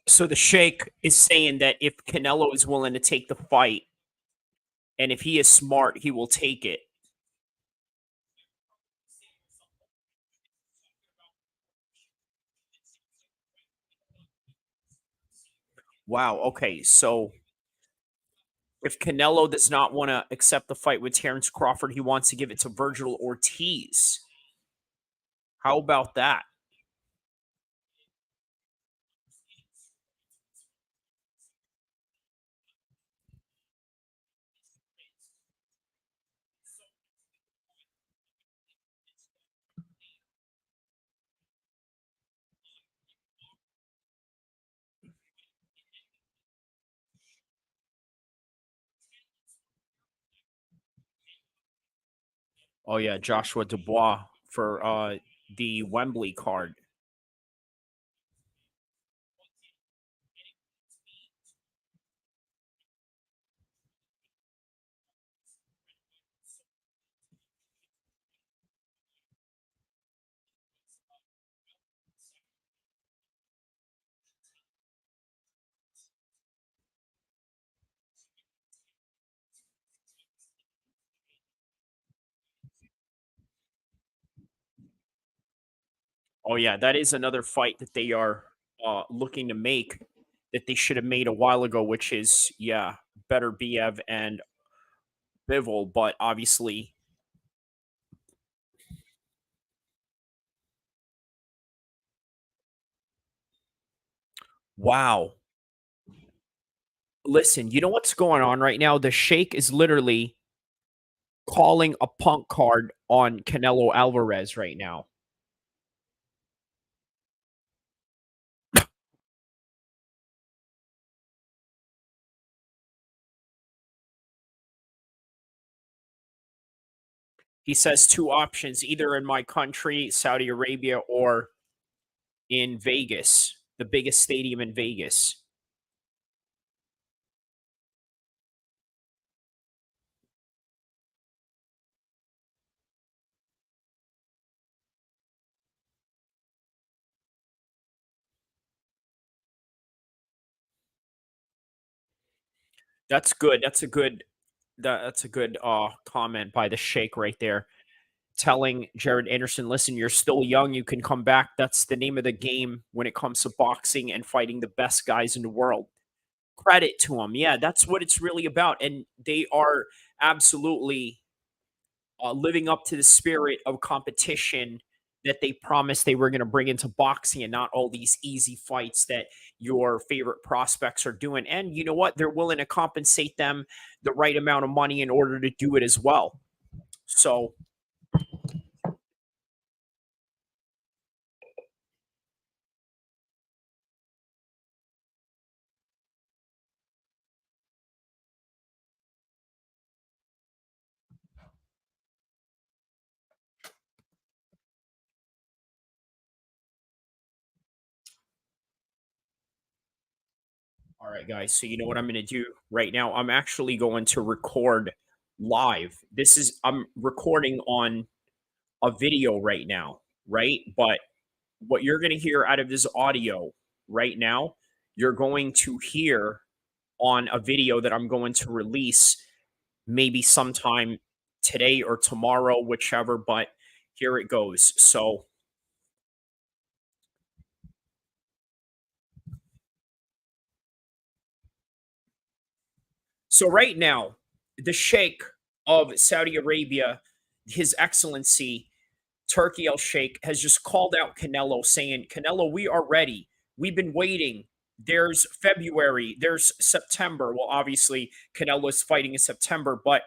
So the Sheikh is saying that if Canelo is willing to take the fight, and if he is smart, he will take it. Wow. Okay. So if Canelo does not want to accept the fight with Terrence Crawford, he wants to give it to Virgil Ortiz. How about that? Oh yeah, Joshua Dubois for the Wembley card. Oh yeah, that is another fight that they are looking to make that they should have made a while ago, which is yeah, better Biev and Bivol, but obviously, wow. Listen, you know what's going on right now? The Sheikh is literally calling a punk card on Canelo Alvarez right now. He says two options, either in my country, Saudi Arabia, or in Vegas, the biggest stadium in Vegas. That's good. That's a good comment by the Sheikh right there, telling Jared Anderson, listen, you're still young, you can come back. That's the name of the game when it comes to boxing and fighting the best guys in the world. Credit to them. Yeah, that's what it's really about. And they are absolutely living up to the spirit of competition that they promised they were going to bring into boxing, and not all these easy fights that your favorite prospects are doing. And you know what? They're willing to compensate them the right amount of money in order to do it as well. So, all right, guys. So, you know what I'm going to do right now? I'm actually going to record live. I'm recording on a video right now, right? But what you're going to hear out of this audio right now, you're going to hear on a video that I'm going to release maybe sometime today or tomorrow, whichever, but here it goes. So right now, the Sheikh of Saudi Arabia, His Excellency Turkey Al Sheikh, has just called out Canelo, saying, Canelo, we are ready. We've been waiting. There's February, there's September. Well, obviously, Canelo is fighting in September, but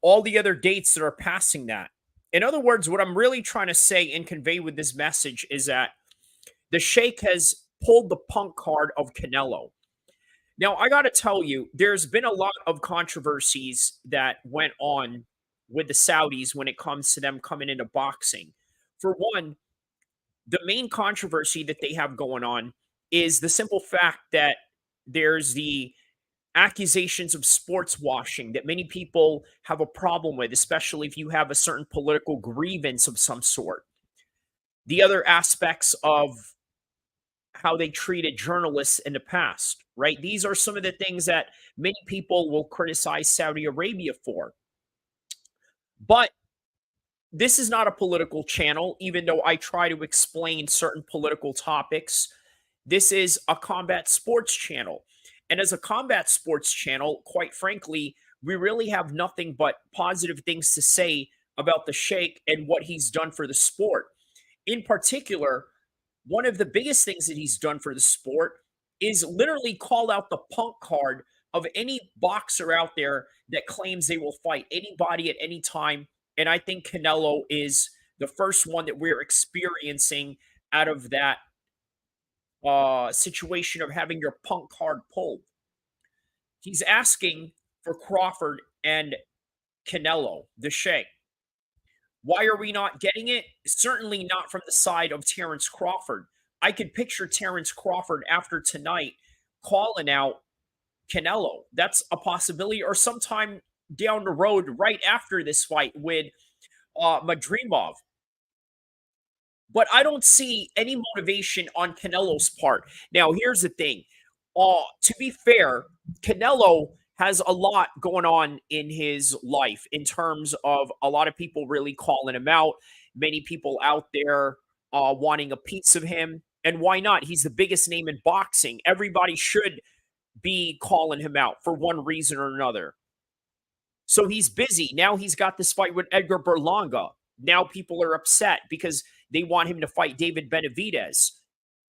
all the other dates that are passing that. In other words, what I'm really trying to say and convey with this message is that the Sheikh has pulled the punk card of Canelo. Now, I got to tell you, there's been a lot of controversies that went on with the Saudis when it comes to them coming into boxing. For one, the main controversy that they have going on is the simple fact that there's the accusations of sports washing that many people have a problem with, especially if you have a certain political grievance of some sort. The other aspects of how they treated journalists in the past, right? These are some of the things that many people will criticize Saudi Arabia for. But this is not a political channel, even though I try to explain certain political topics. This is a combat sports channel. And as a combat sports channel, quite frankly, we really have nothing but positive things to say about the Sheikh and what he's done for the sport. In particular, one of the biggest things that he's done for the sport is literally call out the punk card of any boxer out there that claims they will fight anybody at any time. And I think Canelo is the first one that we're experiencing out of that situation of having your punk card pulled. He's asking for Crawford and Canelo, the Sheikh. Why are we not getting it? Certainly not from the side of Terrence Crawford. I could picture Terrence Crawford after tonight calling out Canelo. That's a possibility. Or sometime down the road, right after this fight with Madrimov. But I don't see any motivation on Canelo's part. Now, here's the thing. To be fair, Canelo has a lot going on in his life in terms of a lot of people really calling him out. Many people out there wanting a piece of him. And why not? He's the biggest name in boxing. Everybody should be calling him out for one reason or another. So he's busy. Now he's got this fight with Edgar Berlanga. Now people are upset because they want him to fight David Benavidez.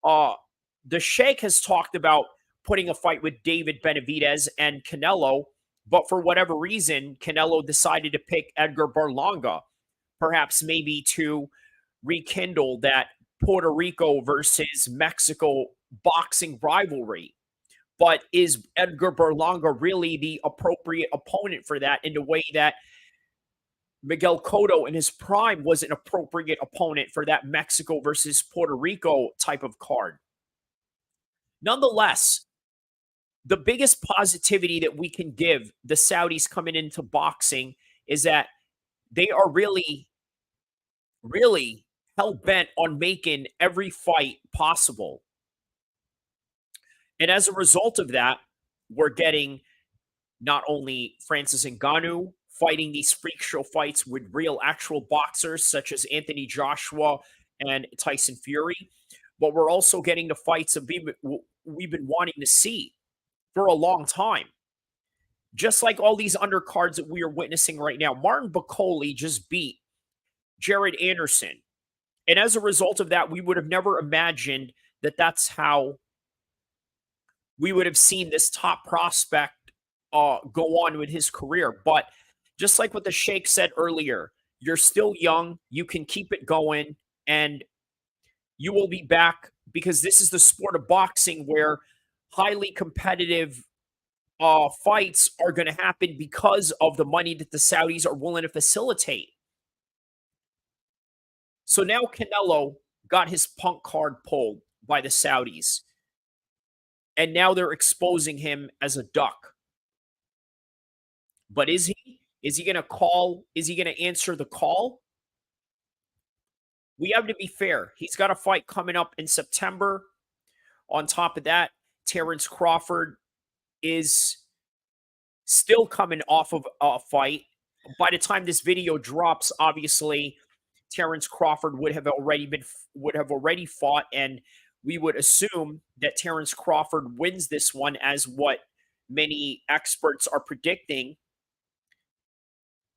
The Sheikh has talked about putting a fight with David Benavidez and Canelo, but for whatever reason, Canelo decided to pick Edgar Berlanga, perhaps maybe to rekindle that Puerto Rico versus Mexico boxing rivalry. But is Edgar Berlanga really the appropriate opponent for that in the way that Miguel Cotto in his prime was an appropriate opponent for that Mexico versus Puerto Rico type of card? Nonetheless, the biggest positivity that we can give the Saudis coming into boxing is that they are really, really hell-bent on making every fight possible. And as a result of that, we're getting not only Francis Ngannou fighting these freak show fights with real actual boxers such as Anthony Joshua and Tyson Fury, but we're also getting the fights that we've been wanting to see for a long time. Just like all these undercards that we are witnessing right now. Martin Bakole just beat Jared Anderson. And as a result of that, we would have never imagined that that's how we would have seen this top prospect go on with his career. But just like what the Sheikh said earlier, you're still young, you can keep it going, and you will be back, because this is the sport of boxing where highly competitive fights are going to happen because of the money that the Saudis are willing to facilitate. So now Canelo got his punk card pulled by the Saudis. And now they're exposing him as a duck. But is he? Is he going to call? Is he going to answer the call? We have to be fair. He's got a fight coming up in September. On top of that, Terrence Crawford is still coming off of a fight. By the time this video drops, obviously, Terrence Crawford would have already fought, and we would assume that Terrence Crawford wins this one, as what many experts are predicting.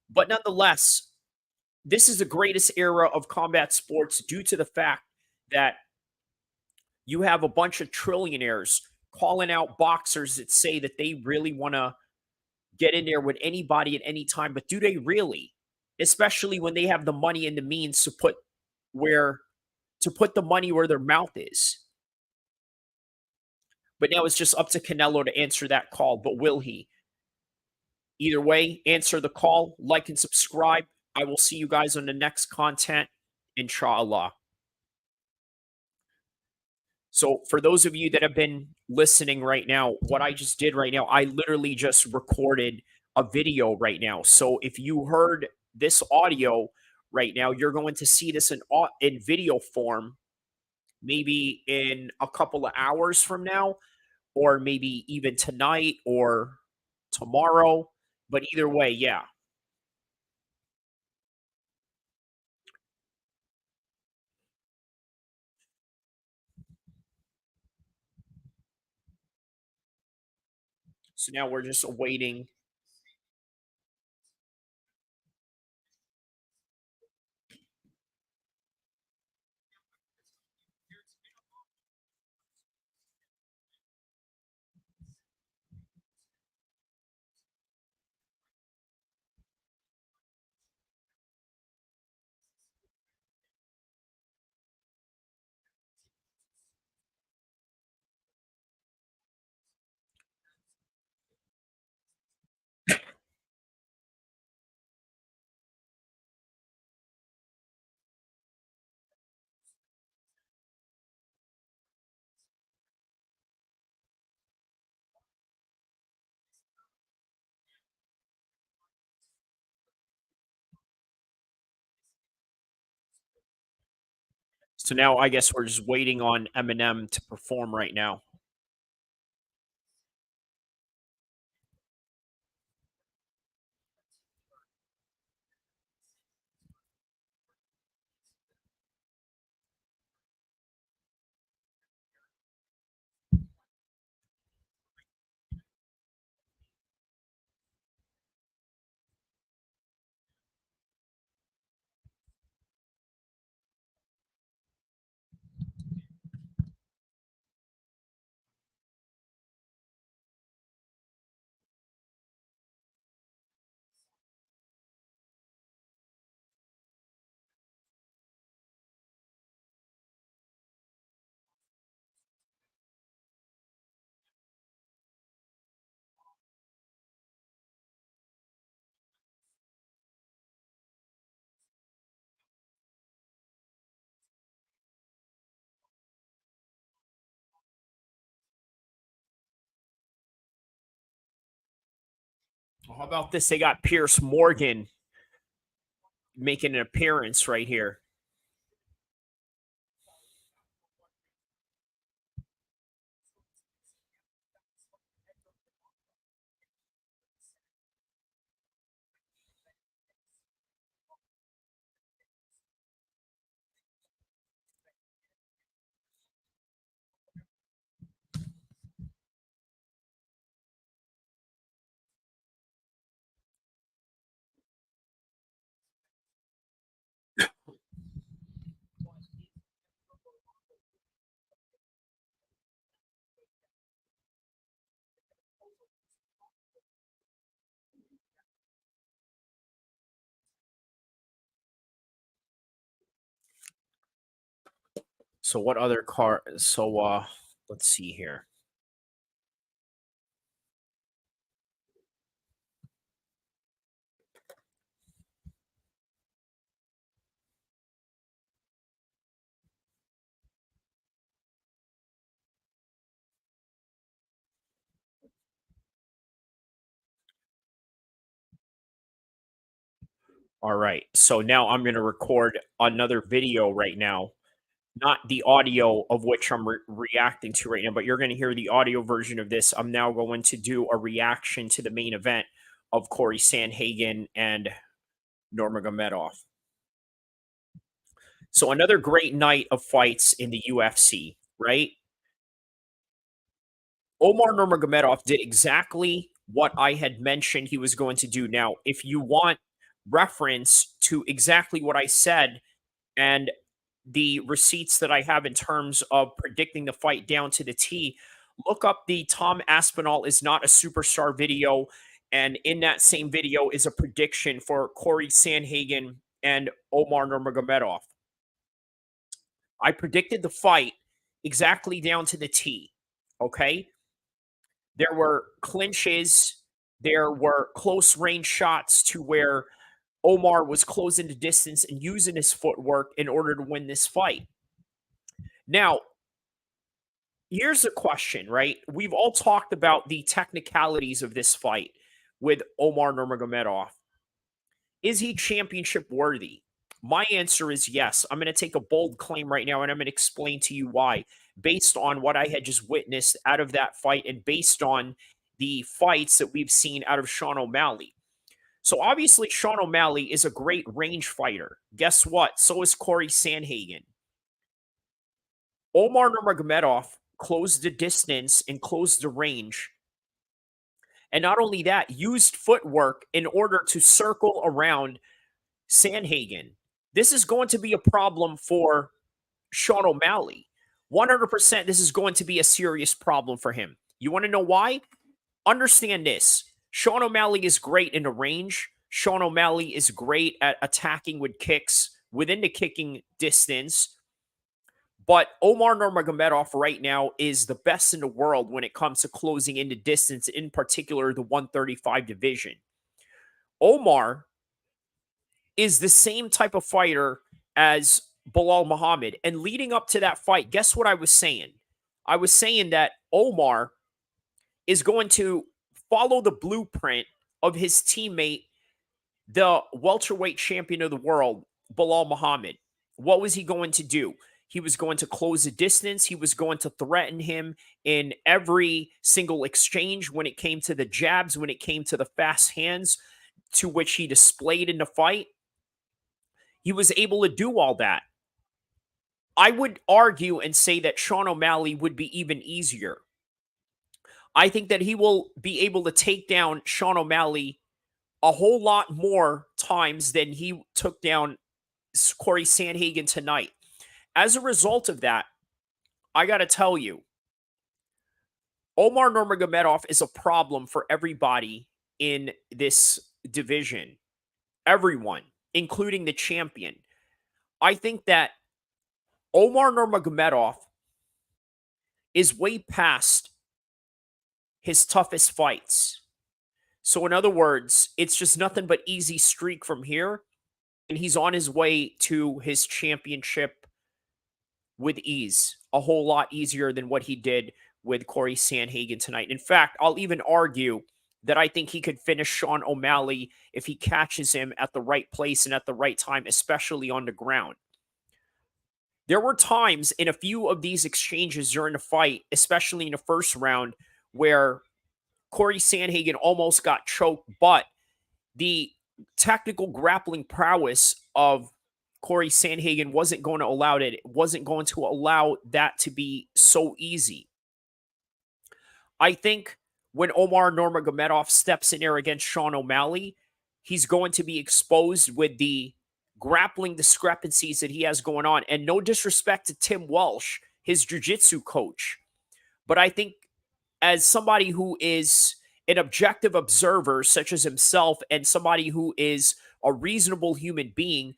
But nonetheless, this is the greatest era of combat sports due to the fact that you have a bunch of trillionaires calling out boxers that say that they really want to get in there with anybody at any time. But do they really? Especially when they have the money and the means to put the money where their mouth is. But now it's just up to Canelo to answer that call. But will he? Either way, answer the call, like and subscribe. I will see you guys on the next content, inshallah. So for those of you that have been listening right now, what I just did right now, I literally just recorded a video right now. So if you heard this audio right now, you're going to see this in video form maybe in a couple of hours from now, or maybe even tonight or tomorrow. But either way, yeah. So now we're just awaiting. So now I guess we're just waiting on Eminem to perform right now. Well, how about this? They got Pierce Morgan making an appearance right here. So what other car? So let's see here. All right. So now I'm going to record another video right now, not the audio of which I'm reacting to right now, but you're going to hear the audio version of this. I'm now going to do a reaction to the main event of Corey Sandhagen and Nurmagomedov. So another great night of fights in the UFC, right? Omar Nurmagomedov did exactly what I had mentioned he was going to do. Now, if you want reference to exactly what I said and the receipts that I have in terms of predicting the fight down to the T, look up the Tom Aspinall is not a superstar video. And in that same video is a prediction for Corey Sandhagen and Omar Nurmagomedov. I predicted the fight exactly down to the T. Okay. There were clinches, there were close range shots to where Omar was closing the distance and using his footwork in order to win this fight. Now, here's a question, right? We've all talked about the technicalities of this fight with Omar Nurmagomedov. Is he championship worthy? My answer is yes. I'm going to take a bold claim right now, and I'm going to explain to you why, based on what I had just witnessed out of that fight and based on the fights that we've seen out of Sean O'Malley. So obviously, Sean O'Malley is a great range fighter. Guess what? So is Corey Sandhagen. Omar Nurmagomedov closed the distance and closed the range. And not only that, used footwork in order to circle around Sandhagen. This is going to be a problem for Sean O'Malley. 100%, this is going to be a serious problem for him. You want to know why? Understand this. Sean O'Malley is great in the range. Sean O'Malley is great at attacking with kicks within the kicking distance. But Omar Nurmagomedov right now is the best in the world when it comes to closing in the distance, in particular the 135 division. Omar is the same type of fighter as Belal Muhammad. And leading up to that fight, guess what I was saying? I was saying that Omar is going to follow the blueprint of his teammate, the welterweight champion of the world, Belal Muhammad. What was he going to do? He was going to close the distance. He was going to threaten him in every single exchange when it came to the jabs, when it came to the fast hands, to which he displayed in the fight. He was able to do all that. I would argue and say that Sean O'Malley would be even easier. I think that he will be able to take down Sean O'Malley a whole lot more times than he took down Corey Sandhagen tonight. As a result of that, I got to tell you, Omar Nurmagomedov is a problem for everybody in this division. Everyone, including the champion. I think that Omar Nurmagomedov is way past his toughest fights. So in other words, it's just nothing but easy streak from here. And he's on his way to his championship with ease. A whole lot easier than what he did with Corey Sandhagen tonight. In fact, I'll even argue that I think he could finish Sean O'Malley if he catches him at the right place and at the right time, especially on the ground. There were times in a few of these exchanges during the fight, especially in the first round, where Corey Sandhagen almost got choked, but the technical grappling prowess of Corey Sandhagen wasn't going to allow that to be so easy. I think when Omar Nurmagomedov steps in there against Sean O'Malley, he's going to be exposed with the grappling discrepancies that he has going on. And no disrespect to Tim Walsh, his jiu-jitsu coach, but I think as somebody who is an objective observer, such as himself, and somebody who is a reasonable human being,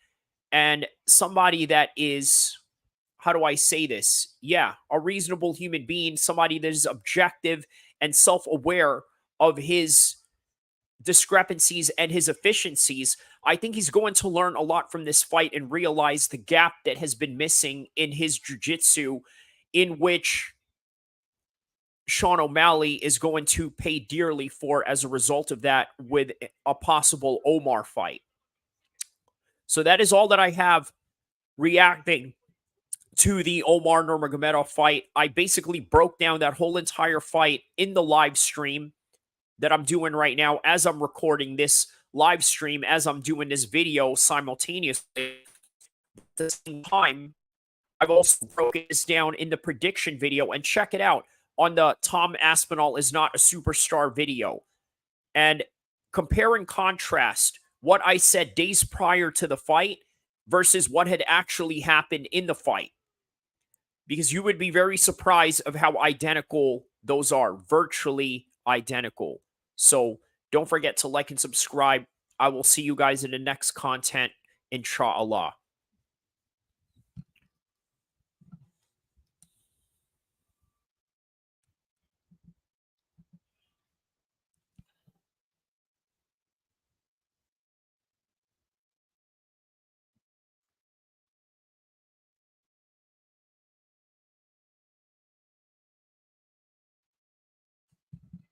and somebody that is, how do I say this? Yeah, a reasonable human being, somebody that is objective and self-aware of his discrepancies and his efficiencies. I think he's going to learn a lot from this fight and realize the gap that has been missing in his jiu-jitsu, in which Sean O'Malley is going to pay dearly for as a result of that with a possible Omar fight. So that is all that I have reacting to the Omar Nurmagomedov fight. I basically broke down that whole entire fight in the live stream that I'm doing right now as I'm recording this live stream, as I'm doing this video simultaneously. At the same time, I've also broken this down in the prediction video, and check it out on the Tom Aspinall is not a superstar video. And compare and contrast what I said days prior to the fight versus what had actually happened in the fight. Because you would be very surprised of how identical those are, virtually identical. So don't forget to like and subscribe. I will see you guys in the next content, inshallah.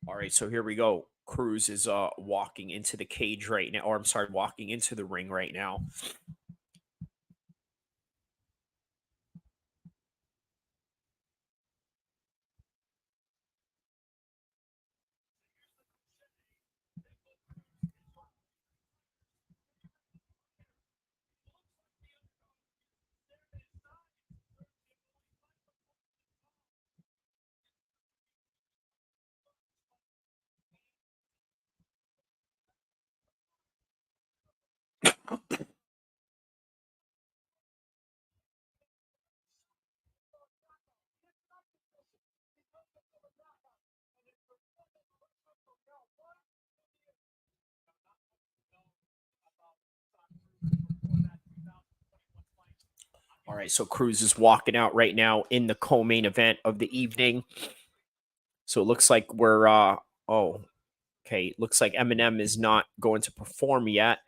All right, so here we go. CRUZ is walking into the cage right now, or I'm sorry, walking into the ring right now. All right, so CRUZ is walking out right now in the co-main event of the evening. So it looks like we're oh, okay. Looks like EMINEM is not going to perform yet.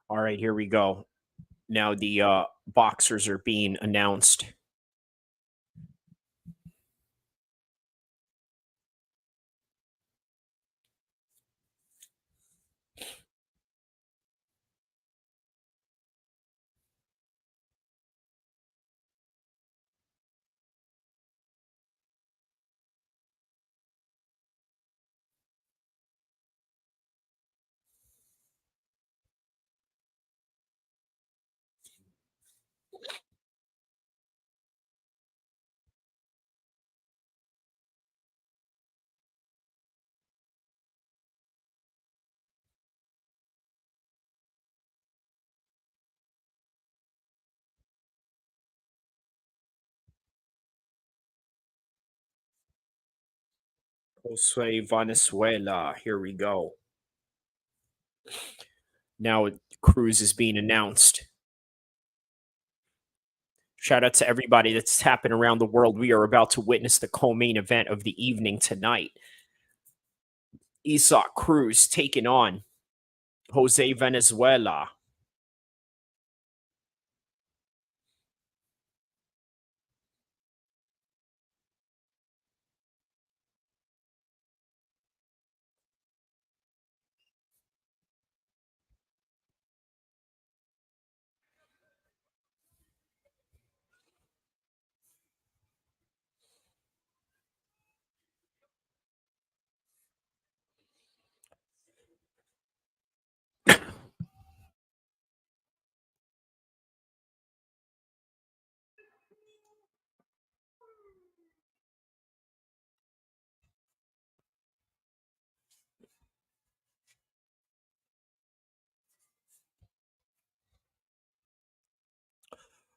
All right, here we go. Now the boxers are being announced. Jose Venezuela. Here we go. Now CRUZ is being announced. Shout out to everybody that's tapping around the world. We are about to witness the co-main event of the evening tonight. Isaac CRUZ taking on Jose Venezuela.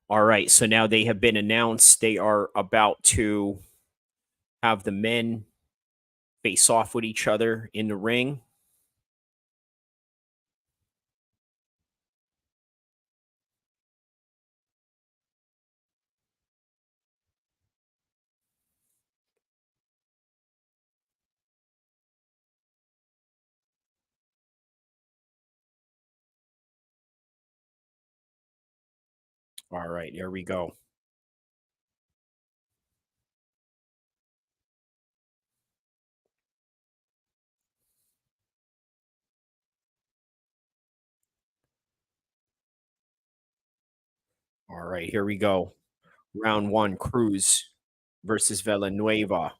All right, so now they have been announced. They are about to have the men face off with each other in the ring. All right, here we go. All right, here we go. Round one, CRUZ versus Villanueva.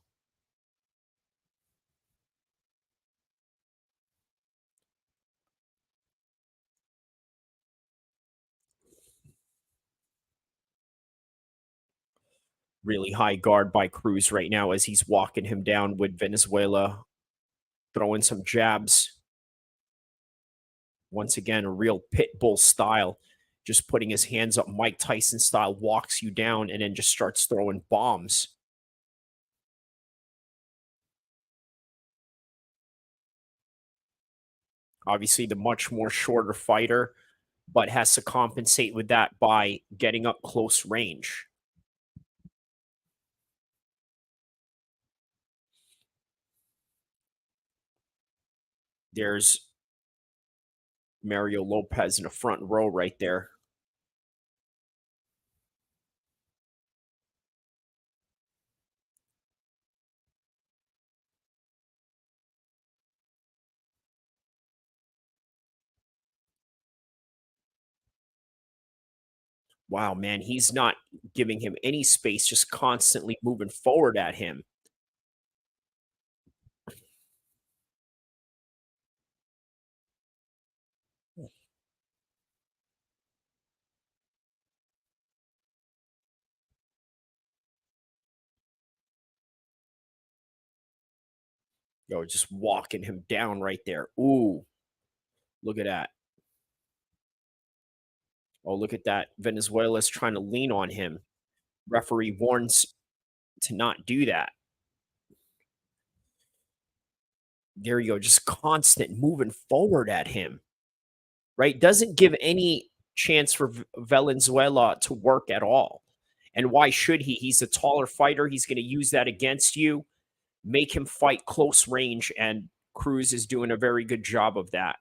Really high guard by CRUZ right now as he's walking him down with Venezuela, throwing some jabs. Once again, a real pit bull style, just putting his hands up, Mike Tyson style, walks you down and then just starts throwing bombs. Obviously, the much more shorter fighter, but has to compensate with that by getting up close range. There's Mario Lopez in the front row right there. Wow, man, he's not giving him any space, just constantly moving forward at him. Yo, just walking him down right there. Ooh, look at that. Oh, look at that. Venezuela's trying to lean on him. Referee warns to not do that. There you go. Just constant moving forward at him, right? Doesn't give any chance for Valenzuela to work at all. And why should he? He's a taller fighter. He's going to use that against you, make him fight close range. And CRUZ is doing a very good job of that.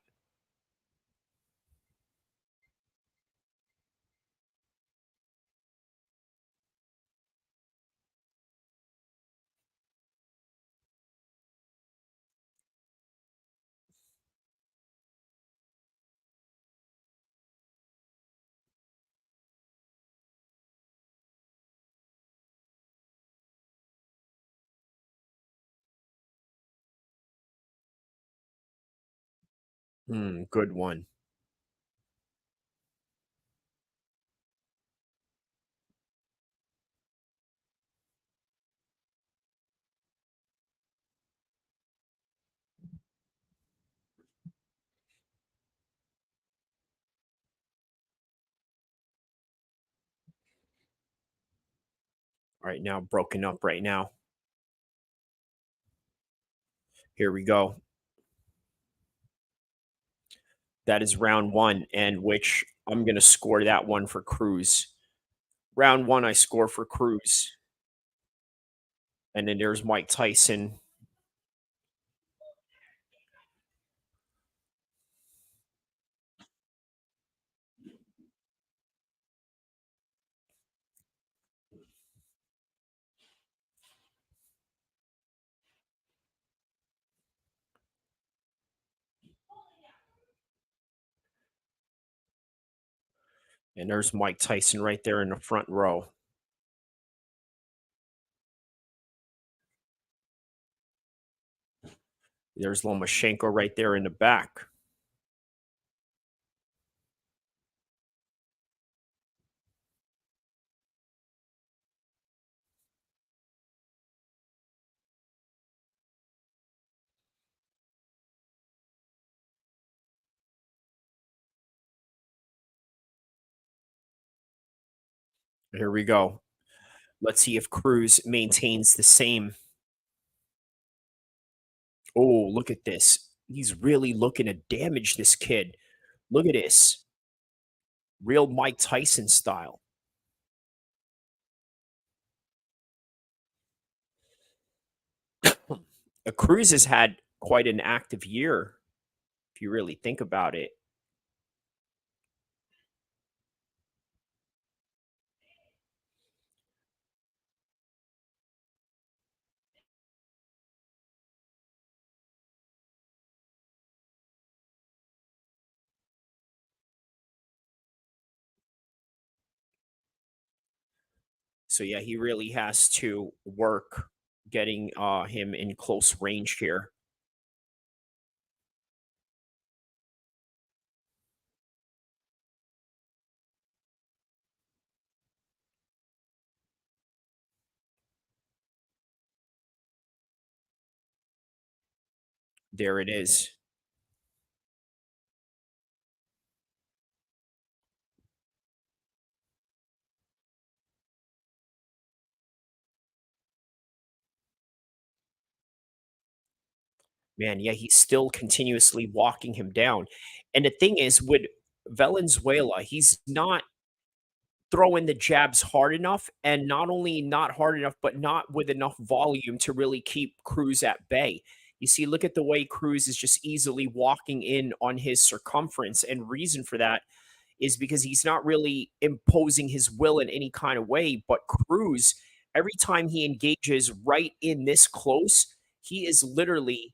Good one. All right, now broken up right now. Here we go. That is round one, and which I'm going to score that one for CRUZ. Round one, I score for CRUZ. And then there's Mike Tyson. And there's Mike Tyson right there in the front row. There's Lomachenko right there in the back. Here we go. Let's see if CRUZ maintains the same. Oh, look at this. He's really looking to damage this kid. Look at this. Real Mike Tyson style. CRUZ has had quite an active year, if you really think about it. So yeah, he really has to work getting him in close range here. There it is. Man, yeah, he's still continuously walking him down. And the thing is, with Valenzuela, he's not throwing the jabs hard enough, and not only not hard enough, but not with enough volume to really keep CRUZ at bay. You see, look at the way CRUZ is just easily walking in on his circumference, and reason for that is because he's not really imposing his will in any kind of way. But CRUZ, every time he engages right in this close, he is literally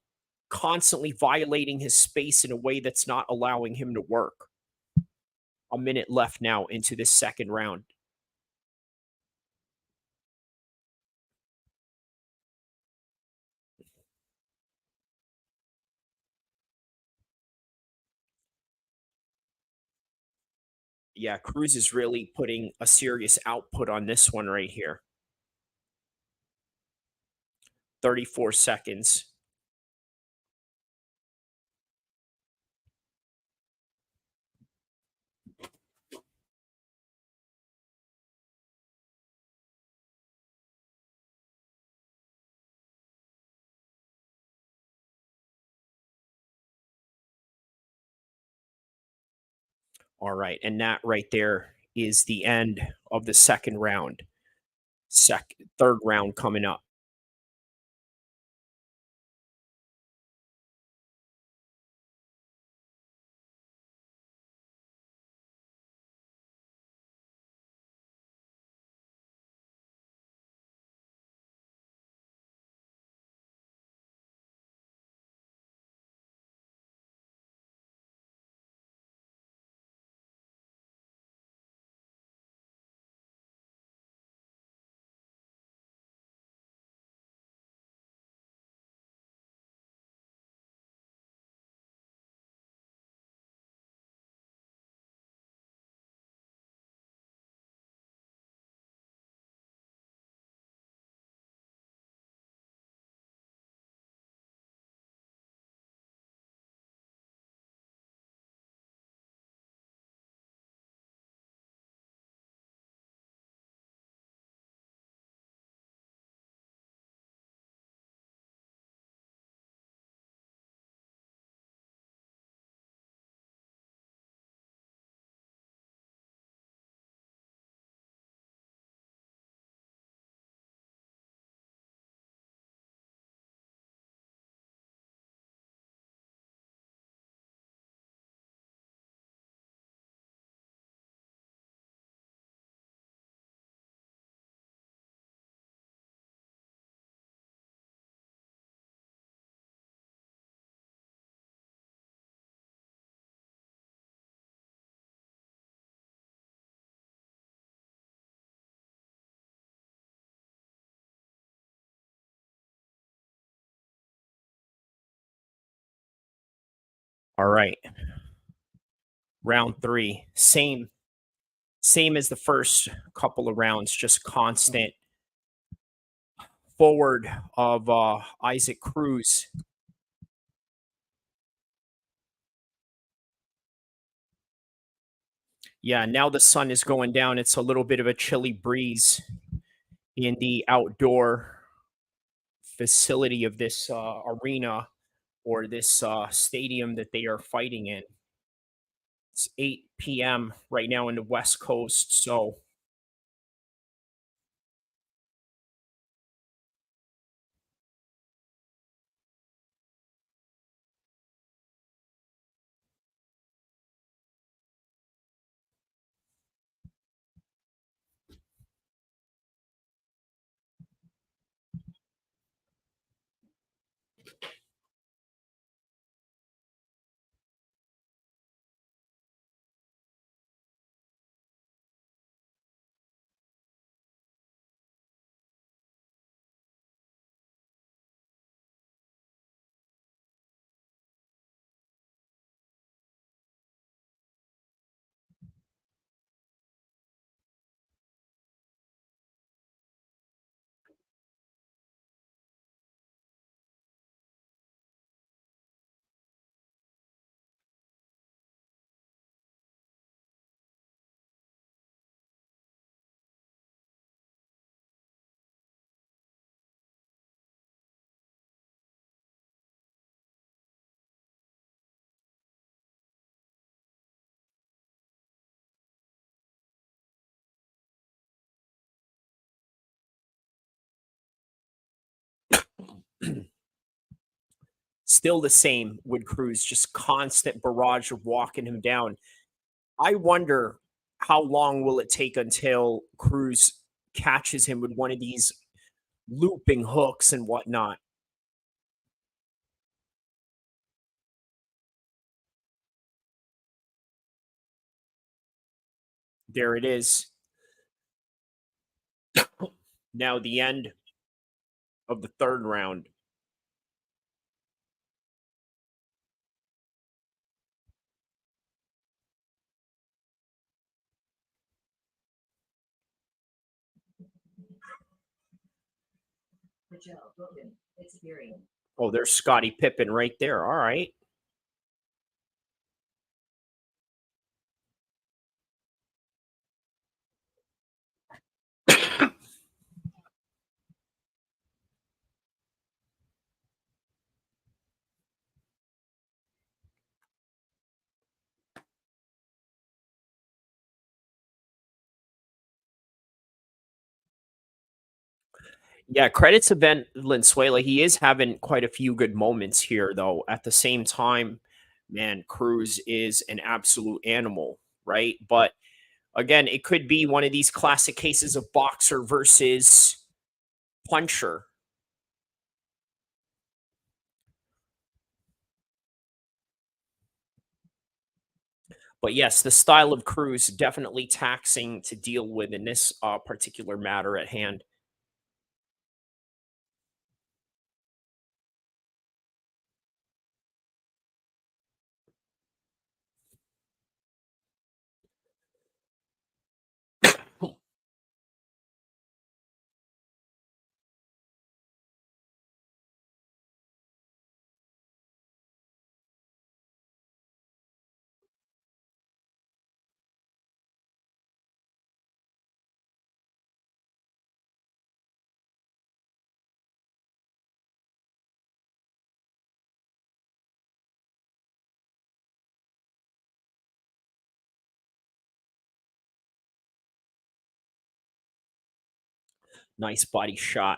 constantly violating his space in a way that's not allowing him to work. A minute left now into this second round. Yeah, CRUZ is really putting a serious output on this one right here. 34 seconds. All right, and that right there is the end of the second round. Third round coming up. All right. Round three. Same as the first couple of rounds, just constant forward of Isaac CRUZ. Yeah, now the sun is going down. It's a little bit of a chilly breeze in the outdoor facility of this arena, or this stadium that they are fighting in. It's 8 p.m. right now in the West Coast. So Still the same with CRUZ, just constant barrage of walking him down. I wonder how long will it take until CRUZ catches him with one of these looping hooks and whatnot. There it is. Now the end of the third round. Oh, there's Scottie Pippen right there. All right. Yeah, credit to Valenzuela. He is having quite a few good moments here, though. At the same time, man, CRUZ is an absolute animal, right? But again, it could be one of these classic cases of boxer versus puncher. But yes, the style of CRUZ definitely taxing to deal with in this particular matter at hand. Nice body shot.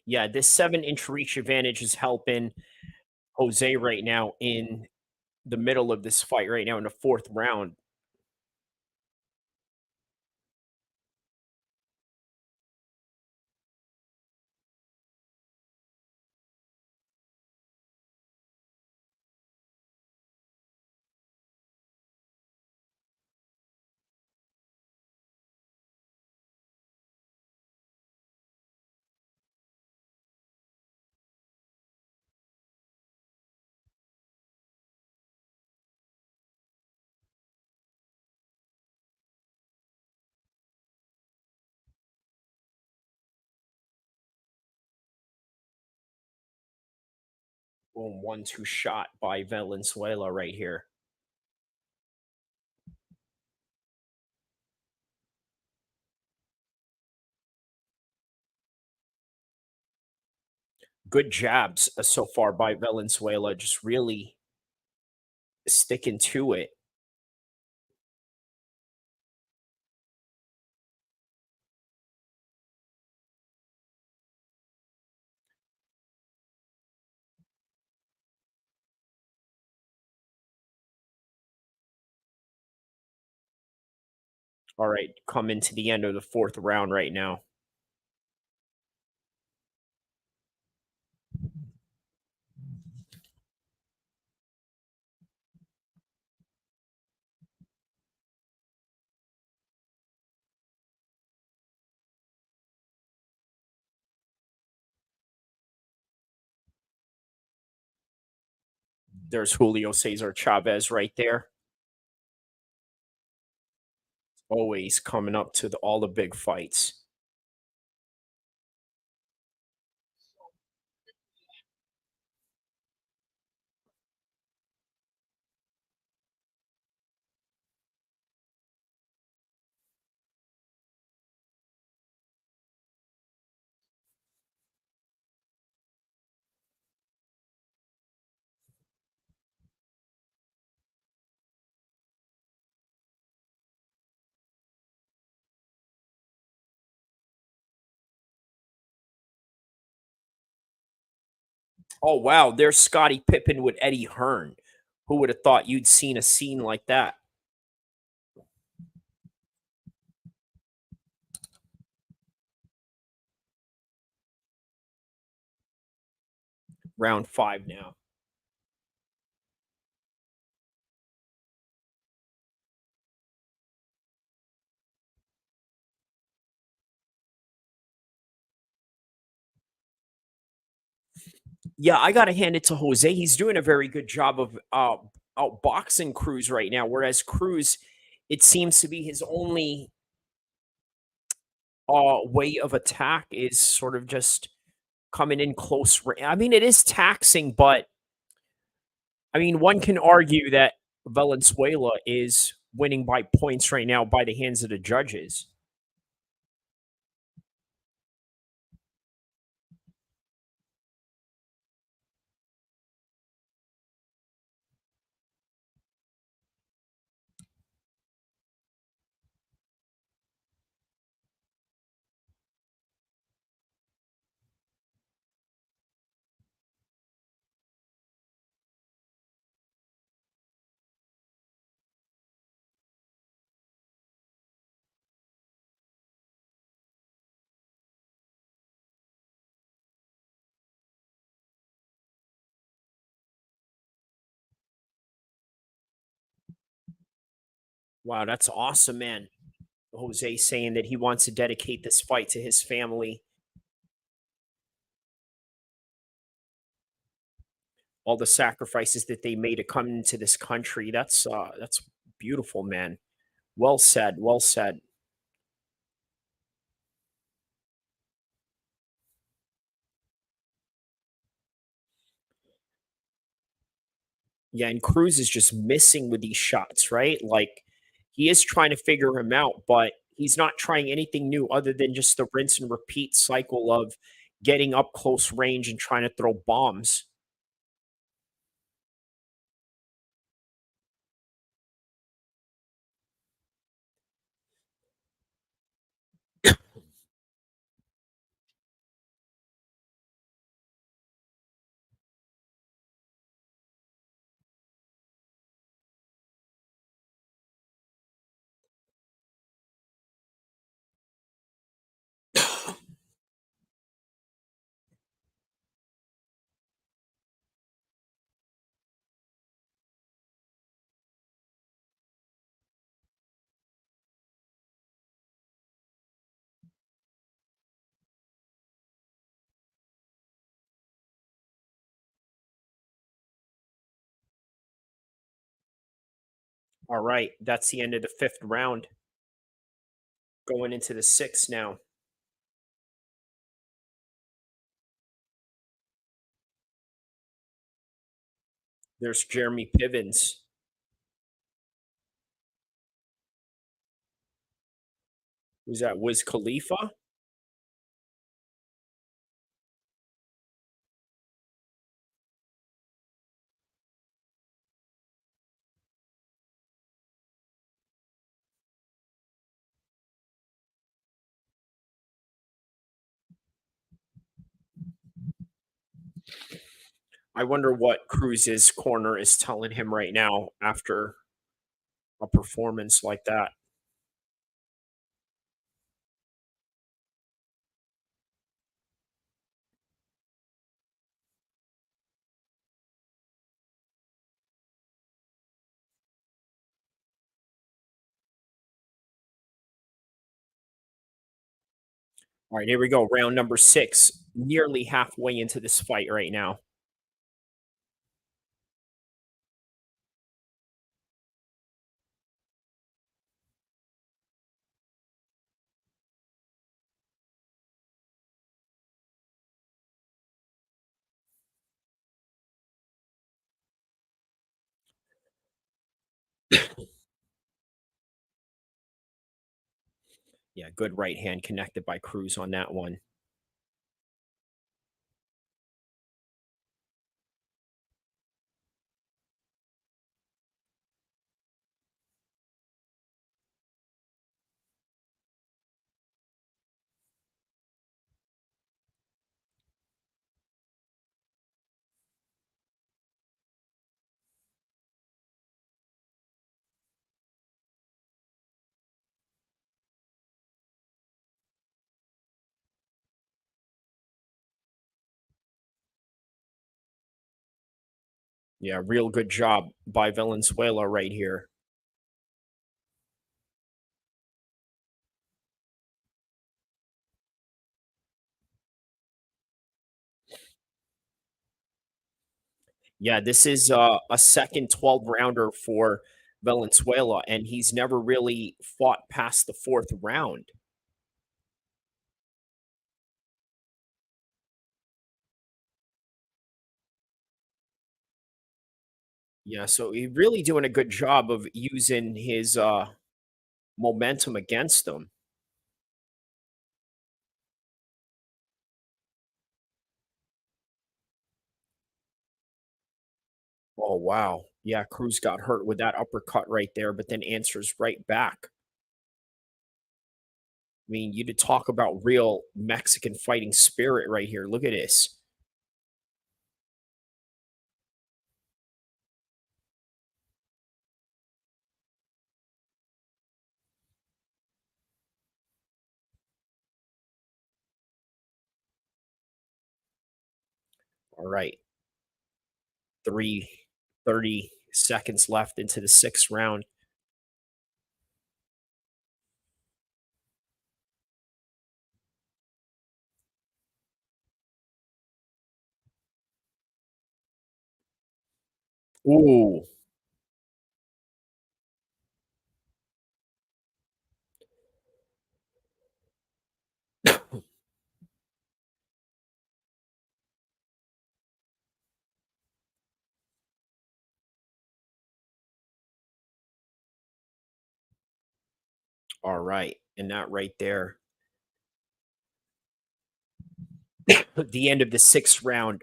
Yeah, this 7-inch reach advantage is helping Jose right now in the middle of this fight right now in the fourth round. Boom, 1-2 shot by Valenzuela right here. Good jabs so far by Valenzuela, just really sticking to it. All right, coming to the end of the fourth round right now. There's Julio Cesar Chavez right there. Always coming up to all the big fights. Oh, wow. There's Scottie Pippen with Eddie Hearn. Who would have thought you'd seen a scene like that? Round 5 now. Yeah, I gotta hand it to Jose. He's doing a very good job of outboxing Cruz right now. Whereas Cruz, it seems to be his only way of attack is sort of just coming in close. I mean, it is taxing, but I mean, one can argue that Valenzuela is winning by points right now by the hands of the judges. Wow, that's awesome, man. Jose saying that he wants to dedicate this fight to his family, all the sacrifices that they made to come into this country. That's beautiful, man. Well said. Well said. Yeah, and Cruz is just missing with these shots, right? Like he is trying to figure him out, but he's not trying anything new other than just the rinse and repeat cycle of getting up close range and trying to throw bombs. All right, that's the end of the 5th round. Going into the 6th now. There's Jeremy Pivens. Who's that? Wiz Khalifa? I wonder what Cruz's corner is telling him right now after a performance like that. All right, here we go. Round number 6. Nearly halfway into this fight right now. Yeah, good right hand connected by Cruz on that one. Yeah, real good job by Valenzuela right here. Yeah, this is a second 12 rounder for Valenzuela, and he's never really fought past the fourth round. Yeah, so he's really doing a good job of using his momentum against him. Oh, wow. Yeah, Cruz got hurt with that uppercut right there, but then answers right back. I mean, you to talk about real Mexican fighting spirit right here. Look at this. All right. 30 seconds left into the sixth round. Ooh. All right. And that right there, the end of the sixth round.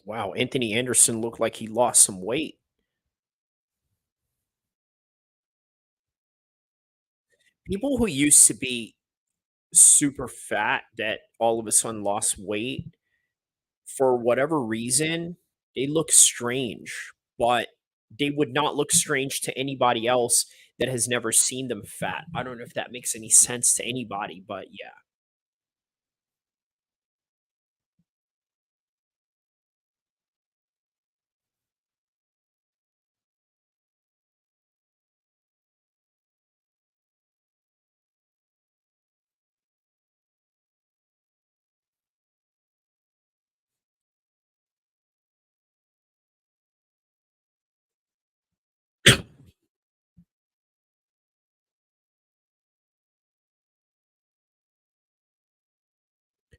Wow. Anthony Anderson looked like he lost some weight. People who used to be super fat that all of a sudden lost weight, for whatever reason, they look strange, but they would not look strange to anybody else that has never seen them fat. I don't know if that makes any sense to anybody, but yeah.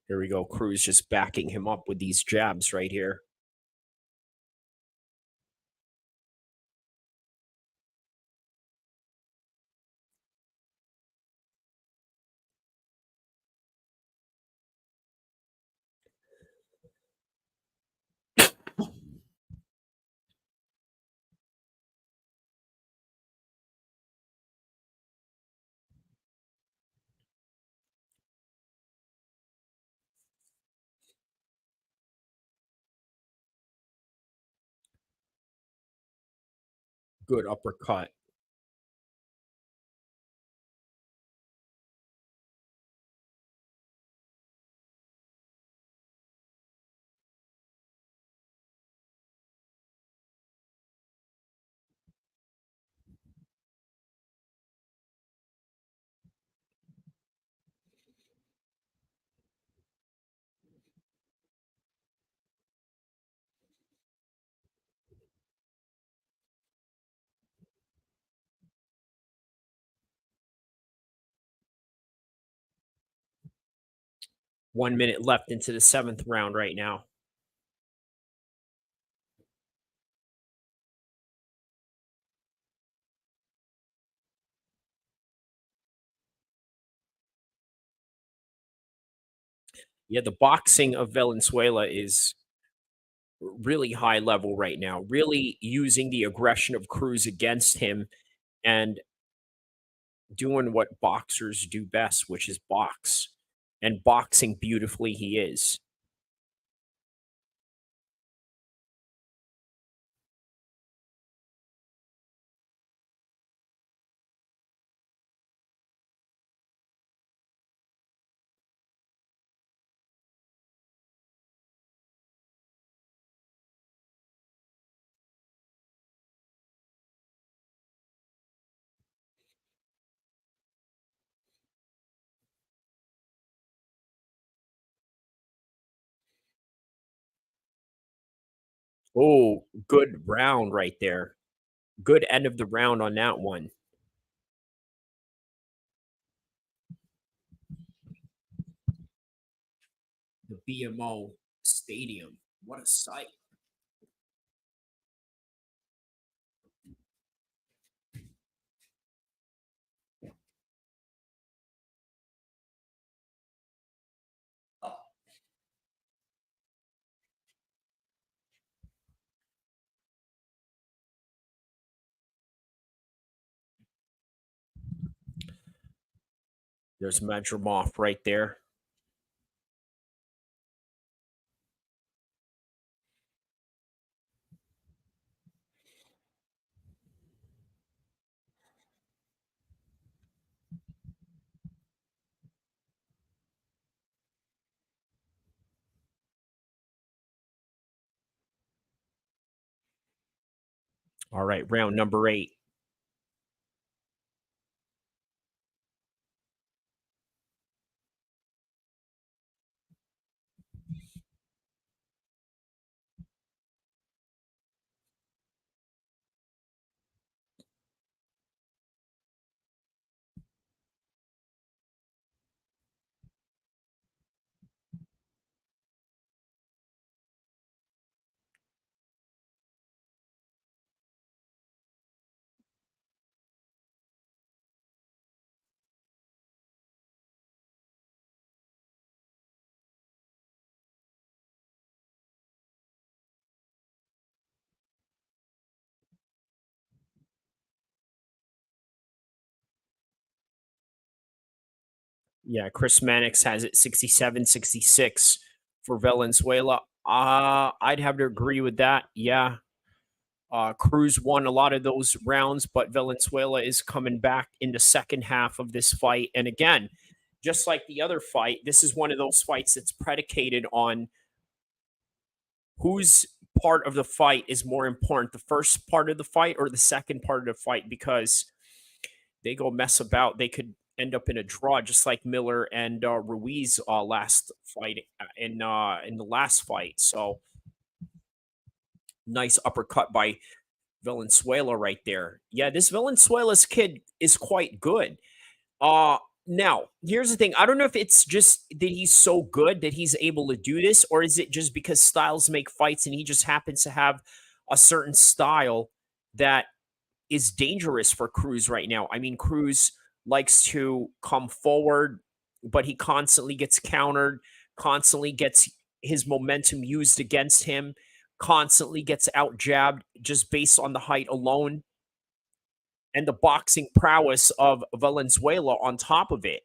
Here we go. Cruz just backing him up with these jabs right here. Good uppercut. One minute left into the seventh round right now. Yeah, the boxing of Valenzuela is really high level right now, really using the aggression of CRUZ against him and doing what boxers do best, which is box. And boxing beautifully he is. Oh, good round right there. Good end of the round on that one. The BMO Stadium. What a sight. There's Madrimov right there. All right, round number 8. Yeah, Chris Mannix has it 67-66 for Valenzuela. I'd have to agree with that. Yeah. CRUZ won a lot of those rounds, but Valenzuela is coming back in the second half of this fight. And again, just like the other fight, this is one of those fights that's predicated on whose part of the fight is more important, the first part of the fight or the second part of the fight, because they go mess about, they could end up in a draw, just like Miller and Ruiz last fight in the last fight. So nice uppercut by Valenzuela right there. Yeah, this Valenzuela's kid is quite good. Uh Now, here's the thing. I don't know if it's just that he's so good that he's able to do this, or is it just because styles make fights and he just happens to have a certain style that is dangerous for CRUZ right now. I mean, CRUZ likes to come forward, but he constantly gets countered, constantly gets his momentum used against him, constantly gets out jabbed just based on the height alone and the boxing prowess of Valenzuela on top of it.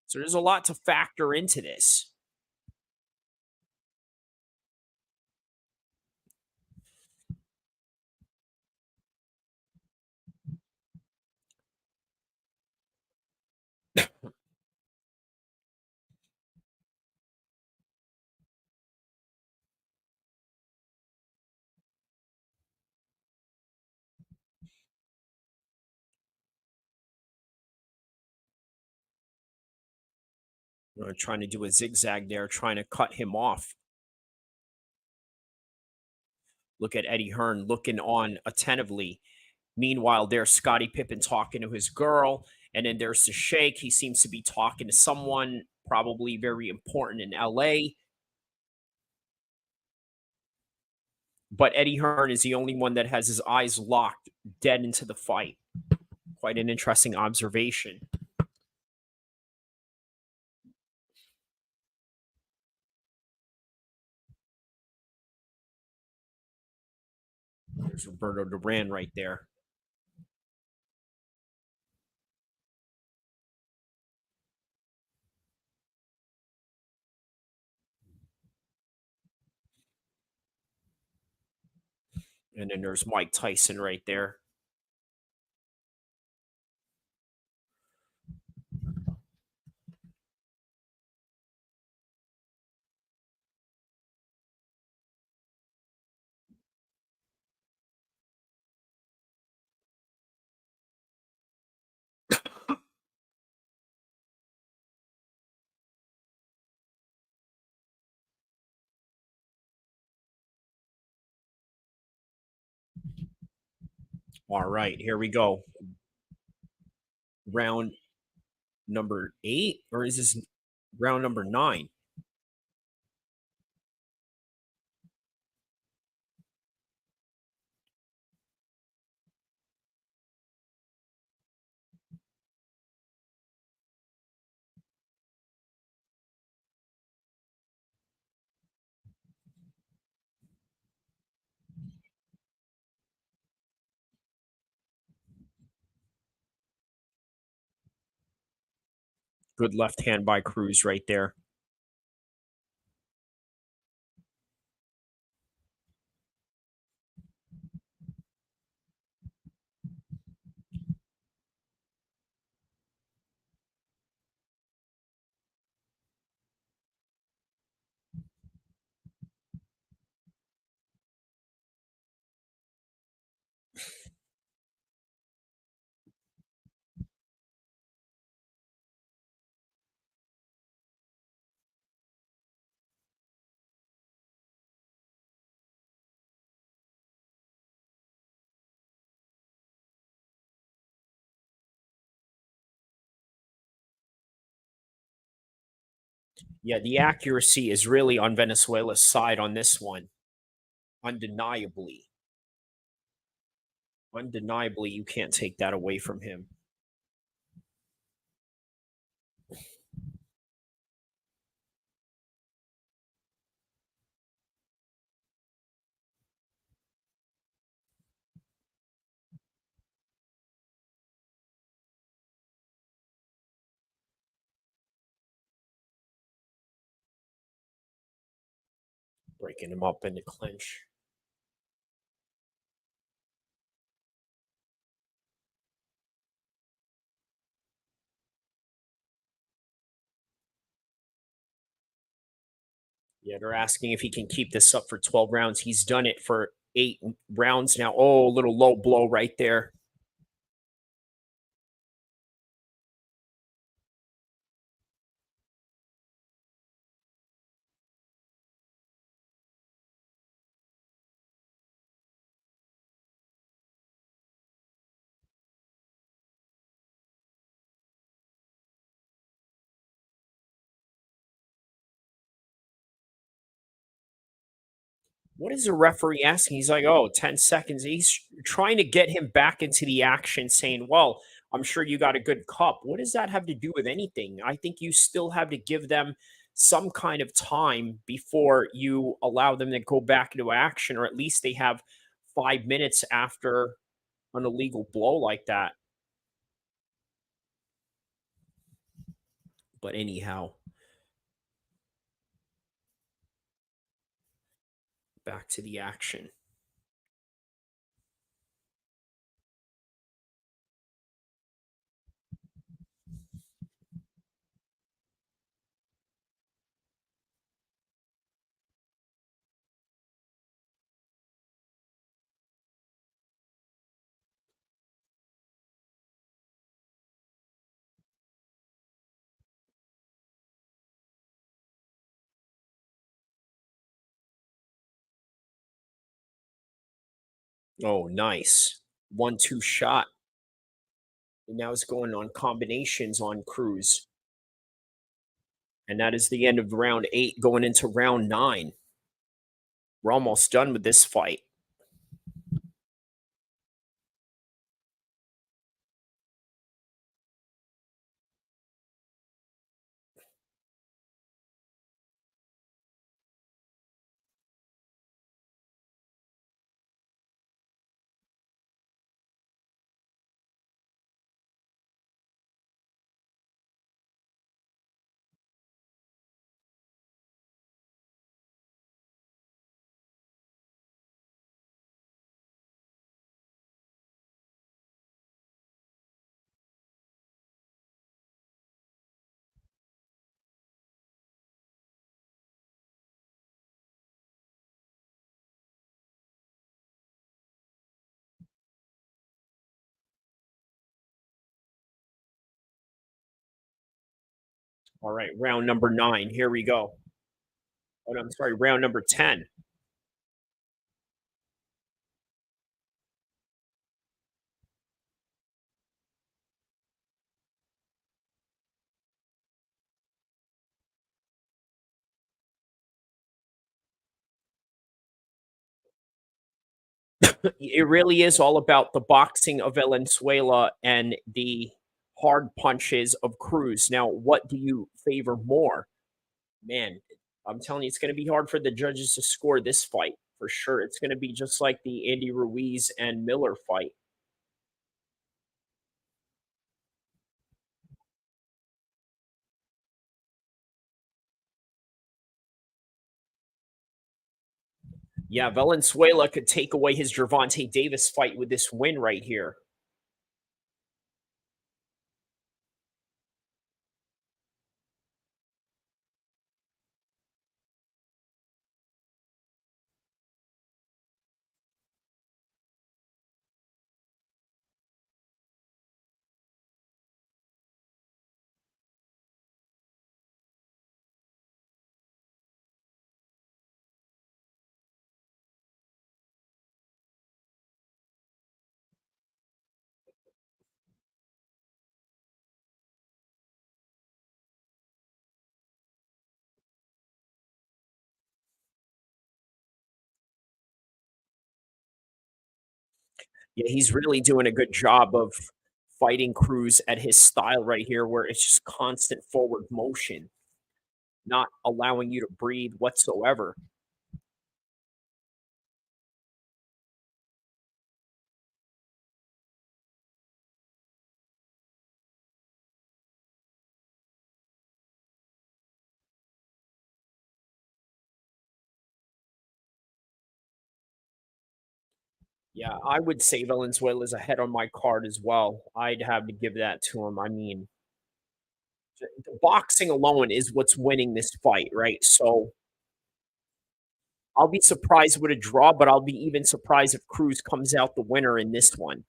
So there's a lot to factor into this. Trying to do a zigzag there, trying to cut him off. Look at Eddie Hearn looking on attentively. Meanwhile, there's Scottie Pippen talking to his girl, and then there's the Sheikh. He seems to be talking to someone probably very important in LA. But Eddie Hearn is the only one that has his eyes locked dead into the fight. Quite an interesting observation. There's Roberto Duran right there. And then there's Mike Tyson right there. All right, here we go. Round number 8, or is this round number 9? Good left hand by CRUZ right there. Yeah, the accuracy is really on Venezuela's side on this one. Undeniably. Undeniably, you can't take that away from him. Breaking him up in the clinch. Yeah, they're asking if he can keep this up for 12 rounds. He's done it for 8 rounds now. Oh, a little low blow right there. What is the referee asking? He's like, oh, 10 seconds. He's trying to get him back into the action, saying, well, I'm sure you got a good cup. What does that have to do with anything? I think you still have to give them some kind of time before you allow them to go back into action, or at least they have 5 minutes after an illegal blow like that. But anyhow, back to the action. Oh, nice. 1-2 shot. And now it's going on combinations on CRUZ. And that is the end of round 8, going into round 9. We're almost done with this fight. All right, round number 9. Here we go. Oh, no, I'm sorry, round number 10. It really is all about the boxing of Valenzuela and the hard punches of Cruz. Now, what do you favor more? Man, I'm telling you, it's going to be hard for the judges to score this fight for sure. It's going to be just like the Andy Ruiz and Miller fight. Yeah, Valenzuela could take away his Gervonta Davis fight with this win right here. Yeah, he's really doing a good job of fighting Cruz at his style right here, where it's just constant forward motion, not allowing you to breathe whatsoever. Yeah, I would say Valenzuela's ahead on my card as well. I'd have to give that to him. I mean, the boxing alone is what's winning this fight, right? So I'll be surprised with a draw, but I'll be even surprised if Cruz comes out the winner in this one.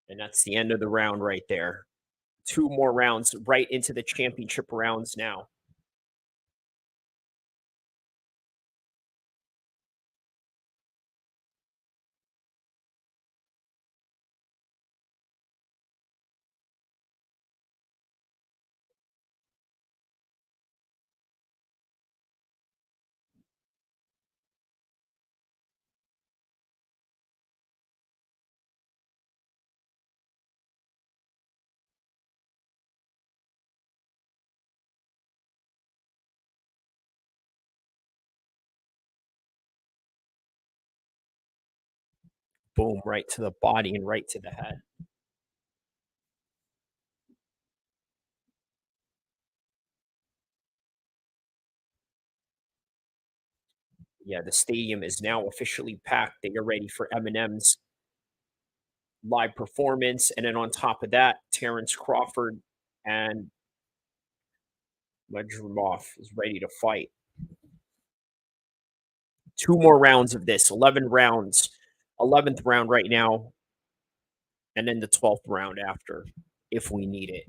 And that's the end of the round right there. 2 more rounds right into the championship rounds now. Boom, right to the body and right to the head. Yeah, the stadium is now officially packed. They are ready for Eminem's live performance. And then on top of that, Terrence Crawford and Madrimov is ready to fight. 2 more rounds of this, 11 rounds. 11th round right now, and then the 12th round after, if we need it.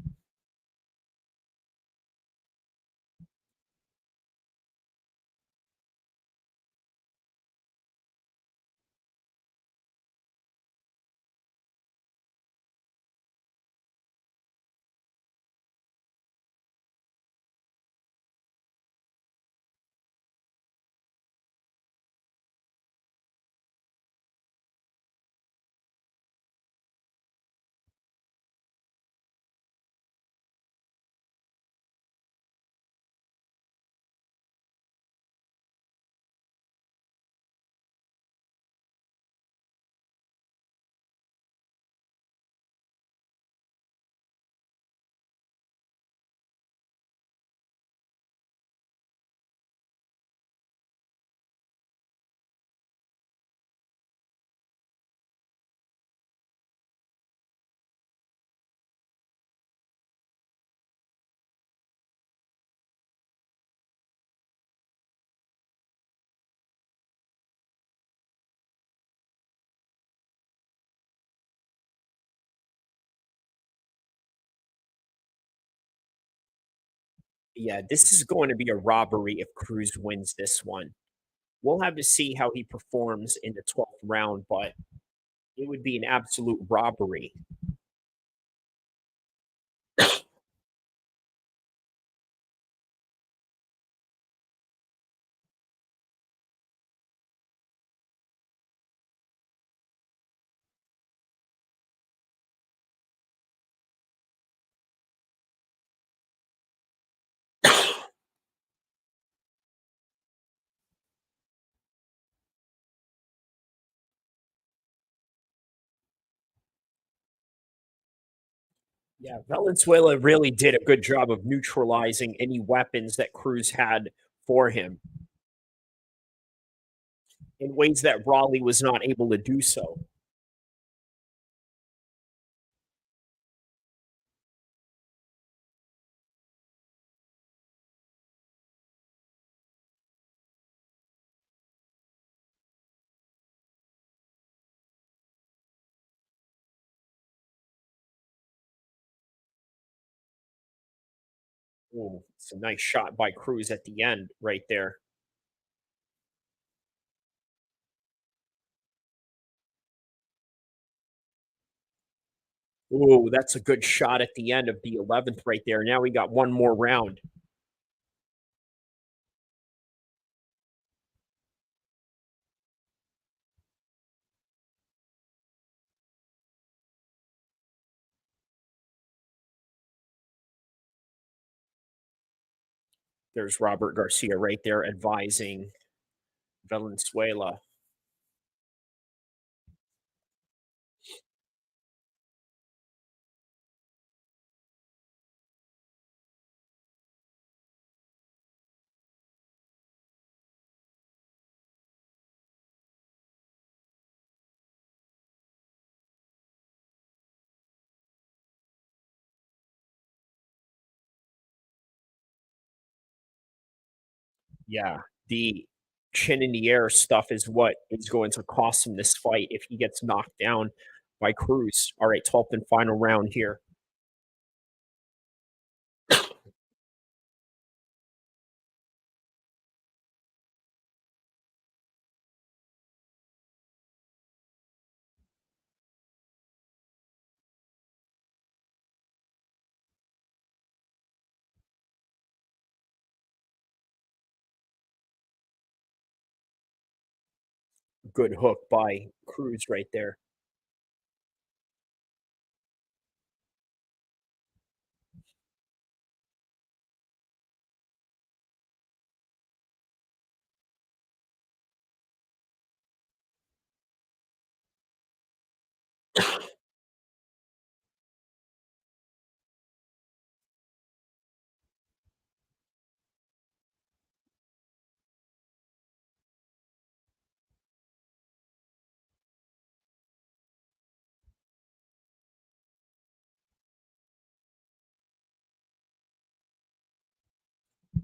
Yeah, this is going to be a robbery if Cruz wins this one. We'll have to see how he performs in the 12th round, but it would be an absolute robbery. Yeah, Valenzuela really did a good job of neutralizing any weapons that Cruz had for him in ways that Raleigh was not able to do so. Ooh, it's a nice shot by Cruz at the end right there. Ooh, that's a good shot at the end of the 11th right there. Now we got one more round. There's Robert Garcia right there advising Valenzuela. Yeah, the chin in the air stuff is what is going to cost him this fight if he gets knocked down by Cruz. All right, 12th and final round here. Good hook by Cruz right there.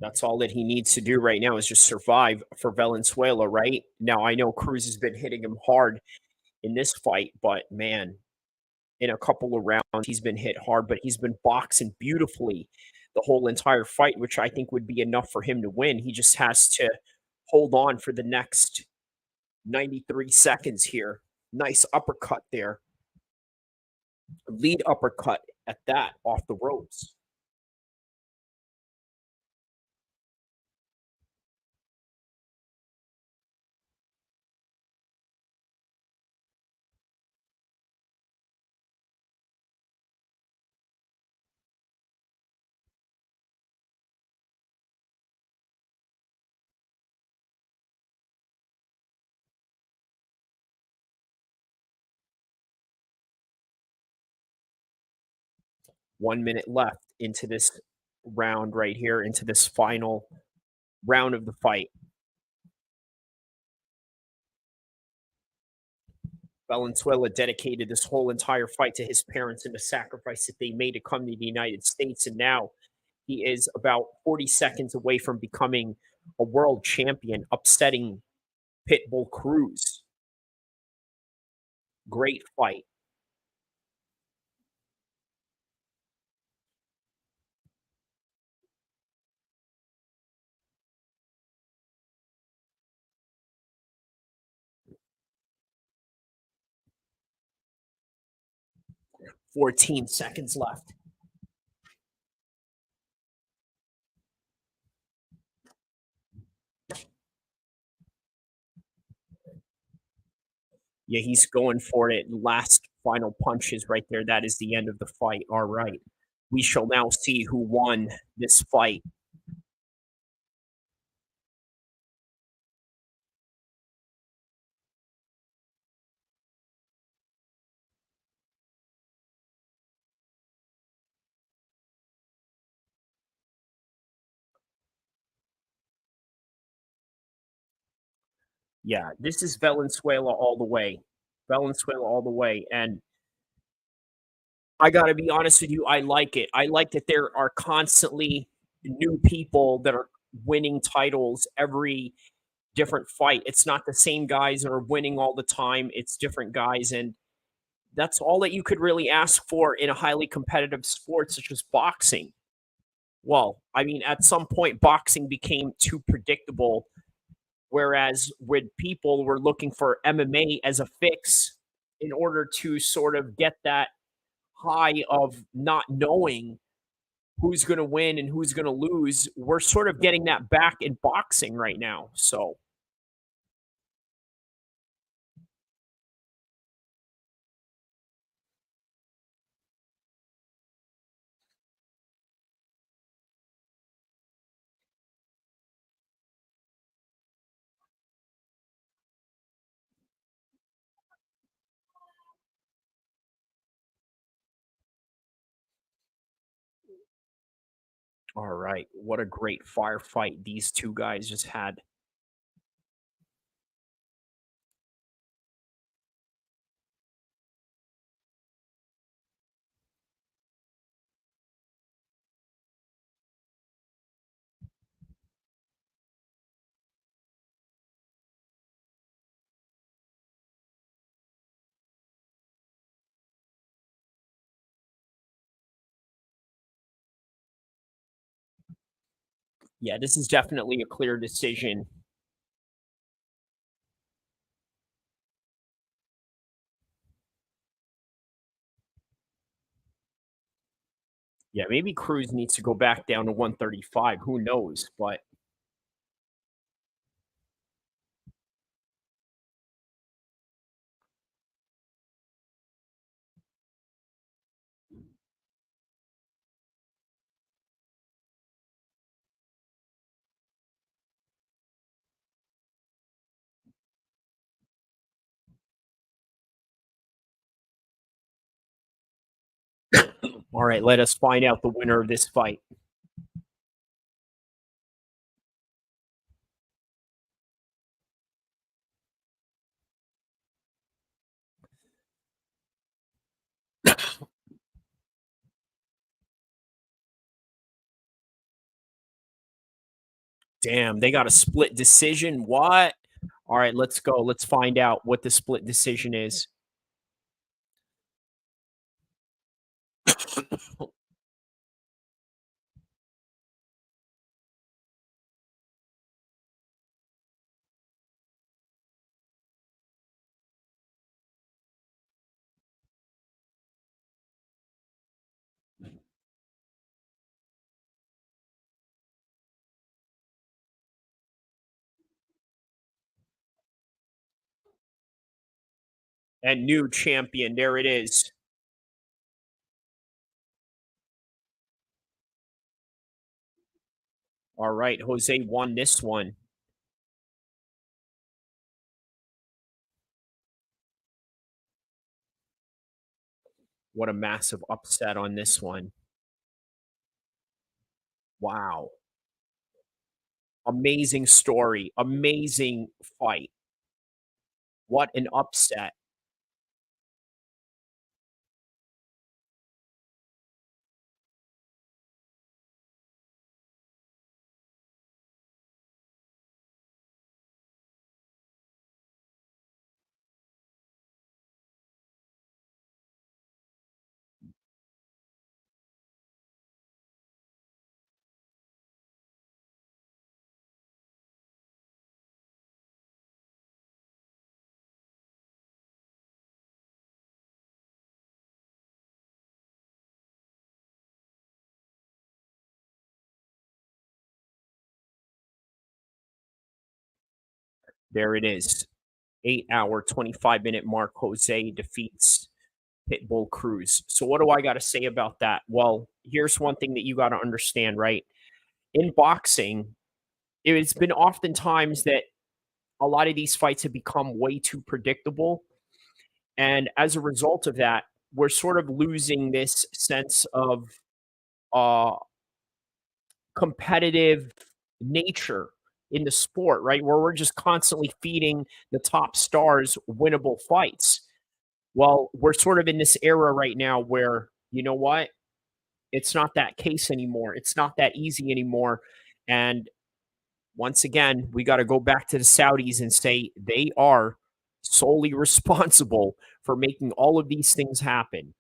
That's all that he needs to do right now is just survive for Valenzuela, right? Now, I know Cruz has been hitting him hard in this fight, but man, in a couple of rounds, he's been hit hard, but he's been boxing beautifully the whole entire fight, which I think would be enough for him to win. He just has to hold on for the next 93 seconds here. Nice uppercut there. Lead uppercut at that off the ropes. 1 minute left into this round right here, into this final round of the fight. Valenzuela dedicated this whole entire fight to his parents and the sacrifice that they made to come to the United States. And now he is about 40 seconds away from becoming a world champion, upsetting Pitbull Cruz. Great fight. 14 seconds left. Yeah, he's going for it. Last final punches right there. That is the end of the fight. All right. We shall now see who won this fight. Yeah, this is Valenzuela all the way. Valenzuela all the way. And I got to be honest with you, I like it. I like that there are constantly new people that are winning titles every different fight. It's not the same guys that are winning all the time, it's different guys. And that's all that you could really ask for in a highly competitive sport such as boxing. Well, I mean, at some point, boxing became too predictable. Whereas when people were looking for MMA as a fix in order to sort of get that high of not knowing who's going to win and who's going to lose, we're sort of getting that back in boxing right now. So, all right, what a great firefight these two guys just had. Yeah, this is definitely a clear decision. Yeah, maybe CRUZ needs to go back down to 135. Who knows? But all right, let us find out the winner of this fight. Damn, they got a split decision. What? All right, let's go. Let's find out what the split decision is. And new champion, there it is. All right, Jose won this one. What a massive upset on this one. Wow. Amazing story. Amazing fight. What an upset. There it is. 8-hour, 25-minute mark. Jose defeats Pitbull CRUZ. So what do I got to say about that? Well, here's one thing that you got to understand, right? In boxing, it's been oftentimes that a lot of these fights have become way too predictable. And as a result of that, we're sort of losing this sense of uh, competitive nature in the sport, right? Where we're just constantly feeding the top stars winnable fights. Well, we're sort of in this era right now where, you know what? It's not that case anymore. It's not that easy anymore. And once again, we got to go back to the Saudis and say they are solely responsible for making all of these things happen.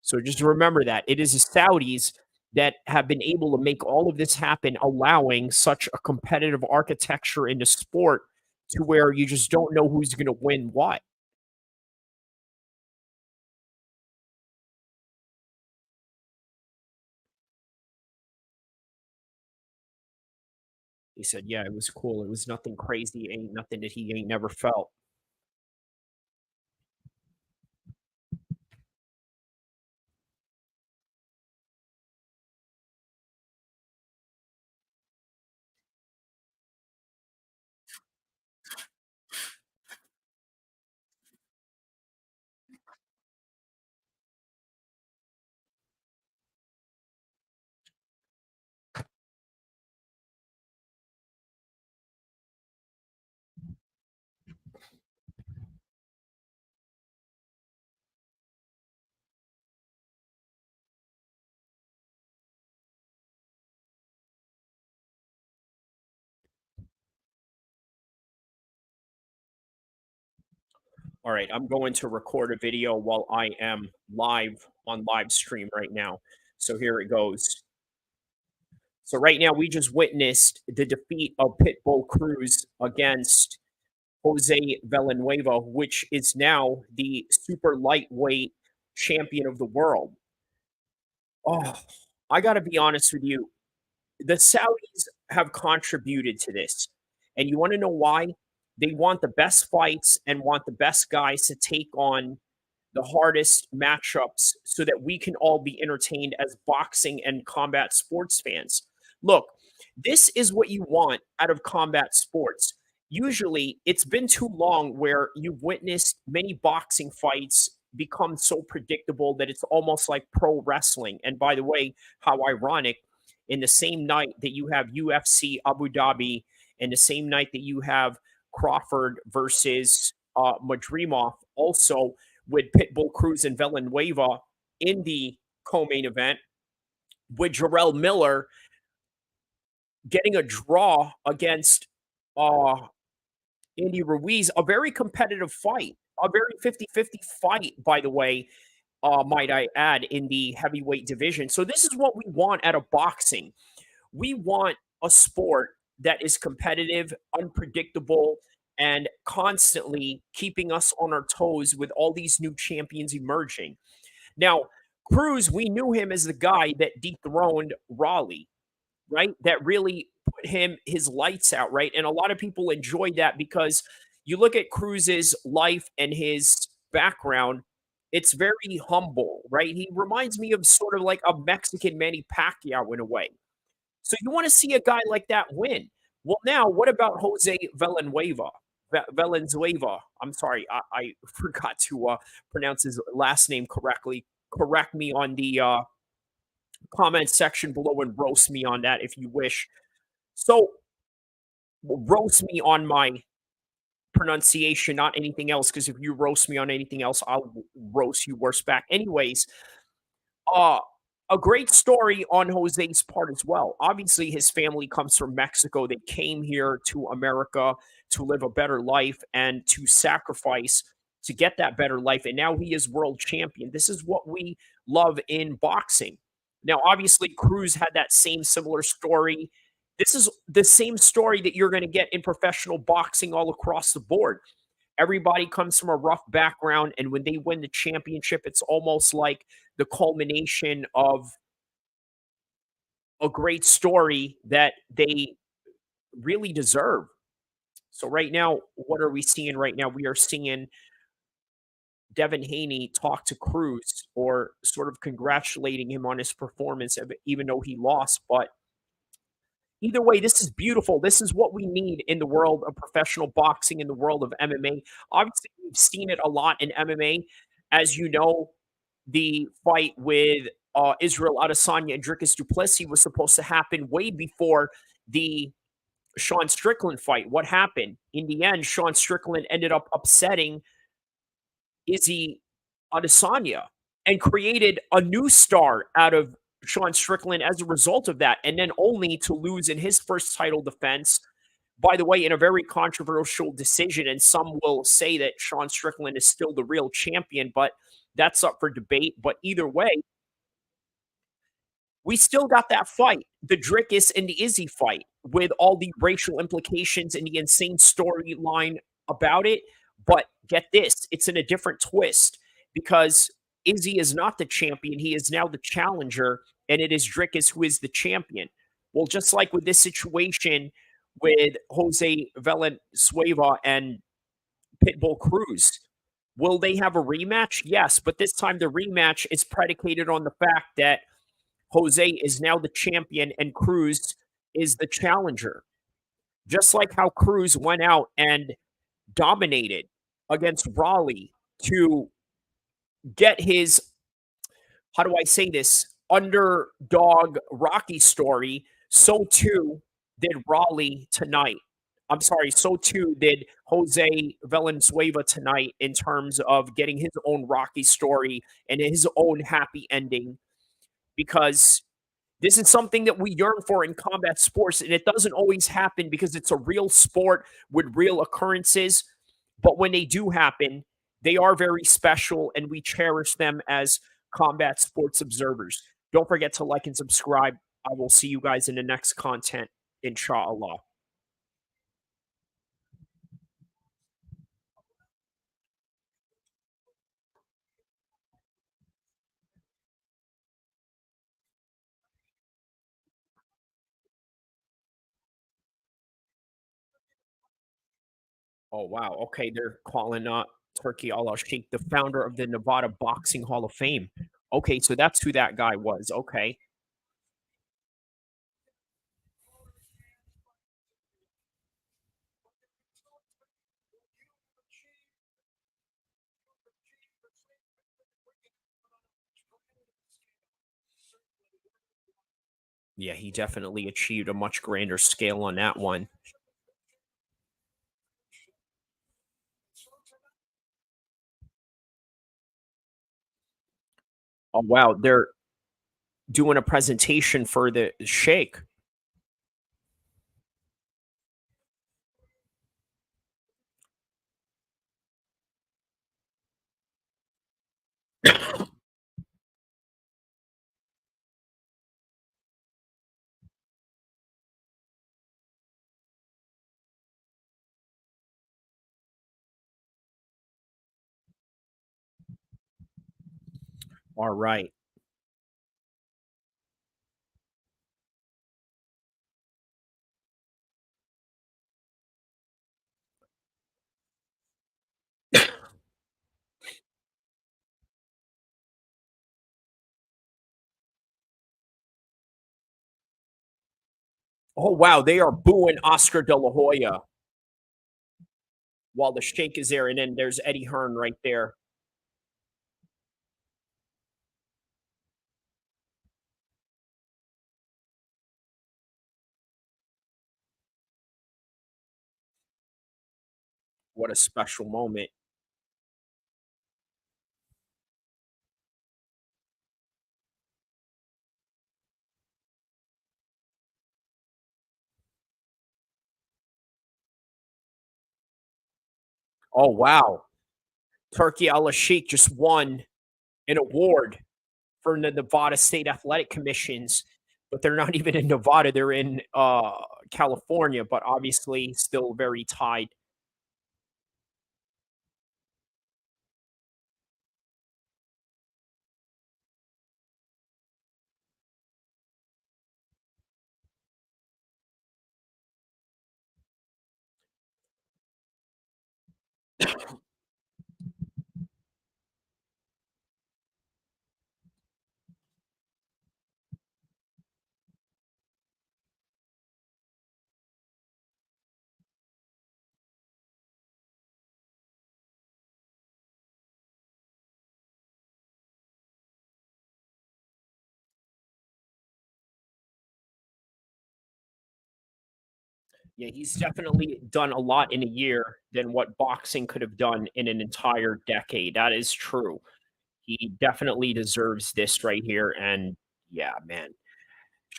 So just remember that it is the Saudis that have been able to make all of this happen, allowing such a competitive architecture in the sport to where you just don't know who's going to win what. He said, "Yeah, it was cool. It was nothing crazy. Ain't nothing that he ain't never felt." All right, I'm going to record a video while I am live on live stream right now. So here it goes. So right now we just witnessed the defeat of Pitbull CRUZ against Jose Villanueva, which is now the super lightweight champion of the world. Oh, I got to be honest with you. The Saudis have contributed to this. And you want to know why? They want the best fights and want the best guys to take on the hardest matchups so that we can all be entertained as boxing and combat sports fans. Look, this is what you want out of combat sports. Usually, it's been too long where you've witnessed many boxing fights become so predictable that it's almost like pro wrestling. And by the way, how ironic, in the same night that you have UFC Abu Dhabi, and the same night that you have Crawford versus Madrimov, also with Pitbull CRUZ and Villanueva in the co-main event, with Jarrell Miller getting a draw against uh, Andy Ruiz, a very competitive fight, a very 50-50 fight, by the way, might I add, in the heavyweight division. So this is what we want out of boxing. We want a sport that is competitive, unpredictable, and constantly keeping us on our toes with all these new champions emerging. Now, CRUZ, we knew him as the guy that dethroned Raleigh, right? That really put him his lights out, right? And a lot of people enjoy that because you look at CRUZ's life and his background, it's very humble, right? He reminds me of sort of like a Mexican Manny Pacquiao in a way. So you want to see a guy like that win. Well, now what about Jose Villanueva? Valenzuela. I'm sorry, I forgot to pronounce his last name correctly. Correct me on the comment section below and roast me on that if you wish. So roast me on my pronunciation, not anything else, because if you roast me on anything else, I'll roast you worse back. Anyways, uh, a great story on Jose's part as well. Obviously, his family comes from Mexico. They came here to America to live a better life and to sacrifice to get that better life. And now he is world champion. This is what we love in boxing. Now, obviously, CRUZ had that same similar story. This is the same story that you're going to get in professional boxing all across the board. Everybody comes from a rough background, and when they win the championship, it's almost like the culmination of a great story that they really deserve. So right now, what are we seeing right now? We are seeing Devin Haney talk to Cruz or sort of congratulating him on his performance, even though he lost. But either way, this is beautiful. This is what we need in the world of professional boxing, in the world of MMA. Obviously, we've seen it a lot in MMA. As you know, the fight with Israel Adesanya and Dricuss Duplessis was supposed to happen way before the Sean Strickland fight. What happened? In the end, Sean Strickland ended up upsetting Izzy Adesanya and created a new star out of Sean Strickland as a result of that, and then only to lose in his first title defense. By the way, in a very controversial decision, and some will say that Sean Strickland is still the real champion, but that's up for debate. But either way, we still got that fight, the Dricuss and the Izzy fight, with all the racial implications and the insane storyline about it. But get this, it's in a different twist because Izzy is not the champion. He is now the challenger, and it is Dricuss who is the champion. Well, just like with this situation with Jose Valenzuela and Pitbull Cruz, will they have a rematch? Yes, but this time the rematch is predicated on the fact that Jose is now the champion and Cruz is the challenger. Just like how Cruz went out and dominated against Raleigh to get his, how do I say this, underdog Rocky story, so too did Raleigh tonight. I'm sorry, so too did Jose Valenzuela tonight in terms of getting his own Rocky story and his own happy ending because this is something that we yearn for in combat sports, and it doesn't always happen because it's a real sport with real occurrences. But when they do happen, they are very special, and we cherish them as combat sports observers. Don't forget to like and subscribe. I will see you guys in the next content, inshallah. Oh, wow. Okay, they're calling Turkey Allah Sheikh, the founder of the Nevada Boxing Hall of Fame. Okay, so that's who that guy was. Okay. Yeah, he definitely achieved a much grander scale on that one. Oh, wow, they're doing a presentation for the Sheikh. All right. Oh, wow, they are booing Oscar De La Hoya while the Sheikh is there, and then there's Eddie Hearn right there. What a special moment. Oh, wow. Turkey Al Sheikh just won an award for the Nevada State Athletic Commissions, but they're not even in Nevada. They're in California, but obviously still very tied. Yeah, he's definitely done a lot in a year than what boxing could have done in an entire decade. That is true. He definitely deserves this right here. And yeah, man,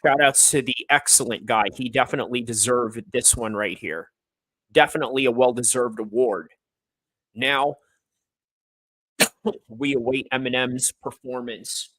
shout outs to the excellent guy. He definitely deserved this one right here. Definitely a well deserved award. Now we await Eminem's performance.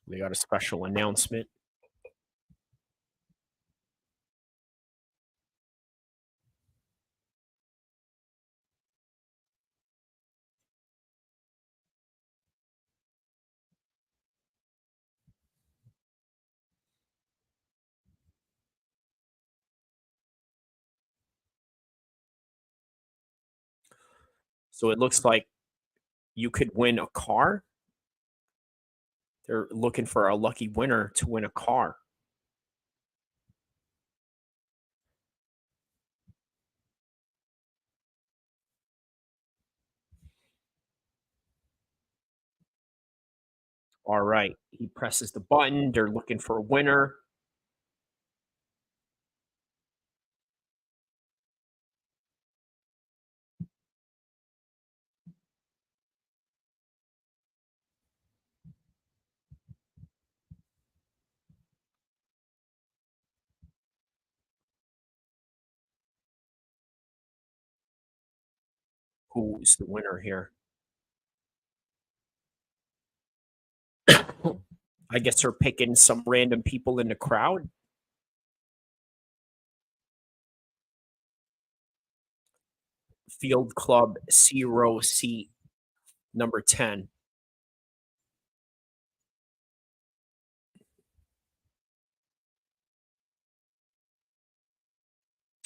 We got a special announcement. So it looks like you could win a car. They're looking for a lucky winner to win a car. All right. He presses the button. They're looking for a winner. Who's the winner here? I guess they're picking some random people in the crowd. Field Club C row seat number 10.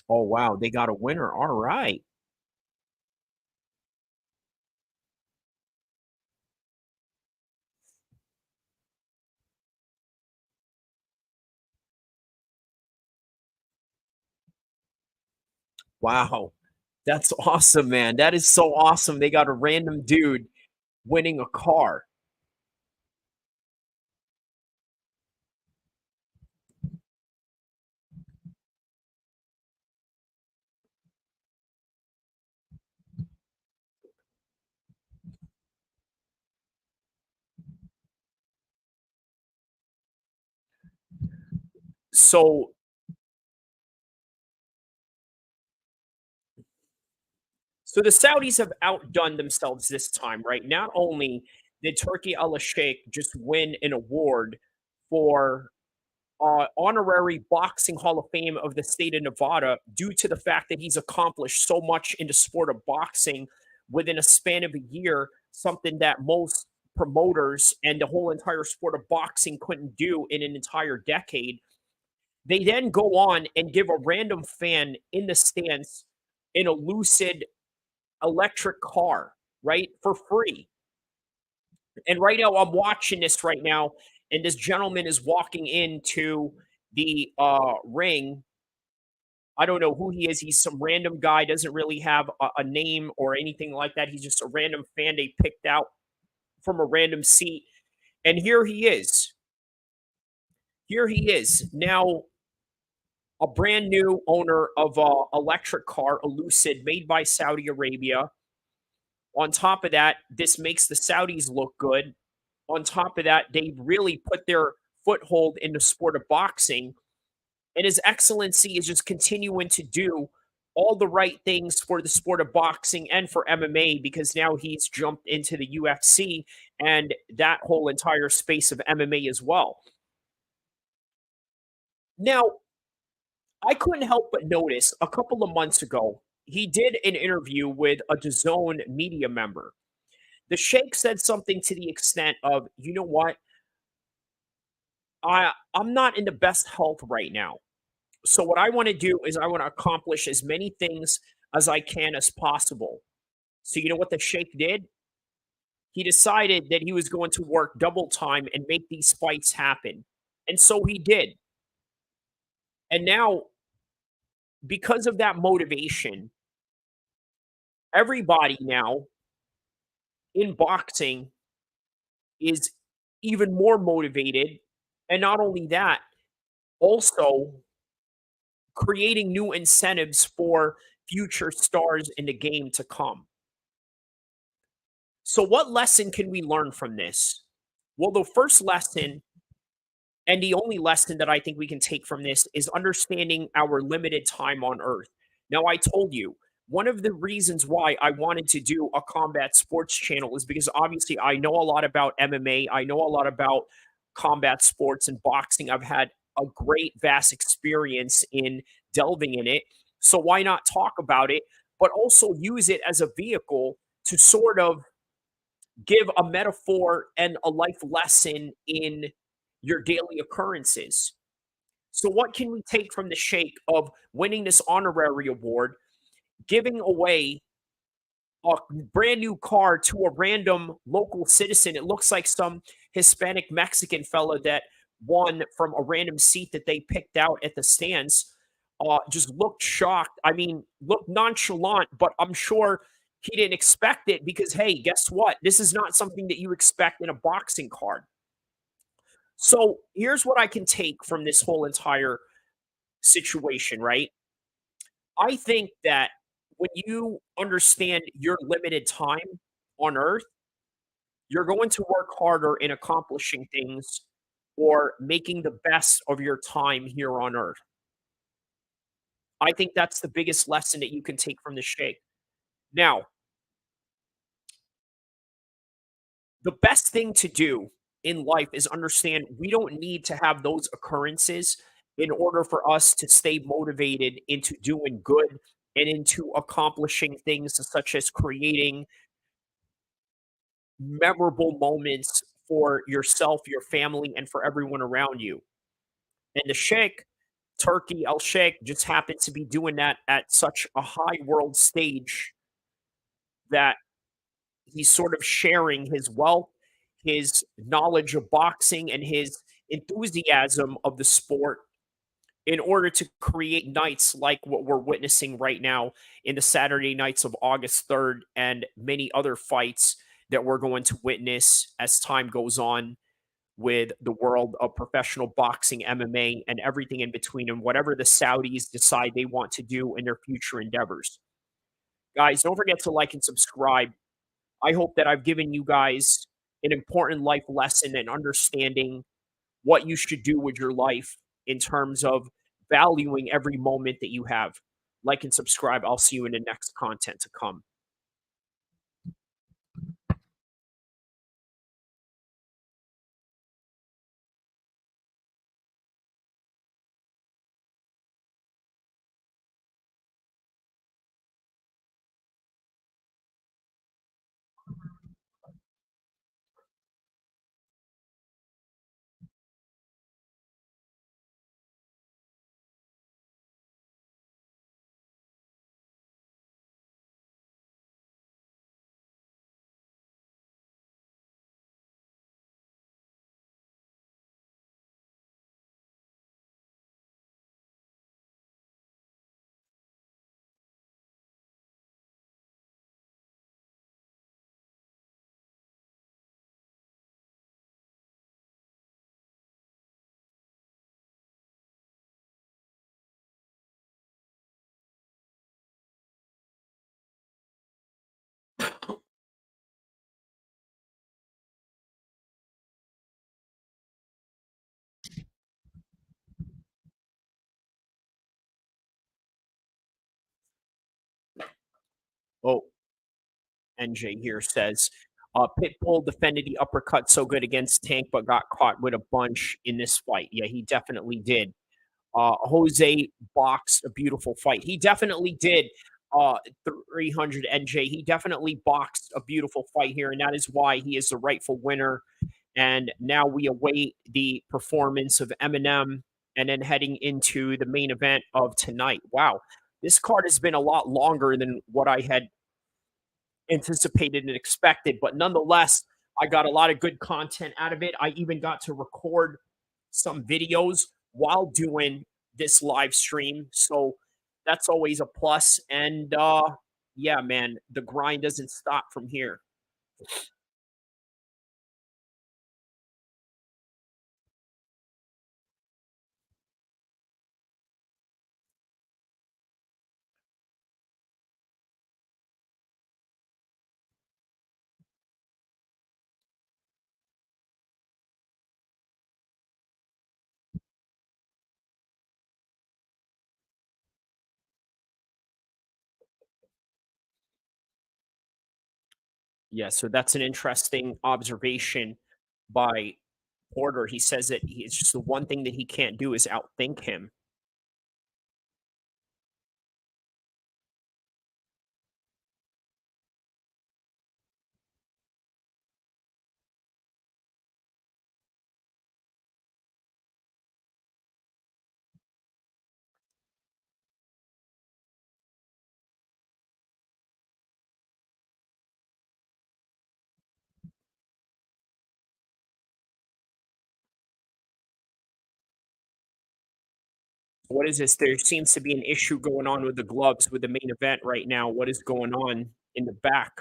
Oh, wow. They got a winner. All right. Wow. That's awesome, man. That is so awesome. They got a random dude winning a car. So So the Saudis have outdone themselves this time, right? Not only did Turkey Al-Sheikh just win an award for honorary boxing Hall of Fame of the state of Nevada due to the fact that he's accomplished so much in the sport of boxing within a span of a year, something that most promoters and the whole entire sport of boxing couldn't do in an entire decade. They then go on and give a random fan in the stands an elucid electric car, right? For free. And right now, I'm watching this right now, and this gentleman is walking into the ring. I don't know who he is. He's some random guy, doesn't really have a name or anything like that. He's just a random fan they picked out from a random seat. And here he is. Here he is. Now, a brand new owner of a electric car, a Lucid, made by Saudi Arabia. On top of that, this makes the Saudis look good. On top of that, they really put their foothold in the sport of boxing. And His Excellency is just continuing to do all the right things for the sport of boxing and for MMA because now he's jumped into the UFC and that whole entire space of MMA as well. Now, I couldn't help but notice a couple of months ago, he did an interview with a DAZN media member. The Sheikh said something to the extent of, "You know what? I'm not in the best health right now. So what I want to do is I want to accomplish as many things as I can as possible." So you know what the Sheikh did? He decided that he was going to work double time and make these fights happen. And so he did. And now, because of that motivation, everybody now in boxing is even more motivated. And not only that, also creating new incentives for future stars in the game to come. So, what lesson can we learn from this? Well, the first lesson, and the only lesson that I think we can take from this, is understanding our limited time on Earth. Now, I told you, one of the reasons why I wanted to do a combat sports channel is because obviously I know a lot about MMA, I know a lot about combat sports and boxing. I've had a great, vast experience in delving in it. So, why not talk about it, but also use it as a vehicle to sort of give a metaphor and a life lesson in your daily occurrences. So, what can we take from the Sheikh of winning this honorary award, giving away a brand new car to a random local citizen? It looks like some Hispanic Mexican fella that won from a random seat that they picked out at the stands. Just looked shocked. I mean, looked nonchalant, but I'm sure he didn't expect it because, hey, guess what? This is not something that you expect in a boxing card. So here's what I can take from this whole entire situation, right? I think that when you understand your limited time on Earth, you're going to work harder in accomplishing things or making the best of your time here on Earth. I think that's the biggest lesson that you can take from the Sheikh. Now, the best thing to do in life is understand we don't need to have those occurrences in order for us to stay motivated into doing good and into accomplishing things such as creating memorable moments for yourself, your family, and for everyone around you. And the Sheikh, Turkey El Sheikh, just happens to be doing that at such a high world stage that he's sort of sharing his wealth, his knowledge of boxing, and his enthusiasm of the sport in order to create nights like what we're witnessing right now in the Saturday nights of August 3rd and many other fights that we're going to witness as time goes on with the world of professional boxing, MMA, and everything in between, and whatever the Saudis decide they want to do in their future endeavors. Guys, don't forget to like and subscribe. I hope that I've given you guys an important life lesson and understanding what you should do with your life in terms of valuing every moment that you have. Like and subscribe. I'll see you in the next content to come. NJ here says, Pitbull defended the uppercut so good against Tank, but got caught with a bunch in this fight. Yeah, he definitely did. Jose boxed a beautiful fight. He definitely did. 300 NJ. He definitely boxed a beautiful fight here, and that is why he is the rightful winner. And now we await the performance of Eminem and then heading into the main event of tonight. Wow. This card has been a lot longer than what I had anticipated and expected, but nonetheless, I got a lot of good content out of it. I even got to record some videos while doing this live stream. So that's always a plus. And yeah, man, the grind doesn't stop from here. Yeah, so that's an interesting observation by Porter. He says that it's just the one thing that he can't do is outthink him. What is this? There seems to be an issue going on with the gloves with the main event right now. What is going on in the back?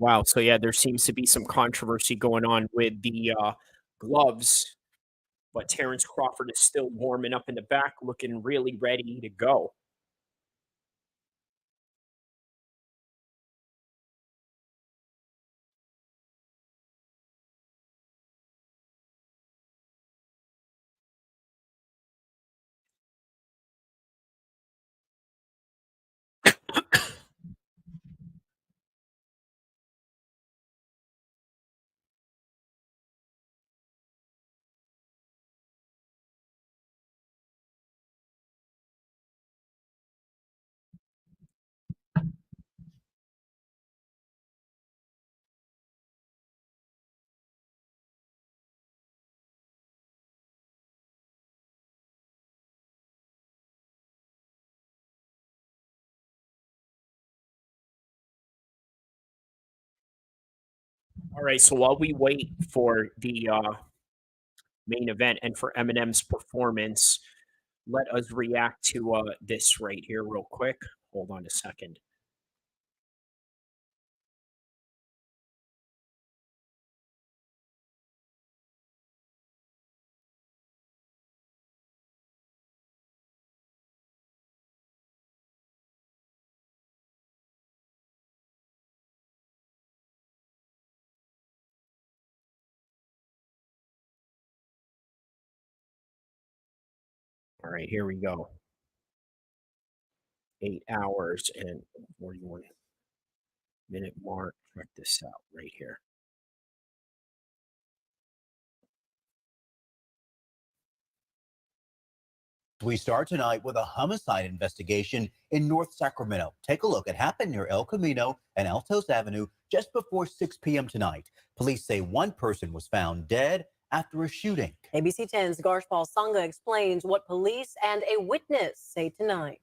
Wow. So yeah, there seems to be some controversy going on with the gloves, but Terrence Crawford is still warming up in the back, looking really ready to go. All right. So while we wait for the main event and for Eminem's performance, let us react to this right here, real quick. Hold on a second. All right, here we go. 8 hours and 41-minute mark. Check this out right here. We start tonight with a homicide investigation in North Sacramento. Take a look. It happened near El Camino and Altos Avenue just before 6 p.m. tonight. Police say one person was found dead after a shooting. ABC 10's Garshpal Sangha explains what police and a witness say tonight.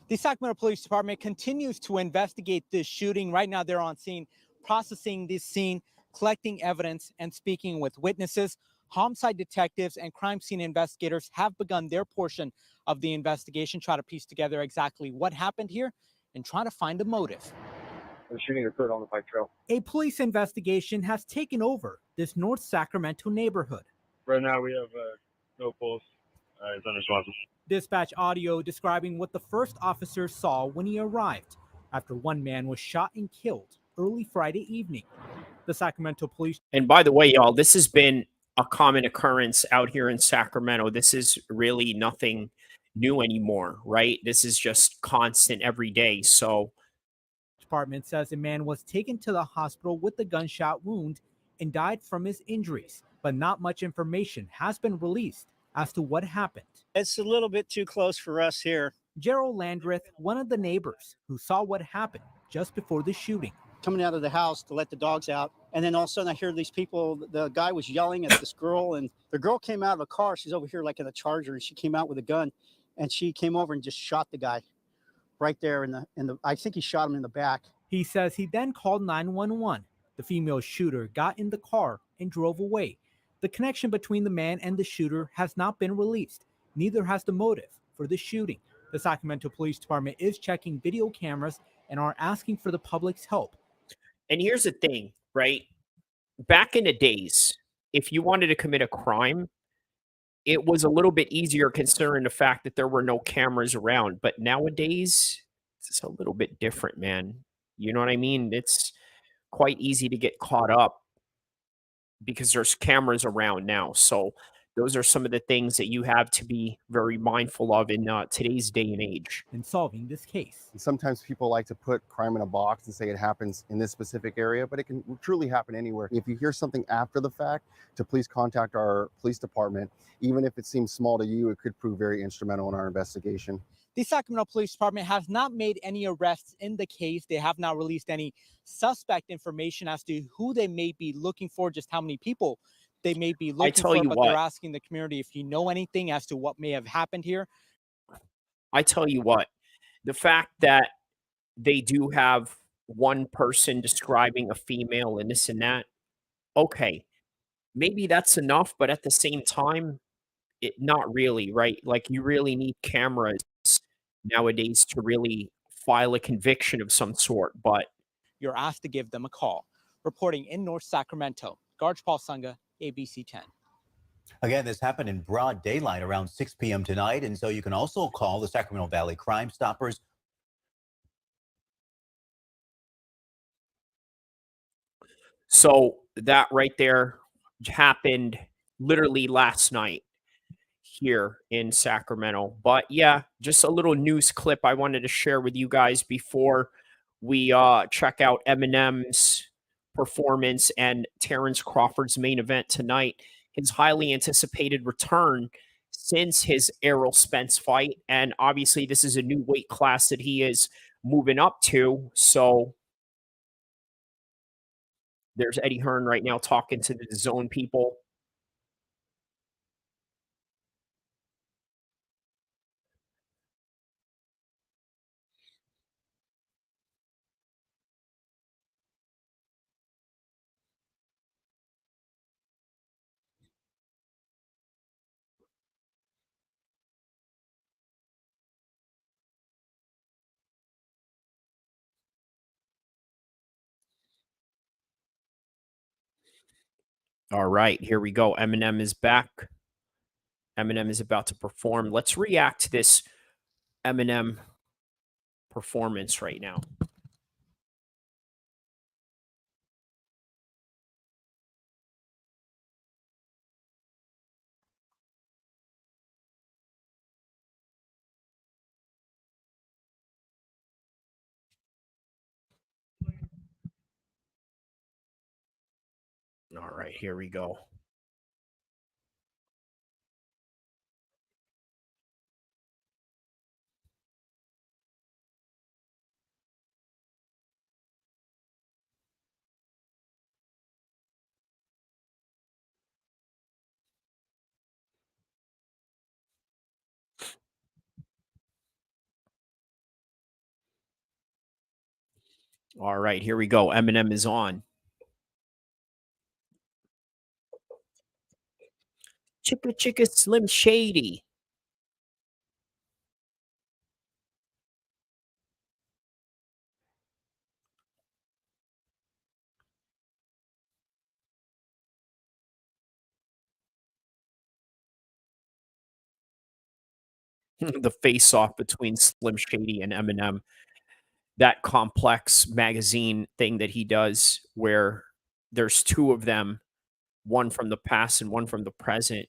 The Sacramento Police Department continues to investigate this shooting. Right now, they're on scene, processing this scene, collecting evidence, and speaking with witnesses. Homicide detectives and crime scene investigators have begun their portion of the investigation, try to piece together exactly what happened here and try to find a motive. The shooting occurred on the bike trail. A police investigation has taken over this North Sacramento neighborhood. Right now we have no pulse. It's unresponsive. Dispatch audio describing what the first officer saw when he arrived after one man was shot and killed early Friday evening. The Sacramento Police. And by the way, y'all, this has been a common occurrence out here in Sacramento. This is really nothing new anymore, right? This is just constant every day. So Department says a man was taken to the hospital with a gunshot wound and died from his injuries, but not much information has been released as to what happened. It's a little bit too close for us here. Gerald Landreth, one of the neighbors who saw what happened just before the shooting. Coming out of the house to let the dogs out, and then all of a sudden I hear these people, the guy was yelling at this girl, and the girl came out of a car. She's over here like in a Charger, and she came out with a gun, and she came over and just shot the guy right there in the I think he shot him in the back. He says he then called 911. The female shooter got in the car and drove away. The connection between the man and the shooter has not been released. Neither has the motive for the shooting. The Sacramento Police Department is checking video cameras and are asking for the public's help. And here's the thing, right? Back in the days, if you wanted to commit a crime, it was a little bit easier considering the fact that there were no cameras around. But nowadays, it's a little bit different, man. You know what I mean? It's quite easy to get caught up because there's cameras around now. So those are some of the things that you have to be very mindful of in today's day and age. In solving this case. Sometimes people like to put crime in a box and say it happens in this specific area, but it can truly happen anywhere. If you hear something after the fact, to please contact our police department. Even if it seems small to you, it could prove very instrumental in our investigation. The Sacramento Police Department has not made any arrests in the case. They have not released any suspect information as to who they may be looking for, just how many people they may be looking for, but they're asking the community if you know anything as to what may have happened here. I tell you what, the fact that they do have one person describing a female and this and that, okay, maybe that's enough, but at the same time, not really, right? Like, you really need cameras nowadays to really file a conviction of some sort, but you're asked to give them a call. Reporting in North Sacramento, Garshpal Sangha, ABC 10. Again, this happened in broad daylight around 6 p.m. tonight, and so you can also call the Sacramento Valley Crime Stoppers. So that right there happened literally last night here in Sacramento. But yeah, just a little news clip I wanted to share with you guys before we check out Eminem's performance and Terrence Crawford's main event tonight. His highly anticipated return since his Errol Spence fight. And obviously this is a new weight class that he is moving up to. So there's Eddie Hearn right now talking to the zone people. All right, here we go. Eminem is back. Eminem is about to perform. Let's react to this Eminem performance right now. All right, here we go. All right, here we go. Eminem is on. Chicka Chicka Slim Shady. The face off between Slim Shady and Eminem. That complex magazine thing that he does where there's two of them, one from the past and one from the present.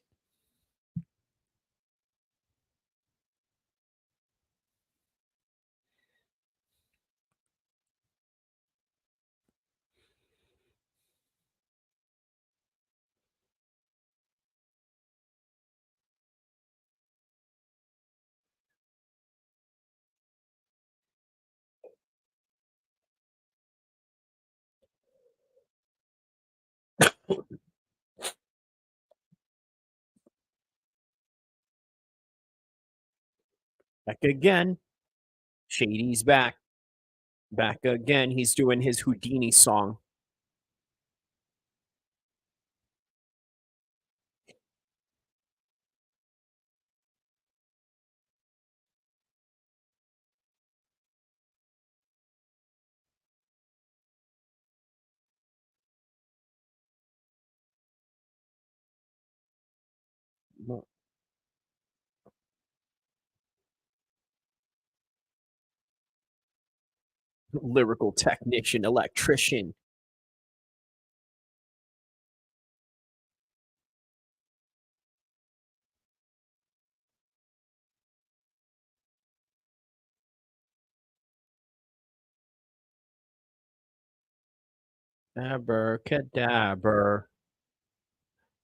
Back again. Shady's back. Back again. He's doing his Houdini song. Lyrical technician, electrician. Abracadabra.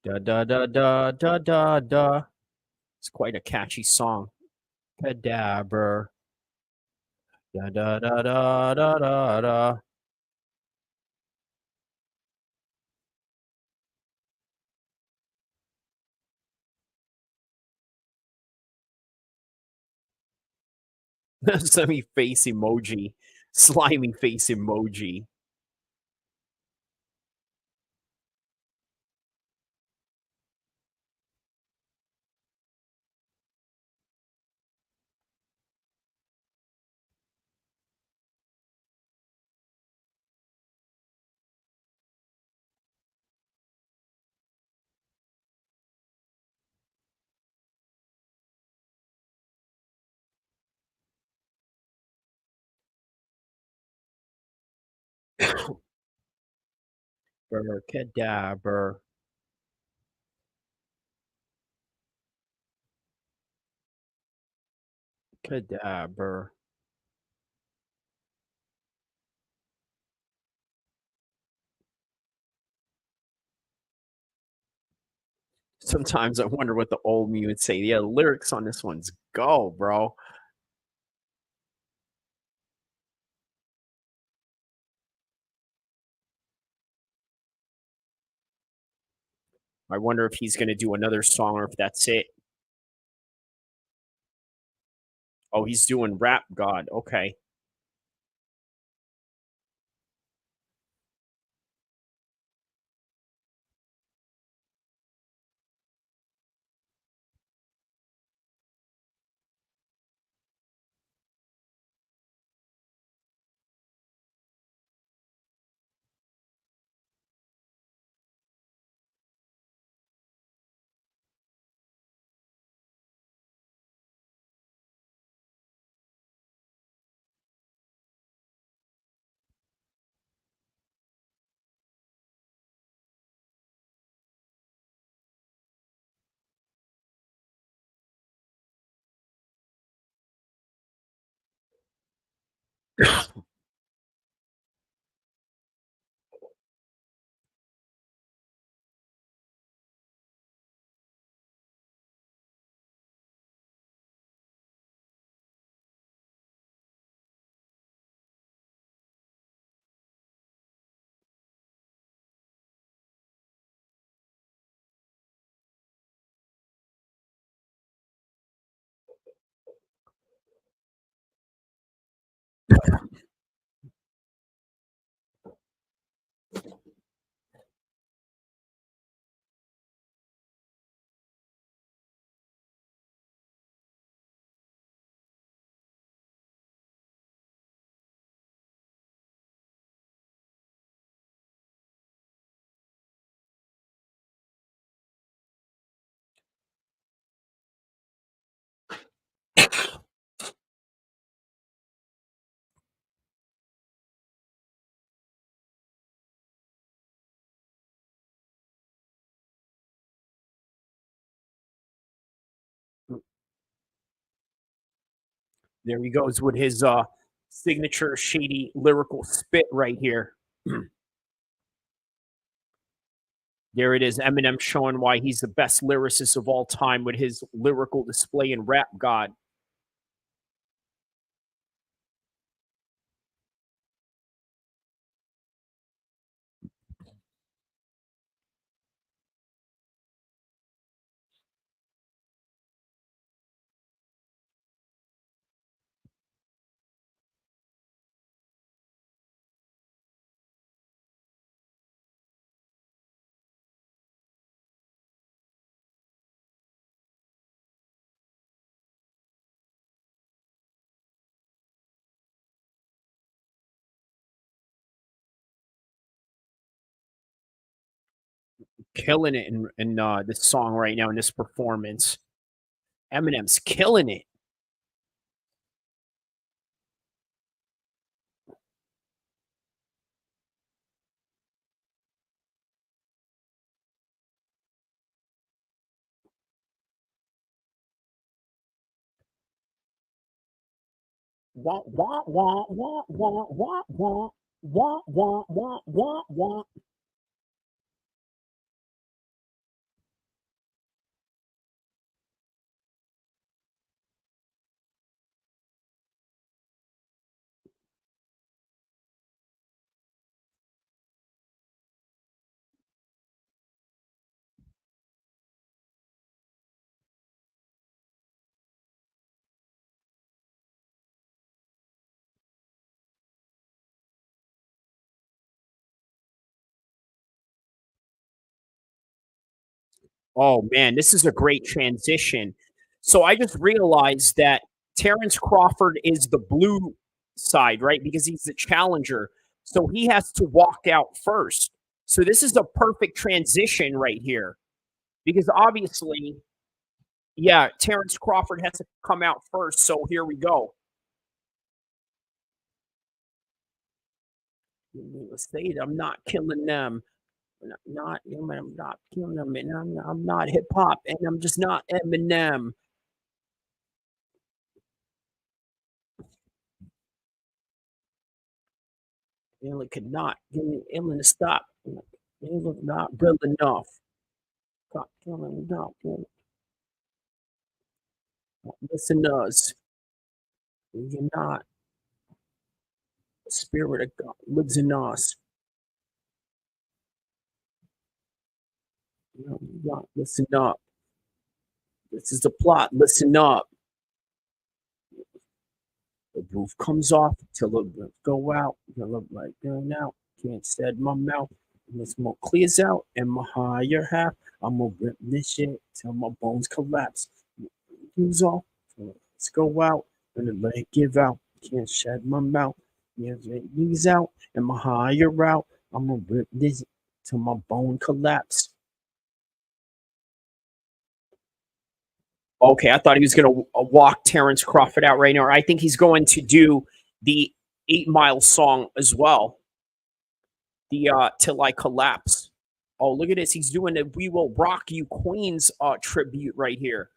Da da da da da da da. It's quite a catchy song. Cadabra. Da da da da da da da. Semi face emoji. Slimy face emoji. Cadabra. Cadabra. Sometimes I wonder what the old me would say. Yeah, the lyrics on this one's go, bro. I wonder if he's going to do another song or if that's it. Oh, he's doing Rap God. Okay. There he goes with his signature shady lyrical spit right here. There it is. Eminem showing why he's the best lyricist of all time with his lyrical display in Rap God. Killing it in this song right now in this performance. Eminem's killing it. Wah, wah, wah, wah, wah, wah, wah, wah, wah, wah, wah, wah. Oh man, this is a great transition. So I just realized that Terrence Crawford is the blue side, right? Because he's the challenger. So he has to walk out first. So this is a perfect transition right here. Because obviously, yeah, Terrence Crawford has to come out first. So here we go. Let's say it, I'm not killing them. I'm not killing them, and I'm not hip hop, and I'm just not Eminem. It could not get me Ellen to stop. It was not real enough. Stop killing me, not listeners. You're not the spirit of God lives in us. You know, you got listen up. This is the plot. Listen up. The roof comes off till it go out. You look like going out. Can't set my mouth. And the smoke clears out. And my higher half. I'm gonna rip this shit till my bones collapse. Comes off. Let's go out. And the leg give out. Can't shed my mouth. Yeah, knees out. And my higher out. I'm gonna rip this till my bone collapse. Okay, I thought he was going to walk Terrence Crawford out right now. I think he's going to do the 8 Mile song as well. The Till I Collapse. Oh, look at this. He's doing the We Will Rock You Queens tribute right here.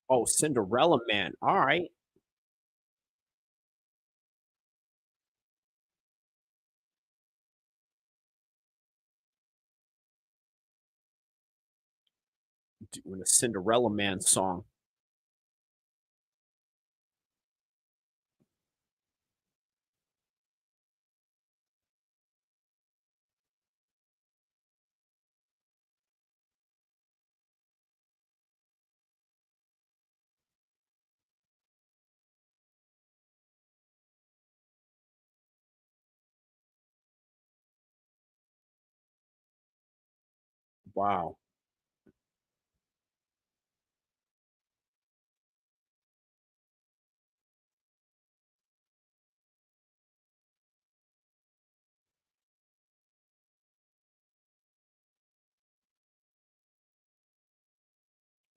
Oh, Cinderella Man. All right. Doing a Cinderella Man song. Wow.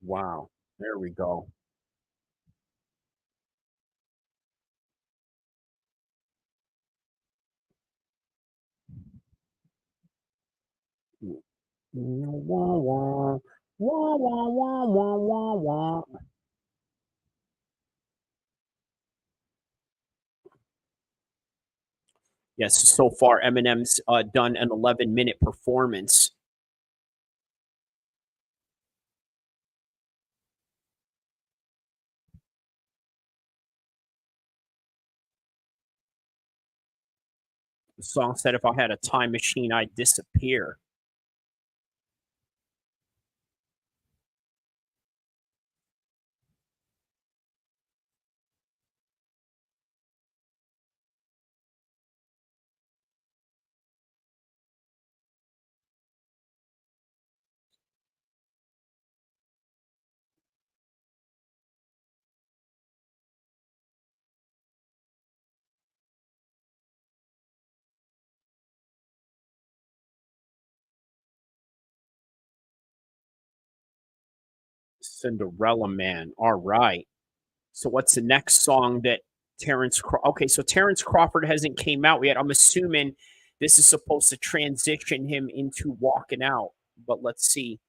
Wow. There we go. Wah, wah. Wah, wah, wah, wah, wah, wah. Yes, so far Eminem's done an 11-minute performance. The song said, "If I had a time machine, I'd disappear." Cinderella Man. All right. So what's the next song that okay, so Terrence Crawford hasn't came out yet. I'm assuming this is supposed to transition him into walking out, but let's see.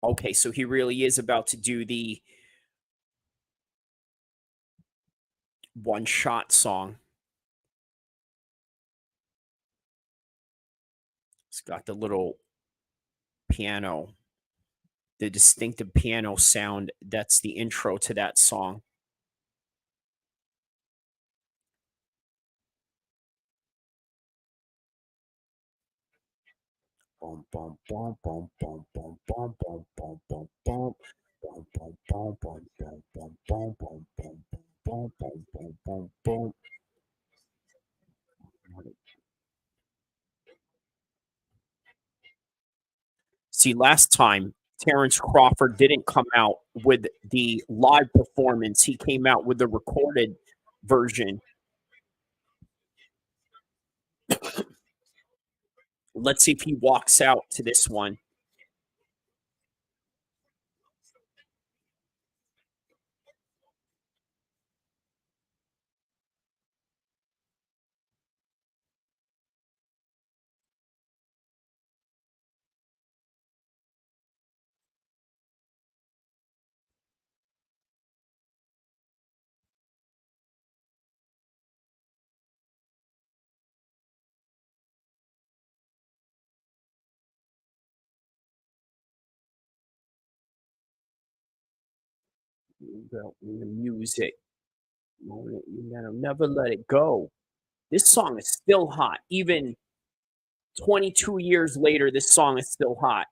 Okay, so he really is about to do the one shot song. It's got the little piano, the distinctive piano sound. That's the intro to that song. Bum bum bum bum bum bum bum bum bum bum bum. Bum bum bum bum bum bum bum bum bum bum bum bum bum bum. See, last time Terrence Crawford didn't come out with the live performance. He came out with the recorded version. Let's see if he walks out to this one. The music. You gotta never let it go. This song is still hot. Even 22 years later, this song is still hot.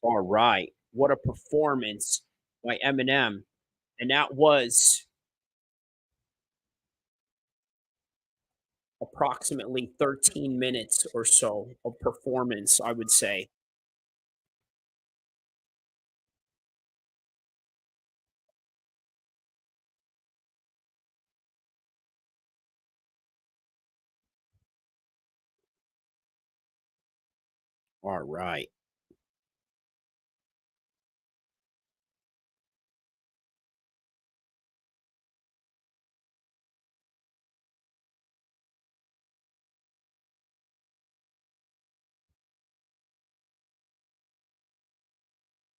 All right. What a performance by Eminem. And that was approximately 13 minutes or so of performance, I would say. All right.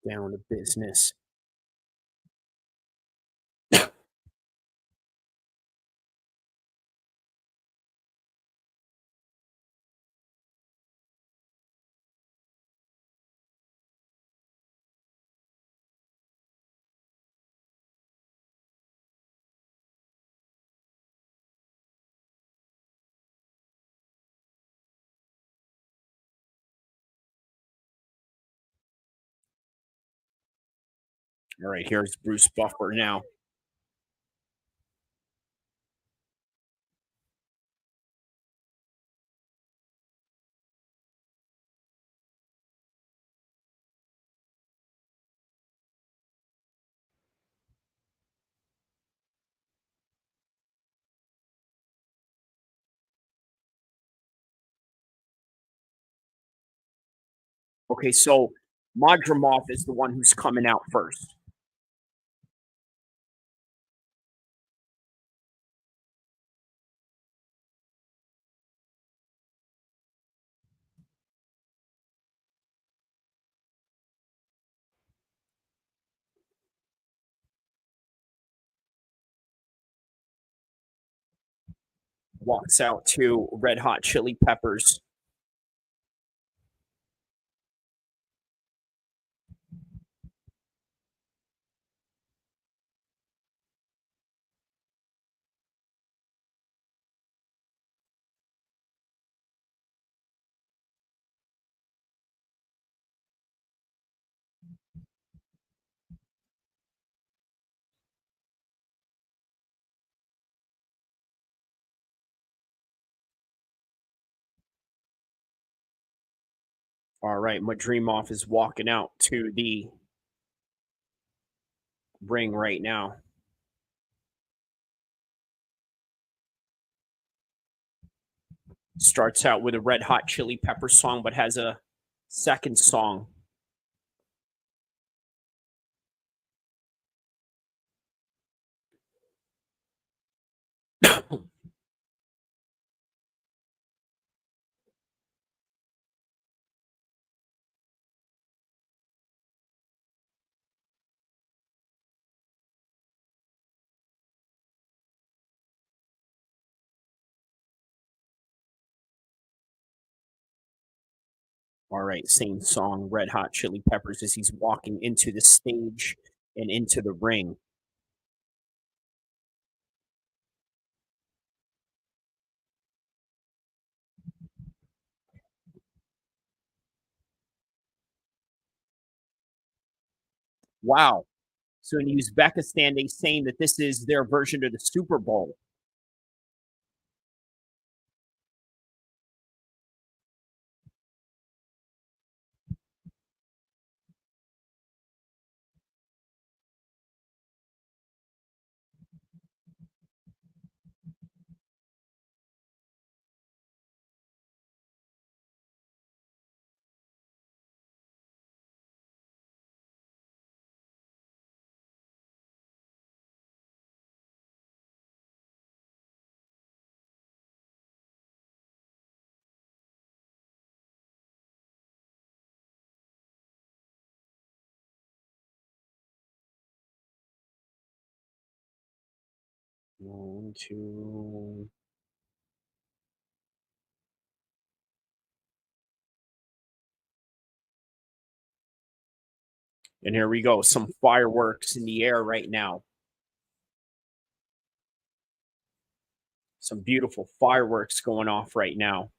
Down to business. All right, here's Bruce Buffer now. Okay, so Madrimov is the one who's coming out first. Walks out to Red Hot Chili Peppers. All right, Madrimov is walking out to the ring right now. Starts out with a Red Hot Chili Pepper song, but has a second song. All right, same song, Red Hot Chili Peppers, as he's walking into the stage and into the ring. Wow. So in Uzbekistan, they're saying that this is their version of the Super Bowl. One, two. And here we go. Some fireworks in the air right now. Some beautiful fireworks going off right now.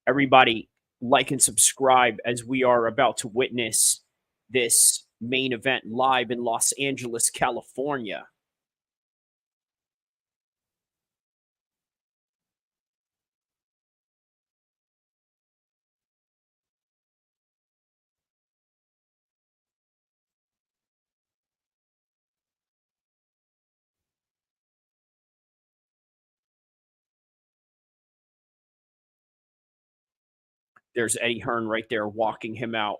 Everybody, like and subscribe as we are about to witness this main event live in Los Angeles, California. There's Eddie Hearn right there walking him out.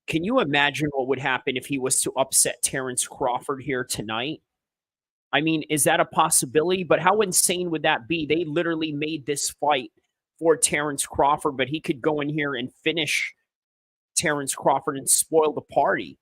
Can you imagine what would happen if he was to upset Terrence Crawford here tonight? I mean, is that a possibility? But how insane would that be? They literally made this fight for Terrence Crawford, but he could go in here and finish Terrence Crawford and spoil the party.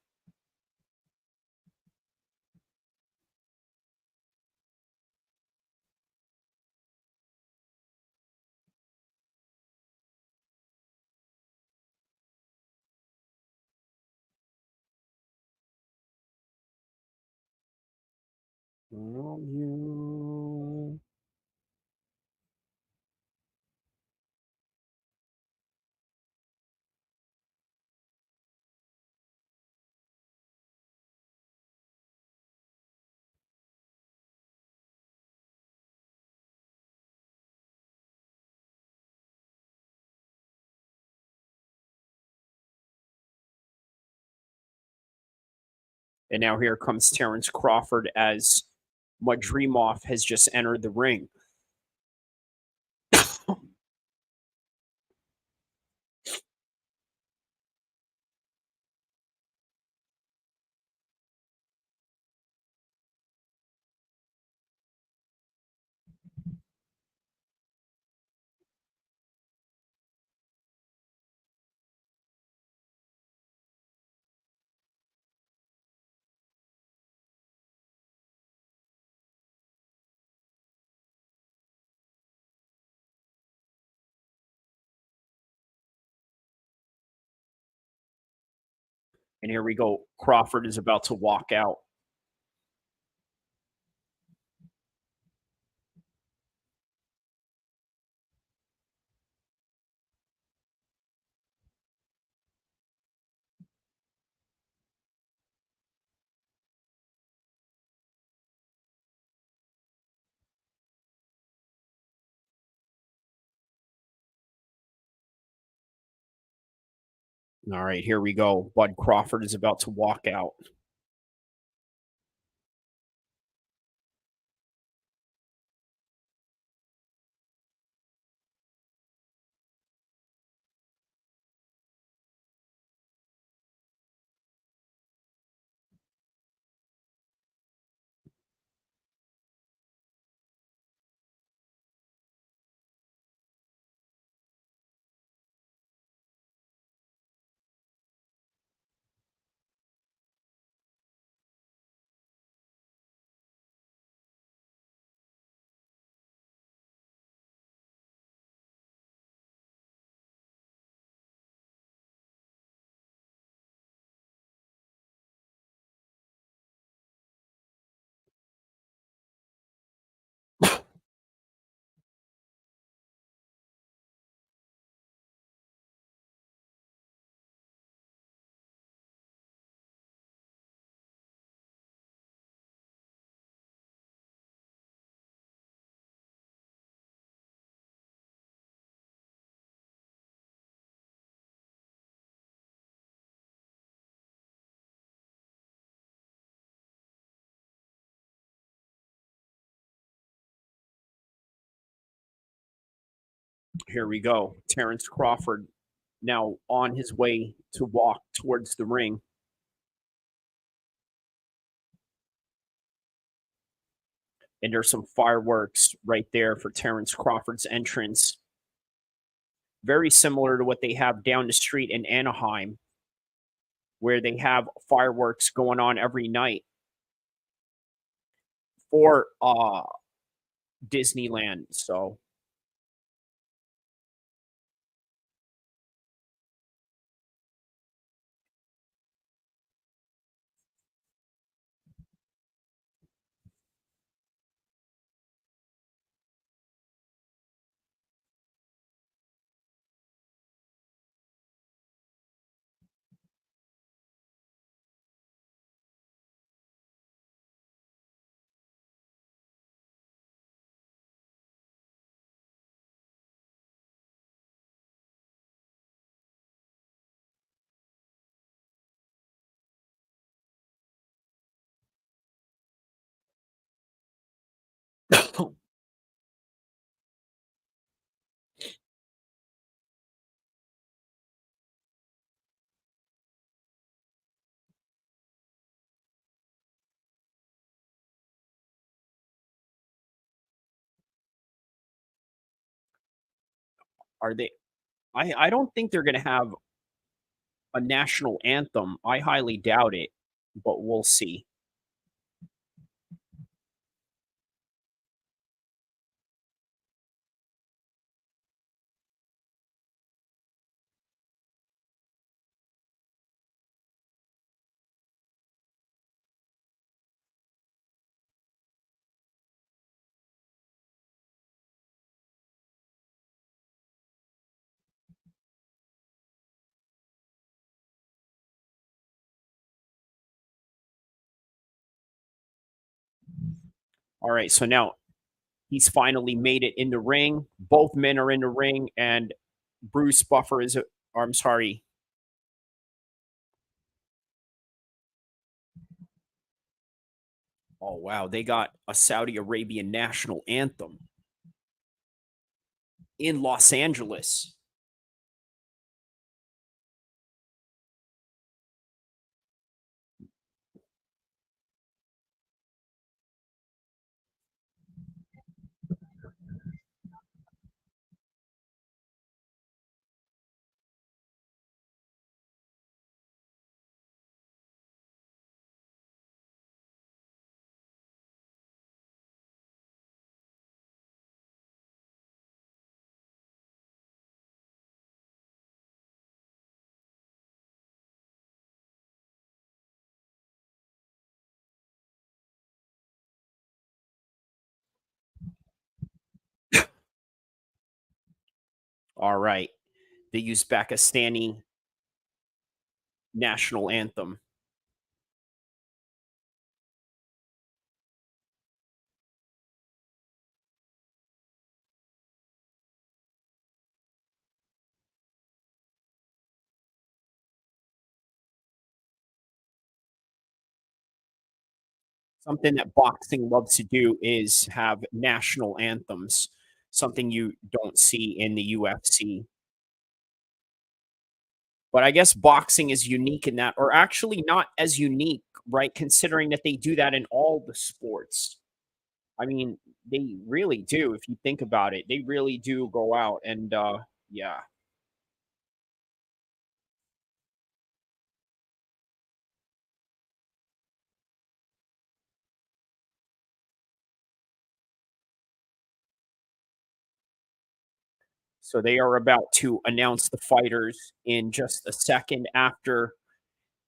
You. And now here comes Terrence Crawford as Madrimov has just entered the ring. And here we go. Crawford is about to walk out. All right, here we go. Bud Crawford is about to walk out. Here we go. Terrence Crawford now on his way to walk towards the ring. And there's some fireworks right there for Terrence Crawford's entrance. Very similar to what they have down the street in Anaheim, where they have fireworks going on every night for Disneyland. So Are they? I don't think they're going to have a national anthem. I highly doubt it, but we'll see. All right, so now he's finally made it in the ring. Both men are in the ring, and Bruce Buffer is. Or I'm sorry. Oh wow, they got a Saudi Arabian national anthem in Los Angeles. All right, the Uzbekistani national anthem. Something that boxing loves to do is have national anthems, something you don't see in the UFC. But I guess boxing is unique in that, or actually not as unique, right? Considering that they do that in all the sports. I mean, they really do. If you think about it, they really do go out and, yeah. So they are about to announce the fighters in just a second after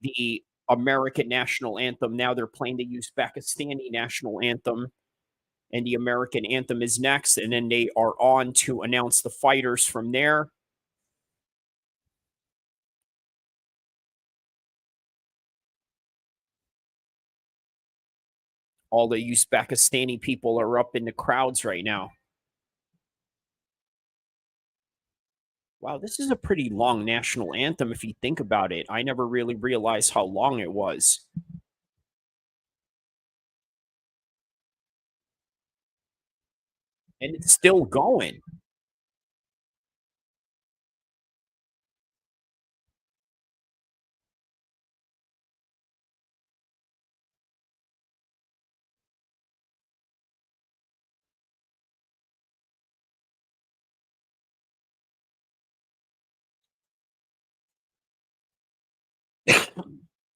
the American national anthem. Now they're playing the Uzbekistani national anthem, and the American anthem is next. And then they are on to announce the fighters from there. All the Uzbekistani people are up in the crowds right now. Wow, this is a pretty long national anthem if you think about it. I never really realized how long it was. And it's still going.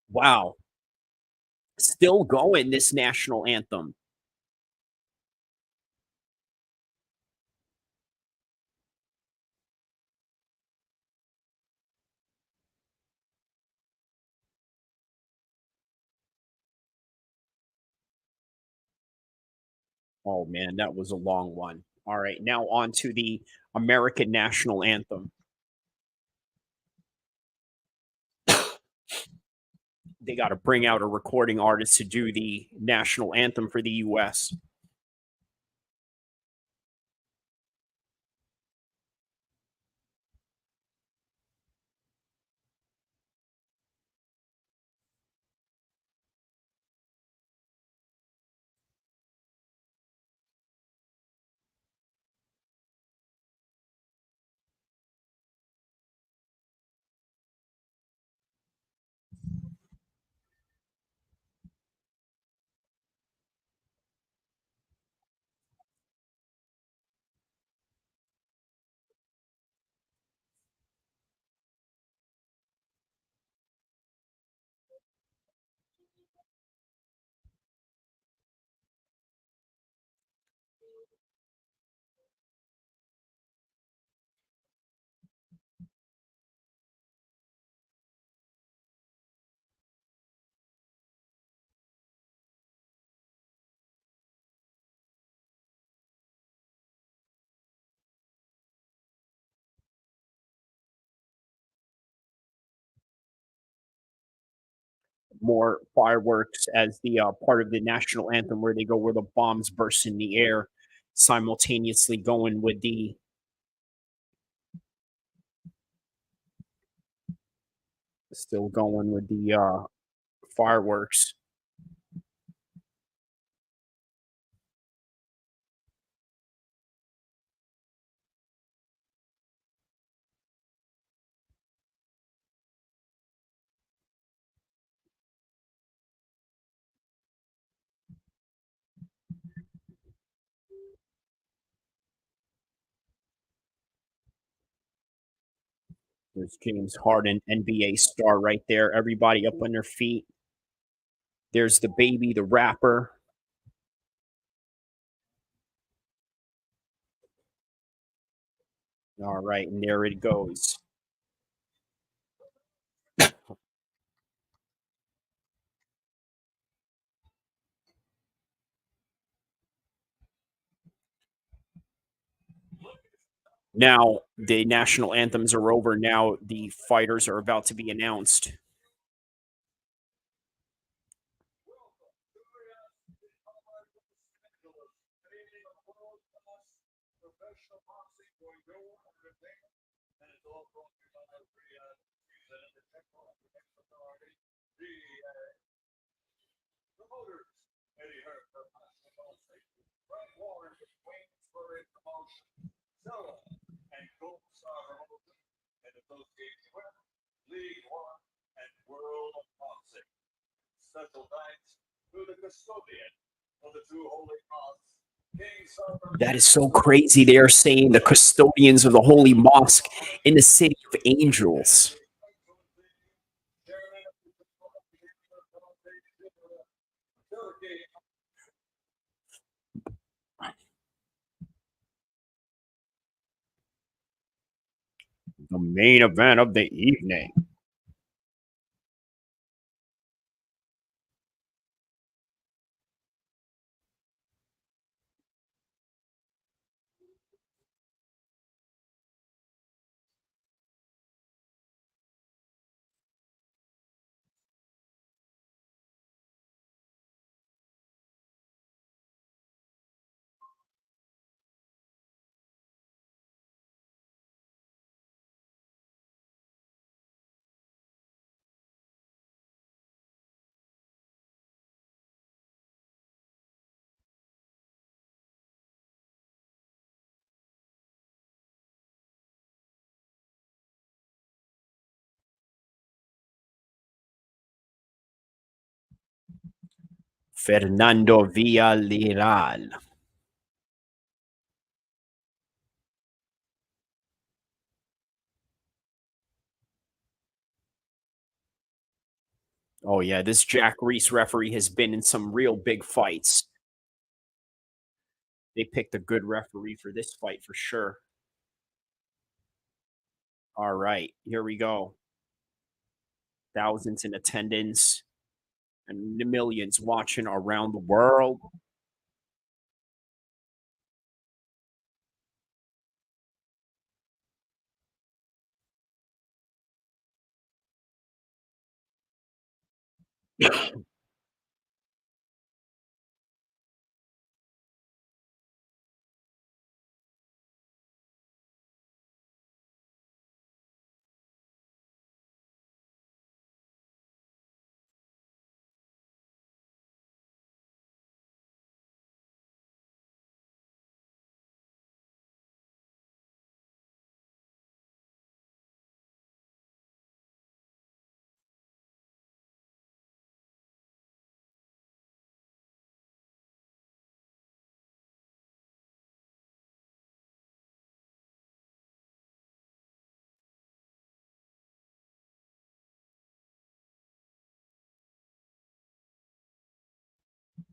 Wow. Still going, this national anthem. Oh man, that was a long one. All right, now on to the American national anthem. They got to bring out a recording artist to do the national anthem for the US. more fireworks as the part of the national anthem where they go where the bombs burst in the air, simultaneously going with the still going with the fireworks. There's James Harden, NBA star right there. Everybody up on their feet. There's the baby, the rapper. All right, and there it goes. Now the national anthems are over. Now the fighters are about to be announced. That is so crazy. They are saying the custodians of the Holy Mosque in the City of Angels. The main event of the evening. Fernando Villarreal. Oh, yeah, this Jack Reese referee has been in some real big fights. They picked a good referee for this fight for sure. All right, here we go. Thousands in attendance and millions watching around the world.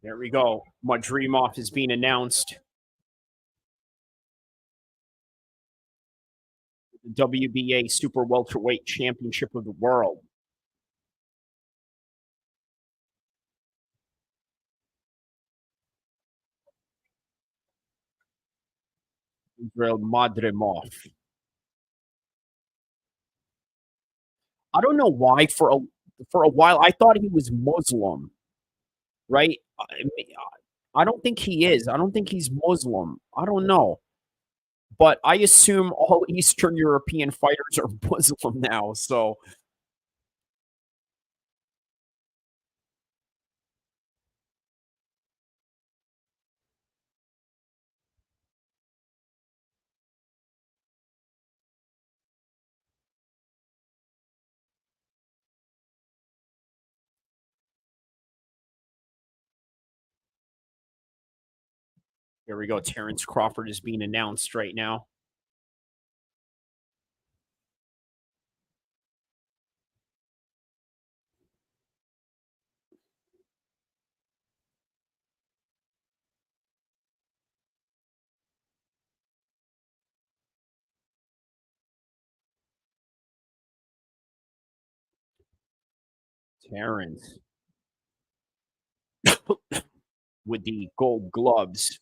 There we go. Madrimov is being announced. The WBA Super Welterweight Championship of the World. Israel Madrimov. I don't know why for a while, I thought he was Muslim, right? I don't think he is. I don't think he's Muslim. I don't know. But I assume all Eastern European fighters are Muslim now, so here we go. Terrence Crawford is being announced right now. Terrence with the gold gloves.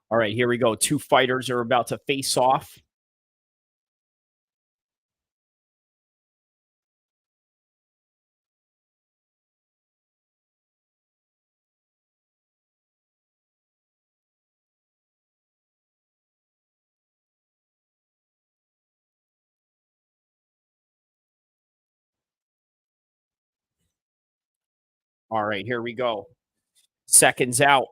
All right, here we go. Two fighters are about to face off. All right, here we go. Seconds out.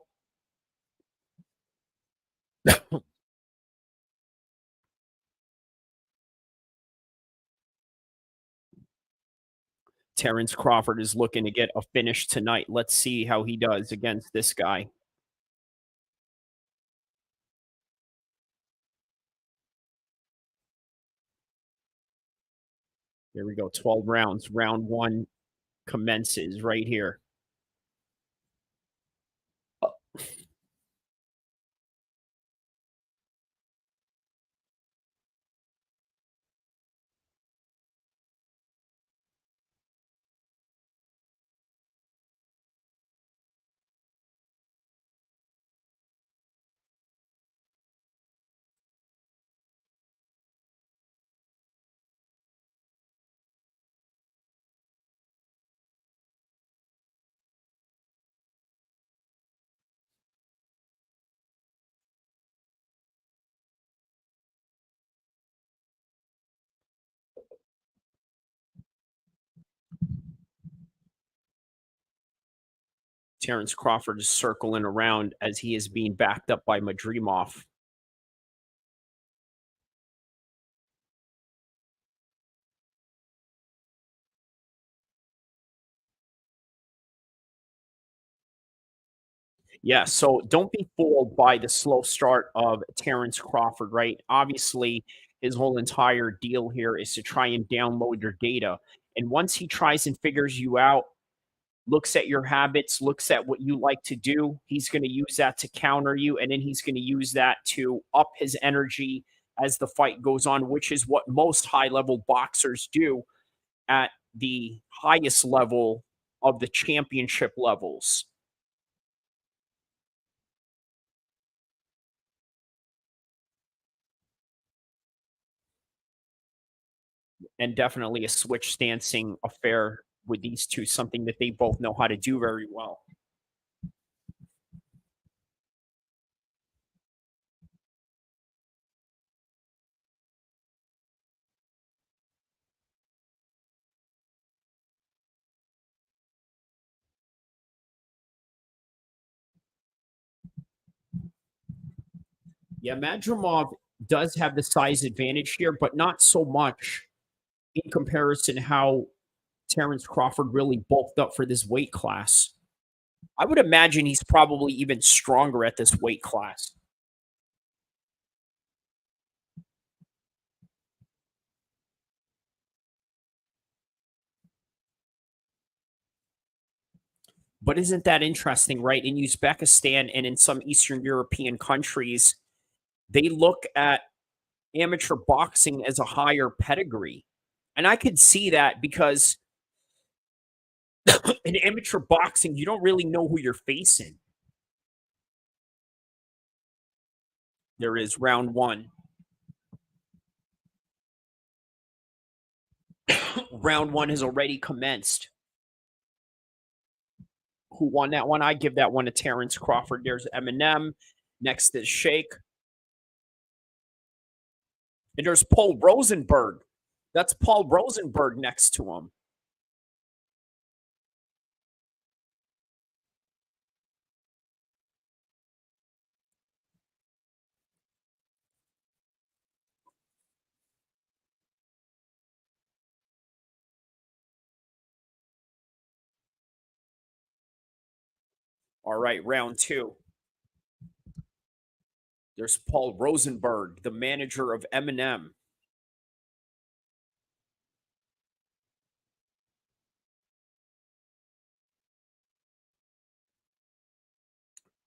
Terrence Crawford is looking to get a finish tonight. Let's see how he does against this guy. Here we go. 12 rounds. Round one commences right here. Terrence Crawford is circling around as he is being backed up by Madrimov. Yeah, so don't be fooled by the slow start of Terrence Crawford, right? Obviously, his whole entire deal here is to try and download your data. And once he tries and figures you out, looks at your habits, looks at what you like to do, he's going to use that to counter you. And then he's going to use that to up his energy as the fight goes on, which is what most high level boxers do at the highest level of the championship levels. And definitely a switch stancing affair with these two, something that they both know how to do very well. Yeah, Madrimov does have the size advantage here, but not so much in comparison how Terrence Crawford really bulked up for this weight class. I would imagine he's probably even stronger at this weight class. But isn't that interesting, right? In Uzbekistan and in some Eastern European countries, they look at amateur boxing as a higher pedigree. And I could see that because In amateur boxing, you don't really know who you're facing. There is round one. Round one has already commenced. Who won that one? I give that one to Terrence Crawford. There's Eminem. Next is Shake. And there's Paul Rosenberg. That's Paul Rosenberg next to him. All right, round two. There's Paul Rosenberg, the manager of Eminem.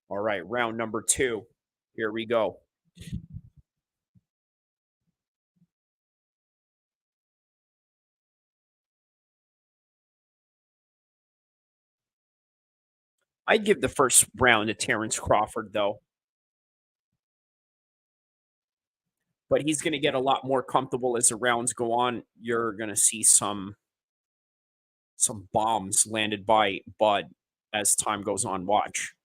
All right, round number two. Here we go. I'd give the first round to Terrence Crawford, though. But he's going to get a lot more comfortable as the rounds go on. You're going to see some bombs landed by Bud as time goes on. Watch.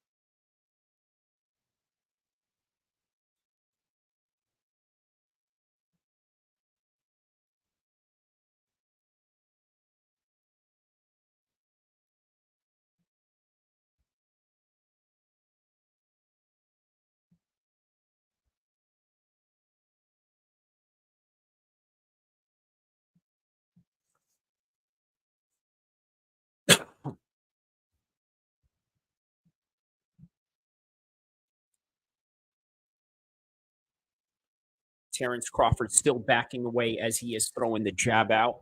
Terrence Crawford still backing away as he is throwing the jab out.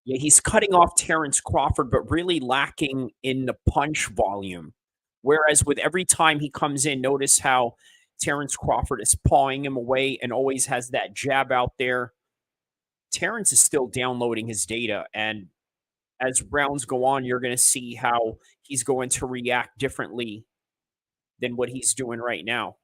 Yeah, he's cutting off Terrence Crawford, but really lacking in the punch volume. Whereas with every time he comes in, notice how Terrence Crawford is pawing him away and always has that jab out there. Terrence is still downloading his data, and as rounds go on, you're going to see how he's going to react differently than what he's doing right now.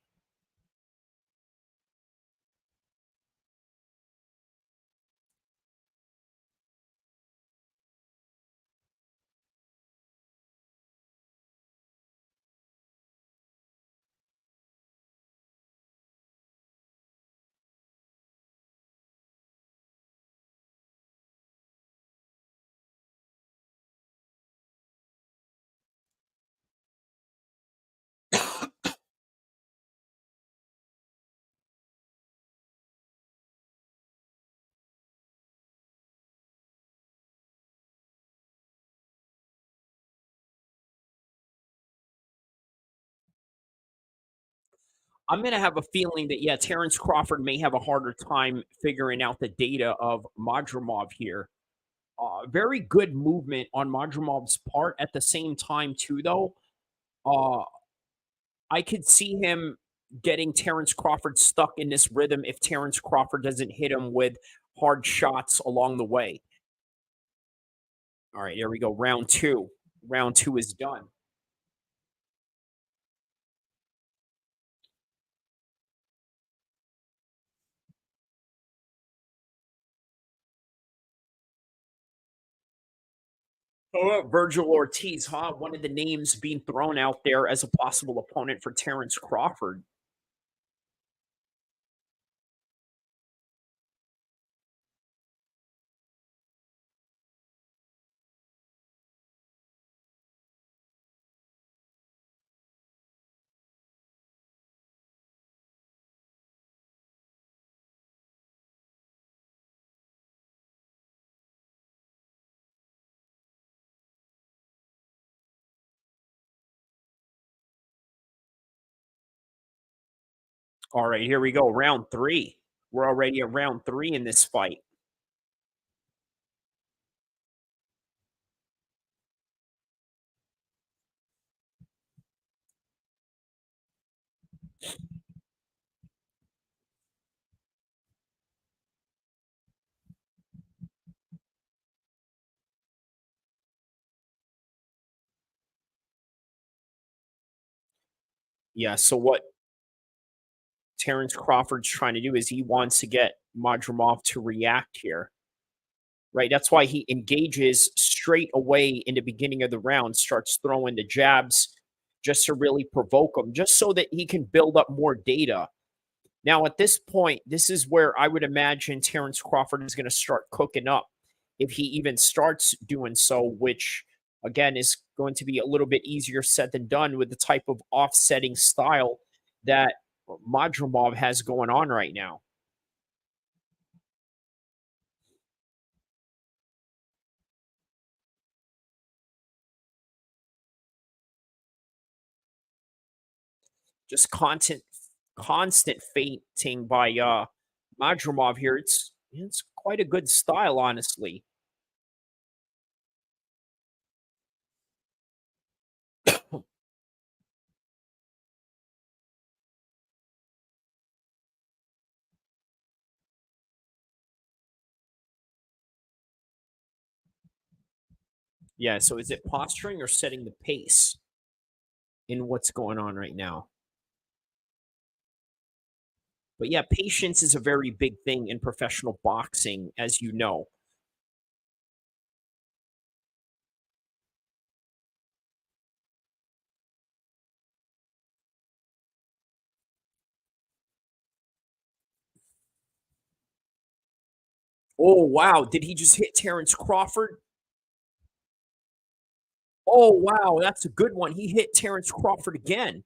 I'm going to have a feeling that, yeah, Terrence Crawford may have a harder time figuring out the data of Madrimov here. Very good movement on Madrimov's part. At the same time, too, though, uh, I could see him getting Terrence Crawford stuck in this rhythm if Terrence Crawford doesn't hit him with hard shots along the way. All right, here we go. Round two. Round two is done. Oh, Virgil Ortiz, huh? One of the names being thrown out there as a possible opponent for Terrence Crawford. All right, here we go. Round 3. We're already at round 3 in this fight. Yeah, so what Terrence Crawford's trying to do is he wants to get Madrimov to react here. Right? That's why he engages straight away in the beginning of the round, starts throwing the jabs just to really provoke him, just so that he can build up more data. Now, at this point, this is where I would imagine Terrence Crawford is going to start cooking up if he even starts doing so, which, again, is going to be a little bit easier said than done with the type of offsetting style that Madrimov has going on right now. Just constant feinting by Madrimov here. It's quite a good style, honestly. Yeah, so is it posturing or setting the pace in what's going on right now? But yeah, patience is a very big thing in professional boxing, as you know. Oh, wow. Did he just hit Terrence Crawford? Oh, wow. That's a good one. He hit Terrence Crawford again.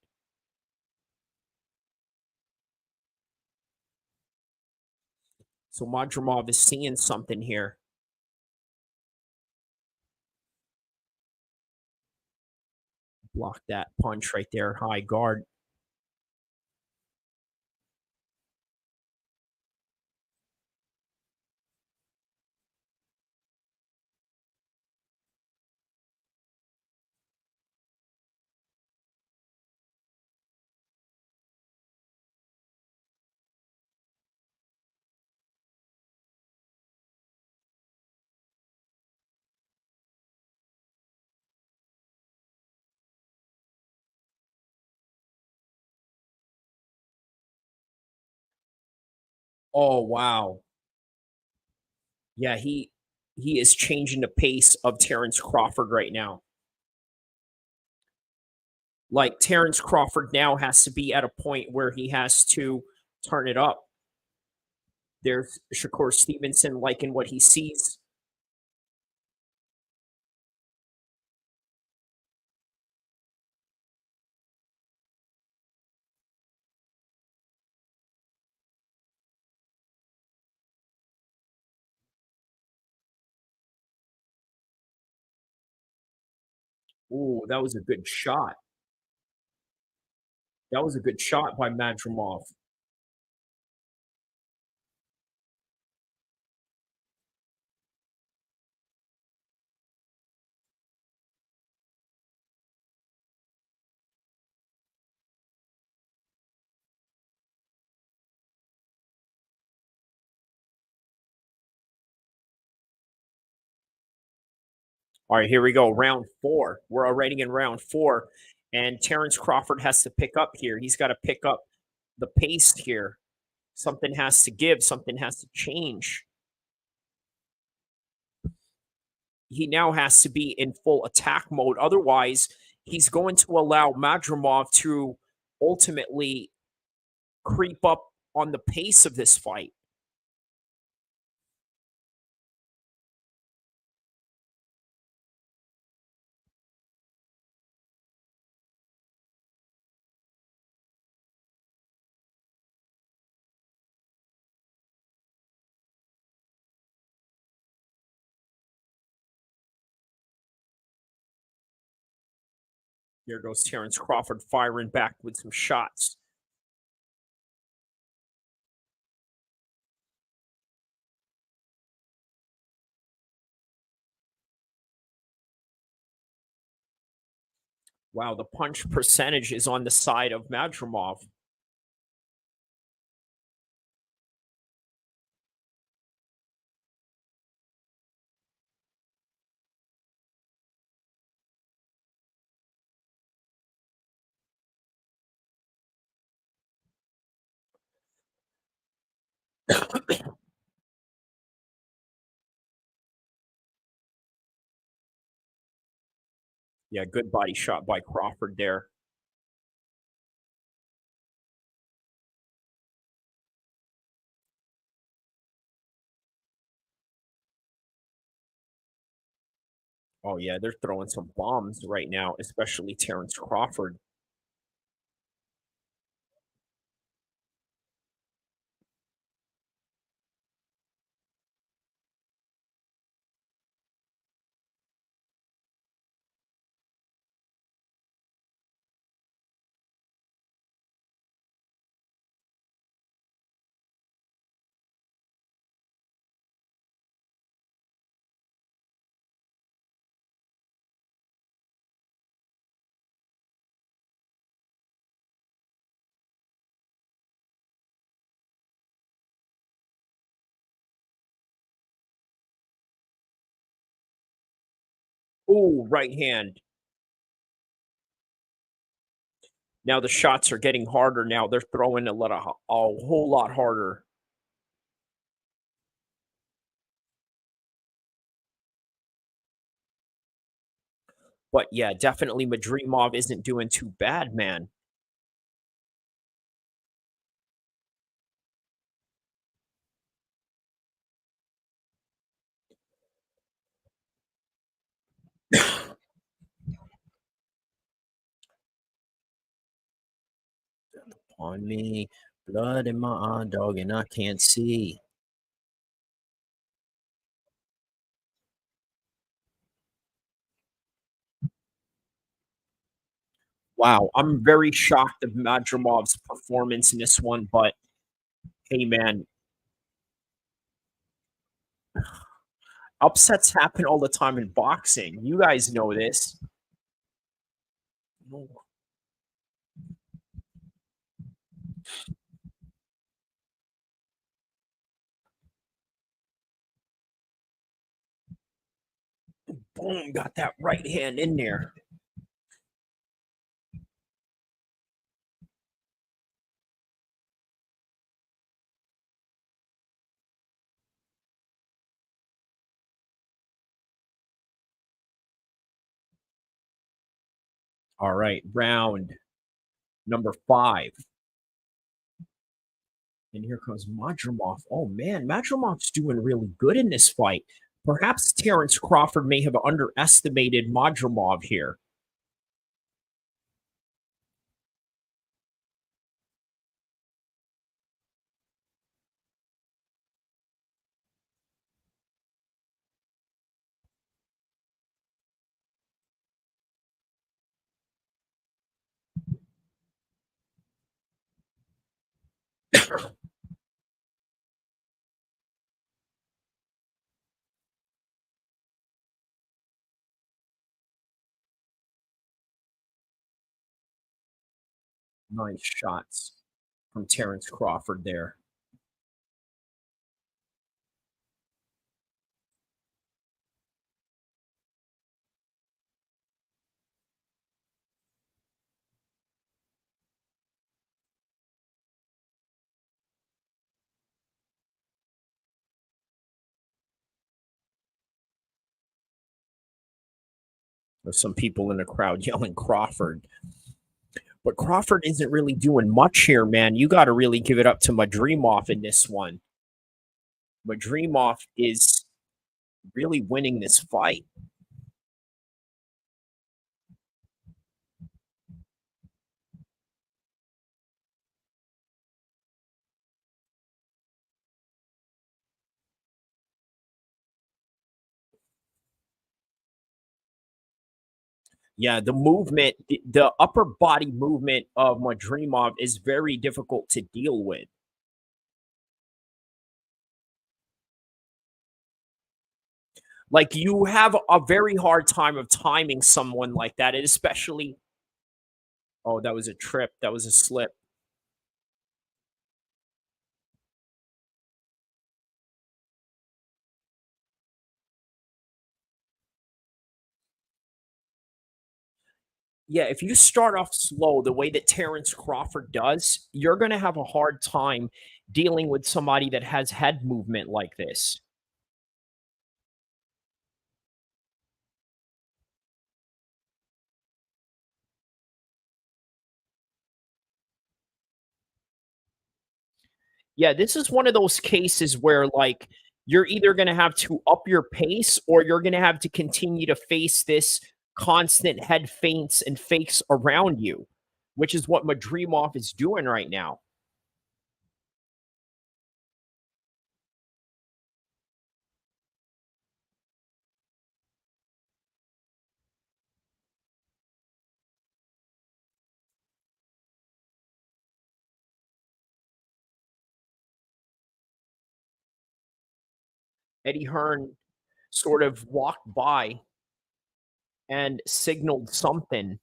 So Madrimov is seeing something here. Block that punch right there. High guard. Oh, wow. Yeah, he is changing the pace of Terrence Crawford right now. Like, Terrence Crawford now has to be at a point where he has to turn it up. There's Shakur Stevenson liking what he sees. Ooh, that was a good shot. That was a good shot by Madrimov. All right, here we go. Round 4. We're already in round 4. And Terrence Crawford has to pick up here. He's got to pick up the pace here. Something has to give, something has to change. He now has to be in full attack mode. Otherwise, he's going to allow Madrimov to ultimately creep up on the pace of this fight. There goes Terrence Crawford firing back with some shots. Wow, the punch percentage is on the side of Madrimov. Yeah, good body shot by Crawford there. Oh, yeah, they're throwing some bombs right now, especially Terrence Crawford. Ooh, right hand. Now the shots are getting harder now. They're throwing a whole lot harder. But yeah, definitely Madrimov isn't doing too bad, man. On me, blood in my eye, dog, and I can't see. Wow, I'm very shocked of Madrimov's performance in this one, but hey, man, upsets happen all the time in boxing. You guys know this. Boom, got that right hand in there. All right, round number 5. And here comes Madrimov. Oh, man, Madrimov's doing really good in this fight. Perhaps Terrence Crawford may have underestimated Madrimov here. Nice shots from Terrence Crawford there. There's some people in the crowd yelling Crawford. But Crawford isn't really doing much here, man. You got to really give it up to Madrimov in this one. Madrimov is really winning this fight. Yeah, the movement, the upper body movement of Madrimov is very difficult to deal with. Like, you have a very hard time of timing someone like that, and especially Oh, that was a trip. That was a slip. Yeah, if you start off slow the way that Terrence Crawford does, you're gonna have a hard time dealing with somebody that has head movement like this. Yeah, this is one of those cases where, like, you're either gonna have to up your pace or you're gonna have to continue to face this constant head feints and fakes around you, which is what Madrimov is doing right now. Eddie Hearn sort of walked by and signaled something.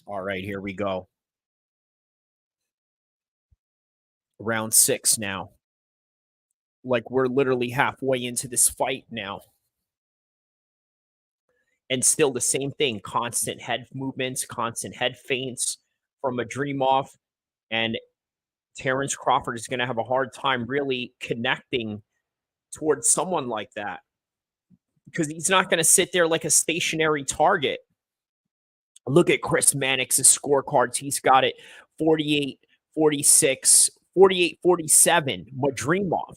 All right, here we go. Round 6 now. Like, we're literally halfway into this fight now. And still the same thing, constant head movements, constant head feints from Madrimov, and Terrence Crawford is gonna have a hard time really connecting towards someone like that because he's not gonna sit there like a stationary target. Look at Chris Mannix's scorecards. He's got it 48, 46, 48, 47. Madrimov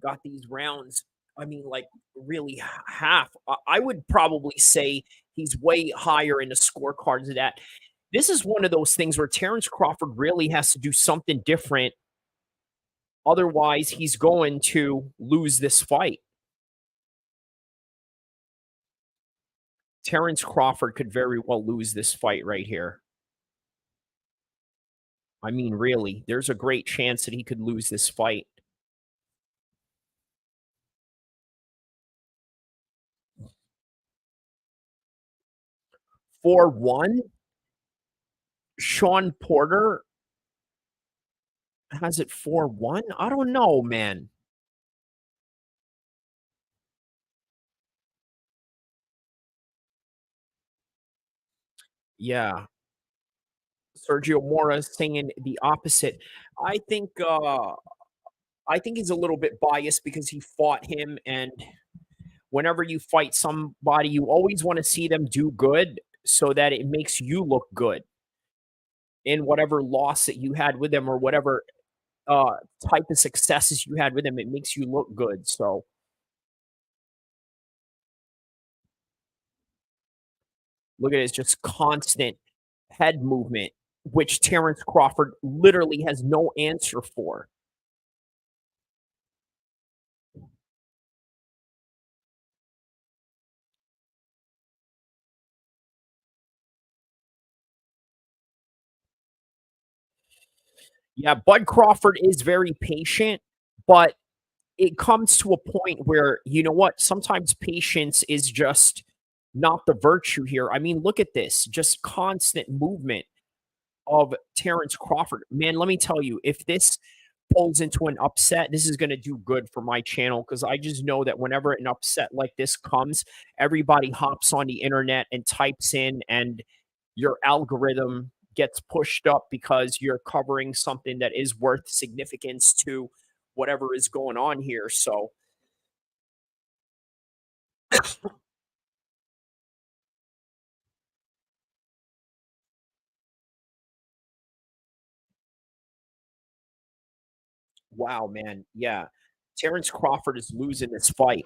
got these rounds. I mean, like, really half. I would probably say he's way higher in the scorecards of that. This is one of those things where Terrence Crawford really has to do something different. Otherwise, he's going to lose this fight. Terrence Crawford could very well lose this fight right here. I mean, really, there's a great chance that he could lose this fight. For one, Sean Porter has it 4-1. I don't know, man. Yeah. Sergio Mora is saying the opposite. I think I think he's a little bit biased because he fought him, and whenever you fight somebody, you always want to see them do good so that it makes you look good in whatever loss that you had with them or whatever type of successes you had with them. It makes you look good. So look at it, it's just constant head movement, which Terrence Crawford literally has no answer for. Yeah, Bud Crawford is very patient, but it comes to a point where, you know what? Sometimes patience is just not the virtue here. I mean, look at this, just constant movement of Terrence Crawford. Man, let me tell you, if this pulls into an upset, this is going to do good for my channel because I just know that whenever an upset like this comes, everybody hops on the internet and types in, and your algorithm gets pushed up because you're covering something that is worth significance to whatever is going on here. So, Wow, man. Yeah. Terrence Crawford is losing this fight.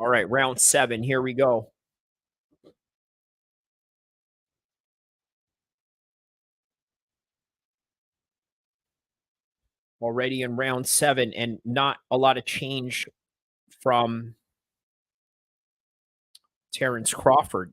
All right, round 7. Here we go. Already in round 7, and not a lot of change from Terrence Crawford.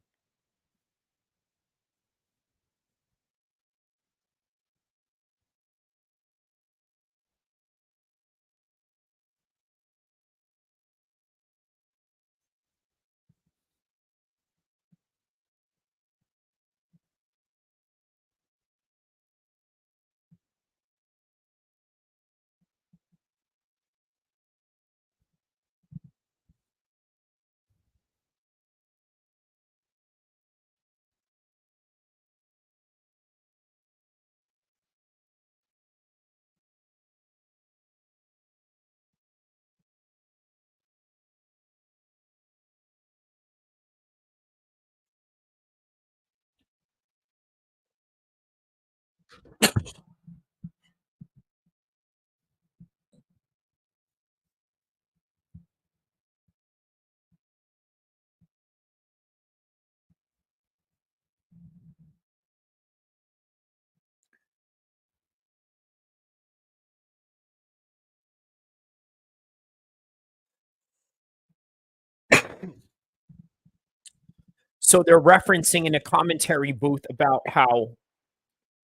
So they're referencing in a commentary booth about how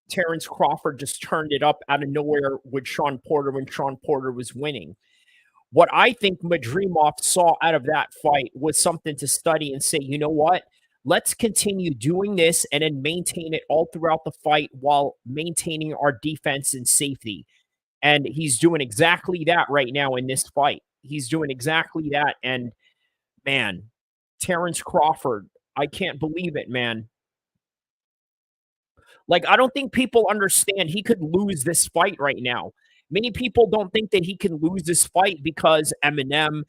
Terrence Crawford just turned it up out of nowhere with Sean Porter when Sean Porter was winning. What I think Madrimov saw out of that fight was something to study and say, you know what? Let's continue doing this and then maintain it all throughout the fight while maintaining our defense and safety. And he's doing exactly that right now in this fight. He's doing exactly that. And man, Terrence Crawford, I can't believe it, man. Like, I don't think people understand he could lose this fight right now. Many people don't think that he can lose this fight because Eminem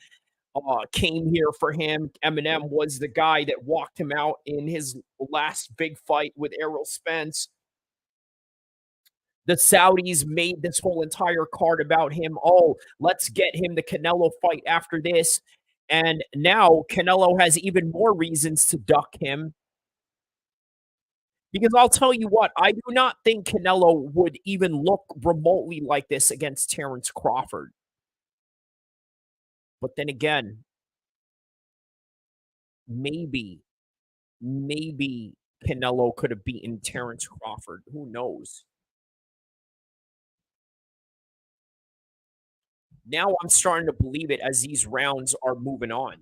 came here for him. Eminem was the guy that walked him out in his last big fight with Errol Spence. The Saudis made this whole entire card about him. Oh, let's get him the Canelo fight after this. And now Canelo has even more reasons to duck him. Because I'll tell you what, I do not think Canelo would even look remotely like this against Terrence Crawford. But then again, maybe Canelo could have beaten Terrence Crawford. Who knows? Now I'm starting to believe it as these rounds are moving on.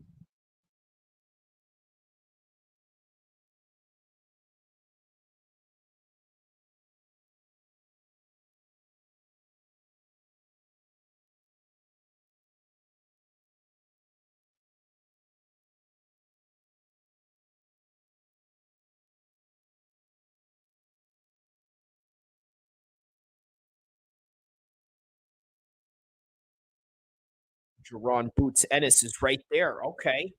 Jerron Boots Ennis is right there. Okay.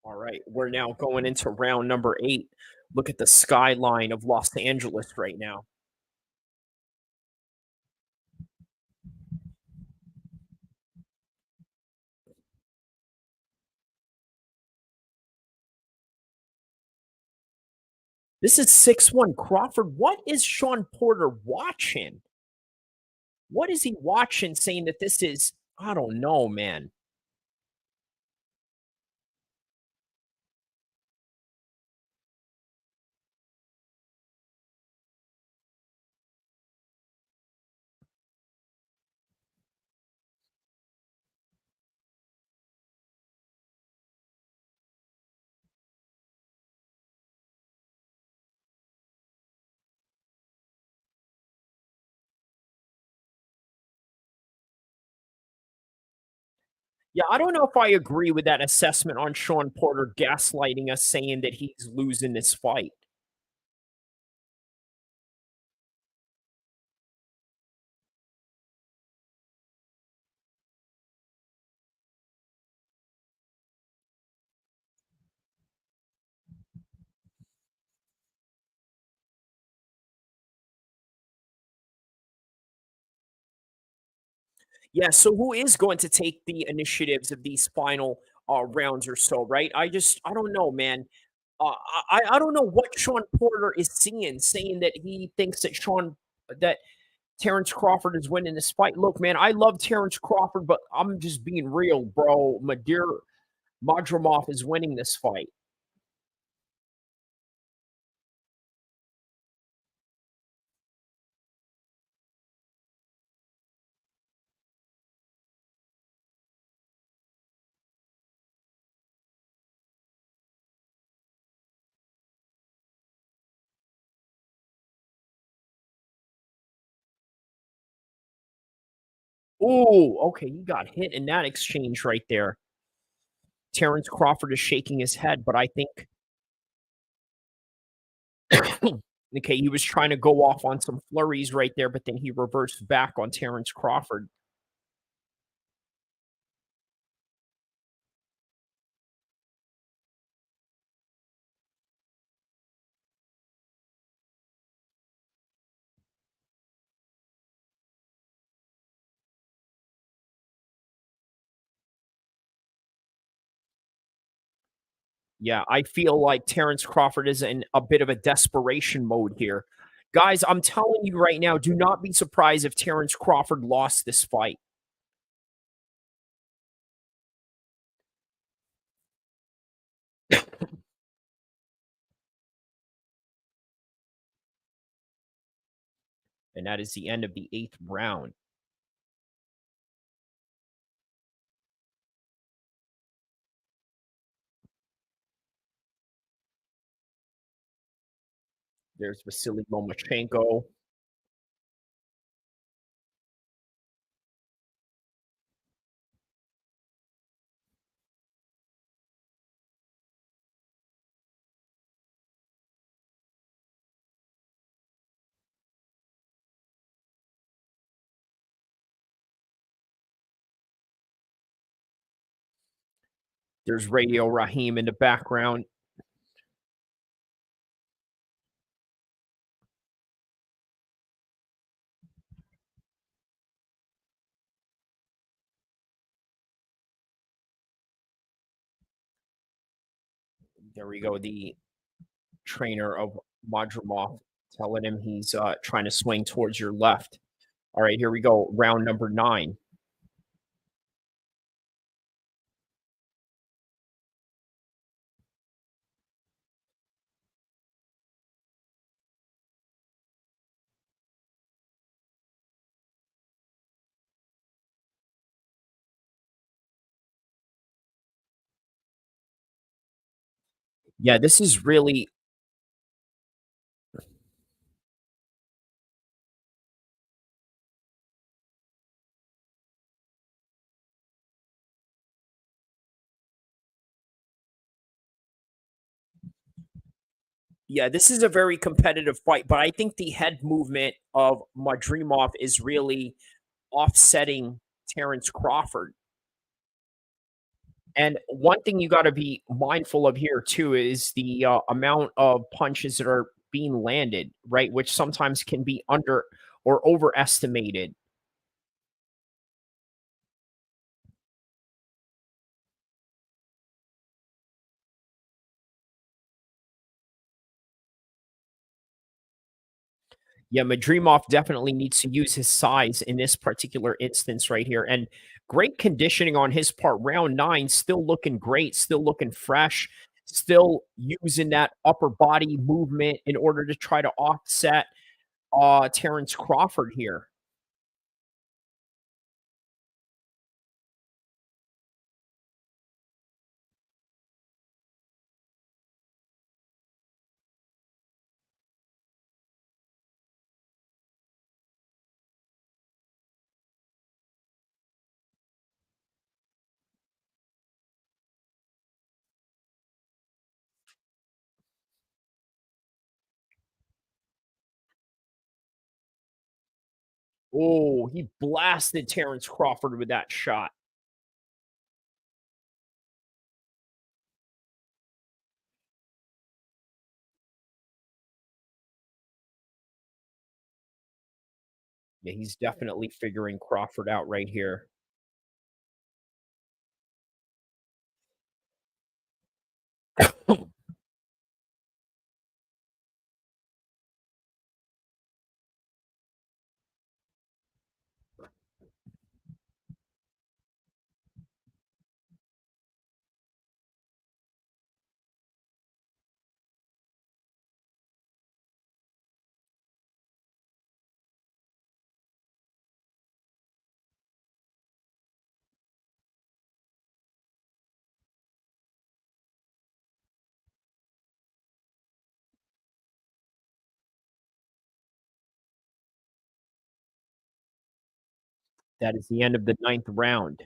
All right. We're now going into round number 8. Look at the skyline of Los Angeles right now. This is 6-1 Crawford. What is Sean Porter watching? What is he watching saying that this is, I don't know, man. Yeah, I don't know if I agree with that assessment on Sean Porter gaslighting us, saying that he's losing this fight. Yeah, so who is going to take the initiatives of these final rounds or so, right? I don't know, man. I don't know what Sean Porter is seeing, saying that he thinks that Terrence Crawford is winning this fight. Look, man, I love Terrence Crawford, but I'm just being real, bro. Madrimov is winning this fight. Ooh, okay, he got hit in that exchange right there. Terrence Crawford is shaking his head, but I think okay, he was trying to go off on some flurries right there, but then he reversed back on Terrence Crawford. Yeah, I feel like Terrence Crawford is in a bit of a desperation mode here. Guys, I'm telling you right now, do not be surprised if Terrence Crawford lost this fight. And that is the end of the 8th round. There's Vasily Lomachenko. There's Radio Raheem in the background. There we go. The trainer of Madrimov telling him he's trying to swing towards your left. All right, here we go. Round number 9. Yeah, this is really yeah, this is a very competitive fight, but I think the head movement of Madrimov is really offsetting Terrence Crawford. And one thing you got to be mindful of here too is the amount of punches that are being landed, right? Which sometimes can be under or overestimated. Yeah, Madrimov definitely needs to use his size in this particular instance right here. And great conditioning on his part. Round 9, still looking great, still looking fresh, still using that upper body movement in order to try to offset Terrence Crawford here. Oh, he blasted Terrence Crawford with that shot. Yeah, he's definitely figuring Crawford out right here. That is the end of the 9th round.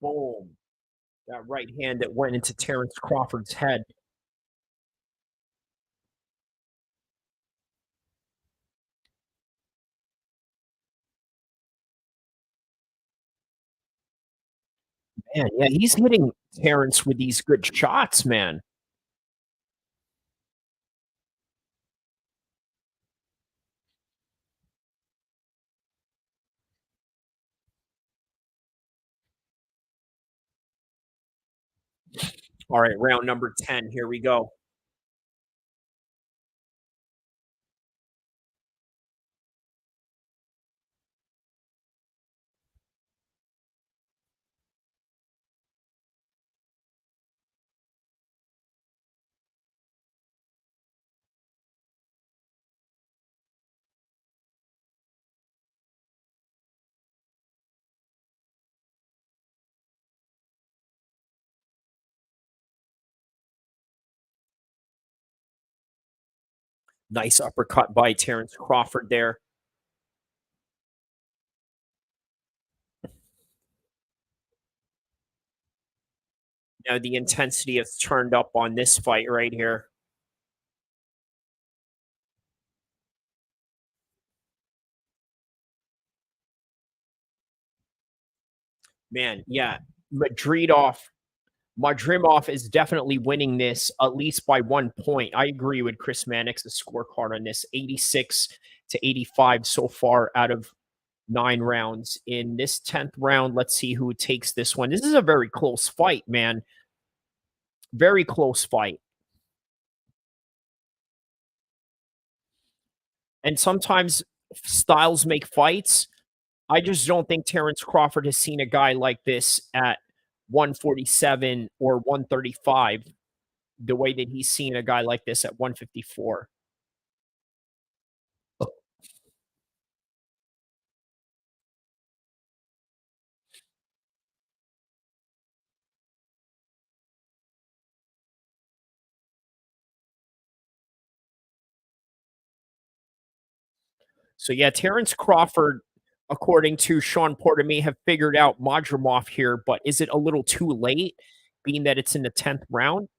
Boom. That right hand that went into Terrence Crawford's head. Man, yeah, he's hitting Terrence with these good shots, man. All right, round number 10. Here we go. Nice uppercut by Terrence Crawford there. Now the intensity has turned up on this fight right here. Man, yeah, Madrimov is definitely winning this at least by 1 point. I agree with Chris Mannix's scorecard on this, 86-85 so far out of 9 rounds. In this 10th round, let's see who takes this one. This is a very close fight, man. Very close fight. And sometimes styles make fights. I just don't think Terrence Crawford has seen a guy like this at 147 or 135 the way that he's seen a guy like this at 154. So yeah, Terrence Crawford, according to Sean Porter, may have figured out Madrimov here, but is it a little too late, being that it's in the 10th round?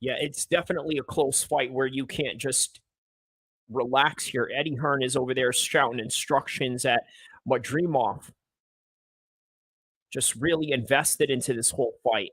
Yeah, it's definitely a close fight where you can't just relax here. Eddie Hearn is over there shouting instructions at Madrimov. Just really invested into this whole fight.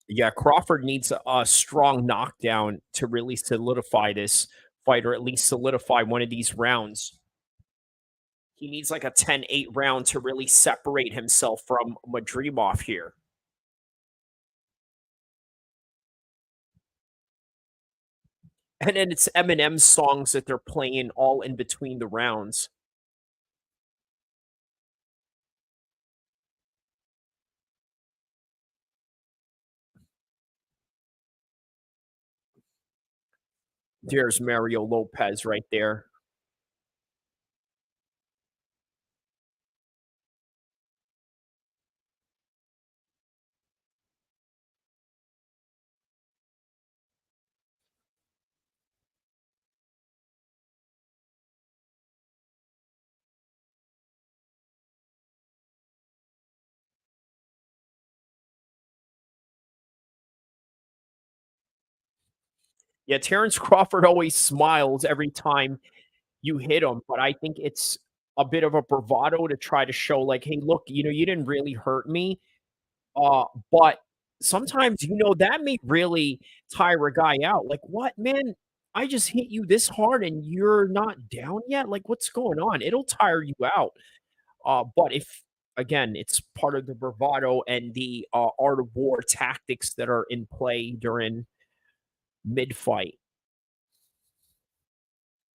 Yeah, Crawford needs a strong knockdown to really solidify this fight, or at least solidify one of these rounds. He needs like a 10-8 round to really separate himself from Madrimov here. And then it's Eminem songs that they're playing all in between the rounds. There's Mario Lopez right there. Yeah, Terrence Crawford always smiles every time you hit him, but I think it's a bit of a bravado to try to show like, "Hey, look, you didn't really hurt me." But sometimes, that may really tire a guy out. Like, "What, man? I just hit you this hard and you're not down yet? Like, what's going on?" It'll tire you out. But if again, it's part of the bravado and the art of war tactics that are in play during mid-fight.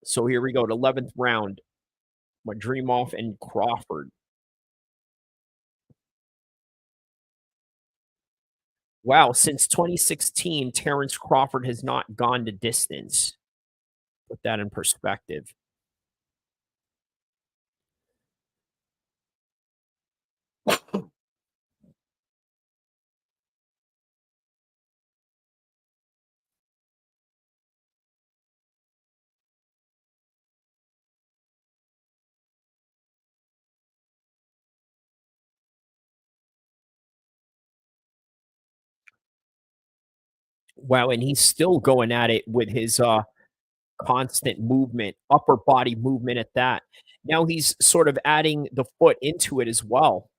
So here we go, the 11th round. Madrimov and Crawford. Wow, since 2016, Terrence Crawford has not gone the distance. Put that in perspective. Wow, and he's still going at it with his constant movement, upper body movement at that. Now he's sort of adding the foot into it as well.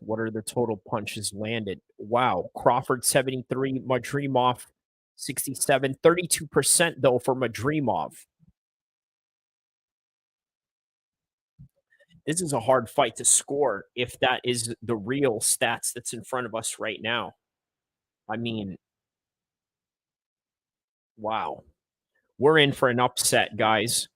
What are the total punches landed? Wow, Crawford 73, Madrimov 67, 32% though for Madrimov. This is a hard fight to score if that is the real stats that's in front of us right now. I mean, wow. We're in for an upset, guys.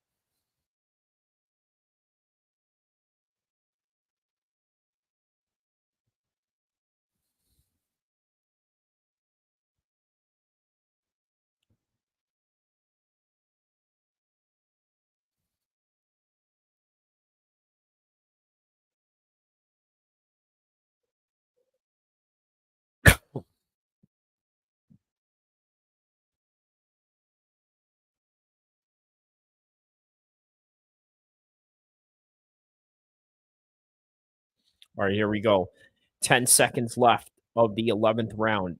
All right, here we go. 10 seconds left of the 11th round.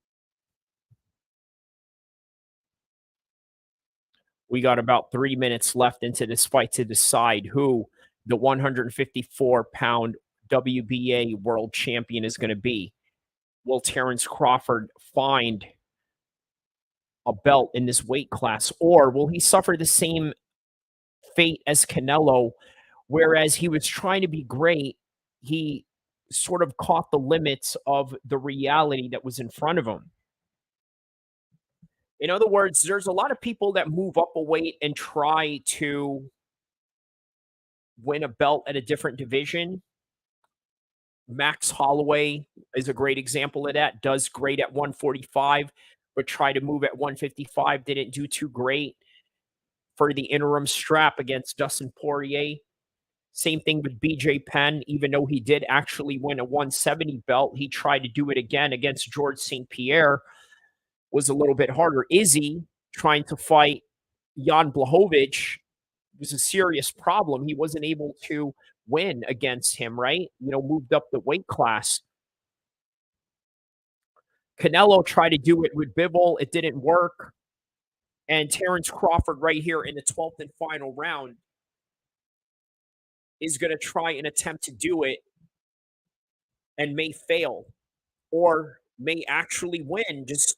We got about 3 minutes left into this fight to decide who the 154-pound WBA world champion is going to be. Will Terrence Crawford find a belt in this weight class, or will he suffer the same fate as Canelo, whereas he was trying to be great, he sort of caught the limits of the reality that was in front of him? In other words, there's a lot of people that move up a weight and try to win a belt at a different division. Max Holloway is a great example of that. Does great at 145, but try to move at 155. Didn't do too great for the interim strap against Dustin Poirier. Same thing with BJ Penn. Even though he did actually win a 170 belt, he tried to do it again against George St. Pierre. Was a little bit harder. Izzy trying to fight Jan Blachowicz was a serious problem. He wasn't able to win against him, right? Moved up the weight class. Canelo tried to do it with Bivol. It didn't work. And Terrence Crawford right here in the 12th and final round is going to try and attempt to do it and may fail or may actually win just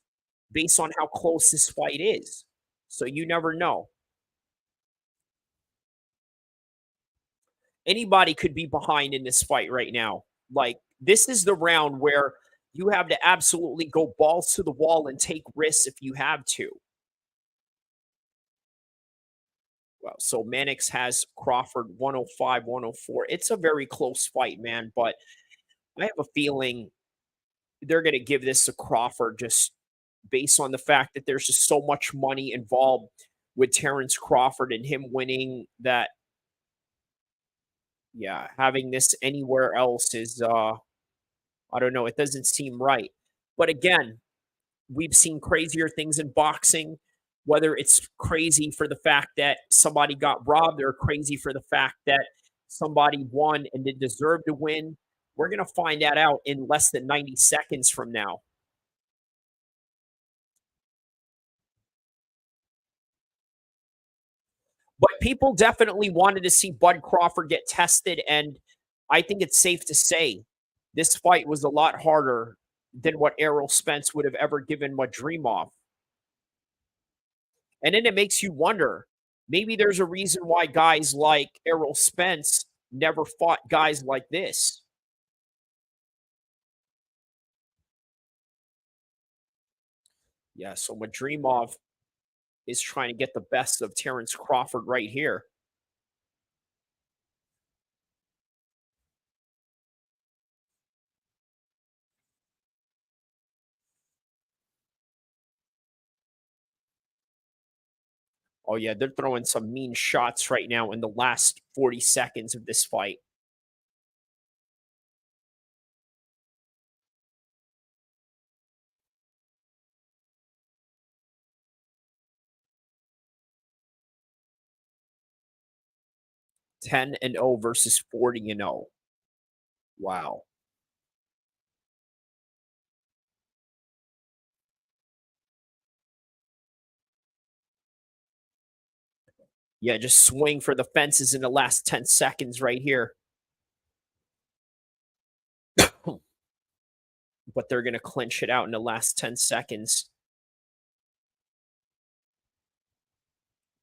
based on how close this fight is. So you never know. Anybody could be behind in this fight right now. Like, this is the round where you have to absolutely go balls to the wall and take risks if you have to. Well, so Mannix has Crawford 105, 104. It's a very close fight, man, but I have a feeling they're going to give this to Crawford just based on the fact that there's just so much money involved with Terrence Crawford and him winning that. Yeah, having this anywhere else is, I don't know, it doesn't seem right. But again, we've seen crazier things in boxing, whether it's crazy for the fact that somebody got robbed or crazy for the fact that somebody won and did deserve to win. We're going to find that out in less than 90 seconds from now. But people definitely wanted to see Bud Crawford get tested, and I think it's safe to say this fight was a lot harder than what Errol Spence would have ever given Madrimov. And then it makes you wonder, maybe there's a reason why guys like Errol Spence never fought guys like this. Yeah, so Madrimov is trying to get the best of Terrence Crawford right here. Oh, yeah, they're throwing some mean shots right now in the last 40 seconds of this fight. (10-0) versus 40-0. Wow. Yeah, just swing for the fences in the last 10 seconds right here. But they're going to clinch it out in the last 10 seconds.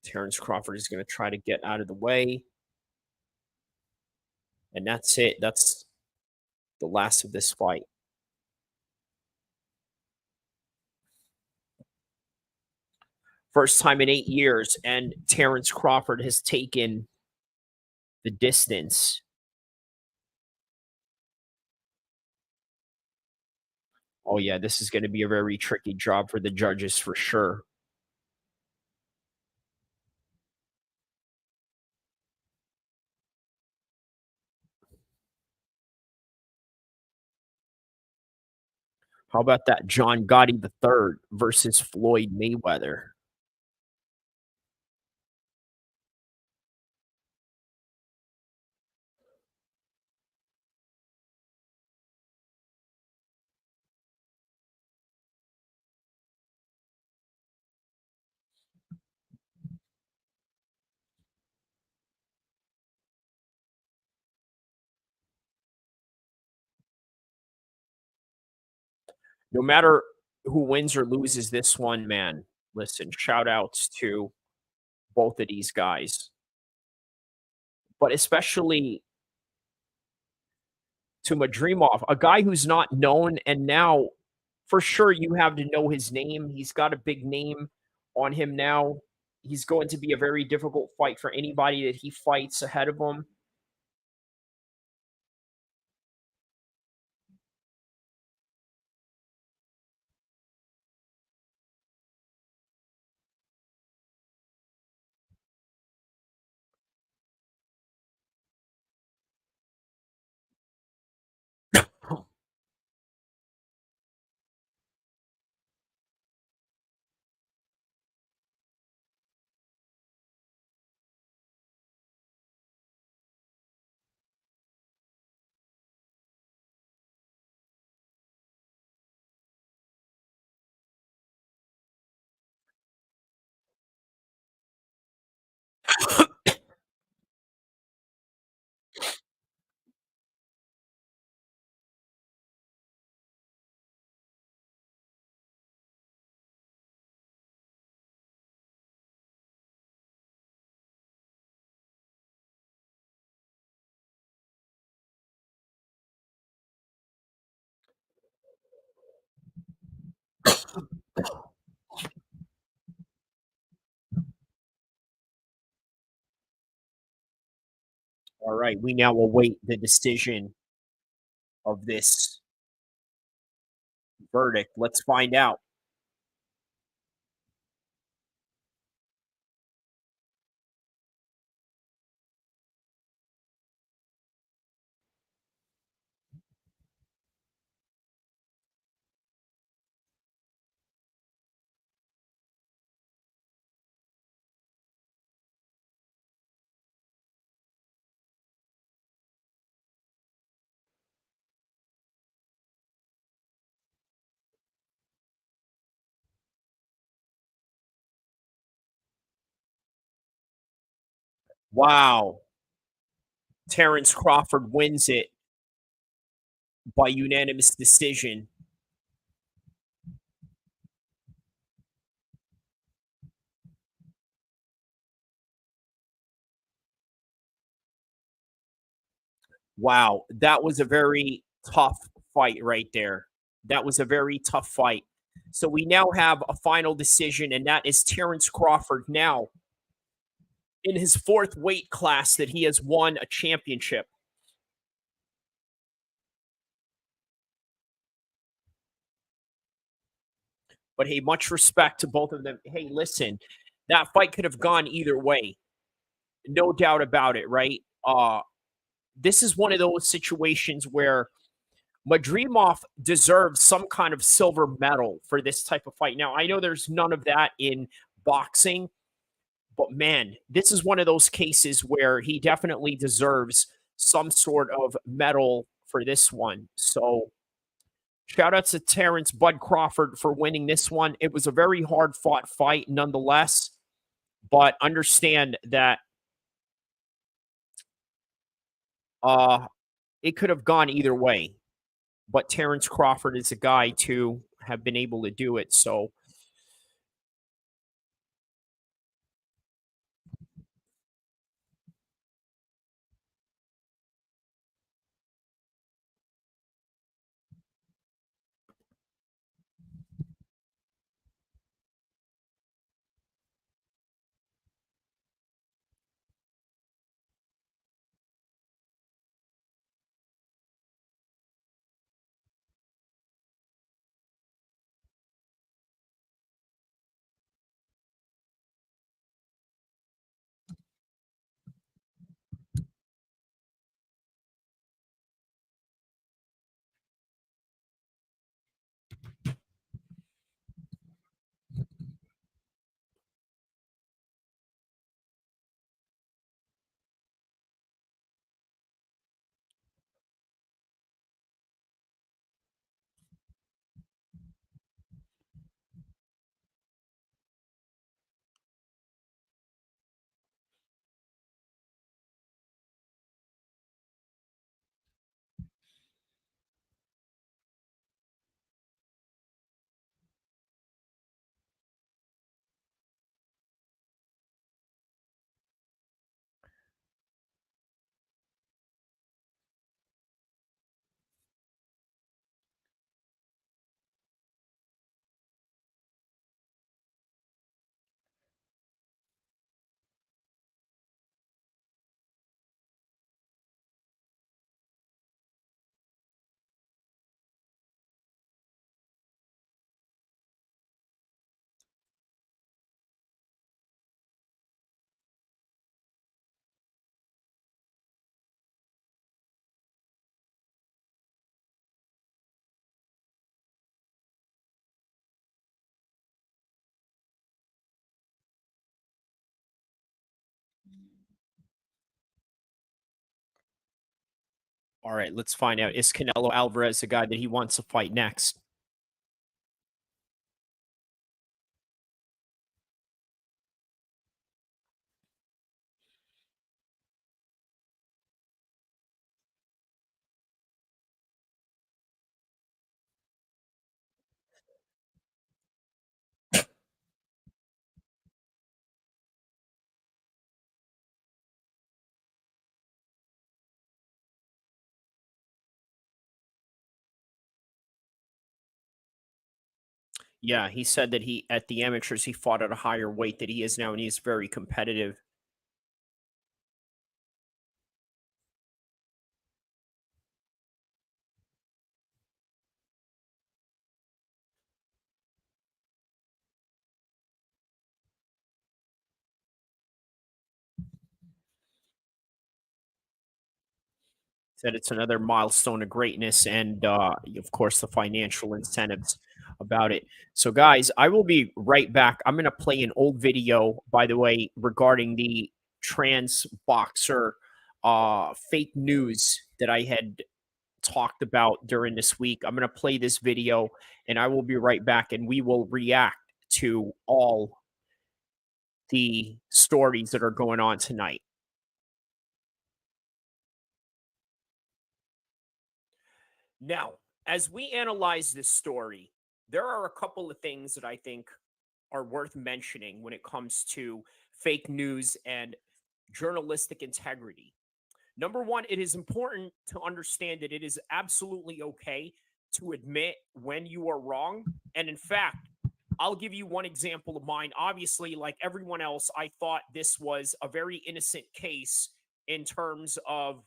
Terrence Crawford is going to try to get out of the way. And that's it. That's the last of this fight. First time in 8 years, and Terrence Crawford has taken the distance. Oh, yeah, this is going to be a very tricky job for the judges for sure. How about that John Gotti III versus Floyd Mayweather? No matter who wins or loses this one, man, listen, shout outs to both of these guys. But especially to Madrimov, a guy who's not known and now for sure you have to know his name. He's got a big name on him now. He's going to be a very difficult fight for anybody that he fights ahead of him. All right, we now await the decision of this verdict. Let's find out. Wow. Terrence Crawford wins it by unanimous decision. Wow, that was a very tough fight right there. That was a very tough fight. So we now have a final decision, and that is Terrence Crawford now in his fourth weight class that he has won a championship. But hey, much respect to both of them. Hey, listen, that fight could have gone either way. No doubt about it, right? This is one of those situations where Madrimov deserves some kind of silver medal for this type of fight. Now, I know there's none of that in boxing, but man, this is one of those cases where he definitely deserves some sort of medal for this one. So, shout out to Terrence Bud Crawford for winning this one. It was a very hard fought fight nonetheless, but understand that it could have gone either way. But Terrence Crawford is a guy to have been able to do it. So All right, let's find out. Is Canelo Alvarez the guy that he wants to fight next? Yeah, he said that he at the amateurs he fought at a higher weight that he is now, and he's very competitive. Said it's another milestone of greatness, and of course the financial incentives about it. So, guys, I will be right back. I'm going to play an old video, by the way, regarding the trans boxer fake news that I had talked about during this week. I'm going to play this video, and I will be right back, and we will react to all the stories that are going on tonight. Now, as we analyze this story, there are a couple of things that I think are worth mentioning when it comes to fake news and journalistic integrity. Number one, it is important to understand that it is absolutely okay to admit when you are wrong. And in fact, I'll give you one example of mine. Obviously, like everyone else, I thought this was a very innocent case in terms of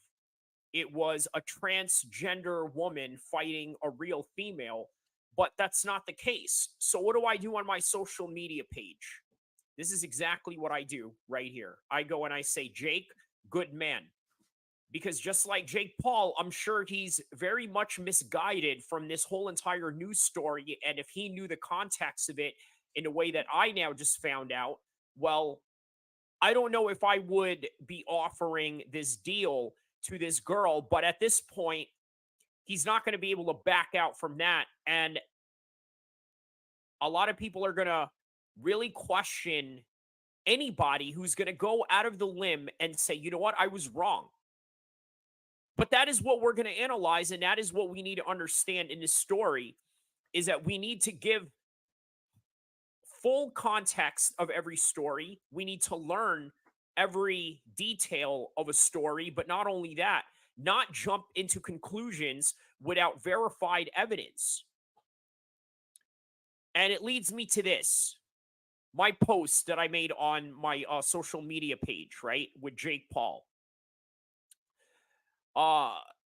it was a transgender woman fighting a real female, but that's not the case. So, what do I do on my social media page? This is exactly what I do right here. I go and I say, Jake, good man. Because just like Jake Paul, I'm sure he's very much misguided from this whole entire news story. And if he knew the context of it in a way that I now just found out, well, I don't know if I would be offering this deal to this girl, but at this point, he's not going to be able to back out from that. And a lot of people are going to really question anybody who's going to go out of the limb and say, you know what, I was wrong. But that is what we're going to analyze, and that is what we need to understand in this story, is that we need to give full context of every story. We need to learn every detail of a story, but not only that, not jump into conclusions without verified evidence. And it leads me to this. My post that I made on my social media page, right, with Jake Paul.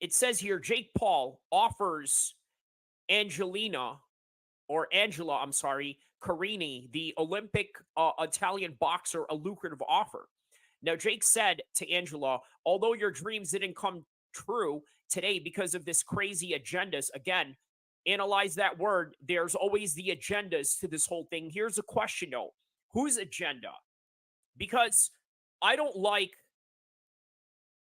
It says here, Jake Paul offers Angela, I'm sorry, Carini, the Olympic Italian boxer, a lucrative offer. Now, Jake said to Angela, although your dreams didn't come true today because of this crazy agendas, again, analyze that word. There's always the agendas to this whole thing. Here's a question, though. Whose agenda? Because I don't like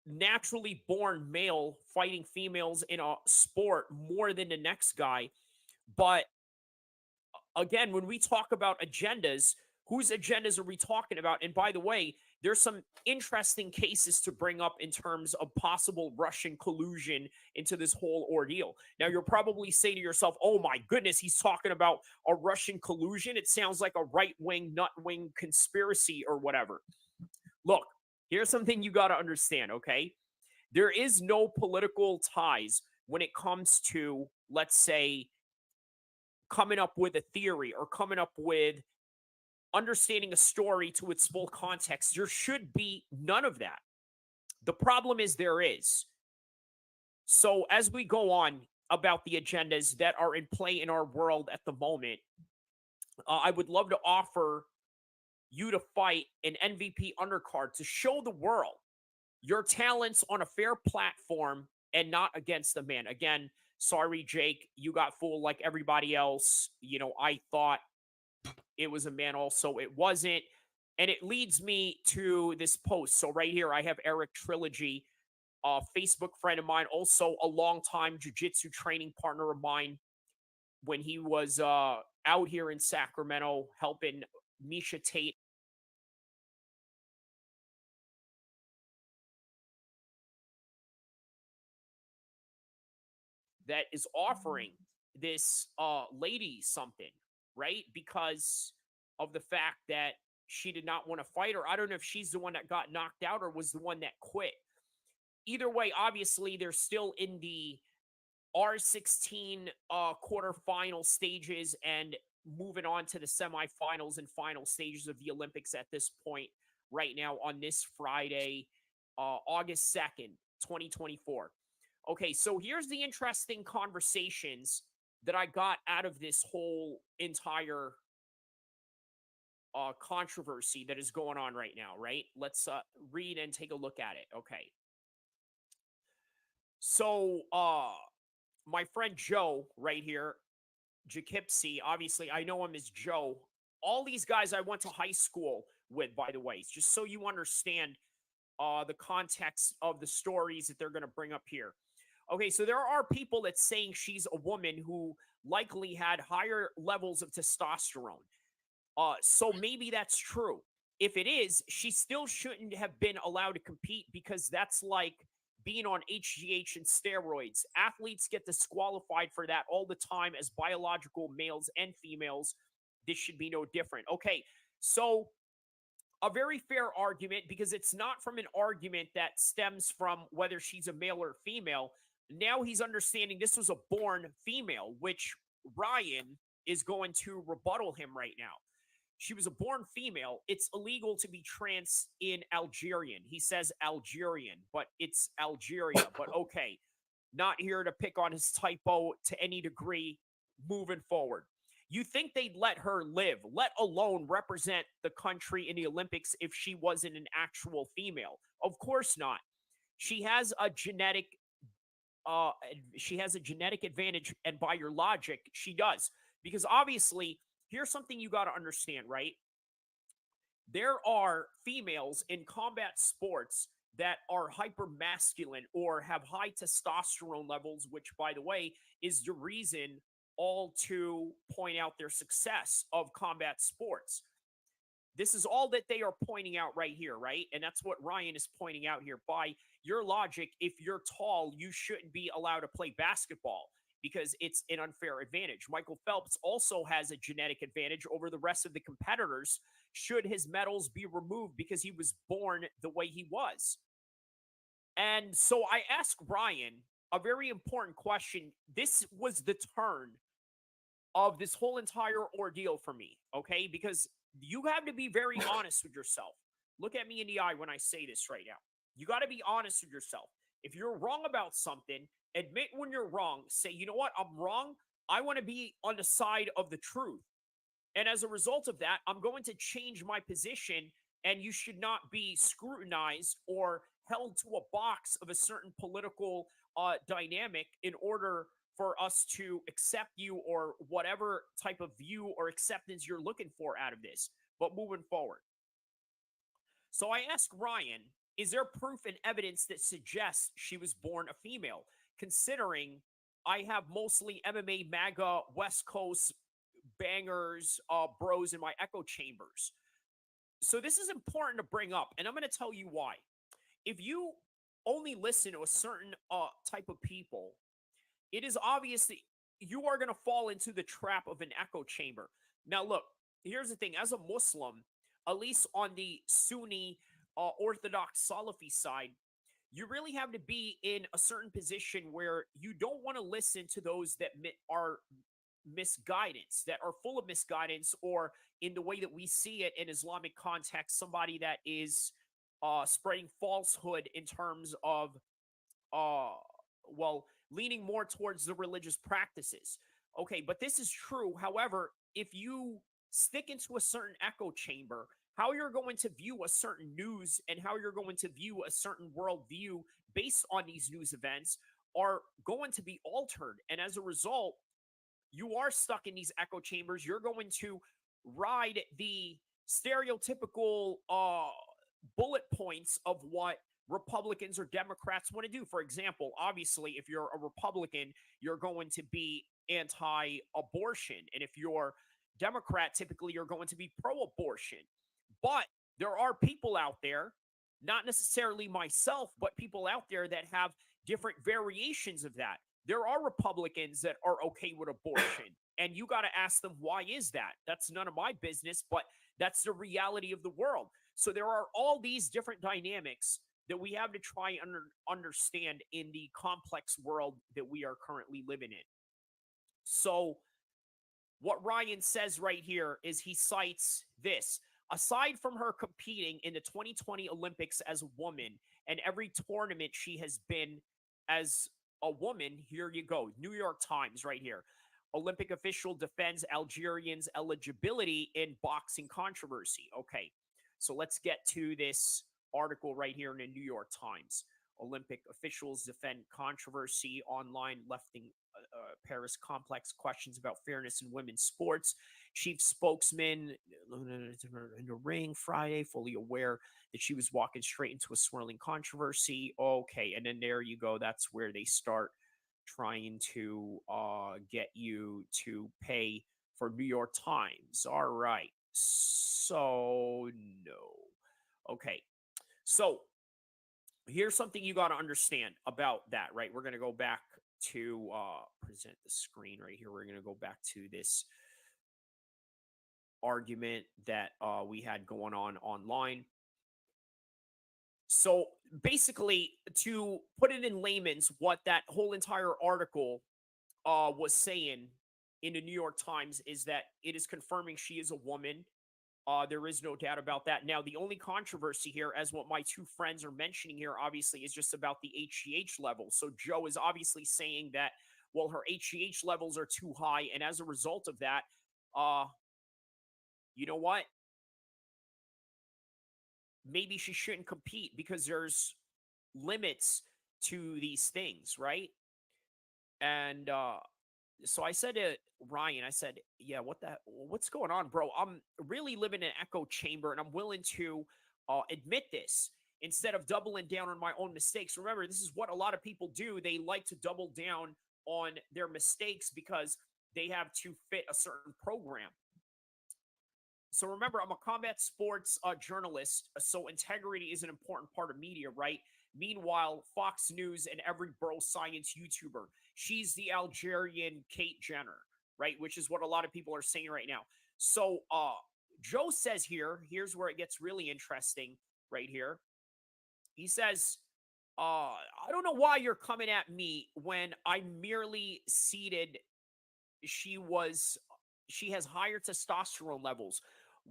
naturally born male fighting females in a sport more than the next guy. But again, when we talk about agendas, whose agendas are we talking about? And by the way, there's some interesting cases to bring up in terms of possible Russian collusion into this whole ordeal. Now, you'll probably say to yourself, oh my goodness, he's talking about a Russian collusion. It sounds like a right-wing, nut-wing conspiracy or whatever. Look, here's something you got to understand, okay? There is no political ties when it comes to, let's say, coming up with a theory or coming up with understanding a story to its full context. There should be none of that. The problem is there is. So as we go on about the agendas that are in play in our world at the moment, I would love to offer you to fight an MVP undercard to show the world your talents on a fair platform and not against the man. Again, sorry, Jake, you got fooled like everybody else. You know, I thought it was a man also. It wasn't. And it leads me to this post. So right here, I have Eric Trilogy a Facebook friend of mine, also a longtime jiu-jitsu training partner of mine when he was out here in Sacramento helping Misha Tate. That is offering this lady something, right? Because of the fact that she did not want to fight her. I don't know if she's the one that got knocked out or was the one that quit. Either way, obviously, they're still in the R16 quarterfinal stages and moving on to the semifinals and final stages of the Olympics at this point right now on this Friday, August 2nd, 2024. Okay, so here's the interesting conversations that I got out of this whole entire controversy that is going on right now, right? Let's read and take a look at it. Okay. So, my friend Joe right here, Jakipsy, obviously I know him as Joe. All these guys I went to high school with, by the way, just so you understand the context of the stories that they're going to bring up here. Okay, so there are people that saying she's a woman who likely had higher levels of testosterone. So maybe that's true. If it is, she still shouldn't have been allowed to compete because that's like being on HGH and steroids. Athletes get disqualified for that all the time as biological males and females. This should be no different. Okay, so a very fair argument because it's not from an argument that stems from whether she's a male or female. Now he's understanding this was a born female, which Ryan is going to rebuttal him right now. She was a born female. It's illegal to be trans in Algerian. He says Algerian, but it's Algeria. But okay, not here to pick on his typo to any degree moving forward. You think they'd let her live, let alone represent the country in the Olympics if she wasn't an actual female? Of course not. She has a genetic advantage, and by your logic, she does. Because obviously, here's something you got to understand, right? There are females in combat sports that are hyper masculine or have high testosterone levels, which, by the way, is the reason all to point out their success of combat sports. This is all that they are pointing out right here, right? And that's what Ryan is pointing out here. By your logic, if you're tall, you shouldn't be allowed to play basketball because it's an unfair advantage. Michael Phelps also has a genetic advantage over the rest of the competitors should his medals be removed because he was born the way he was. And so I asked Ryan a very important question. This was the turn of this whole entire ordeal for me, okay? Because you have to be very honest with yourself. Look at me in the eye when I say this right now. You got to be honest with yourself. If you're wrong about something, admit when you're wrong. Say, you know what? I'm wrong. I want to be on the side of the truth. And as a result of that, I'm going to change my position, and you should not be scrutinized or held to a box of a certain political dynamic in order for us to accept you or whatever type of view or acceptance you're looking for out of this. But moving forward. So I asked Ryan, is there proof and evidence that suggests she was born a female? Considering I have mostly MMA, MAGA, West Coast bangers, bros in my echo chambers. So this is important to bring up, and I'm going to tell you why. If you only listen to a certain type of people, it is obvious that you are going to fall into the trap of an echo chamber. Now, look, here's the thing. As a Muslim, at least on the Sunni Orthodox Salafi side, you really have to be in a certain position where you don't want to listen to those that are misguidance, that are full of misguidance, or in the way that we see it in Islamic context, somebody that is spreading falsehood in terms of, well, leaning more towards the religious practices. Okay, but this is true. However, if you stick into a certain echo chamber, how you're going to view a certain news and how you're going to view a certain worldview based on these news events are going to be altered. And as a result, you are stuck in these echo chambers. You're going to ride the stereotypical bullet points of what Republicans or Democrats want to do. For example, obviously, if you're a Republican, you're going to be anti-abortion. And if you're Democrat, typically you're going to be pro-abortion. But there are people out there, not necessarily myself, but people out there that have different variations of that. There are Republicans that are okay with abortion. And you got to ask them, why is that? That's none of my business, but that's the reality of the world. So there are all these different dynamics that we have to try and understand in the complex world that we are currently living in. So what Ryan says right here is he cites this. Aside from her competing in the 2020 Olympics as a woman and every tournament she has been as a woman, here you go, New York Times right here. Olympic official defends Algerians' eligibility in boxing controversy. Okay, so let's get to this article right here in the New York Times. Olympic officials defend controversy online, lefting Paris complex questions about fairness in women's sports. Chief spokesman in the ring Friday, fully aware that she was walking straight into a swirling controversy. Okay, and then there you go. That's where they start trying to get you to pay for New York Times. All right. So, no. Okay. So, here's something you got to understand about that, right? We're going to go back to present the screen right here. We're going to go back to this argument that we had going on online. So basically, to put it in layman's, what that whole entire article was saying in the New York Times is that it is confirming she is a woman. There is no doubt about that. Now, the only controversy here, as what my two friends are mentioning here, obviously, is just about the HGH levels. So Joe is obviously saying that, well, her HGH levels are too high, and as a result of that, you know what? Maybe she shouldn't compete because there's limits to these things, right? And so I said to Ryan, I said, yeah, what's going on, bro? I'm really living in an echo chamber, and I'm willing to admit this instead of doubling down on my own mistakes. Remember, this is what a lot of people do. They like to double down on their mistakes because they have to fit a certain program. So remember, I'm a combat sports journalist, so integrity is an important part of media, right? Meanwhile, Fox News and every bro science YouTuber, she's the Algerian Kate Jenner, right? Which is what a lot of people are saying right now. So Joe says here, here's where it gets really interesting right here. He says, I don't know why you're coming at me when I merely ceded she has higher testosterone levels.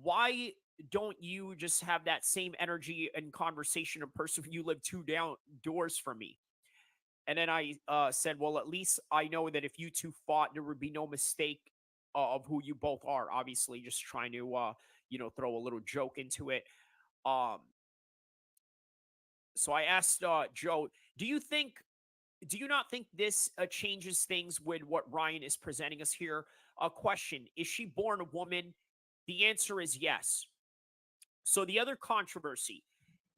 Why don't you just have that same energy and conversation in person when you live two doors from me? And then I said, well, at least I know that if you two fought, there would be no mistake of who you both are. Obviously, just trying to, throw a little joke into it. So I asked Joe, do you not think this changes things with what Ryan is presenting us here? A question, is she born a woman? The answer is yes. So the other controversy,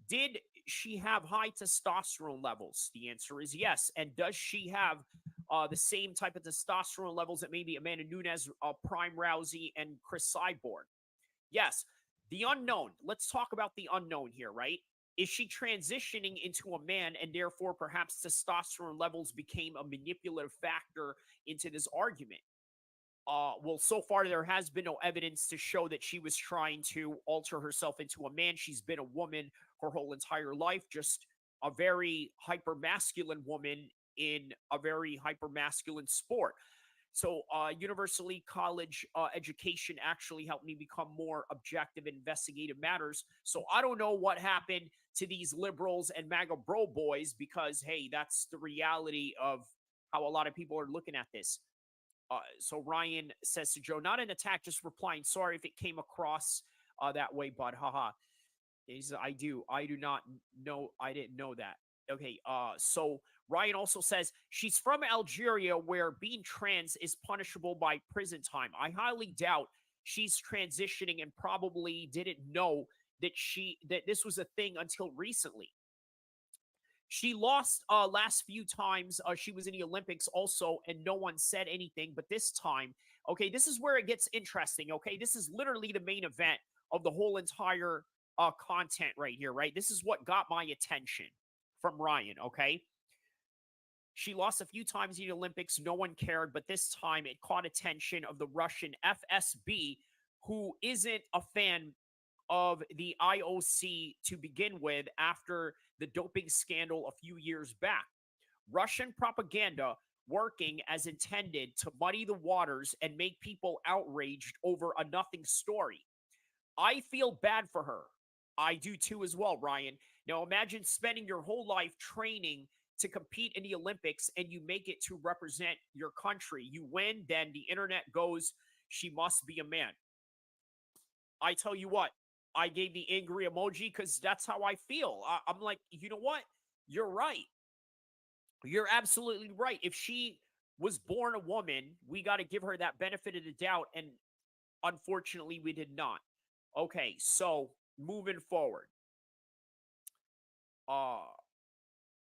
did she have high testosterone levels? The answer is yes. And does she have the same type of testosterone levels that maybe Amanda Nunes, Prime Rousey, and Chris Cyborg? Yes. The unknown. Let's talk about the unknown here, right? Is she transitioning into a man and therefore perhaps testosterone levels became a manipulative factor into this argument? Well, so far there has been no evidence to show that she was trying to alter herself into a man. She's been a woman her whole entire life, just a very hyper-masculine woman in a very hyper-masculine sport. So universally college education actually helped me become more objective in investigative matters. So I don't know what happened to these liberals and MAGA bro boys because, hey, that's the reality of how a lot of people are looking at this. So Ryan says to Joe, not an attack, just replying, sorry if it came across that way, bud. Haha. I do not know. I didn't know that. Okay. So Ryan also says she's from Algeria where being trans is punishable by prison time. I highly doubt she's transitioning and probably didn't know that this was a thing until recently. She lost last few times she was in the Olympics also, and no one said anything. But this time, okay, this is where it gets interesting. Okay, this is literally the main event of the whole entire content right here, right? This is what got my attention from Ryan, okay? She lost a few times in the Olympics. No one cared, but this time it caught attention of the Russian FSB, who isn't a fan of the IOC to begin with after the doping scandal a few years back. Russian propaganda working as intended to muddy the waters and make people outraged over a nothing story. I feel bad for her. I do too as well, Ryan. Now imagine spending your whole life training to compete in the Olympics and you make it to represent your country. You win, then the internet goes, she must be a man. I tell you what, I gave the angry emoji because that's how I feel. I'm like, you know what? You're right. You're absolutely right. If she was born a woman, we got to give her that benefit of the doubt. And unfortunately, we did not. Okay, so moving forward.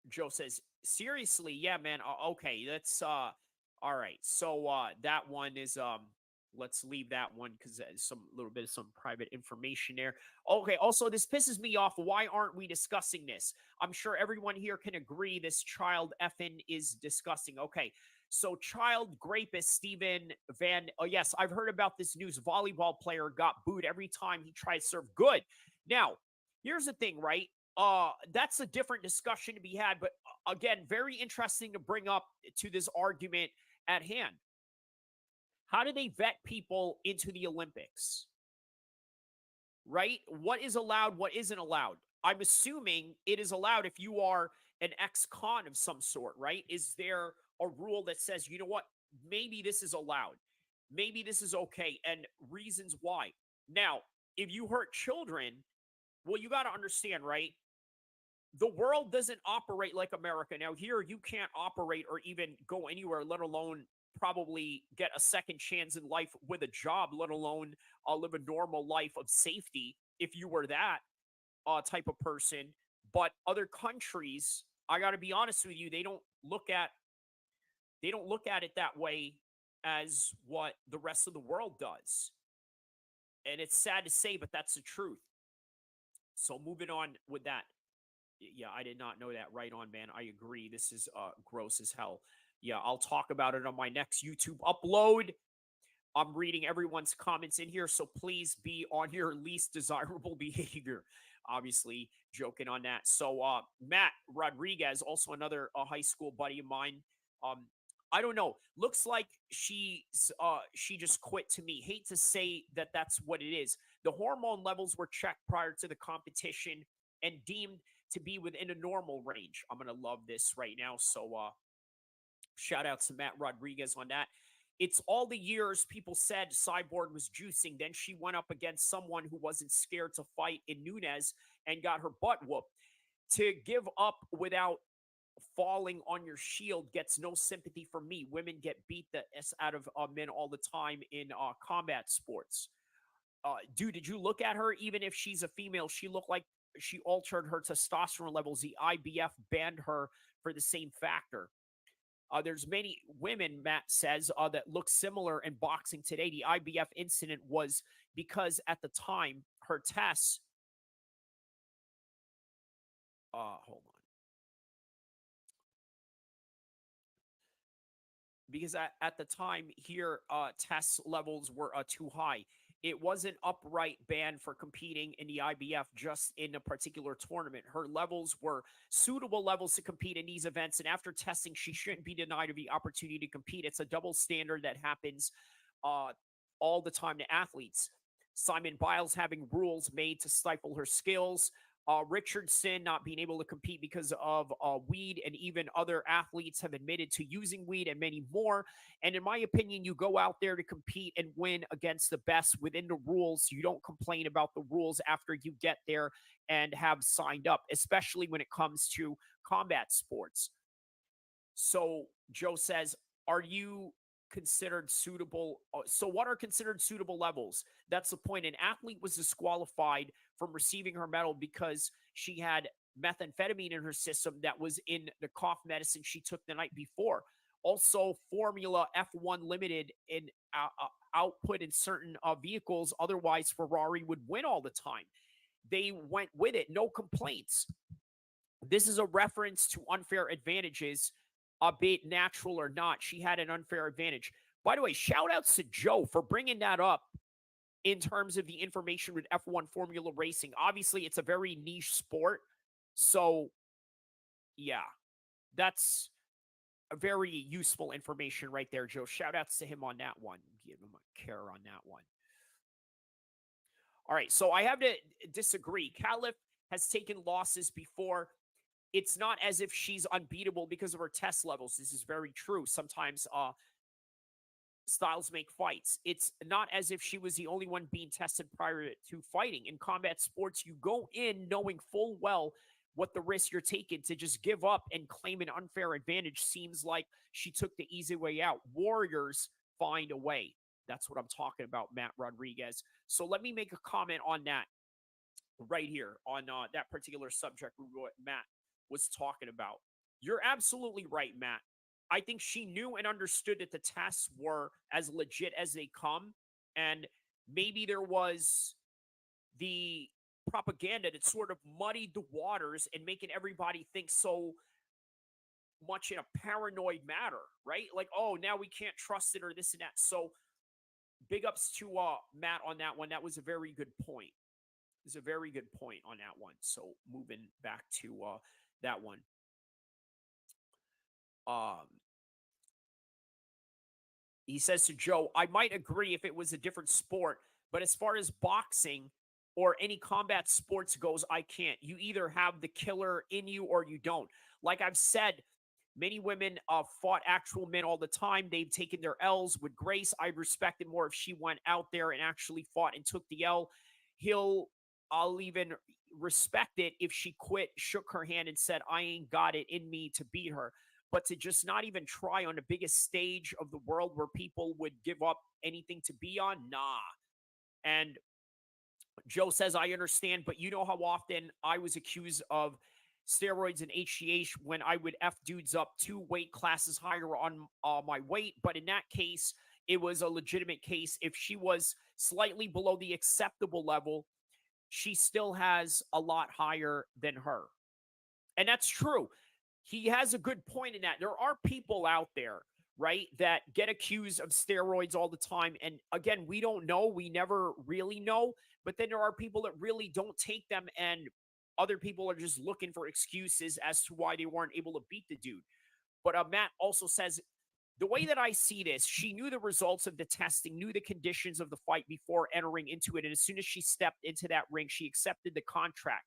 Joe says, seriously, yeah, man. Okay, that's all right. So that one is let's leave that one because there's some little bit of some private information there. Okay, also this pisses me off. Why aren't we discussing this? I'm sure everyone here can agree this child effing is disgusting. Okay, so child rapist Stephen Van, oh yes, I've heard about this news. Volleyball player got booed every time he tried to serve. Good. Now, here's the thing, right? That's a different discussion to be had, but again, very interesting to bring up to this argument at hand. How do they vet people into the Olympics? Right? What is allowed, what isn't allowed? I'm assuming it is allowed if you are an ex-con of some sort, right? Is there a rule that says, you know what, maybe this is allowed, maybe this is okay, and reasons why? Now, if you hurt children, well, you got to understand, right? The world doesn't operate like America. Now, here, you can't operate or even go anywhere, let alone probably get a second chance in life with a job, let alone live a normal life of safety if you were that type of person. But other countries, I got to be honest with you, they don't look at it that way as what the rest of the world does. And it's sad to say, but that's the truth. So moving on with that. Yeah, I did not know that. Right on, man. I agree. This is gross as hell. Yeah, I'll talk about it on my next YouTube upload. I'm reading everyone's comments in here, so please be on your least desirable behavior. Obviously, joking on that. So, Matt Rodriguez, also another high school buddy of mine. I don't know. Looks like she just quit to me. Hate to say that that's what it is. The hormone levels were checked prior to the competition and deemed to be within a normal range. I'm going to love this right now. So, shout out to Matt Rodriguez on that. It's all the years people said Cyborg was juicing. Then she went up against someone who wasn't scared to fight in Nunes and got her butt whooped. To give up without falling on your shield gets no sympathy from me. Women get beat the S out of men all the time in combat sports. Dude, did you look at her? Even if she's a female, she looked like she altered her testosterone levels. The IBF banned her for the same factor. There's many women, Matt says, that look similar in boxing today. The IBF incident was because at the time, her tests... hold on. Because at the time here, test levels were too high. It wasn't upright ban for competing in the IBF just in a particular tournament. Her levels were suitable levels to compete in these events. And after testing, she shouldn't be denied of the opportunity to compete. It's a double standard that happens all the time to athletes. Simon Biles having rules made to stifle her skills. Richardson not being able to compete because of weed, and even other athletes have admitted to using weed and many more. And in my opinion, you go out there to compete and win against the best within the rules. You don't complain about the rules after you get there and have signed up, especially when it comes to combat sports. So Joe says, are you considered suitable? So what are considered suitable levels? That's the point. An athlete was disqualified from receiving her medal because she had methamphetamine in her system that was in the cough medicine she took the night before. Also, Formula F1 Limited in output in certain vehicles. Otherwise, Ferrari would win all the time. They went with it. No complaints. This is a reference to unfair advantages, albeit natural or not. She had an unfair advantage. By the way, shout outs to Joe for bringing that up in terms of the information with F1 Formula Racing. Obviously, it's a very niche sport. So, yeah, that's a very useful information right there, Joe. Shout outs to him on that one. Give him a care on that one. All right, so I have to disagree. Caliph has taken losses before. It's not as if she's unbeatable because of her test levels. This is very true. Sometimes styles make fights. It's not as if she was the only one being tested prior to fighting. In combat sports, you go in knowing full well what the risk you're taking. To just give up and claim an unfair advantage seems like she took the easy way out. Warriors find a way. That's what I'm talking about, Matt Rodriguez. So let me make a comment on that right here, on that particular subject what Matt was talking about. You're absolutely right, Matt. I think she knew and understood that the tests were as legit as they come. And maybe there was the propaganda that sort of muddied the waters and making everybody think so much in a paranoid manner, right? Like, oh, now we can't trust it or this and that. So big ups to Matt on that one. That was a very good point. It's a very good point on that one. So moving back to that one. He says to Joe, I might agree if it was a different sport, but as far as boxing or any combat sports goes, I can't. You either have the killer in you or you don't. Like I've said, many women fought actual men all the time. They've taken their L's with grace. I'd respect it more if she went out there and actually fought and took the L. I'll even respect it if she quit, shook her hand, and said, I ain't got it in me to beat her. But to just not even try on the biggest stage of the world where people would give up anything to be on, nah. And Joe says, I understand, but you know how often I was accused of steroids and HGH when I would F dudes up 2 weight classes higher on my weight. But in that case, it was a legitimate case. If she was slightly below the acceptable level, she still has a lot higher than her. And that's true. He has a good point in that. There are people out there, right, that get accused of steroids all the time. And again, we don't know. We never really know. But then there are people that really don't take them, and other people are just looking for excuses as to why they weren't able to beat the dude. But Matt also says, the way that I see this, she knew the results of the testing, knew the conditions of the fight before entering into it. And as soon as she stepped into that ring, she accepted the contract.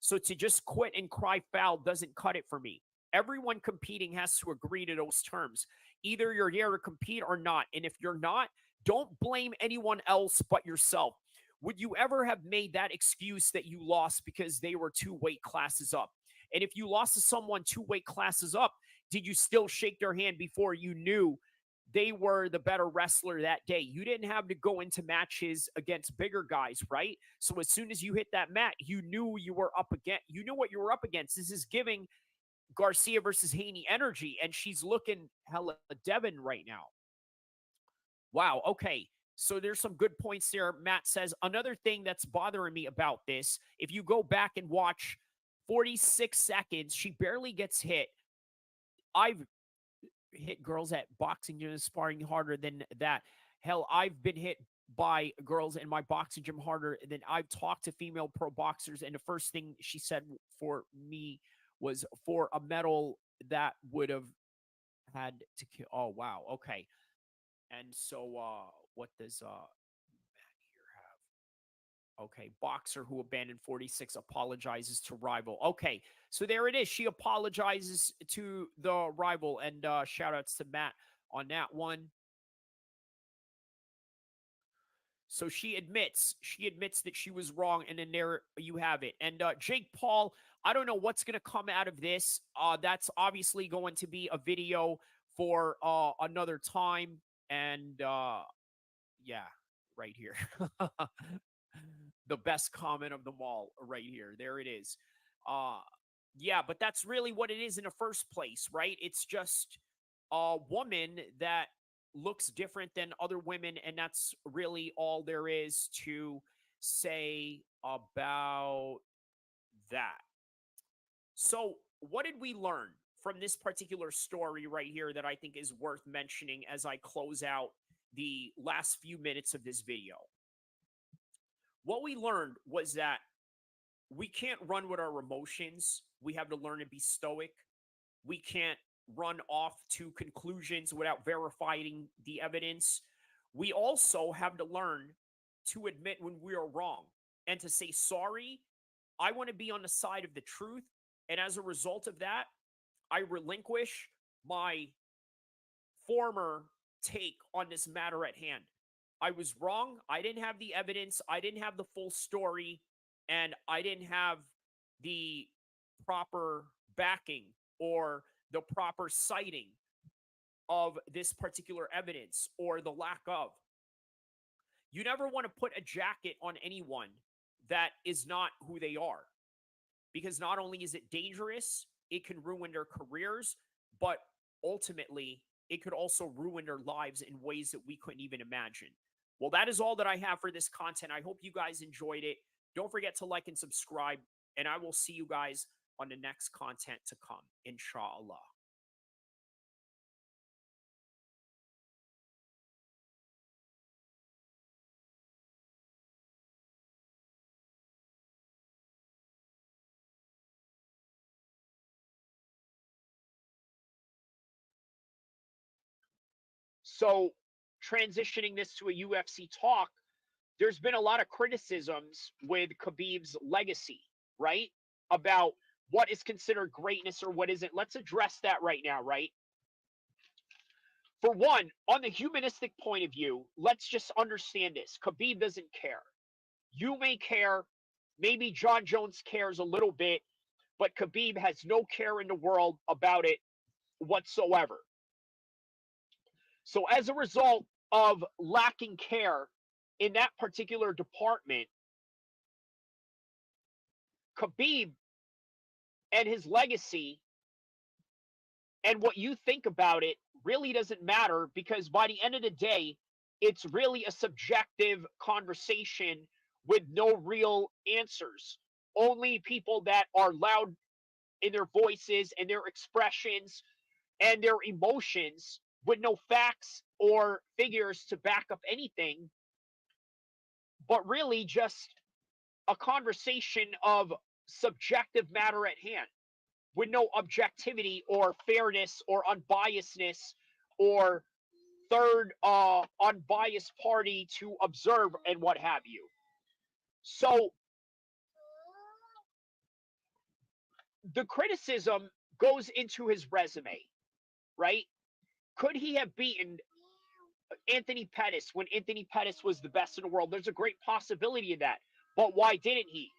So to just quit and cry foul doesn't cut it for me. Everyone competing has to agree to those terms. Either you're there to compete or not. And if you're not, don't blame anyone else but yourself. Would you ever have made that excuse that you lost because they were 2 weight classes up? And if you lost to someone 2 weight classes up, did you still shake their hand before you knew they were the better wrestler that day? You didn't have to go into matches against bigger guys, right? So as soon as you hit that mat, you knew you were up against, you knew what you were up against. This is giving Garcia versus Haney energy, and she's looking hella Devin right now. Wow, okay. So there's some good points there. Matt says, another thing that's bothering me about this, if you go back and watch 46 seconds, she barely gets hit. I've hit girls at boxing gym sparring harder than that. Hell, I've been hit by girls in my boxing gym harder than I've talked to female pro boxers. And the first thing she said for me was for a medal that would have had to kill. Oh, wow. Okay. And so what does Matt here have? Okay. Boxer who abandoned 46 apologizes to rival. Okay. So there it is. She apologizes to the rival, and shout outs to Matt on that one. So she admits that she was wrong, and then there you have it. And Jake Paul, I don't know what's going to come out of this. That's obviously going to be a video for another time. And yeah, right here. The best comment of them all right here. There it is. Yeah, but that's really what it is in the first place, right? It's just a woman that looks different than other women, and that's really all there is to say about that. So, what did we learn from this particular story right here that I think is worth mentioning as I close out the last few minutes of this video? What we learned was that we can't run with our emotions. We have to learn to be stoic. We can't run off to conclusions without verifying the evidence. We also have to learn to admit when we are wrong and to say sorry. I want to be on the side of the truth. And as a result of that, I relinquish my former take on this matter at hand. I was wrong. I didn't have the evidence. I didn't have the full story. And I didn't have the proper backing or the proper citing of this particular evidence or the lack of. You never want to put a jacket on anyone that is not who they are, because not only is it dangerous, it can ruin their careers, but ultimately it could also ruin their lives in ways that we couldn't even imagine. Well, that is all that I have for this content. I hope you guys enjoyed it. Don't forget to like and subscribe, and I will see you guys on the next content to come, inshallah. So, transitioning this to a UFC talk, there's been a lot of criticisms with Khabib's legacy, right? About what is considered greatness or what isn't. Let's address that right now, right? For one, on the humanistic point of view, let's just understand this. Khabib doesn't care. You may care. Maybe John Jones cares a little bit, but Khabib has no care in the world about it whatsoever. So as a result of lacking care in that particular department, Khabib and his legacy and what you think about it really doesn't matter, because by the end of the day, it's really a subjective conversation with no real answers. Only people that are loud in their voices and their expressions and their emotions with no facts or figures to back up anything, but really just a conversation of subjective matter at hand with no objectivity or fairness or unbiasedness or third unbiased party to observe and what have you. So the criticism goes into his resume, right? Could he have beaten Anthony Pettis when Anthony Pettis was the best in the world? There's a great possibility of that. But why didn't he?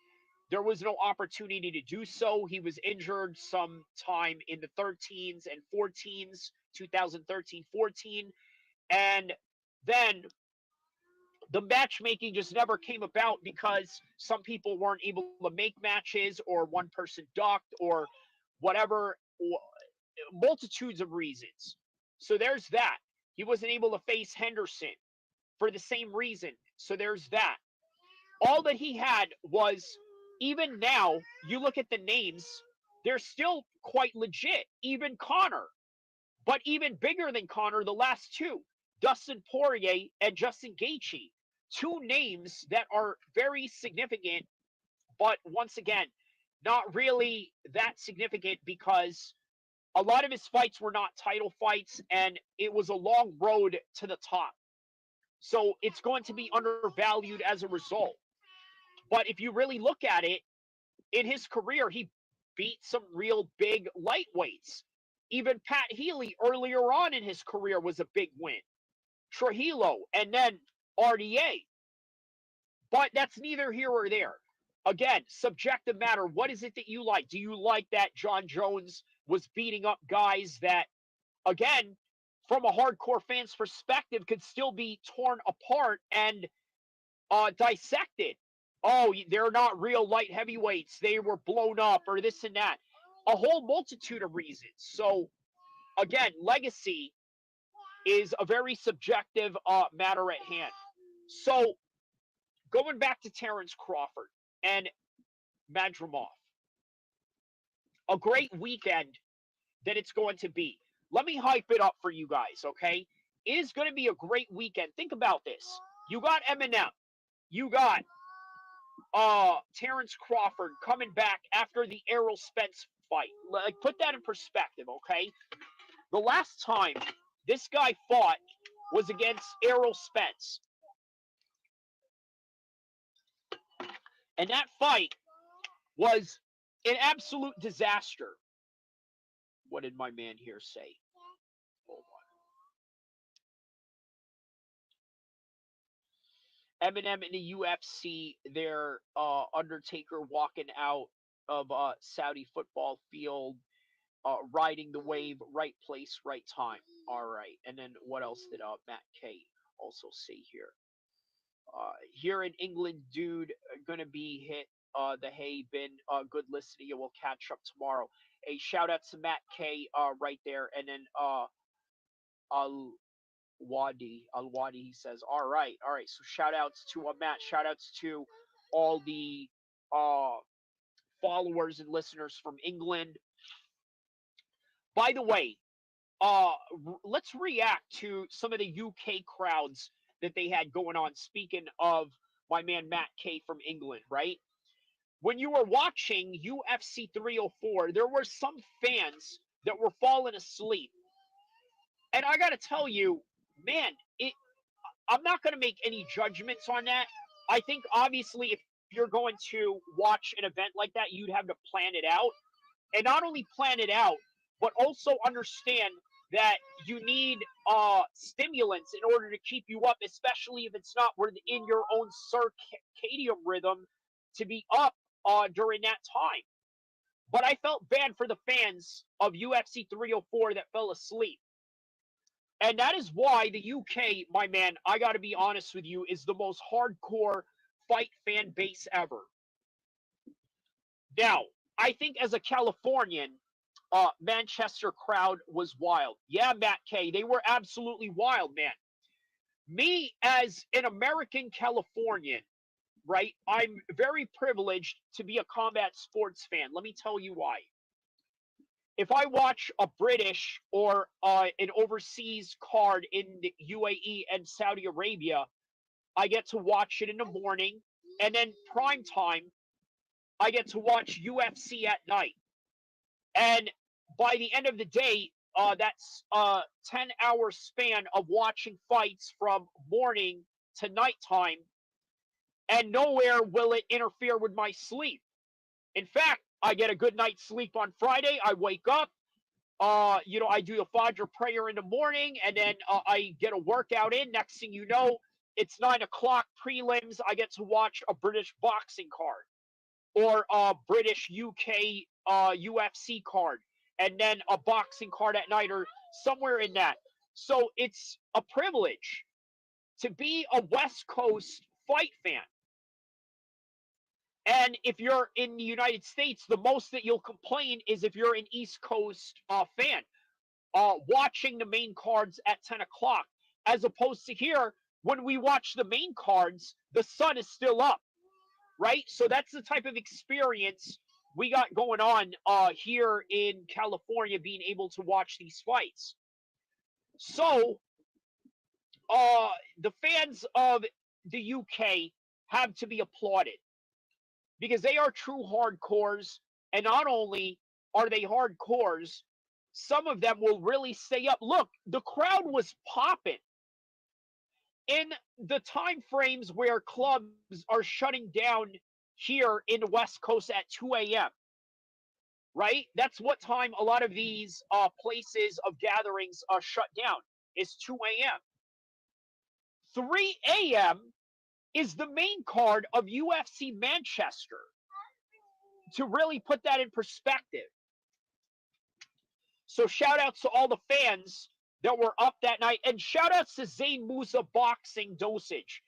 There was no opportunity to do so. He was injured sometime in the 13s and 14s, 2013, 14. And then the matchmaking just never came about because some people weren't able to make matches, or one person ducked, or whatever, multitudes of reasons. So there's that. He wasn't able to face Henderson for the same reason. So there's that. All that he had was, even now, you look at the names, they're still quite legit. Even Conor. But even bigger than Conor, the last two, Dustin Poirier and Justin Gaethje. Two names that are very significant, but once again, not really that significant, because a lot of his fights were not title fights, and it was a long road to the top. So it's going to be undervalued as a result. But if you really look at it, in his career, he beat some real big lightweights. Even Pat Healy earlier on in his career was a big win. Trujillo, and then RDA. But that's neither here or there. Again, subjective matter. What is it that you like? Do you like that John Jones was beating up guys that, again, from a hardcore fan's perspective, could still be torn apart and dissected? Oh, they're not real light heavyweights. They were blown up, or this and that. a whole multitude of reasons. So, again, legacy is a very subjective matter at hand. So, going back to Terrence Crawford and Madrimov, a great weekend that it's going to be. Let me hype it up for you guys, okay? It is going to be a great weekend. Think about this. You got EMINEM. You got Terrence Crawford coming back after the Errol Spence fight. Like, put that in perspective, okay? The last time this guy fought was against Errol Spence. And that fight was an absolute disaster. What did my man here say? Hold on. EMINEM in the UFC, their Undertaker walking out of Saudi football field, riding the wave, right place, right time. All right. And then what else did Matt K also say here? Here in England, dude, gonna be hit the hay bin. Good listening. We'll catch up tomorrow. A shout out to Matt K right there. And then Al-Wadi, he says, all right. So shout outs to Matt. Shout outs to all the followers and listeners from England. By the way, let's react to some of the UK crowds that they had going on. Speaking of my man Matt K from England, right? When you were watching UFC 304, there were some fans that were falling asleep. And I got to tell you, man, I'm not going to make any judgments on that. I think, obviously, if you're going to watch an event like that, you'd have to plan it out. And not only plan it out, but also understand that you need stimulants in order to keep you up, especially if it's not within your own circadian rhythm to be up during that time. But I felt bad for the fans of UFC 304 that fell asleep. And that is why the UK, my man, I got to be honest with you, is the most hardcore fight fan base ever. Now, I think as a Californian, Manchester crowd was wild. Yeah, Matt K, they were absolutely wild, man. Me, as an American Californian, right, I'm very privileged to be a combat sports fan. Let me tell you why. If I watch a British or an overseas card in the UAE and Saudi Arabia, I get to watch it in the morning, and then prime time, I get to watch UFC at night. And by the end of the day, that's a 10-hour span of watching fights from morning to nighttime, and nowhere will it interfere with my sleep. In fact, I get a good night's sleep on Friday. I wake up, I do the Fajr prayer in the morning, and then I get a workout in. Next thing you know, it's 9 o'clock prelims. I get to watch a British boxing card or a British UK UFC card, and then a boxing card at night or somewhere in that. So it's a privilege to be a West Coast fight fan. And if you're in the United States, the most that you'll complain is if you're an East Coast fan, watching the main cards at 10 o'clock, as opposed to here, when we watch the main cards, the sun is still up, right? So that's the type of experience we got going on here in California, being able to watch these fights. So the fans of the UK have to be applauded, because they are true hardcores. And not only are they hardcores, some of them will really stay up. Look, the crowd was popping in the time frames where clubs are shutting down here in the West Coast at 2 a.m., right? That's what time a lot of these places of gatherings are shut down, is 2 a.m. 3 a.m. is the main card of UFC Manchester, to really put that in perspective. So shout outs to all the fans that were up that night, and shout outs to Zayn Musa Boxing Dosage,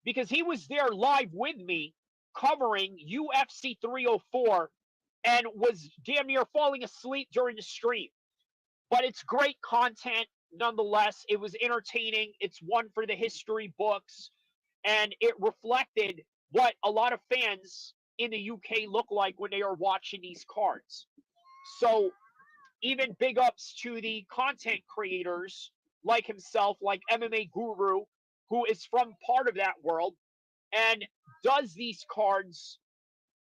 because he was there live with me covering UFC 304 and was damn near falling asleep during the stream. But it's great content nonetheless. It was entertaining. It's one for the history books, and it reflected what a lot of fans in the UK look like when they are watching these cards. So even big ups to the content creators like himself, like MMA Guru, who is from part of that world and does these cards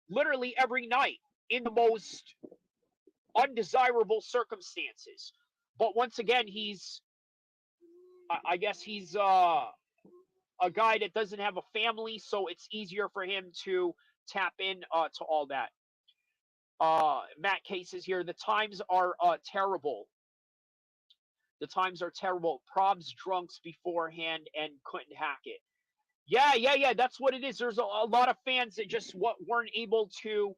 literally every night in the most undesirable circumstances. But once again, I guess he's a guy that doesn't have a family, so it's easier for him to tap in to all that. Matt Case is here. The times are terrible. The times are terrible. Probs drunks beforehand and couldn't hack it. Yeah. That's what it is. There's a lot of fans that just weren't able to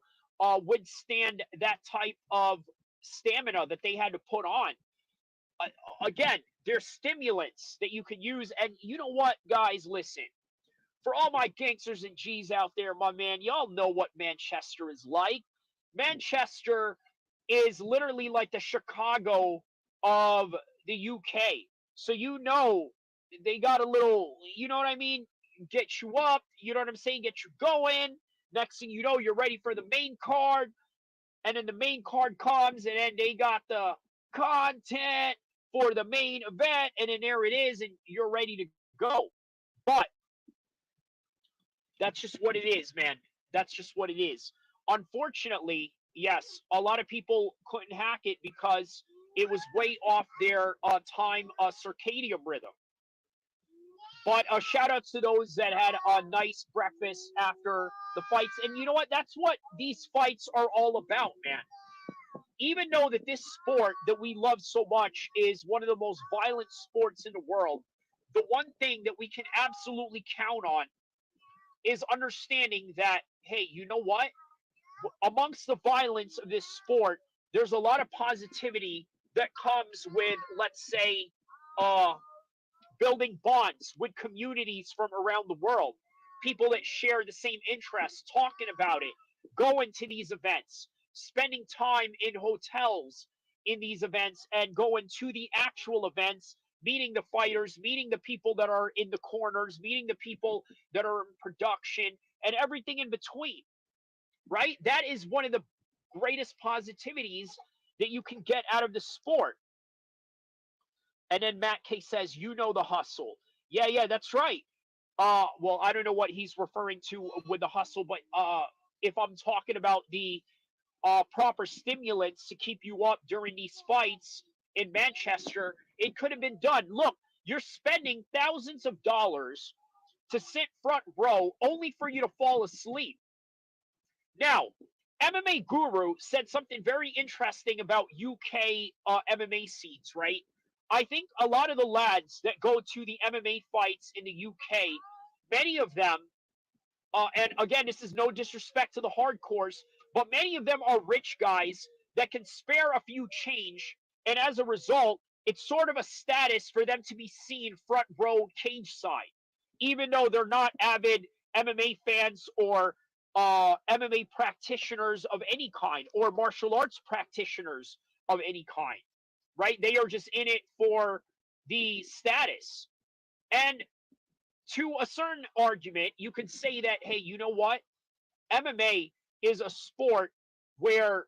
withstand that type of stamina that they had to put on. Again, there's stimulants that you can use. And you know what, guys? Listen. For all my gangsters and G's out there, my man, y'all know what Manchester is like. Manchester is literally like the Chicago of the UK. So you know they got a little, you know what I mean? Get you up, you know what I'm saying? Get you going. Next thing you know, you're ready for the main card. And then the main card comes, and then they got the content for the main event. And then there it is, and you're ready to go. But that's just what it is, man. That's just what it is. Unfortunately, yes, a lot of people couldn't hack it because it was way off their time circadian rhythm. But shout outs to those that had a nice breakfast after the fights. And you know what? That's what these fights are all about, man. Even though that this sport that we love so much is one of the most violent sports in the world, the one thing that we can absolutely count on is understanding that, hey, you know what? Amongst the violence of this sport, there's a lot of positivity that comes with, let's say, building bonds with communities from around the world, people that share the same interests, talking about it, going to these events, spending time in hotels in these events, and going to the actual events, meeting the fighters, meeting the people that are in the corners, meeting the people that are in production, and everything in between, right? That is one of the greatest positivities that you can get out of the sport. And then Matt K says, you know the hustle. Yeah, that's right. Well, I don't know what he's referring to with the hustle, but if I'm talking about the proper stimulants to keep you up during these fights in Manchester, it could have been done. Look, you're spending thousands of dollars to sit front row only for you to fall asleep. Now, MMA Guru said something very interesting about UK MMA seats, right? I think a lot of the lads that go to the MMA fights in the UK, many of them, and again, this is no disrespect to the hardcores, but many of them are rich guys that can spare a few change, and as a result, it's sort of a status for them to be seen front row cage side, even though they're not avid MMA fans or MMA practitioners of any kind or martial arts practitioners of any kind, right? They are just in it for the status. And to a certain argument, you could say that, hey, you know what? MMA is a sport where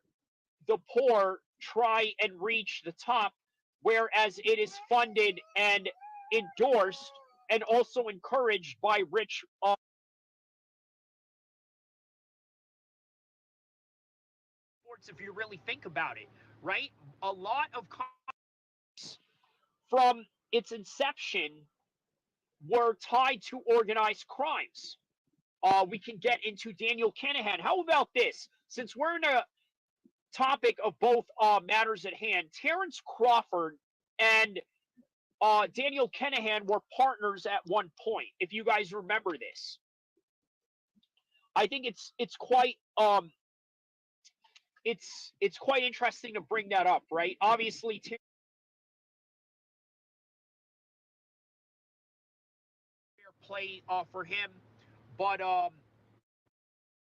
the poor try and reach the top, whereas it is funded and endorsed and also encouraged by rich sports, if you really think about it, right? A lot of from its inception were tied to organized crimes. We can get into Daniel Kinahan. How about this? Since we're in a topic of both matters at hand, Terrence Crawford and Daniel Kinahan were partners at one point, if you guys remember this. I think it's quite it's quite interesting to bring that up, right? Obviously, fair play for him, but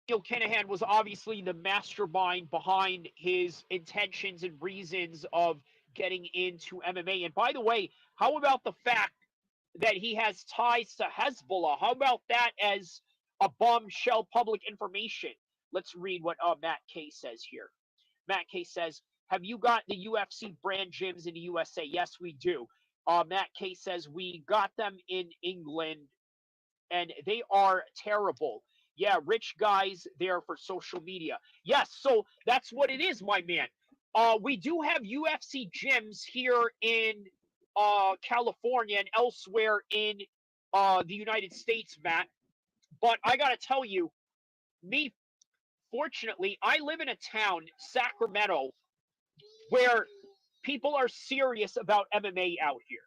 Neil Kinahan was obviously the mastermind behind his intentions and reasons of getting into MMA. And by the way, how about the fact that he has ties to Hezbollah? How about that as a bombshell public information? Let's read what Matt K says here. Matt K says, have you got the UFC brand gyms in the USA? Yes, we do. Matt K says, we got them in England and they are terrible. Yeah, rich guys there for social media. Yes, so that's what it is, my man. We do have UFC gyms here in California and elsewhere in the United States, Matt. But I got to tell you, me, fortunately, I live in a town, Sacramento, where people are serious about MMA out here.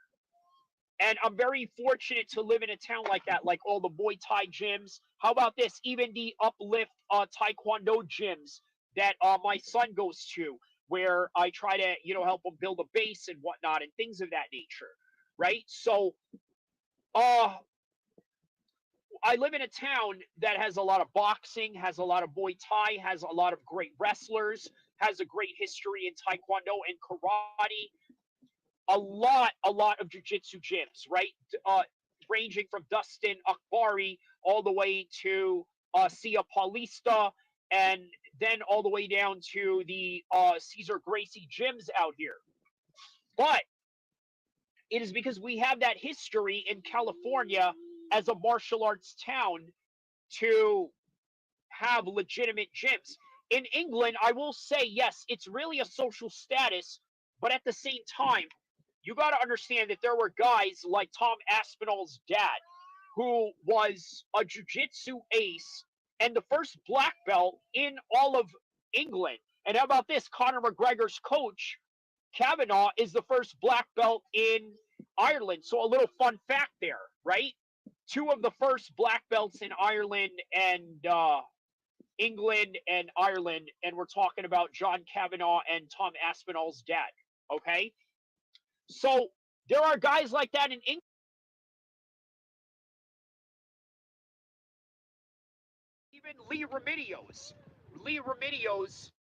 And I'm very fortunate to live in a town like that, like all the Muay Thai gyms. How about this? Even the Uplift Taekwondo gyms that my son goes to, where I try to, help him build a base and whatnot and things of that nature, right? So, I live in a town that has a lot of boxing, has a lot of Muay Thai, has a lot of great wrestlers, has a great history in Taekwondo and karate. A lot of jiu-jitsu gyms, right? Ranging from Dustin Akbari all the way to Sia Paulista, and then all the way down to the Cesar Gracie gyms out here. But it is because we have that history in California as a martial arts town to have legitimate gyms. In England, I will say, yes, it's really a social status, but at the same time, you got to understand that there were guys like Tom Aspinall's dad, who was a jiu-jitsu ace and the first black belt in all of England. And how about this? Conor McGregor's coach, Kavanaugh, is the first black belt in Ireland. So a little fun fact there, right? Two of the first black belts in Ireland and England and Ireland, and we're talking about John Kavanaugh and Tom Aspinall's dad, okay? So there are guys like that in England. Even Lee Remedios. Lee Remedios,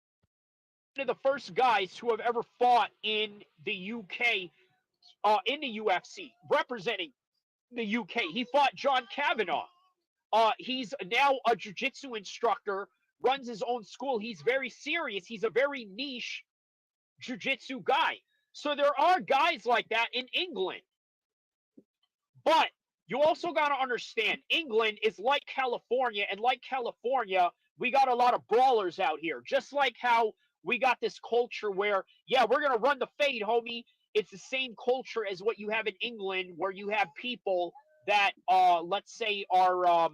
one of the first guys who have ever fought in the UK, in the UFC, representing the UK. He fought John Kavanaugh. He's now a jiu-jitsu instructor, runs his own school. He's very serious. He's a very niche jiu-jitsu guy. So there are guys like that in England. But you also got to understand, England is like California, and like California, we got a lot of brawlers out here. Just like how we got this culture where, yeah, we're going to run the fade, homie. It's the same culture as what you have in England, where you have people that, let's say, are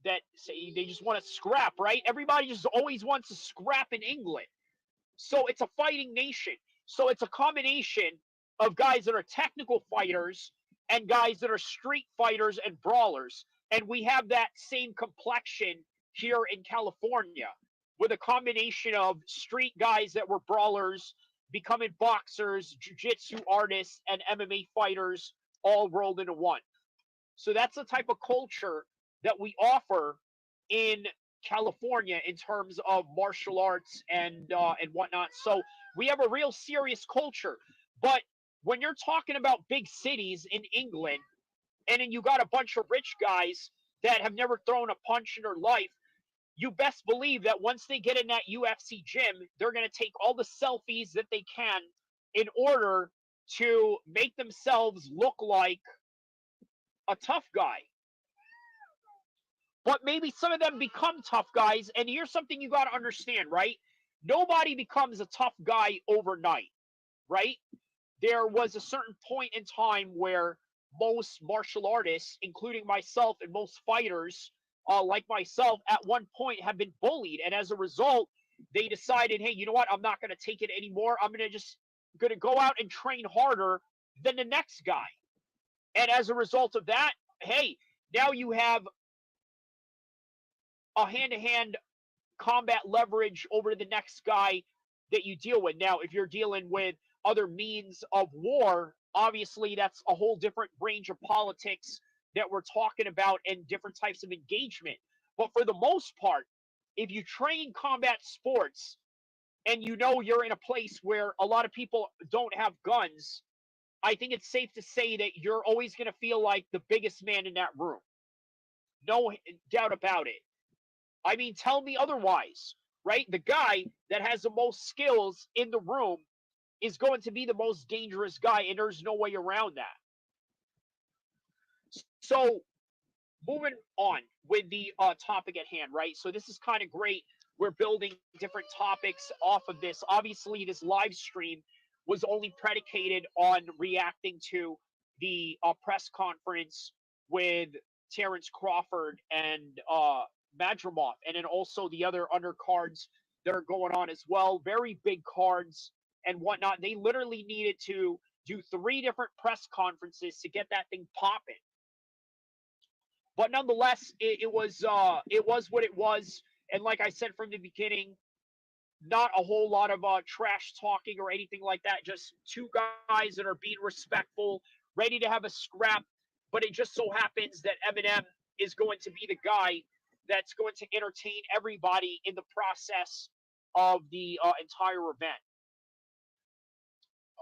that say they just want to scrap, right? Everybody just always wants to scrap in England. So it's a fighting nation. So it's a combination of guys that are technical fighters and guys that are street fighters and brawlers. And we have that same complexion here in California, with a combination of street guys that were brawlers becoming boxers, jiu-jitsu artists, and MMA fighters all rolled into one. So that's the type of culture that we offer in California in terms of martial arts and whatnot. So we have a real serious culture. But when you're talking about big cities in England, and then you got a bunch of rich guys that have never thrown a punch in their life, you best believe that once they get in that UFC gym, they're going to take all the selfies that they can in order to make themselves look like a tough guy. But maybe some of them become tough guys. And here's something you got to understand, right? Nobody becomes a tough guy overnight, right? There was a certain point in time where most martial artists, including myself and most fighters like myself, at one point have been bullied. And as a result, they decided, hey, you know what? I'm not going to take it anymore. I'm going to go out and train harder than the next guy. And as a result of that, hey, now you have a hand-to-hand combat leverage over the next guy that you deal with. Now, if you're dealing with other means of war, obviously that's a whole different range of politics that we're talking about and different types of engagement. But for the most part, if you train combat sports and you know you're in a place where a lot of people don't have guns, I think it's safe to say that you're always going to feel like the biggest man in that room. No doubt about it. I mean, tell me otherwise, right? The guy that has the most skills in the room is going to be the most dangerous guy, and there's no way around that. So, moving on with the topic at hand, right? So, this is kind of great. We're building different topics off of this. Obviously, this live stream was only predicated on reacting to the press conference with Terrence Crawford and Madrimov, and then also the other undercards that are going on as well. Very big cards and whatnot. They literally needed to do 3 different press conferences to get that thing popping. But nonetheless, it was what it was. And like I said from the beginning, not a whole lot of trash talking or anything like that. Just 2 guys that are being respectful, ready to have a scrap. But it just so happens that Eminem is going to be the guy that's going to entertain everybody in the process of the entire event.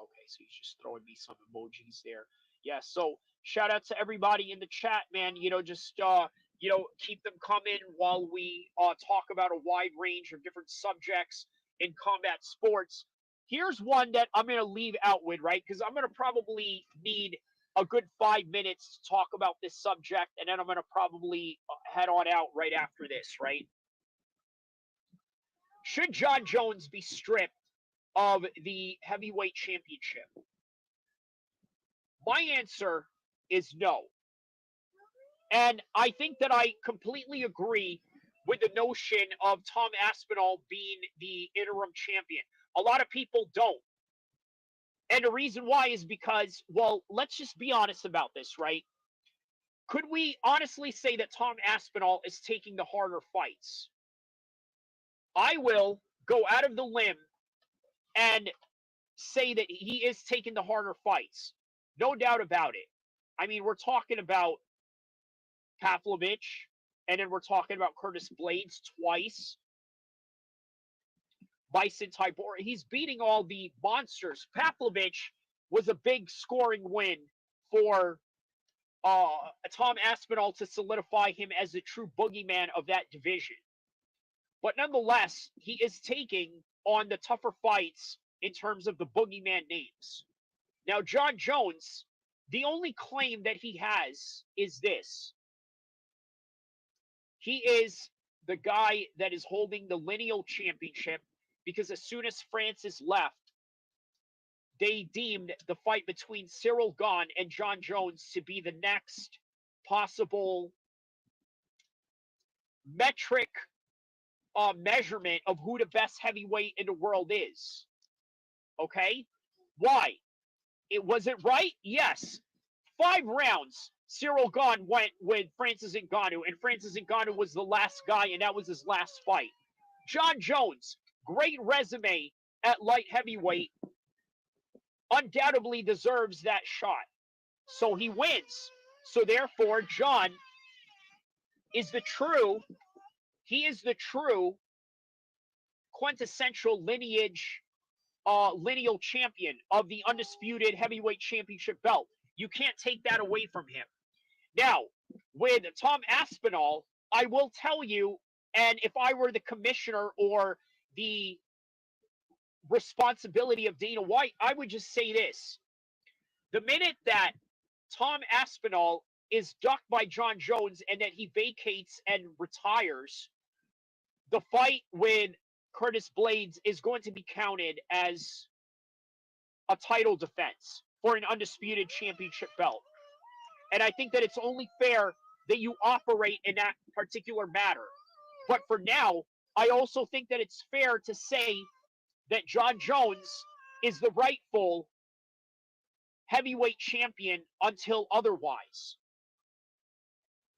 Okay, so he's just throwing me some emojis there. Yeah, so shout out to everybody in the chat, man. Just keep them coming while we talk about a wide range of different subjects in combat sports. Here's one that I'm going to leave out with, right? Because I'm going to probably need a good 5 minutes to talk about this subject, and then I'm going to probably head on out right after this, right? Should John Jones be stripped of the heavyweight championship? My answer is no. And I think that I completely agree with the notion of Tom Aspinall being the interim champion. A lot of people don't. And the reason why is because, well, let's just be honest about this, right? Could we honestly say that Tom Aspinall is taking the harder fights? I will go out of the limb and say that he is taking the harder fights. No doubt about it. I mean, we're talking about Pavlovich, and then we're talking about Curtis Blades twice. Bison Tybor. He's beating all the monsters. Pavlovich was a big scoring win for Tom Aspinall to solidify him as the true boogeyman of that division. But nonetheless, he is taking on the tougher fights in terms of the boogeyman names. Now, John Jones, the only claim that he has is this. He is the guy that is holding the lineal championship, because as soon as Francis left, they deemed the fight between Cyril Gane and John Jones to be the next possible metric measurement of who the best heavyweight in the world is. Okay? Why? Was it right? Yes. 5 rounds, Cyril Gane went with Francis Ngannou, and Francis Ngannou was the last guy, and that was his last fight. John Jones, great resume at light heavyweight, undoubtedly deserves that shot. So he wins. So therefore, John is the true quintessential lineal champion of the undisputed heavyweight championship belt. You can't take that away from him. Now, with Tom Aspinall, I will tell you, and if I were the commissioner or the responsibility of Dana White, I would just say this. The minute that Tom Aspinall is ducked by John Jones and that he vacates and retires, the fight with Curtis Blades is going to be counted as a title defense for an undisputed championship belt. And I think that it's only fair that you operate in that particular matter. But for now, I also think that it's fair to say that John Jones is the rightful heavyweight champion until otherwise.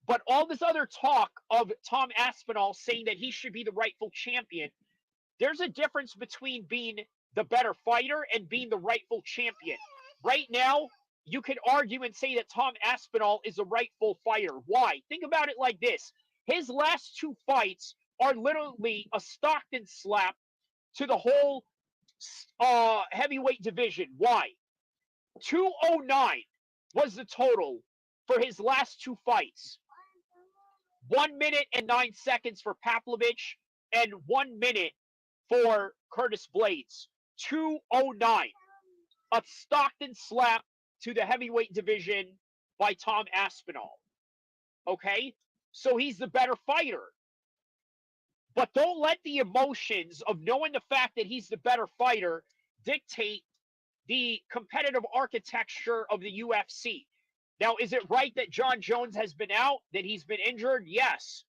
But all this other talk of Tom Aspinall saying that he should be the rightful champion, there's a difference between being the better fighter and being the rightful champion. Right now, you could argue and say that Tom Aspinall is a rightful fighter. Why? Think about it like this. His last 2 fights are literally a Stockton slap to the whole heavyweight division. Why? 209 was the total for his last 2 fights. 1 minute and 9 seconds for Pavlovich and 1 minute for Curtis Blades. 209. A Stockton slap to the heavyweight division by Tom Aspinall. Okay? So he's the better fighter. But don't let the emotions of knowing the fact that he's the better fighter dictate the competitive architecture of the UFC. Now, is it right that John Jones has been out, that he's been injured? Yes.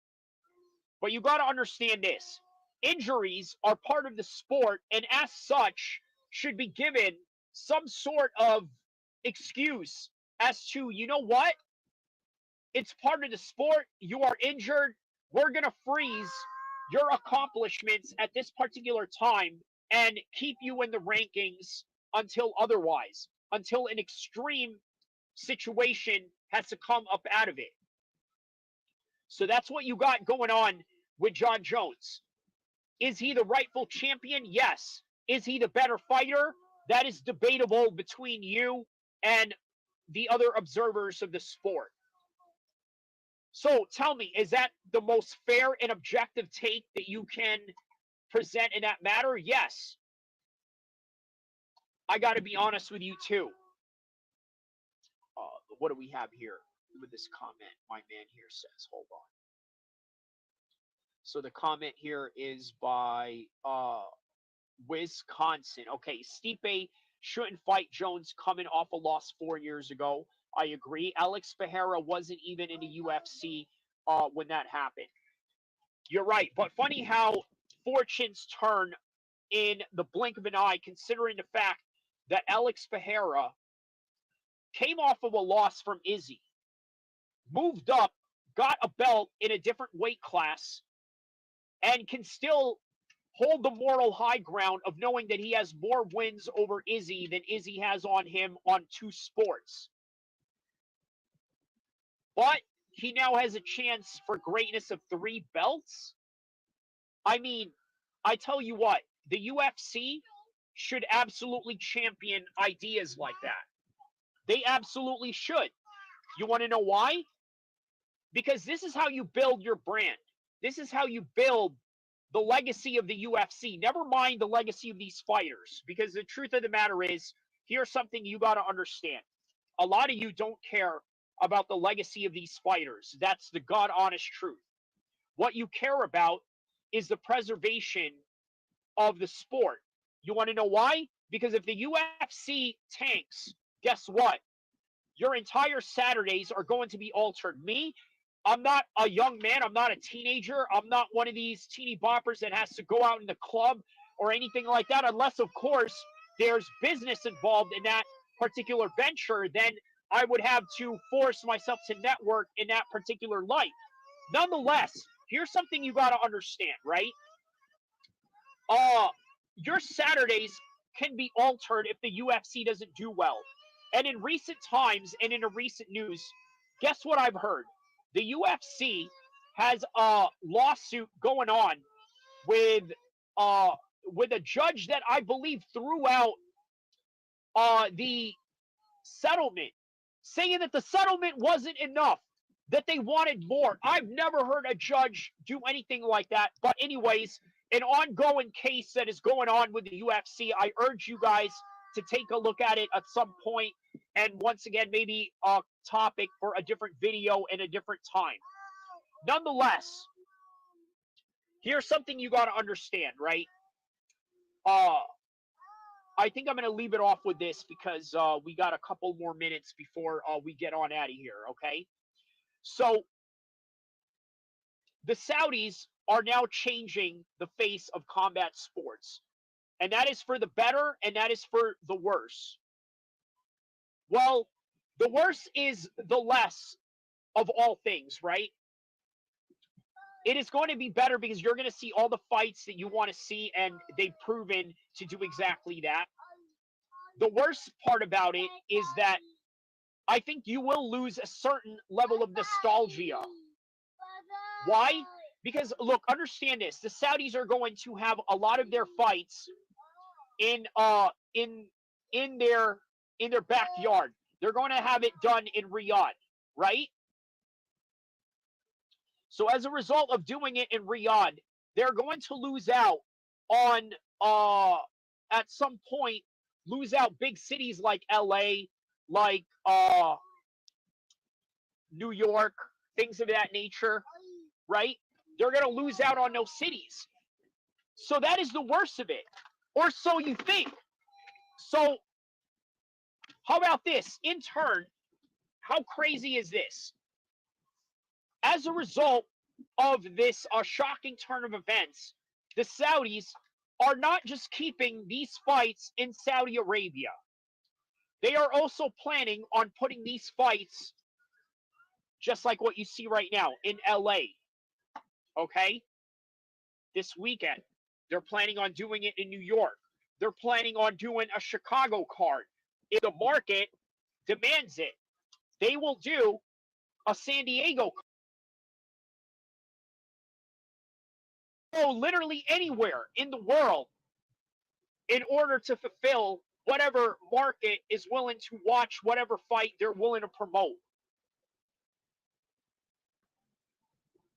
But you got to understand this. Injuries are part of the sport, and as such, should be given some sort of excuse as to, you know what? It's part of the sport. You are injured. We're going to freeze your accomplishments at this particular time and keep you in the rankings until otherwise, until an extreme situation has to come up out of it. So that's what you got going on with John Jones. Is he the rightful champion? Yes. Is he the better fighter? That is debatable between you and the other observers of the sport. So tell me, is that the most fair and objective take that you can present in that matter? Yes. I got to be honest with you too. What do we have here with this comment? My man here says, hold on. So the comment here is by Wisconsin. Okay, Stipe shouldn't fight Jones coming off a loss 4 years ago. I agree. Alex Pereira wasn't even in the UFC when that happened. You're right. But funny how fortunes turn in the blink of an eye, considering the fact that Alex Pereira came off of a loss from Izzy, moved up, got a belt in a different weight class, and can still hold the moral high ground of knowing that he has more wins over Izzy than Izzy has on him on 2 sports. But he now has a chance for greatness of 3 belts. I mean, I tell you what, the UFC should absolutely champion ideas like that. They absolutely should. You want to know why? Because this is how you build your brand. This is how you build the legacy of the UFC. Never mind the legacy of these fighters. Because the truth of the matter is, here's something you got to understand. A lot of you don't care about the legacy of these fighters. That's the God honest truth. What you care about is the preservation of the sport. You want to know why? Because if the UFC tanks, guess what? Your entire Saturdays are going to be altered. Me, I'm not a young man. I'm not a teenager. I'm not one of these teeny boppers that has to go out in the club or anything like that, unless, of course, there's business involved in that particular venture. Then I would have to force myself to network in that particular light. Nonetheless, here's something you got to understand, right? Your Saturdays can be altered if the UFC doesn't do well. And in recent times and in a recent news, guess what I've heard? The UFC has a lawsuit going on with a judge that I believe threw out the settlement, saying that the settlement wasn't enough, that they wanted more. I've never heard a judge do anything like that. But anyways, an ongoing case that is going on with the UFC. I urge you guys to take a look at it at some point. And once again, maybe a topic for a different video and a different time. Nonetheless, here's something you got to understand, right? I think I'm going to leave it off with this because we got a couple more minutes before we get on out of here, okay? So the Saudis are now changing the face of combat sports. And that is for the better and that is for the worse. Well, the worse is the less of all things, right? It is going to be better because you're going to see all the fights that you want to see, and they've proven to do exactly that. The worst part about it is that I think you will lose a certain level of nostalgia Why? Because look, understand this: the Saudis are going to have a lot of their fights in their backyard. They're going to have it done in Riyadh, right? So as a result of doing it in Riyadh, they're going to lose out on at some point lose out big cities like LA, like New York, things of that nature, right? They're going to lose out on those cities. So that is the worst of it. Or so you think. So how about this? In turn, how crazy is this? As a result of this shocking turn of events, the Saudis are not just keeping these fights in Saudi Arabia. They are also planning on putting these fights, just like what you see right now, in LA. Okay? This weekend. They're planning on doing it in New York. They're planning on doing a Chicago card. If the market demands it, they will do a San Diego card. Go literally anywhere in the world in order to fulfill whatever market is willing to watch whatever fight they're willing to promote.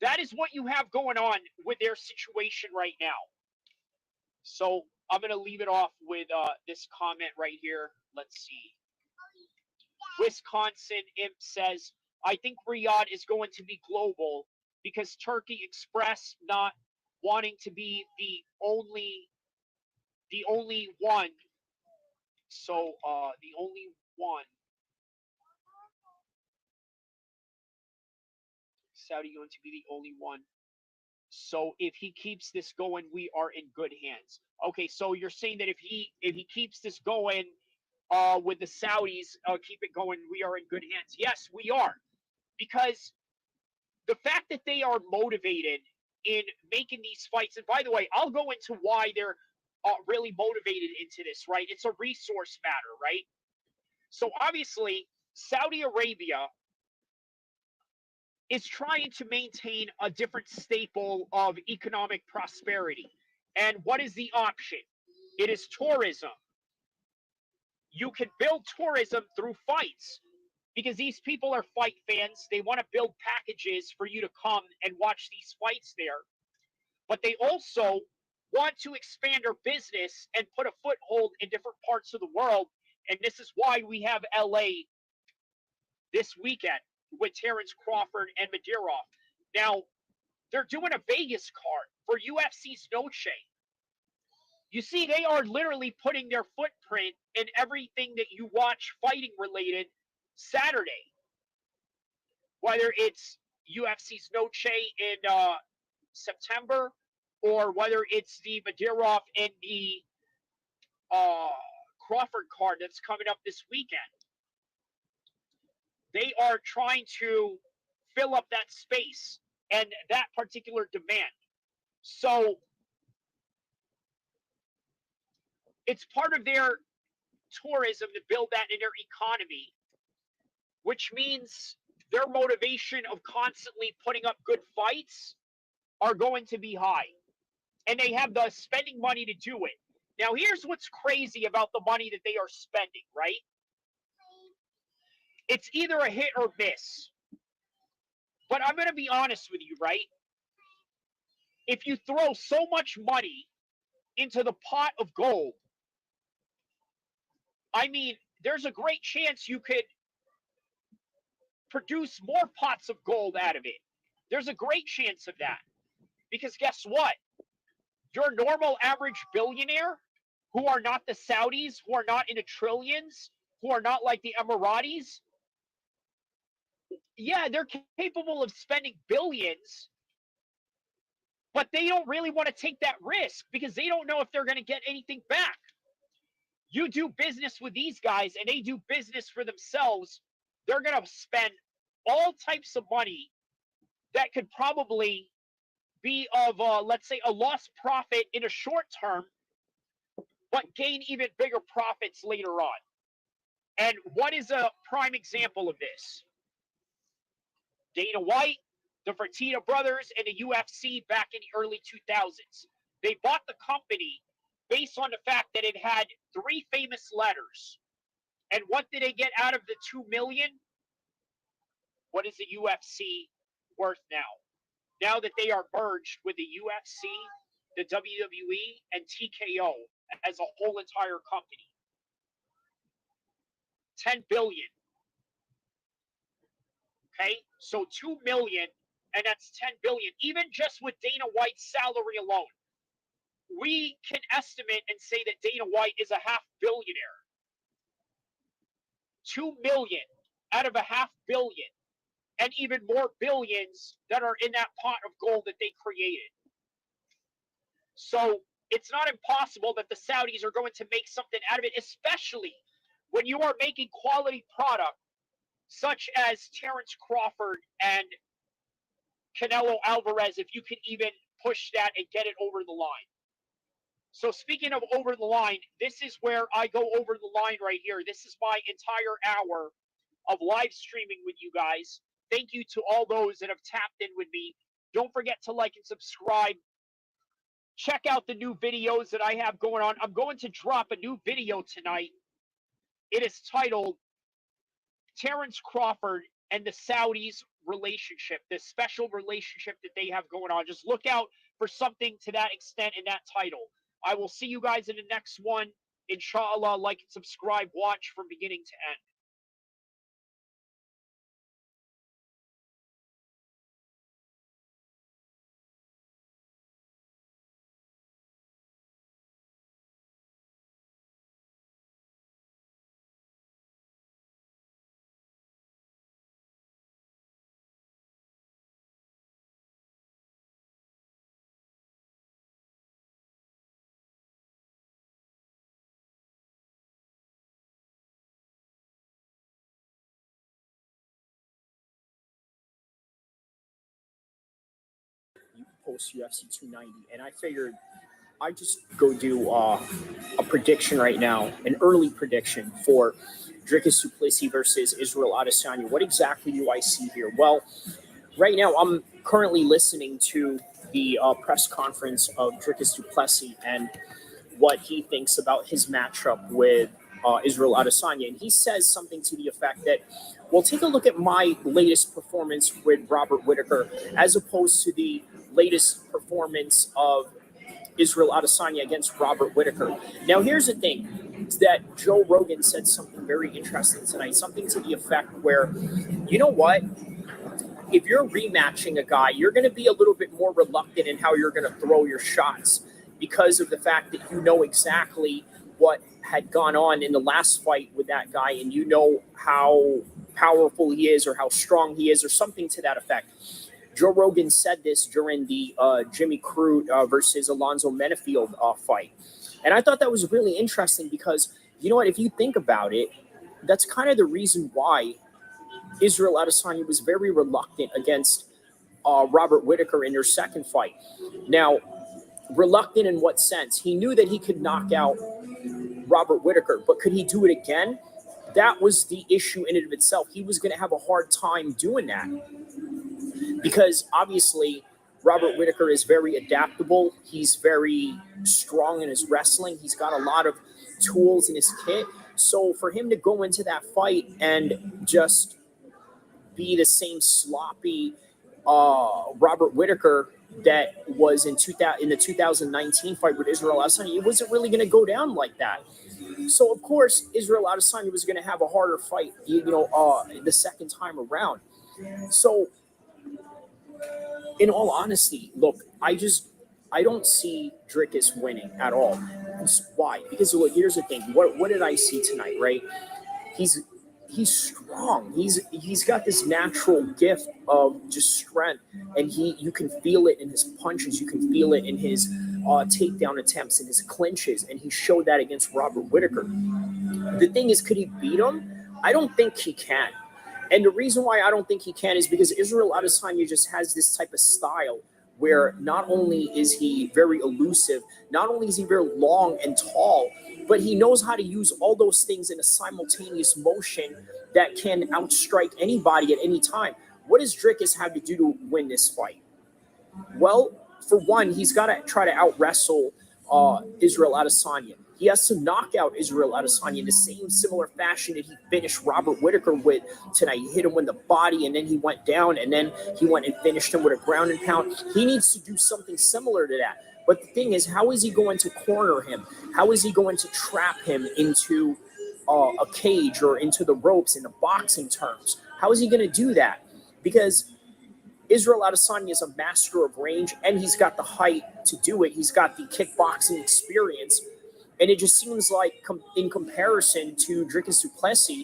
That is what you have going on with their situation right now. So I'm going to leave it off with this comment right here. Let's see. Wisconsin Imp says, I think Riyadh is going to be global because Turkey expressed not wanting to be the only one. So the only one. Saudi going to be the only one. So if he keeps this going, we are in good hands. Okay, so you're saying that if he keeps this going with the Saudis, keep it going, we are in good hands. Yes, we are. Because the fact that they are motivated in making these fights, and by the way, I'll go into why they're really motivated into this, right? It's a resource matter, right? So obviously, Saudi Arabia is trying to maintain a different staple of economic prosperity. And what is the option? It is tourism. You can build tourism through fights because these people are fight fans. They want to build packages for you to come and watch these fights there. But they also want to expand their business and put a foothold in different parts of the world. And this is why we have LA this weekend with Terrence Crawford and Madrimov. Now, they're doing a Vegas card for UFC's Noche. You see, they are literally putting their footprint in everything that you watch fighting related Saturday. Whether it's UFC's Noche in September, or whether it's the Madrimov and the Crawford card that's coming up this weekend. They are trying to fill up that space and that particular demand. So it's part of their tourism to build that in their economy, which means their motivation of constantly putting up good fights are going to be high. And they have the spending money to do it. Now, here's what's crazy about the money that they are spending, right? It's either a hit or miss. But I'm going to be honest with you, right? If you throw so much money into the pot of gold, I mean, there's a great chance you could produce more pots of gold out of it. There's a great chance of that. Because guess what? Your normal average billionaire, who are not the Saudis, who are not in the trillions, who are not like the Emiratis, yeah, they're capable of spending billions, but they don't really want to take that risk because they don't know if they're going to get anything back. You do business with these guys and they do business for themselves, they're going to spend all types of money that could probably be of, let's say, a lost profit in a short term, but gain even bigger profits later on. And what is a prime example of this? Dana White, the Fertitta brothers and the UFC back in the early 2000s. They bought the company based on the fact that it had 3 famous letters. And what did they get out of the $2 million? What is the UFC worth now? Now that they are merged with the UFC, the WWE, and TKO as a whole entire company. $10 billion. Okay, so $2 million, and that's $10 billion. Even just with Dana White's salary alone, we can estimate and say that Dana White is a half billionaire. $2 million out of a half billion, and even more billions that are in that pot of gold that they created. So it's not impossible that the Saudis are going to make something out of it, especially when you are making quality product such as Terrence Crawford and Canelo Alvarez, if you can even push that and get it over the line. So speaking of over the line, this is where I go over the line right here. This is my entire hour of live streaming with you guys. Thank you to all those that have tapped in with me. Don't forget to like and subscribe. Check out the new videos that I have going on. I'm going to drop a new video tonight. It is titled Terrence Crawford and the Saudis relationship, this special relationship that they have going on. Just look out for something to that extent in that title. I will see you guys in the next one. Inshallah, like and subscribe, watch from beginning to end. Post UFC 290, and I figured I'd just go do a prediction right now, an early prediction for Dricuss versus Israel Adesanya. What exactly do I see here? Well, right now I'm currently listening to the press conference of Dricuss and what he thinks about his matchup with Israel Adesanya, and he says something to the effect that, well, take a look at my latest performance with Robert Whittaker as opposed to the latest performance of Israel Adesanya against Robert Whittaker. Now, here's the thing, is that Joe Rogan said something very interesting tonight, something to the effect where, you know what, if you're rematching a guy, you're going to be a little bit more reluctant in how you're going to throw your shots because of the fact that you know exactly what had gone on in the last fight with that guy, and you know how powerful he is or how strong he is or something to that effect. Joe Rogan said this during the Jimmy Crute versus Alonzo Menefield fight. And I thought that was really interesting because, you know what, if you think about it, that's kind of the reason why Israel Adesanya was very reluctant against Robert Whittaker in their second fight. Now, reluctant in what sense? He knew that he could knock out Robert Whittaker, but could he do it again? That was the issue in and of itself. He was going to have a hard time doing that because obviously Robert Whittaker is very adaptable. He's very strong in his wrestling. He's got a lot of tools in his kit. So for him to go into that fight and just be the same sloppy Robert Whittaker that was in the 2019 fight with Israel Adesanya, it wasn't really going to go down like that. So of course Israel Adesanya was going to have a harder fight, the second time around. So in all honesty, look, I don't see Dricuss winning at all. Why? Because look, here's the thing. What did I see tonight? Right? He's strong. He's got this natural gift of just strength, and you can feel it in his punches. You can feel it in his takedown attempts and his clinches, and he showed that against Robert Whittaker. The thing is, could he beat him? I don't think he can. And the reason why I don't think he can is because Israel Adesanya just has this type of style where not only is he very elusive, not only is he very long and tall, but he knows how to use all those things in a simultaneous motion that can outstrike anybody at any time. what does Dricuss have to do to win this fight? Well, for one, he's got to try to out-wrestle Israel Adesanya. He has to knock out Israel Adesanya in the same similar fashion that he finished Robert Whittaker with tonight. He hit him with the body, and then he went down, and then he went and finished him with a ground and pound. He needs to do something similar to that. But the thing is, how is he going to corner him? How is he going to trap him into a cage or into the ropes in the boxing terms? How is he going to do that? Because Israel Adesanya is a master of range, and he's got the height to do it. He's got the kickboxing experience. And it just seems like in comparison to Dricuss du Plessis,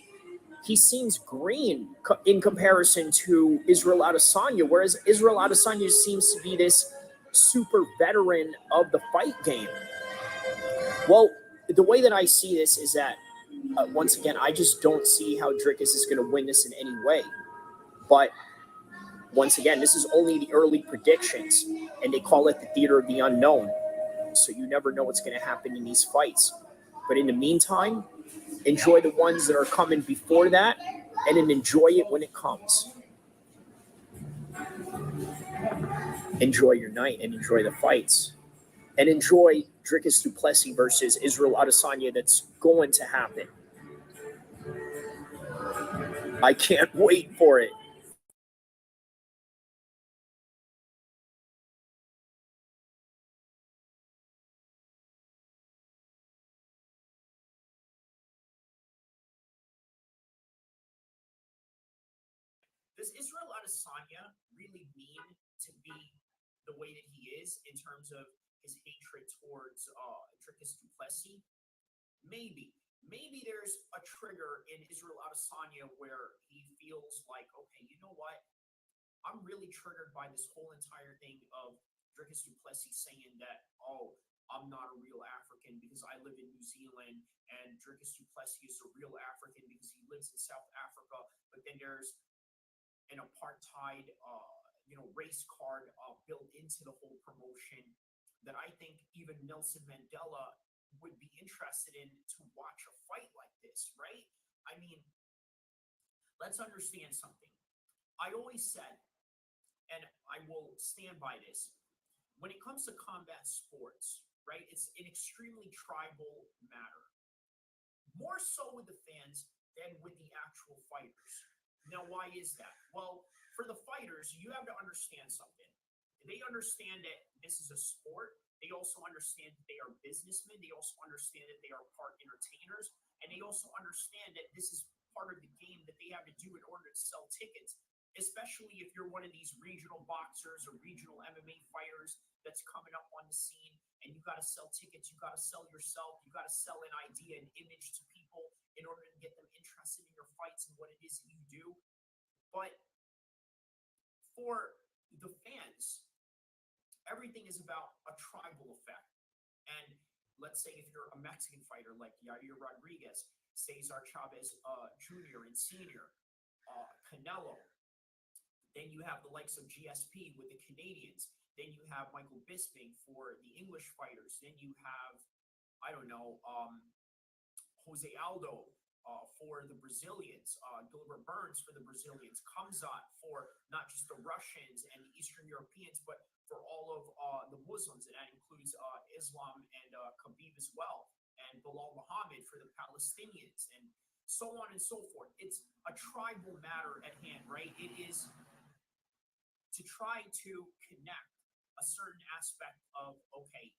he seems green in comparison to Israel Adesanya, whereas Israel Adesanya seems to be this super veteran of the fight game. Well, the way that I see this is that, once again, I just don't see how Dricuss is going to win this in any way. But once again, this is only the early predictions, and they call it the theater of the unknown. So you never know what's going to happen in these fights. But in the meantime, enjoy the ones that are coming before that, and then enjoy it when it comes. Enjoy your night and enjoy the fights. And enjoy Dricuss du Plessis versus Israel Adesanya that's going to happen. I can't wait for it. Does Israel Adesanya really mean to be the way that he is in terms of his hatred towards Dricuss du Plessis? Maybe. Maybe there's a trigger in Israel Adesanya where he feels like, okay, you know what? I'm really triggered by this whole entire thing of Dricuss du Plessis saying that, oh, I'm not a real African because I live in New Zealand, and Dricuss du Plessis is a real African because he lives in South Africa. But then there's an apartheid, race card built into the whole promotion that I think even Nelson Mandela would be interested in to watch a fight like this, right? I mean, let's understand something. I always said, and I will stand by this, when it comes to combat sports, right, it's an extremely tribal matter. More so with the fans than with the actual fighters. Now, why is that? Well, for the fighters, you have to understand something. They understand that this is a sport. They also understand that they are businessmen. They also understand that they are part entertainers. And they also understand that this is part of the game that they have to do in order to sell tickets, especially if you're one of these regional boxers or regional MMA fighters that's coming up on the scene, and you got to sell tickets, you got to sell yourself, you got to sell an idea, an image to people in order to get them interested in your fights and what it is that you do. But for the fans, everything is about a tribal effect. And let's say if you're a Mexican fighter like Yair Rodriguez, Cesar Chavez Jr. and Sr., Canelo, then you have the likes of GSP with the Canadians. Then you have Michael Bisping for the English fighters. Then you have, Jose Aldo for the Brazilians, Gilbert Burns for the Brazilians, Khamzat for not just the Russians and the Eastern Europeans, but for all of the Muslims, and that includes Islam and Khabib as well, and Bilal Muhammad for the Palestinians, and so on and so forth. It's a tribal matter at hand, right? It is to try to connect a certain aspect of, okay,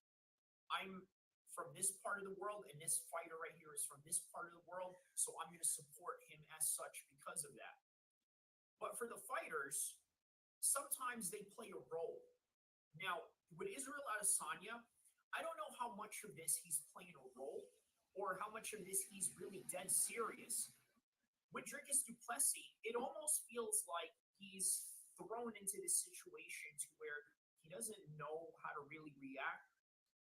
I'm from this part of the world, and this fighter right here is from this part of the world, so I'm going to support him as such because of that. But for the fighters, sometimes they play a role. Now, with Israel Adesanya, I don't know how much of this he's playing a role or how much of this he's really dead serious. With Dricuss du Plessis, it almost feels like he's thrown into this situation to where he doesn't know how to really react.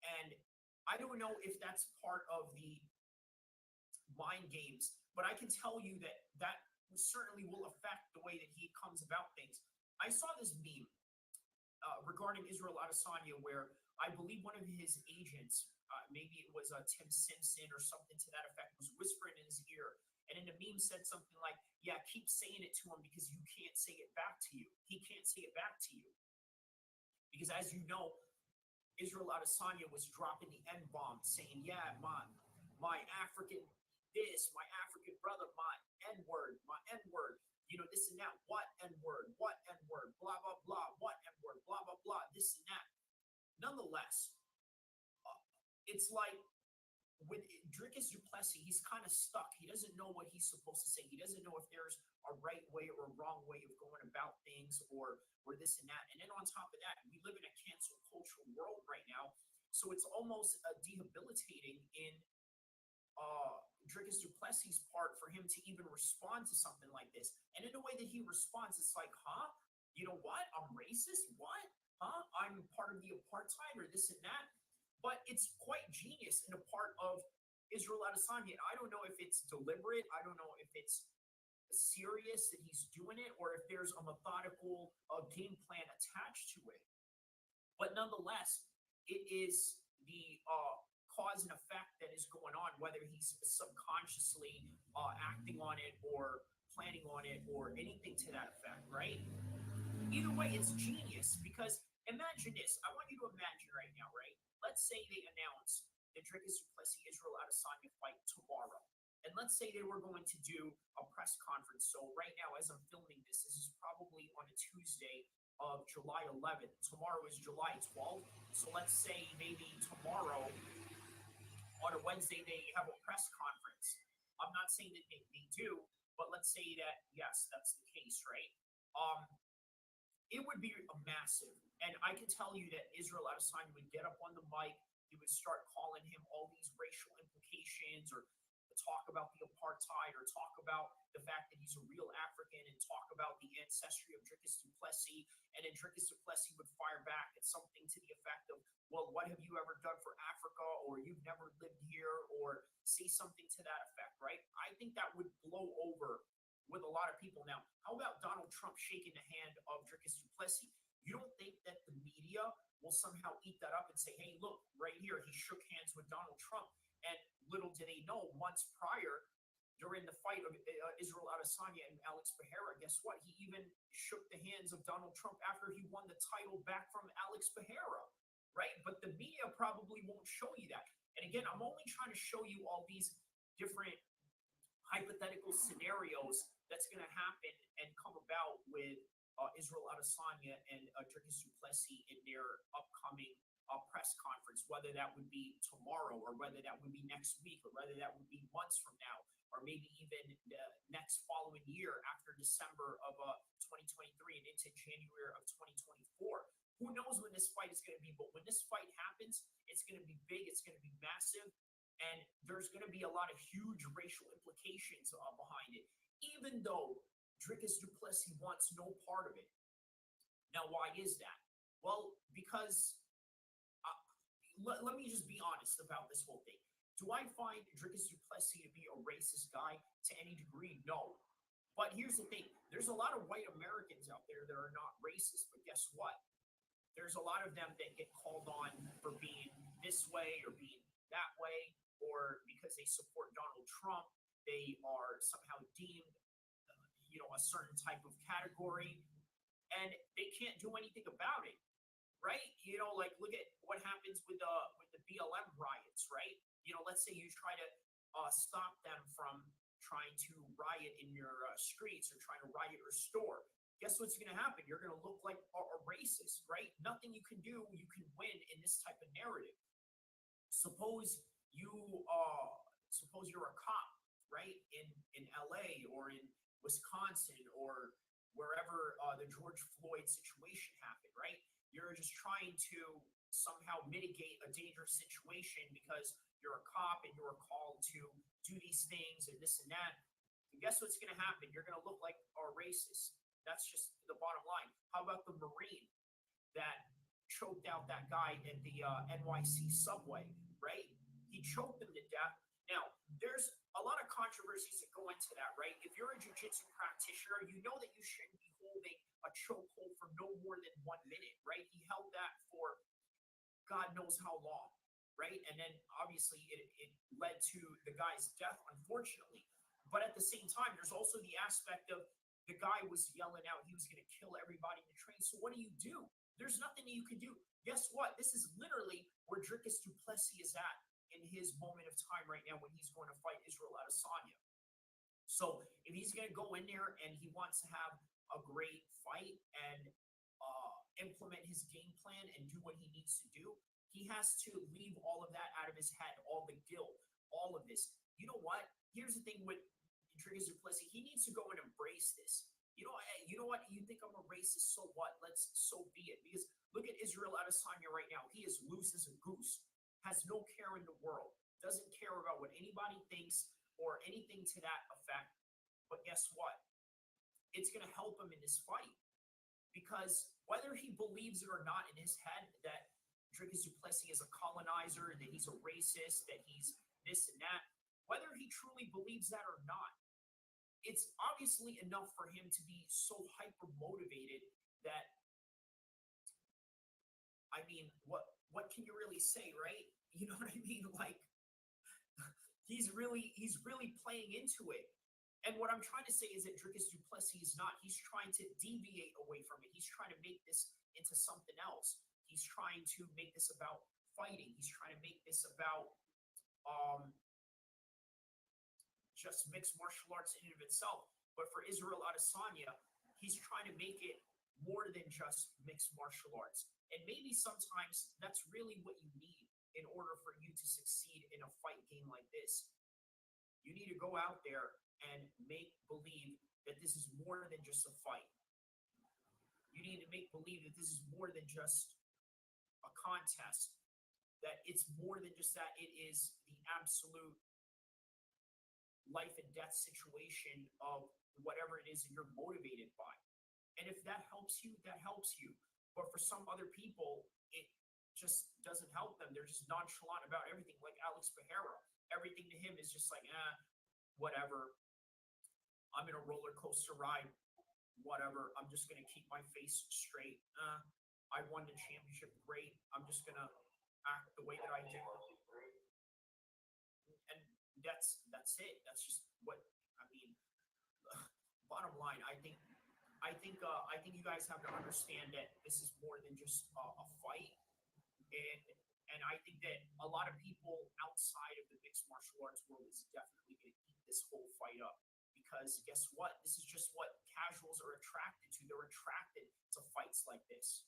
And I don't know if that's part of the mind games, but I can tell you that that certainly will affect the way that he comes about things. I saw this meme regarding Israel Adesanya where I believe one of his agents, maybe it was Tim Simpson or something to that effect, was whispering in his ear. And then the meme said something like, yeah, keep saying it to him because you can't say it back to you. He can't say it back to you. Because as you know, Israel Adesanya was dropping the N-bomb, saying, yeah, my African this, my African brother, my N-word, you know, this and that, what N-word, blah, blah, blah, what N-word, blah, blah, blah, this and that. Nonetheless, it's like with Dricuss Duplessis, he's kind of stuck. He doesn't know what he's supposed to say. He doesn't know if there's a right way or a wrong way of going about things or this and that. And then on top of that, we live in a cancel cultural world right now. So it's almost debilitating in Dricuss Duplessis' part for him to even respond to something like this. And in the way that he responds, it's like, huh? You know what? I'm racist? What? Huh? I'm part of the apartheid or this and that. But it's quite genius in the part of Israel Adesanya. I don't know if it's deliberate. I don't know if it's serious that he's doing it or if there's a methodical game plan attached to it. But nonetheless, it is the cause and effect that is going on, whether he's subconsciously acting on it or planning on it or anything to that effect, right? Either way, it's genius because imagine this. I want you to imagine right now, right? Let's say they announce the Dricuss Duplessis Israel Adesanya fight tomorrow. And let's say they were going to do a press conference. So right now, as I'm filming this, this is probably on a Tuesday of July 11th. Tomorrow is July 12th. So let's say maybe tomorrow on a Wednesday, they have a press conference. I'm not saying that they do, but let's say that, yes, that's the case, right? It would be a massive. And I can tell you that Israel Adesanya would get up on the mic. He would start calling him all these racial implications or talk about the apartheid or talk about the fact that he's a real African and talk about the ancestry of Dricuss Duplessis. And then Dricuss Duplessis would fire back at something to the effect of, well, what have you ever done for Africa? Or you've never lived here, or say something to that effect, right? I think that would blow over with a lot of people. Now, how about Donald Trump shaking the hand of Dricuss Duplessis? You don't think that the media will somehow eat that up and say, hey, look, right here, he shook hands with Donald Trump. And little do they know, months prior, during the fight of Israel Adesanya and El-Kheer, guess what? He even shook the hands of Donald Trump after he won the title back from El-Kheer, right? But the media probably won't show you that. And again, I'm only trying to show you all these different hypothetical scenarios that's going to happen and come about with Israel Adesanya and Dricuss Duplessis in their upcoming press conference, whether that would be tomorrow or whether that would be next week or whether that would be months from now or maybe even the next following year after December of 2023 and into January of 2024. Who knows when this fight is going to be, but when this fight happens, it's going to be big, it's going to be massive, and there's going to be a lot of huge racial implications behind it, even though Dricuss Duplessis wants no part of it. Now, why is that? Well, because let me just be honest about this whole thing. Do I find Dricuss Duplessis to be a racist guy to any degree? No. But here's the thing. There's a lot of white Americans out there that are not racist, but guess what? There's a lot of them that get called on for being this way or being that way, or because they support Donald Trump, they are somehow deemed, a certain type of category, and they can't do anything about it. Right? Like look at what happens with the BLM riots, right? Let's say you try to stop them from trying to riot in your streets or trying to riot your store. Guess what's going to happen? You're going to look like a racist, right? Nothing you can do, you can win in this type of narrative. Suppose you're a cop, right? In LA or in Wisconsin or wherever the George Floyd situation happened, right? You're just trying to somehow mitigate a dangerous situation because you're a cop and you're called to do these things and this and that. And guess what's going to happen? You're going to look like a racist. That's just the bottom line. How about the Marine that choked out that guy at the NYC subway, right? He choked him to death. Now, there's a lot of controversies that go into that, right? If you're a jiu-jitsu practitioner, you know that you shouldn't be holding a chokehold for no more than 1 minute, right? He held that for God knows how long. right? And then obviously it led to the guy's death, unfortunately. But at the same time, there's also the aspect of the guy was yelling out he was going to kill everybody in the train. So what do? There's nothing that you can do. Guess what? This is literally where Dricuss du Plessis is at in his moment of time right now when he's going to fight Israel Adesanya. So if he's going to go in there and he wants to have a great fight and implement his game plan and do what he needs to do, he has to leave all of that out of his head, all the guilt, all of this. You know what? Here's the thing with Dricuss du Plessis. He needs to go and embrace this. You know what? You think I'm a racist? So what? So be it. Because look at Israel Adesanya right now. He is loose as a goose. Has no care in the world. Doesn't care about what anybody thinks or anything to that effect. But guess what? It's going to help him in this fight. Because whether he believes it or not in his head that Dricuss du Plessis is a colonizer, that he's a racist, that he's this and that, whether he truly believes that or not, it's obviously enough for him to be so hyper motivated that, I mean, what can you really say, right? You know what I mean? Like, he's really playing into it. And what I'm trying to say is that Dricuss du Plessis is not. He's trying to deviate away from it. He's trying to make this into something else. He's trying to make this about fighting. He's trying to make this about just mixed martial arts in and of itself. But for Israel Adesanya, he's trying to make it more than just mixed martial arts. And maybe sometimes that's really what you need in order for you to succeed in a fight game like this. You need to go out there and make believe that this is more than just a fight. You need to make believe that this is more than just a contest, that it's more than just that. It is the absolute life and death situation of whatever it is that you're motivated by. And if that helps you, that helps you. But for some other people, it just doesn't help them. They're just nonchalant about everything, like Alex Pereira. Everything to him is just like, whatever. I'm in a roller coaster ride. Whatever. I'm just going to keep my face straight. I won the championship. Great. I'm just going to act the way that I do. And that's it. That's just what I mean. Bottom line, I think you guys have to understand that this is more than just a fight, and I think that a lot of people outside of the mixed martial arts world is definitely going to eat this whole fight up, because guess what? This is just what casuals are attracted to. They're attracted to fights like this.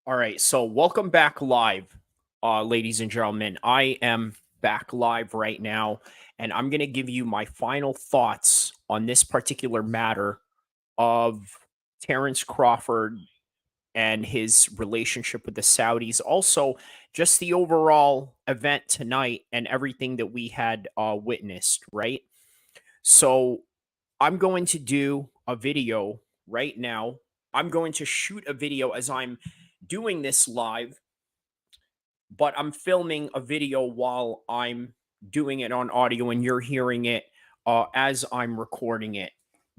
All right, so welcome back live, ladies and gentlemen. I am back live right now, and I'm going to give you my final thoughts on this particular matter of Terrence Crawford and his relationship with the Saudis. Also, just the overall event tonight and everything that we had witnessed, right? So I'm going to do a video right now. I'm going to shoot a video as I'm doing this live, but I'm filming a video while I'm doing it on audio, and you're hearing it as I'm recording it,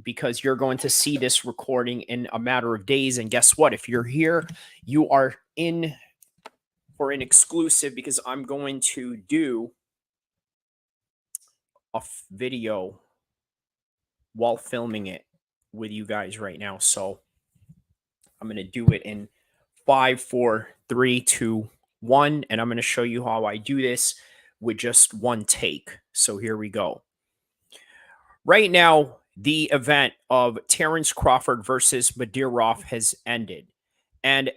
because you're going to see this recording in a matter of days. And guess what? If you're here, you are in for an exclusive, because I'm going to do a video while filming it with you guys right now. So I'm going to do it in 5, 4, 3, 2, 1, and I'm going to show you how I do this with just one take. So here we go. Right now, the event of Terrence Crawford versus Madrimov has ended. And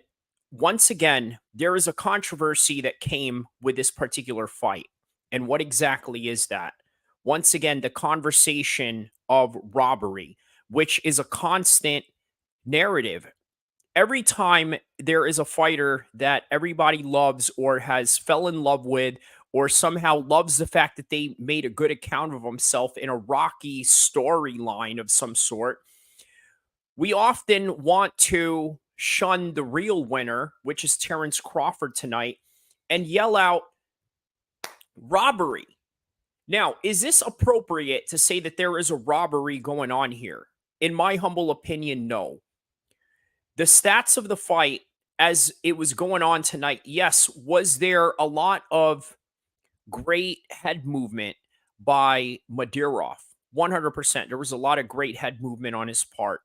once again, there is a controversy that came with this particular fight. And what exactly is that? once again, the conversation of robbery, which is a constant narrative. Every time there is a fighter that everybody loves or has fell in love with or somehow loves the fact that they made a good account of himself in a rocky storyline of some sort, we often want to shun the real winner, which is Terrence Crawford tonight, and yell out robbery. Now, is this appropriate to say that there is a robbery going on here? In my humble opinion, no. The stats of the fight as it was going on tonight, yes, was there a lot of great head movement by Madrimov? 100%. There was a lot of great head movement on his part.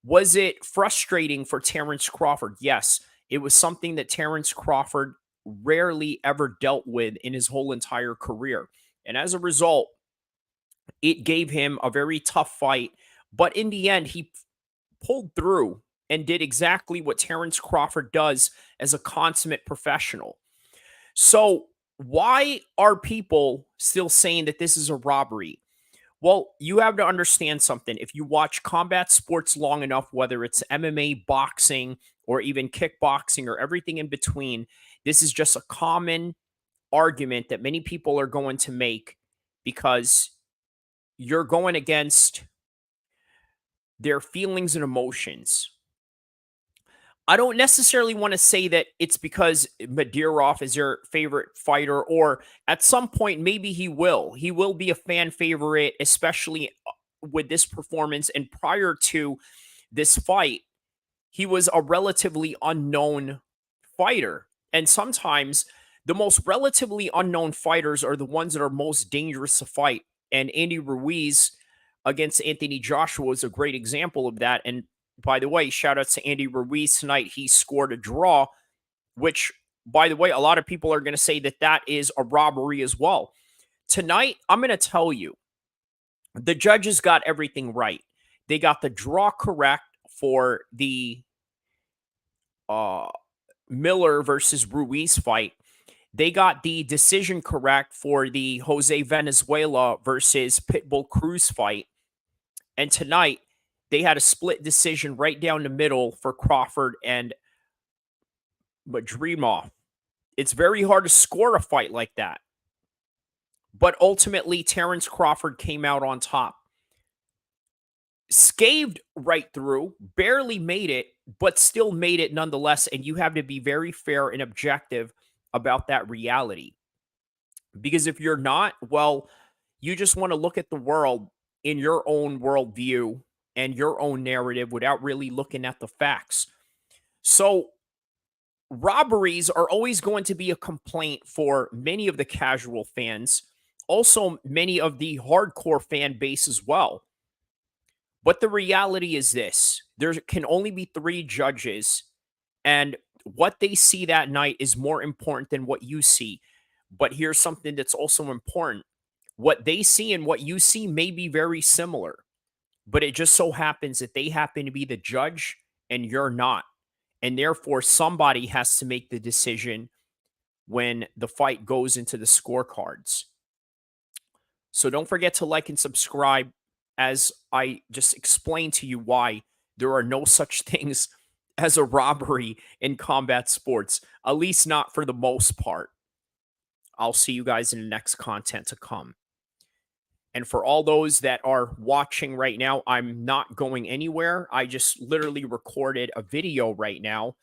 Was it frustrating for Terrence Crawford? Yes. It was something that Terrence Crawford rarely ever dealt with in his whole entire career. And as a result, it gave him a very tough fight. But in the end, he pulled through and did exactly what Terrence Crawford does as a consummate professional. So why are people still saying that this is a robbery? Well, you have to understand something. If you watch combat sports long enough, whether it's MMA, boxing, or even kickboxing or everything in between, this is just a common argument that many people are going to make because you're going against their feelings and emotions. I don't necessarily want to say that it's because Madrimov is your favorite fighter, or at some point, maybe he will. He will be a fan favorite, especially with this performance. And prior to this fight, he was a relatively unknown fighter. And sometimes the most relatively unknown fighters are the ones that are most dangerous to fight. And Andy Ruiz against Anthony Joshua is a great example of that. And by the way, shout out to Andy Ruiz tonight. He scored a draw, which, by the way, a lot of people are going to say that that is a robbery as well. Tonight, I'm going to tell you, the judges got everything right. They got the draw correct for the Miller versus Ruiz fight. They got the decision correct for the Jose Venezuela versus Pitbull CRUZ fight. And tonight, they had a split decision right down the middle for Crawford and Madrimov. It's very hard to score a fight like that. But ultimately, Terrence Crawford came out on top. Scathed right through, barely made it, but still made it nonetheless. And you have to be very fair and objective about that reality. Because if you're not, well, you just want to look at the world in your own worldview and your own narrative without really looking at the facts. So robberies are always going to be a complaint for many of the casual fans, also many of the hardcore fan base as well. But the reality is this: there can only be 3 judges, and what they see that night is more important than what you see. But here's something that's also important. What they see and what you see may be very similar, but it just so happens that they happen to be the judge and you're not. And therefore, somebody has to make the decision when the fight goes into the scorecards. So don't forget to like and subscribe as I just explained to you why there are no such things as a robbery in combat sports, at least not for the most part. I'll see you guys in the next content to come. And for all those that are watching right now, I'm not going anywhere. I just literally recorded a video right now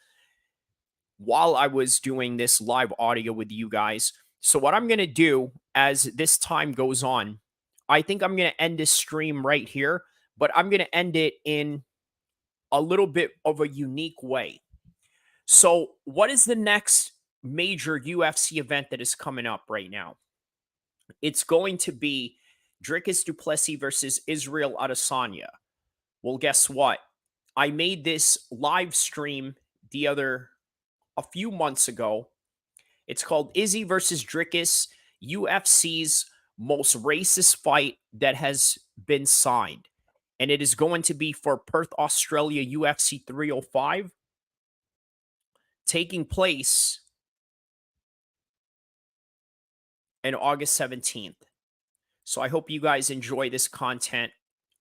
while I was doing this live audio with you guys. So what I'm going to do as this time goes on, I think I'm going to end this stream right here, but I'm going to end it in a little bit of a unique way. So what is the next major UFC event that is coming up right now? It's going to be Dricuss du Plessis versus Israel Adesanya. Well, guess what? I made this live stream a few months ago. It's called Izzy versus Dricuss, UFC's most racist fight that has been signed. And it is going to be for Perth, Australia, UFC 305, taking place on August 17th. So I hope you guys enjoy this content.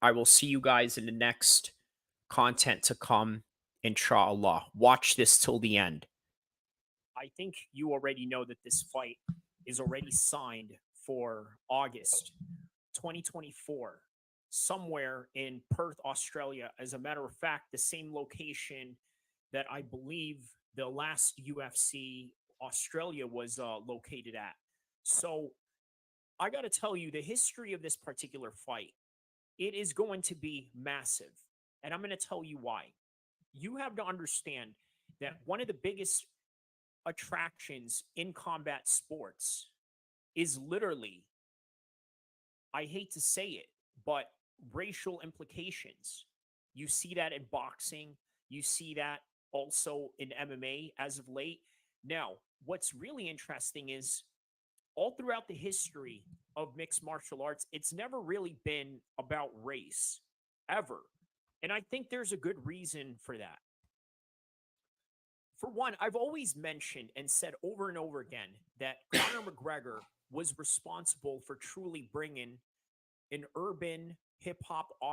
I will see you guys in the next content to come, inshallah. Watch this till the end. I think you already know that this fight is already signed for August 2024, somewhere in Perth, Australia. As a matter of fact, the same location that I believe the last UFC Australia was located at. So I got to tell you, the history of this particular fight, it is going to be massive. And I'm going to tell you why. You have to understand that one of the biggest attractions in combat sports is literally, I hate to say it, but racial implications. You see that in boxing. You see that also in MMA as of late. Now, what's really interesting is all throughout the history of mixed martial arts, it's never really been about race, ever. And I think there's a good reason for that. For one, I've always mentioned and said over and over again that Conor McGregor was responsible for truly bringing an urban hip-hop